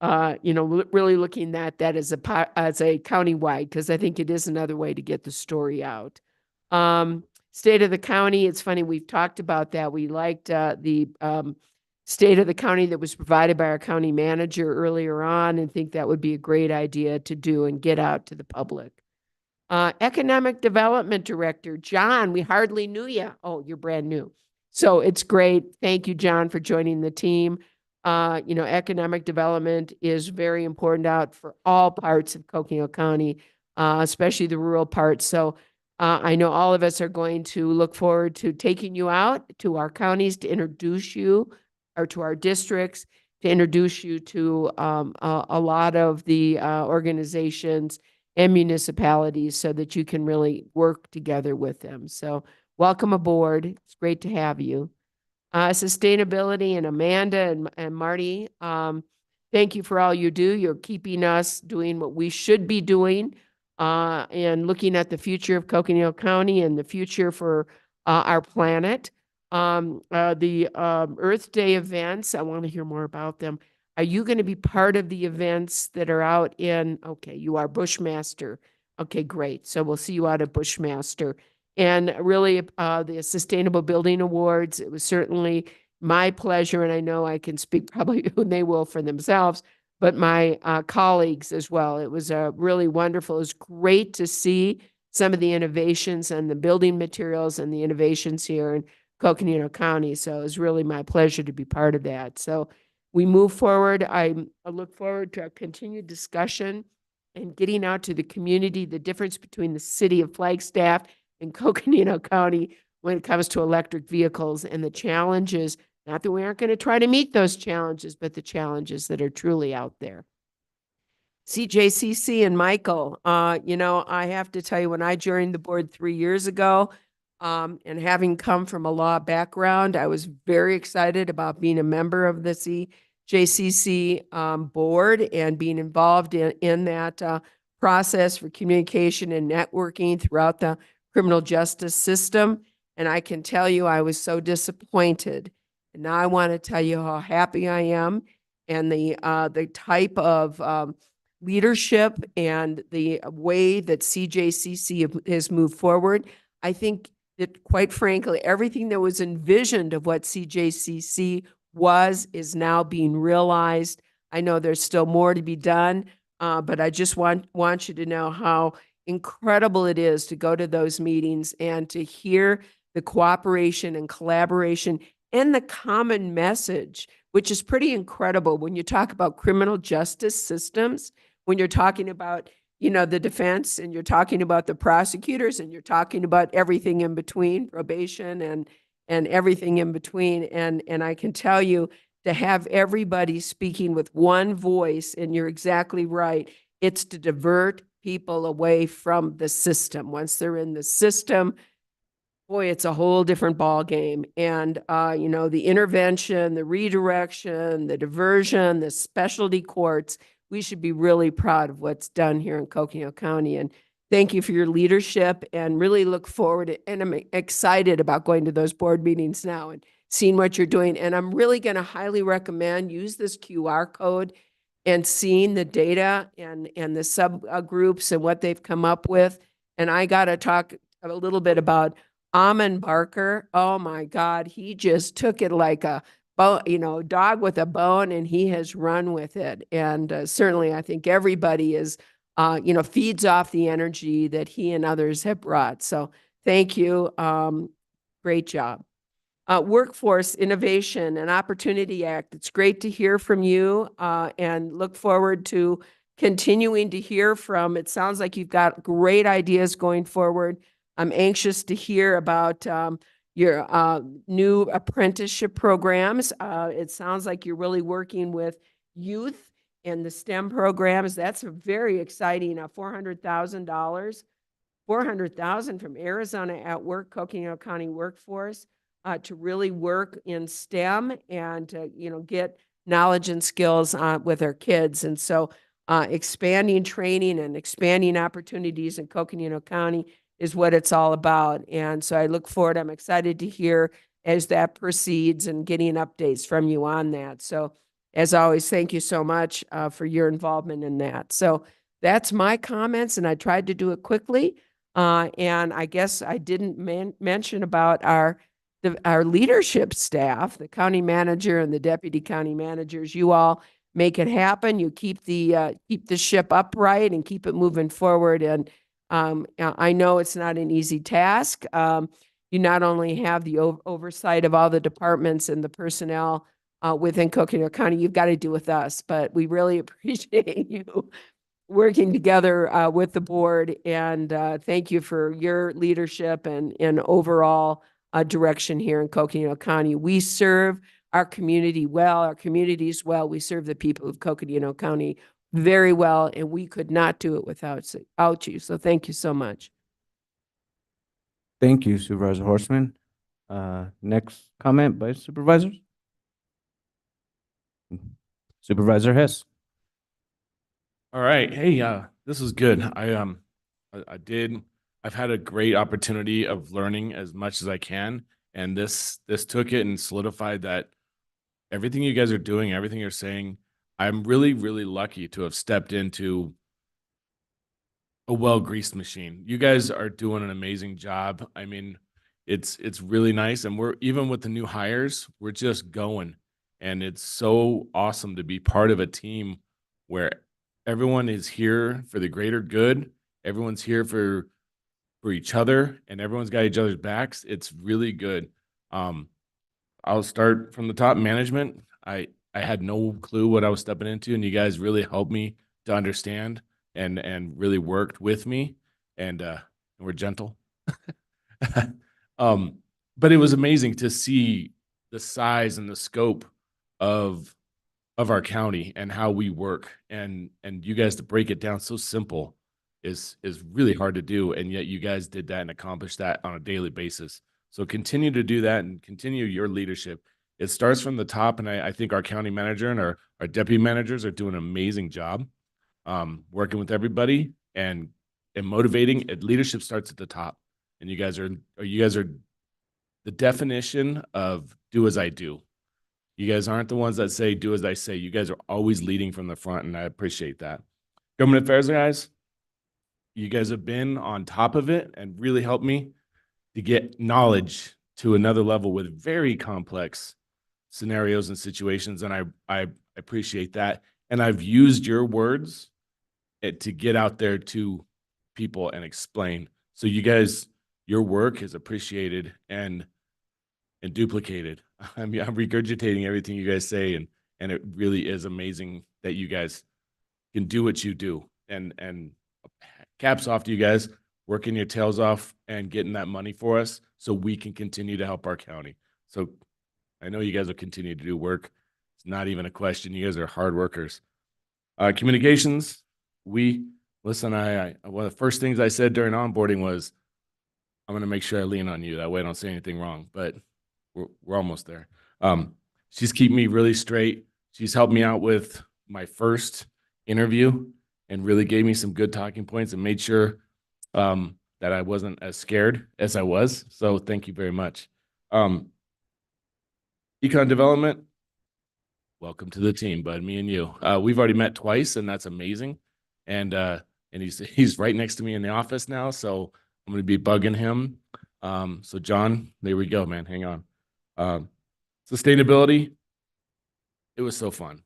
really looking at that as a countywide, because I think it is another way to get the story out. State of the county, it's funny, we've talked about that. We liked the state of the county that was provided by our county manager earlier on, and think that would be a great idea to do and get out to the public. Economic Development Director, John, we hardly knew you. Oh, you're brand new. So it's great. Thank you, John, for joining the team. Economic development is very important out for all parts of Coconino County, especially the rural parts. So I know all of us are going to look forward to taking you out to our counties to introduce you, or to our districts, to introduce you to a lot of the organizations and municipalities so that you can really work together with them. So welcome aboard. It's great to have you. Sustainability, and Amanda and Marty, thank you for all you do. You're keeping us doing what we should be doing and looking at the future of Coconino County and the future for our planet. The Earth Day events, I want to hear more about them. Are you going to be part of the events that are out in, okay, you are Bushmaster. Okay, great. So we'll see you out at Bushmaster. And really, the Sustainable Building Awards, it was certainly my pleasure, and I know I can speak probably when they will for themselves, but my colleagues as well. It was really wonderful. It was great to see some of the innovations and the building materials and the innovations here in Coconino County. So it was really my pleasure to be part of that. So we move forward. I look forward to a continued discussion and getting out to the community, the difference between the city of Flagstaff and Coconino County when it comes to electric vehicles and the challenges, not that we aren't going to try to meet those challenges, but the challenges that are truly out there. CJCC and Michael, I have to tell you, when I joined the board 3 years ago, and having come from a law background, I was very excited about being a member of the CJCC board and being involved in that process for communication and networking throughout the criminal justice system. And I can tell you, I was so disappointed. And now I want to tell you how happy I am, and the type of leadership and the way that CJCC has moved forward. I think that, quite frankly, everything that was envisioned of what CJCC is now being realized. I know there's still more to be done, but I just want you to know how incredible it is to go to those meetings and to hear the cooperation and collaboration and the common message, which is pretty incredible when you talk about criminal justice systems, when you're talking about the defense, and you're talking about the prosecutors, and you're talking about everything in between, probation and everything in between. And I can tell you, to have everybody speaking with one voice, and you're exactly right, it's to divert people away from the system. Once they're in the system, boy, it's a whole different ball game. And, the intervention, the redirection, the diversion, the specialty courts, we should be really proud of what's done here in Coconino County. And thank you for your leadership, and really look forward, and I'm excited about going to those board meetings now and seeing what you're doing. And I'm really going to highly recommend use this QR code and seeing the data and the subgroups and what they've come up with. And I got to talk a little bit about Amon Barker. Oh my God, he just took it like a dog with a bone, and he has run with it. And certainly I think everybody is, feeds off the energy that he and others have brought. So thank you. Great job. Workforce Innovation and Opportunity Act. It's great to hear from you and look forward to continuing to hear from. It sounds like you've got great ideas going forward. I'm anxious to hear about your new apprenticeship programs. It sounds like you're really working with youth and the STEM programs. That's a very exciting, $400,000. 400,000 from Arizona at Work, Coconino County Workforce, to really work in STEM and to, get knowledge and skills with our kids. And so expanding training and expanding opportunities in Coconino County is what it's all about. And so I look forward, I'm excited to hear as that proceeds and getting updates from you on that. So as always, thank you so much for your involvement in that. So that's my comments, and I tried to do it quickly. And I guess I didn't mention about our leadership staff, the county manager and the deputy county managers. You all make it happen. You keep the ship upright and keep it moving forward. And I know it's not an easy task. You not only have the oversight of all the departments and the personnel within Coconino County, you've got to do with us. But we really appreciate you working together with the board, and thank you for your leadership and overall direction here in Coconino County. We serve our community well, our communities well. We serve the people of Coconino County very well, and we could not do it without you. So thank you so much. Thank you, Supervisor Horstman. Next comment by supervisors. Supervisor Hess. All right. Hey, this was good. I've had a great opportunity of learning as much as I can. And this took it and solidified that everything you guys are doing, everything you're saying, I'm really, really lucky to have stepped into a well-greased machine. You guys are doing an amazing job. I mean, it's really nice. And we're, even with the new hires, we're just going. And it's so awesome to be part of a team where everyone is here for the greater good. Everyone's here for each other, and everyone's got each other's backs. It's really good. I'll start from the top. Management. I had no clue what I was stepping into, and you guys really helped me to understand and really worked with me, and we're gentle. But it was amazing to see the size and the scope of our county and how we work, and you guys to break it down so simple is really hard to do, and yet you guys did that and accomplished that on a daily basis. So continue to do that and continue your leadership. It starts from the top, and I think our county manager and our deputy managers are doing an amazing job working with everybody and motivating. Leadership starts at the top, and you guys are the definition of do as I do. You guys aren't the ones that say, do as I say. You guys are always leading from the front, and I appreciate that. Government affairs guys, you guys have been on top of it and really helped me to get knowledge to another level with very complex scenarios and situations, and I appreciate that. And I've used your words to get out there to people and explain. So you guys, your work is appreciated and duplicated. I mean, I'm regurgitating everything you guys say, and it really is amazing that you guys can do what you do. And caps off to you guys working your tails off and getting that money for us so we can continue to help our county. So I know you guys will continue to do work. It's not even a question. You guys are hard workers. Communications, listen, one of the first things I said during onboarding was, I'm going to make sure I lean on you. That way I don't say anything wrong, but we're almost there. She's keeping me really straight. She's helped me out with my first interview and really gave me some good talking points and made sure that I wasn't as scared as I was. So thank you very much. Econ development, welcome to the team, bud, me and you. We've already met twice, and that's amazing. And he's right next to me in the office now, so I'm going to be bugging him. So John, there we go, man. Hang on. Sustainability, it was so fun.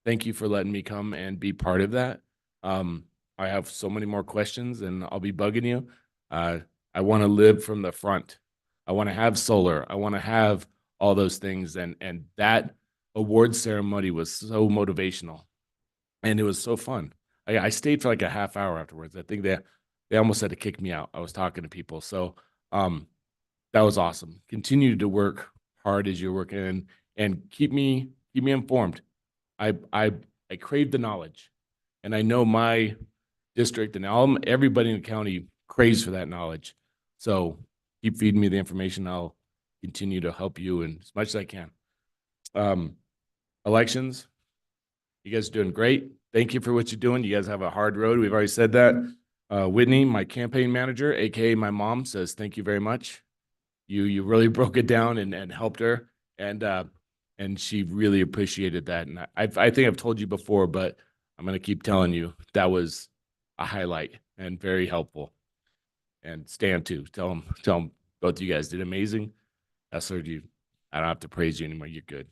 Thank you for letting me come and be part of that. I have so many more questions, and I'll be bugging you. I want to live from the front. I want to have solar. I want to have all those things, and that award ceremony was so motivational, and it was so fun. I stayed for like a half hour afterwards. I think they almost had to kick me out. I was talking to people. So that was awesome. Continue to work hard as you're working and keep me informed. I crave the knowledge, and I know my district and everybody in the county craves for that knowledge. So keep feeding me the information. I'll continue to help you and as much as I can. Elections, you guys are doing great. Thank you for what you're doing. You guys have a hard road. We've already said that. Whitney, my campaign manager, AKA my mom, says thank you very much. You really broke it down and helped her, and she really appreciated that. And I think I've told you before, but I'm gonna keep telling you that was a highlight and very helpful. And Stan too. Tell him both of you guys did amazing. That's heard you. I don't have to praise you anymore. You're good.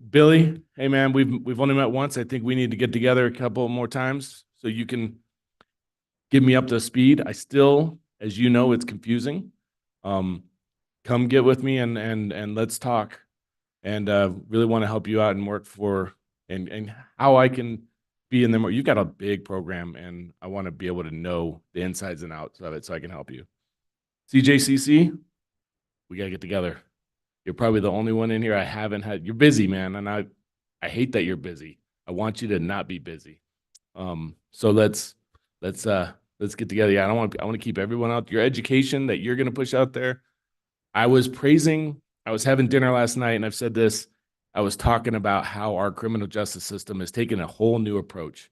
Billy, hey man, we've only met once. I think we need to get together a couple more times so you can get me up to speed. I still, as you know, it's confusing. Come get with me and let's talk. And really want to help you out and work for and how I can be in there. You've got a big program, and I want to be able to know the insides and outs of it so I can help you. CJCC, we got to get together. You're probably the only one in here I haven't had. You're busy, man, and I hate that you're busy. I want you to not be busy. So let's get together. Yeah, I want to keep everyone out. Your education that you're going to push out there. I was having dinner last night, and I've said this. I was talking about how our criminal justice system has taken a whole new approach,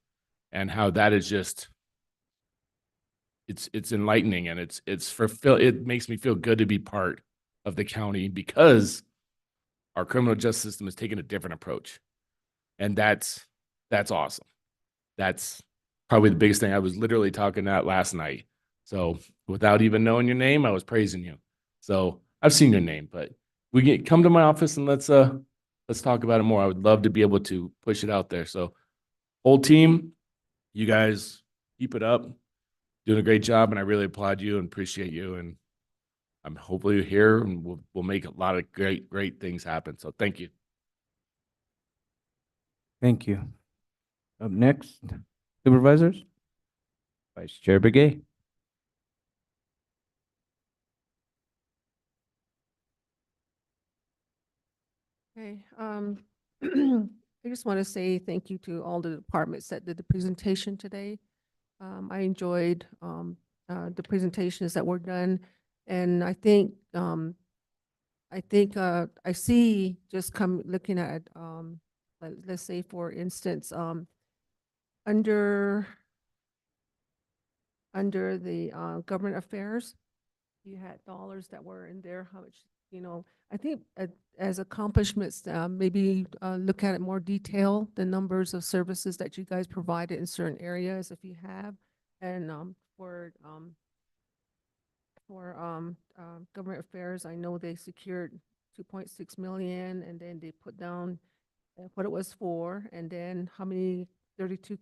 and how that is just it's enlightening, and it makes me feel good to be part of the county because our criminal justice system has taken a different approach, and that's awesome. That's probably the biggest thing. I was literally talking that last night. So without even knowing your name, I was praising you. So I've seen your name, but come to my office and let's talk about it more. I would love to be able to push it out there. So whole team, you guys keep it up, doing a great job, and I really applaud you and appreciate you. And I'm hopefully here and we'll make a lot of great things happen. So thank you. Thank you. Up next, Supervisors, Vice Chair Begay. Okay, I just want to say thank you to all the departments that did the presentation today. I enjoyed the presentations that were done, and I think I see just looking at let's say for instance under the government affairs, you had dollars that were in there. How much, I think as accomplishments, maybe look at it more detail, the numbers of services that you guys provided in certain areas, if you have, and for government affairs, I know they secured 2.6 million, and then they put down what it was for, and then how many 32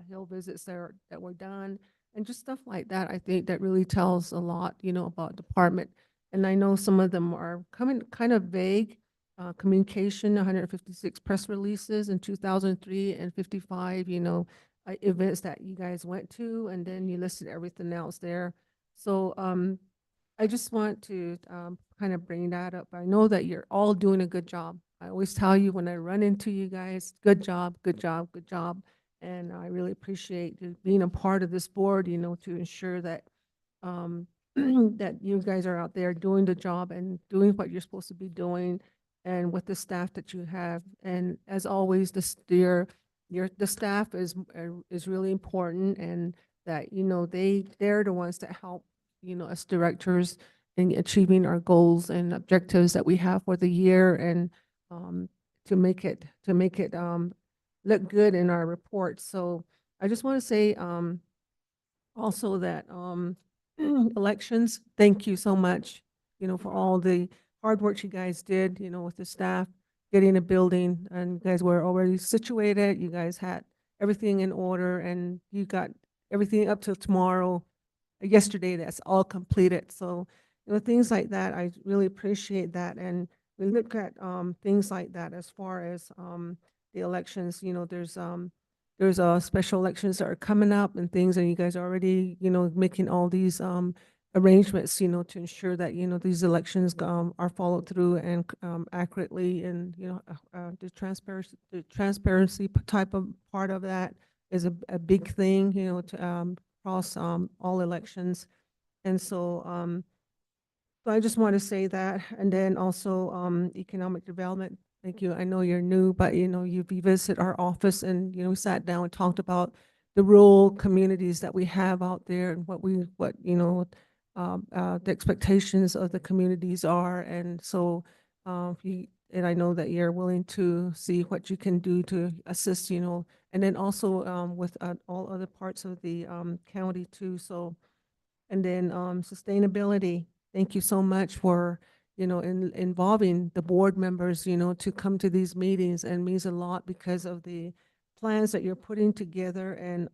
hill visits that were done, and just stuff like that. I think that really tells a lot, about department. And I know some of them are kind of vague. Communication, 156 press releases in 2003 and 55, events that you guys went to, and then you listed everything else there. So I just want to kind of bring that up. I know that you're all doing a good job. I always tell you when I run into you guys, good job, good job, good job. And I really appreciate you being a part of this board, to ensure that that you guys are out there doing the job and doing what you're supposed to be doing, and with the staff that you have. And as always, the staff is really important, and that they're the ones that help us directors in achieving our goals and objectives that we have for the year, and to make it look good in our reports. So I just want to say also that elections, thank you so much, for all the hard work you guys did, with the staff, getting a building, and you guys were already situated. You guys had everything in order, and you got everything up till tomorrow, yesterday, that's all completed. So, things like that, I really appreciate that. And we look at things like that as far as the elections. There's special elections that are coming up and things, and you guys are already, making all these arrangements, to ensure that, these elections are followed through and accurately, and, the transparency type of part of that is a big thing, to across all elections. And so I just want to say that. And then also economic development. Thank you. I know you're new, but you visited our office, and we sat down and talked about the rural communities that we have out there, and the expectations of the communities are. And so and I know that you're willing to see what you can do to assist, and then also with all other parts of the county too. So, and then sustainability. Thank you so much for, involving the board members, to come to these meetings, and means a lot because of the plans that you're putting together, and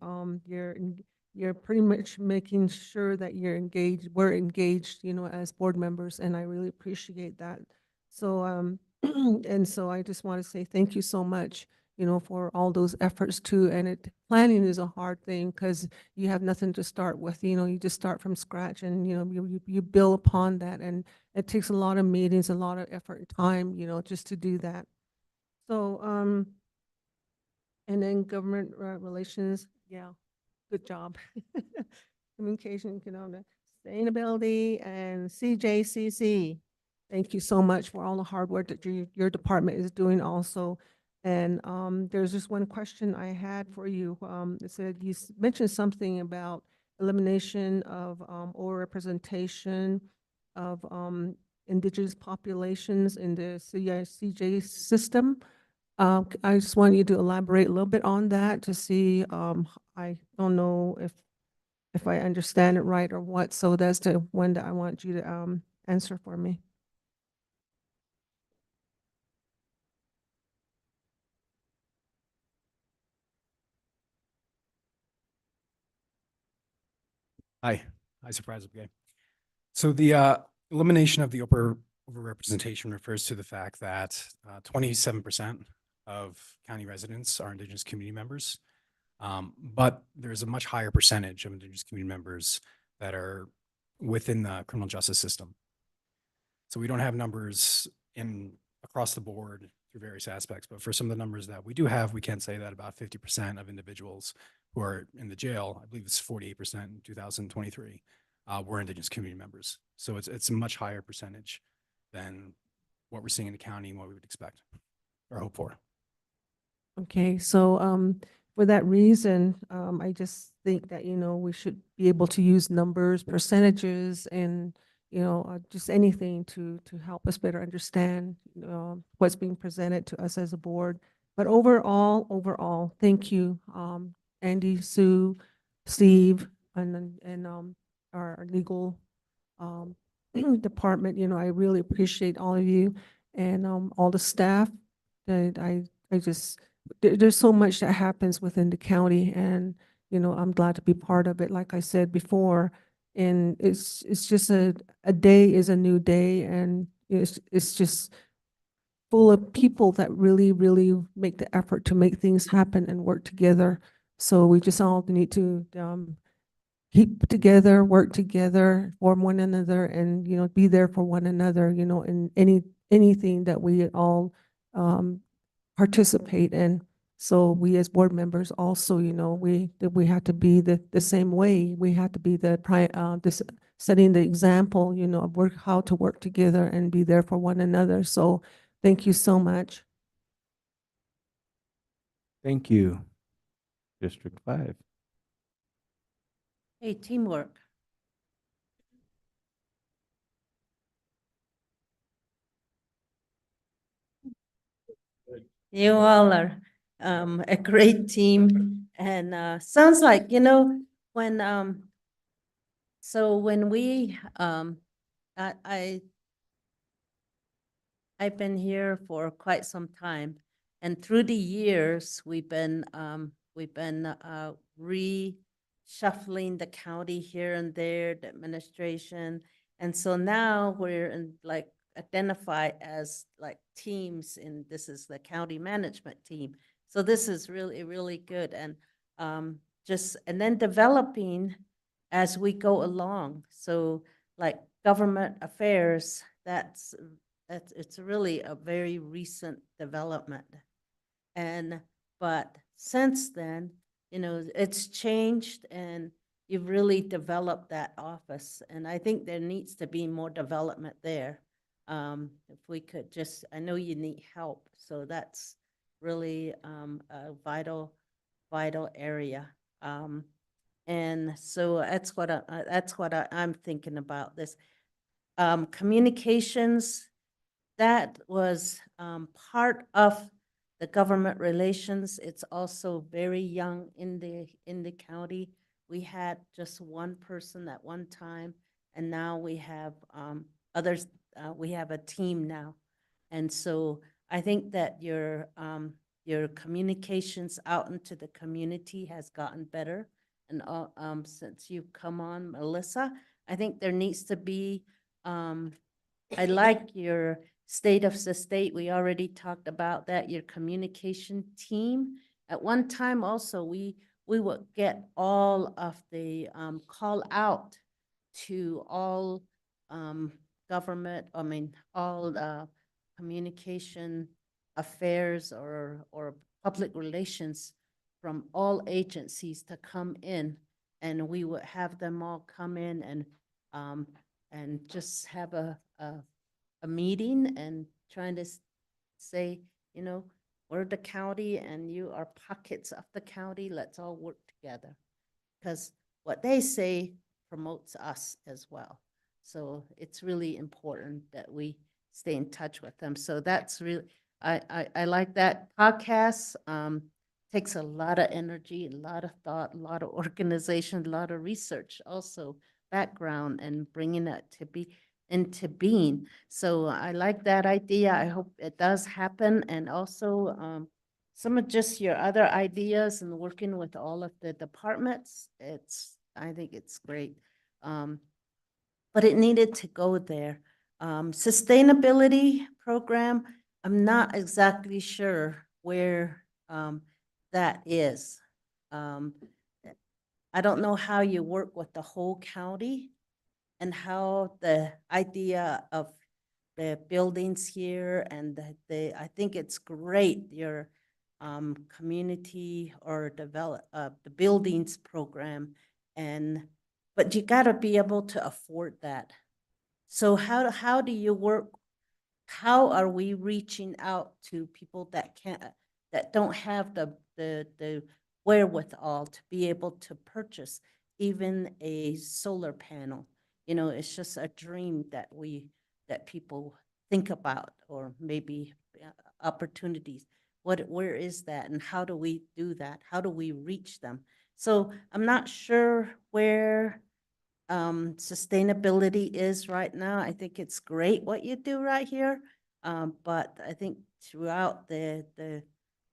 you're pretty much making sure that we're engaged, as board members, and I really appreciate that. So and so I just want to say thank you so much, for all those efforts too. And planning is a hard thing because you have nothing to start with, you just start from scratch, and, you build upon that. And it takes a lot of meetings, a lot of effort and time, just to do that. So, and then government relations, yeah, good job. Communication, economic, sustainability, and CJCC. Thank you so much for all the hard work that your department is doing also. And there's just one question I had for you. It said you mentioned something about elimination of overrepresentation of indigenous populations in the CJ system. I just want you to elaborate a little bit on that to see. I don't know if I understand it right or what. So that's the one that I want you to answer for me. Hi, Surprise. Okay. So the elimination of the overrepresentation refers to the fact that 27% of county residents are Indigenous community members. But there's a much higher percentage of Indigenous community members that are within the criminal justice system. So we don't have numbers across the board through various aspects, but for some of the numbers that we do have, we can say that about 50% of individuals who are in the jail, I believe it's 48% in 2023, were Indigenous community members. So it's a much higher percentage than what we're seeing in the county and what we would expect or hope for. Okay, so for that reason, I just think that, we should be able to use numbers, percentages, and, just anything to help us better understand what's being presented to us as a board. But overall, thank you, Andy, Sue, Steve, and our legal department. I really appreciate all of you, and all the staff. That there's so much that happens within the county, and I'm glad to be part of it. Like I said before, and it's just a day is a new day, and it's just full of people that really, really make the effort to make things happen and work together. So we just all need to keep together, work together for one another, and be there for one another. In anything that we all participate in. So we as board members also, we have to be the same way. We have to be setting the example, of how to work together and be there for one another. So thank you so much. Thank you. District 5. Hey, teamwork. You all are a great team, and sounds like, when so when we I've been here for quite some time, and through the years we've been reshuffling the county here and there, the administration, and so now we're in identify as teams, and this is the county management team. So this is really, really good, and and then developing as we go along. So like government affairs, it's really a very recent development. And, but since then, you know, it's changed and you've really developed that office. And I think there needs to be more development there. If we could just, I know you need help, so that's really a vital area. And so that's what I'm thinking about this. Communications, that was part of the government relations. It's also very young in the county. We had just one person at one time, and now we have others. We have a team now, and so I think that your communications out into the community has gotten better. And since you've come on, Melissa, I think there needs to be. I like your state of the state. We already talked about that. Your communication team. At one time, also we would get all of the call out to all government. I mean, all communication affairs or public relations from all agencies to come in, and we would have them all come in and just have a meeting and trying to say, you know, we're the county and you are pockets of the county. Let's all work together, because what they say promotes us as well. So it's really important that we stay in touch with them. So that's really, I like that podcast. Takes a lot of energy, a lot of thought, a lot of organization, a lot of research, also background, and bringing it to be into being. So I like that idea. I hope it does happen. And also some of just your other ideas and working with all of the departments. I think it's great. But it needed to go there. Sustainability program, I'm not exactly sure where that is. I don't know how you work with the whole county and how the idea of the buildings here and I think it's great, your community or develop the buildings program, but you got to be able to afford that. So how do you work? How are we reaching out to people that don't have the wherewithal to be able to purchase even a solar panel? You know, it's just a dream that people think about, or maybe opportunities. Where is that, and how do we do that? How do we reach them? So I'm not sure where sustainability is right now. I think it's great what you do right here, but I think throughout the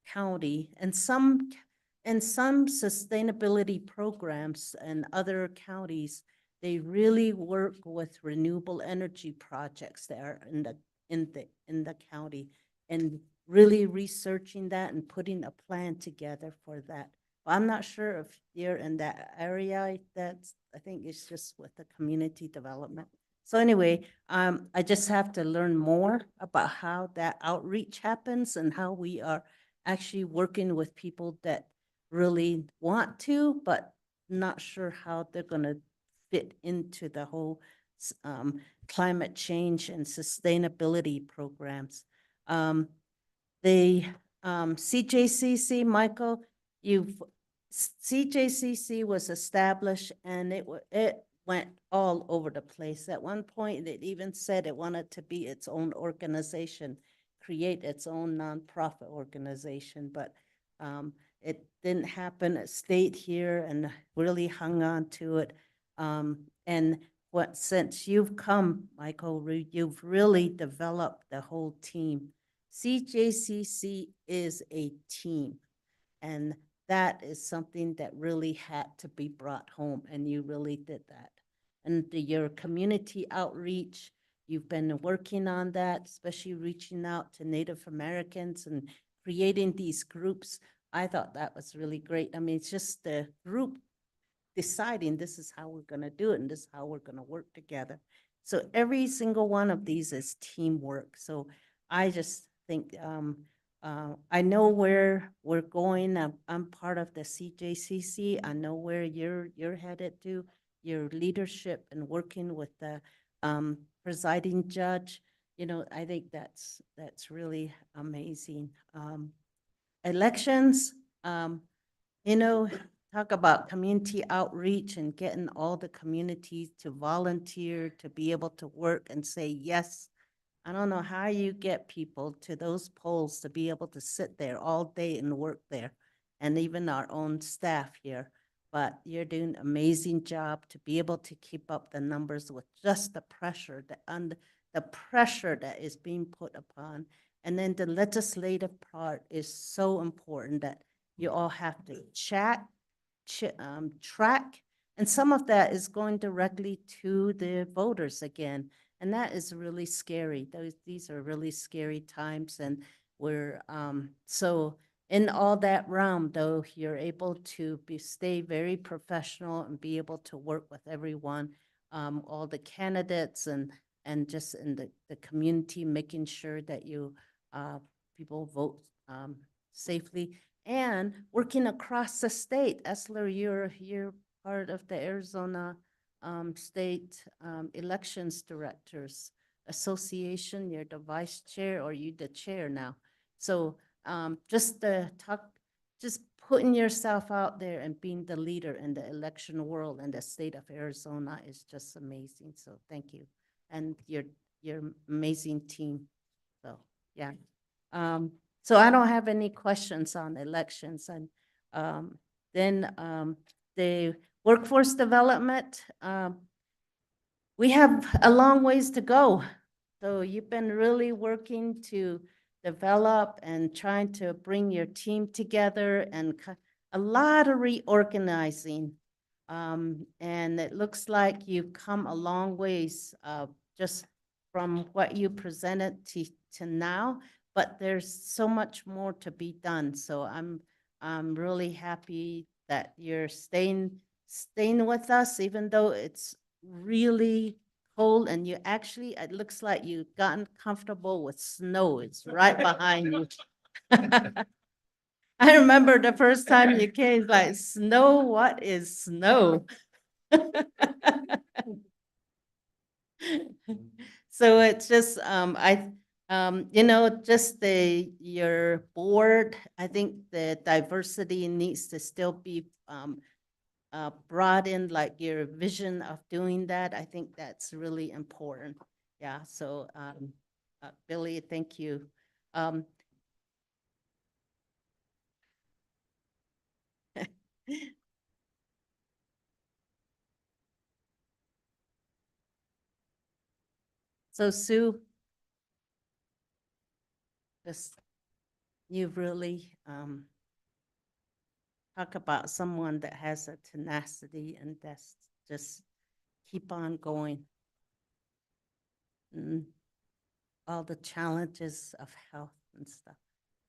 county and some sustainability programs and other counties, they really work with renewable energy projects there in the county, and really researching that and putting a plan together for that. But I'm not sure if you're in that area. I think it's just with the community development. So anyway, I just have to learn more about how that outreach happens and how we are actually working with people that really want to, but not sure how they're going to fit into the whole climate change and sustainability programs. The CJCC, Michael, CJCC was established and it went all over the place. At one point, it even said it wanted to be its own organization, create its own nonprofit organization, but it didn't happen. It stayed here and really hung on to it. And since you've come, Michael, you've really developed the whole team. CJCC is a team, and that is something that really had to be brought home, and you really did that. And your community outreach, you've been working on that, especially reaching out to Native Americans and creating these groups. I thought that was really great. I mean, it's just the group deciding this is how we're gonna do it and this is how we're gonna work together. So every single one of these is teamwork. So I just think, I know where we're going. I'm part of the CJCC. I know where you're headed to, your leadership and working with the presiding judge. You know, I think that's really amazing. Elections, you know, talk about community outreach and getting all the communities to volunteer, to be able to work and say yes. I don't know how you get people to those polls to be able to sit there all day and work there, and even our own staff here. But you're doing an amazing job to be able to keep up the numbers with just the pressure, the pressure that is being put upon. And then the legislative part is so important that you all have to track, and some of that is going directly to the voters again. And that is really scary. These are really scary times, and we're, so in all that realm, though, you're able to stay very professional and be able to work with everyone, all the candidates and just in the community, making sure that you, people vote, safely, and working across the state. Esler, you're part of the Arizona State Elections Directors Association. You're the vice chair, or you the chair now. So just putting yourself out there and being the leader in the election world in the state of Arizona is just amazing. So thank you, and your amazing team. So yeah. So I don't have any questions on elections, and then the workforce development, we have a long ways to go. So you've been really working to develop and trying to bring your team together, and a lot of reorganizing. And it looks like you've come a long ways, just from what you presented to now, but there's so much more to be done. So I'm really happy that you're staying with us, even though it's really cold, and you actually, it looks like you've gotten comfortable with snow. It's right behind you. I remember the first time you came, like, snow, what is snow? So it's just, you know, just your board, I think the diversity needs to still be brought in, like your vision of doing that. I think that's really important. Yeah, so Billy, thank you. So Sue, just, you've really talk about someone that has a tenacity and that's just keep on going. All the challenges of health and stuff.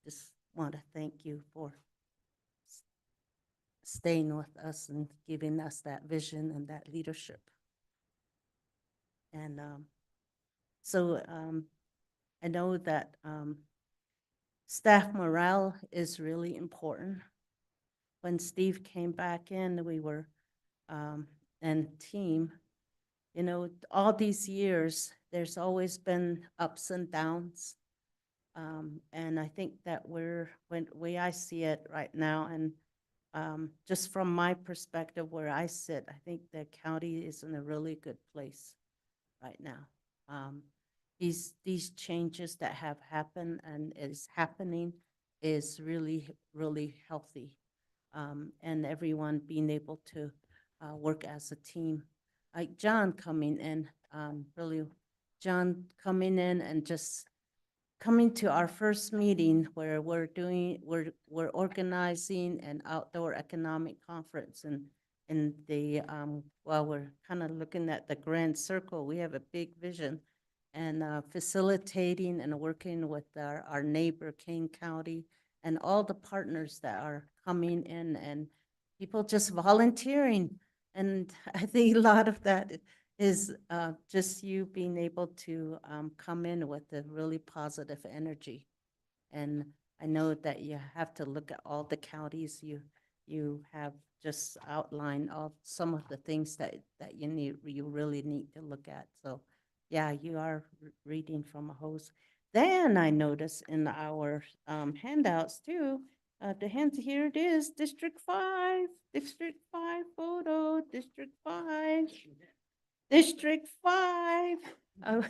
Just want to thank you for staying with us and giving us that vision and that leadership. And so I know that staff morale is really important. When Steve came back in, we were, and team, you know, all these years, there's always been ups and downs. And I think that when way I see it right now, and just from my perspective where I sit, I think the county is in a really good place right now. These changes that have happened and is happening is really, really healthy. And everyone being able to work as a team. Like John coming in, really, John coming in and just coming to our first meeting where we're organizing an outdoor economic conference, and in the while we're kind of looking at the grand circle, we have a big vision, and facilitating and working with our neighbor Kane County and all the partners that are coming in, and people just volunteering. And I think a lot of that is just you being able to come in with a really positive energy. And I know that you have to look at all the counties. You have just outlined all some of the things that you really need to look at. So yeah, you are reading from a hose. Then I notice in our handouts too, the hands here it is, District 5 photo, District 5, District 5. Oh.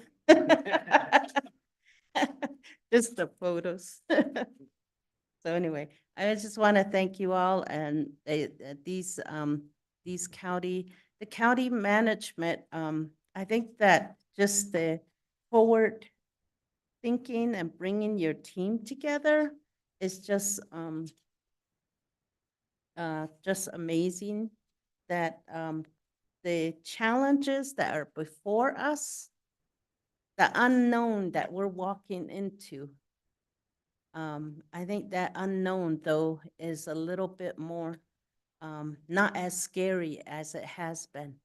Just the photos. So anyway, I just want to thank you all and these the county management. I think that just the forward thinking and bringing your team together is just amazing. That the challenges that are before us, the unknown that we're walking into. I think that unknown, though, is a little bit more not as scary as it has been.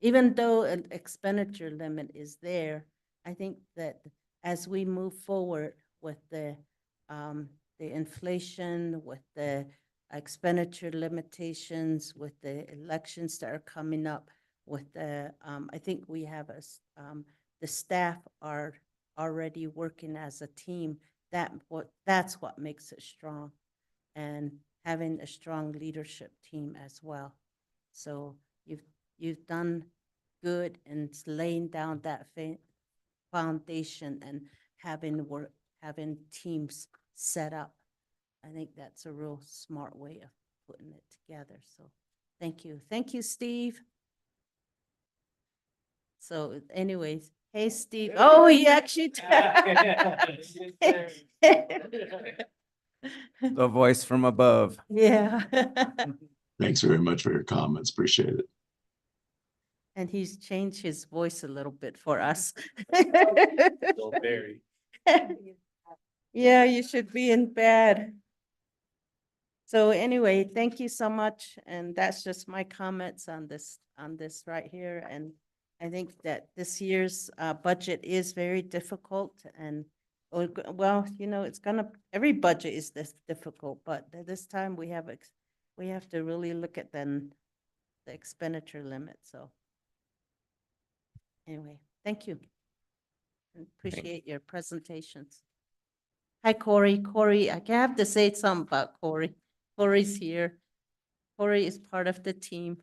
Even though an expenditure limit is there, I think that as we move forward with the inflation, with the expenditure limitations, with the elections that are coming up, with the I think we have the staff are already working as a team. That's what makes it strong, and having a strong leadership team as well. So you've done good in laying down that foundation and having teams set up. I think that's a real smart way of putting it together. So thank you, Steve. So anyways, hey, Steve. Oh, he actually. The voice from above. Yeah. Thanks very much for your comments. Appreciate it. And he's changed his voice a little bit for us. Very. Yeah, you should be in bed. So anyway, thank you so much. And that's just my comments on this right here. And I think that this year's budget is very difficult, and well, you know, every budget is this difficult, but this time we have to really look at the expenditure limit. So anyway, thank you. Appreciate your presentations. Hi, Corey. Corey, I have to say something about Corey. Corey's here. Corey is part of the team.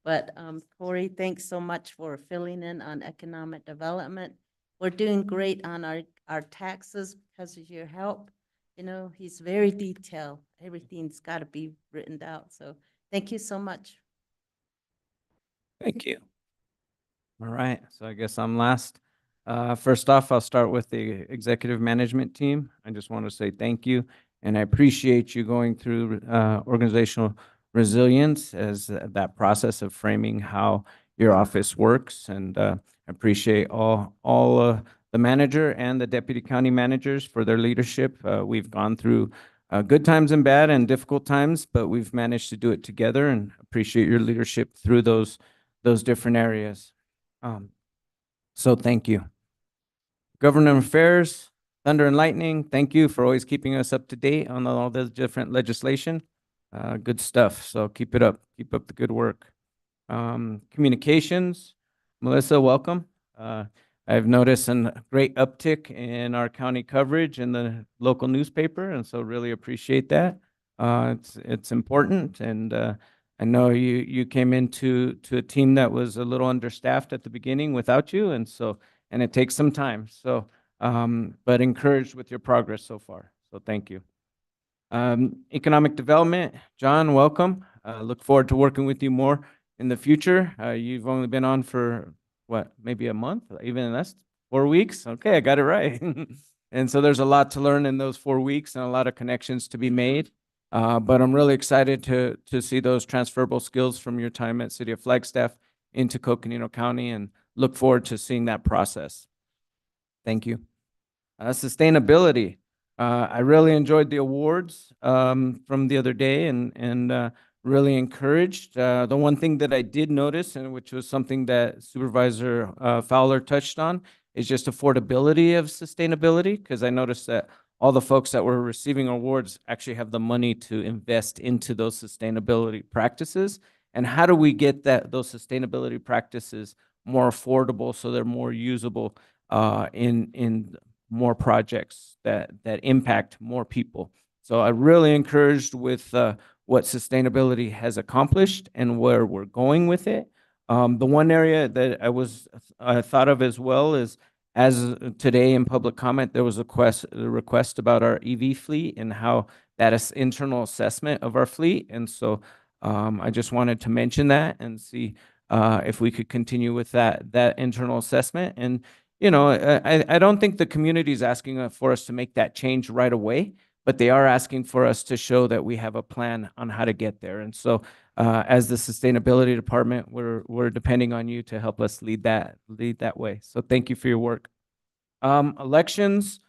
But Corey, thanks so much for filling in on economic development. We're doing great on our taxes because of your help. You know, he's very detailed. Everything's got to be written out. So thank you so much. Thank you. All right, so I guess I'm last. First off, I'll start with the executive management team. I just want to say thank you, and I appreciate you going through organizational resilience as that process of framing how your office works, and I appreciate all the manager and the deputy county managers for their leadership. We've gone through good times and bad and difficult times, but we've managed to do it together, and appreciate your leadership through those different areas. So thank you. Government Affairs, Thunder and Lightning, thank you for always keeping us up to date on all the different legislation. Good stuff. So keep it up. Keep up the good work. Communications, Melissa, welcome. I've noticed a great uptick in our county coverage in the local newspaper, and so really appreciate that. It's important, and I know you came into a team that was a little understaffed at the beginning without you, and it takes some time. So, but encouraged with your progress so far. So thank you. Economic development, John, welcome. Look forward to working with you more in the future. You've only been on for what, maybe a month, even less, 4 weeks. Okay, I got it right. And so there's a lot to learn in those 4 weeks and a lot of connections to be made. But I'm really excited to see those transferable skills from your time at City of Flagstaff into Coconino County, and look forward to seeing that process. Thank you. Sustainability. I really enjoyed the awards from the other day, and really encouraged. The one thing that I did notice, and which was something that Supervisor Fowler touched on, is just affordability of sustainability, because I noticed that all the folks that were receiving awards actually have the money to invest into those sustainability practices. And how do we get those sustainability practices more affordable so they're more usable in more projects that impact more people? So I really encouraged with what sustainability has accomplished and where we're going with it. The one area that I thought of as well is, as today in public comment, there was a request about our EV fleet and how that is internal assessment of our fleet. And so I just wanted to mention that and see if we could continue with that internal assessment. And I don't think the community is asking for us to make that change right away, but they are asking for us to show that we have a plan on how to get there. And so as the sustainability department, we're depending on you to help us lead that way. So thank you for your work. Elections,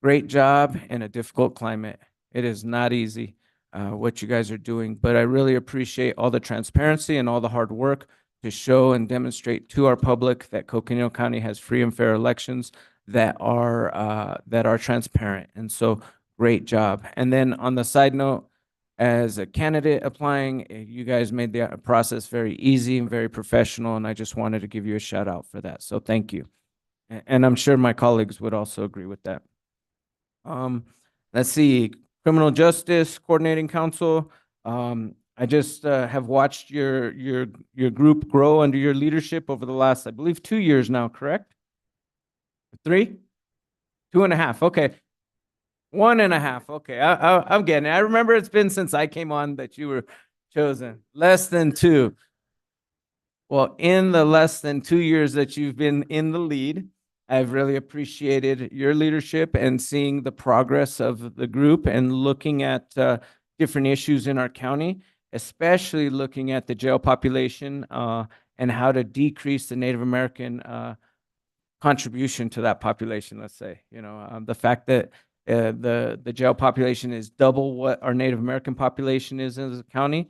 great job in a difficult climate. It is not easy what you guys are doing, but I really appreciate all the transparency and all the hard work to show and demonstrate to our public that Coconino County has free and fair elections that are transparent. And so great job. And then on the side note, as a candidate applying, you guys made the process very easy and very professional, and I just wanted to give you a shout out for that. So thank you. And I'm sure my colleagues would also agree with that. Let's see, Criminal Justice Coordinating Council. I just have watched your group grow under your leadership over the last, I believe, 2 years now, correct? 3? 2.5, okay. 1.5, okay. I'm getting it. I remember it's been since I came on that you were chosen. Less than 2. Well, in the less than 2 years that you've been in the lead, I've really appreciated your leadership and seeing the progress of the group and looking at different issues in our county, especially looking at the jail population and how to decrease the Native American contribution to that population, let's say. The fact that the jail population is double what our Native American population is in the county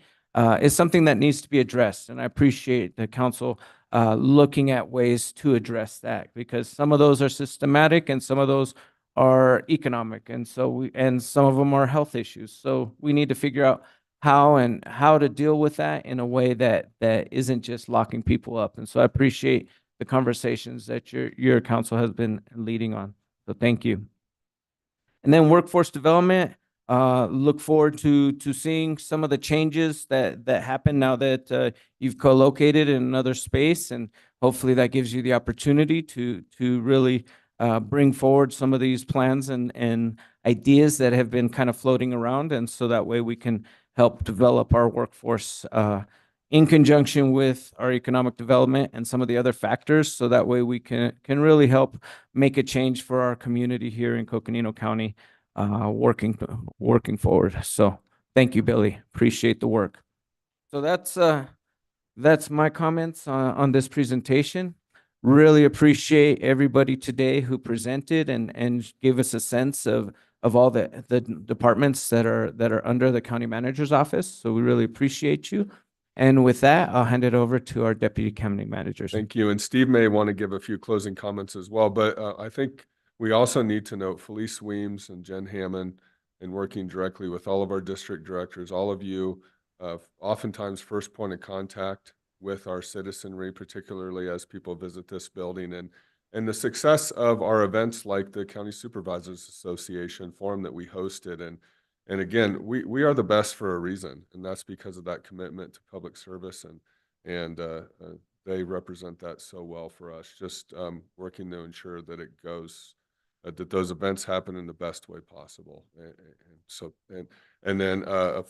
is something that needs to be addressed. And I appreciate the council looking at ways to address that, because some of those are systematic and some of those are economic. And so and some of them are health issues. So we need to figure out how to deal with that in a way that isn't just locking people up. And so I appreciate the conversations that your council has been leading on. So thank you. And then workforce development, look forward to seeing some of the changes that happen now that you've co-located in another space, and hopefully that gives you the opportunity to really bring forward some of these plans and ideas that have been kind of floating around, and so that way we can help develop our workforce in conjunction with our economic development and some of the other factors, so that way we can really help make a change for our community here in Coconino County, working forward. So thank you, Billy. Appreciate the work. So that's my comments on this presentation. Really appreciate everybody today who presented and gave us a sense of all the departments that are under the county manager's office. So we really appreciate you. And with that, I'll hand it over to our deputy county managers. Thank you. And Steve may want to give a few closing comments as well, but I think we also need to note Felice Weems and Jen Hammond, and working directly with all of our district directors, all of you, oftentimes first point of contact with our citizenry, particularly as people visit this building, and the success of our events like the County Supervisors Association forum that we hosted. And again, we are the best for a reason, and that's because of that commitment to public service, and they represent that so well for us. Just working to ensure that it goes, that those events happen in the best way possible. And then a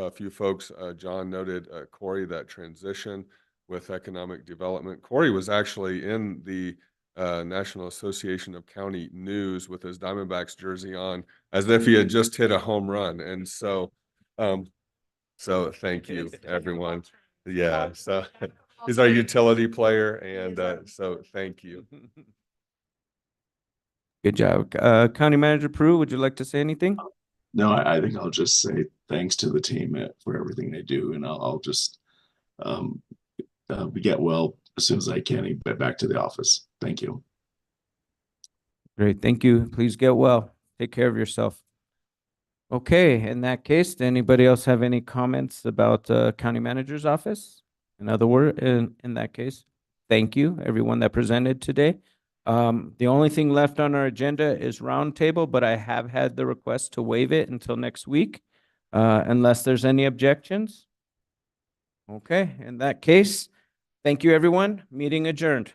few folks, John noted, Corey, that transition with economic development. Corey was actually in the National Association of County News with his Diamondbacks jersey on, as if he had just hit a home run. And so thank you, everyone. Yeah, so he's our utility player, and so thank you. Good job. County Manager Prue, would you like to say anything? No, I think I'll just say thanks to the team for everything they do, and I'll just get well as soon as I can and get back to the office. Thank you. Great, thank you. Please get well. Take care of yourself. Okay, in that case, anybody else have any comments about county manager's office? In other words, in that case, thank you, everyone that presented today. The only thing left on our agenda is roundtable, but I have had the request to waive it until next week, unless there's any objections. Okay, in that case, thank you, everyone. Meeting adjourned.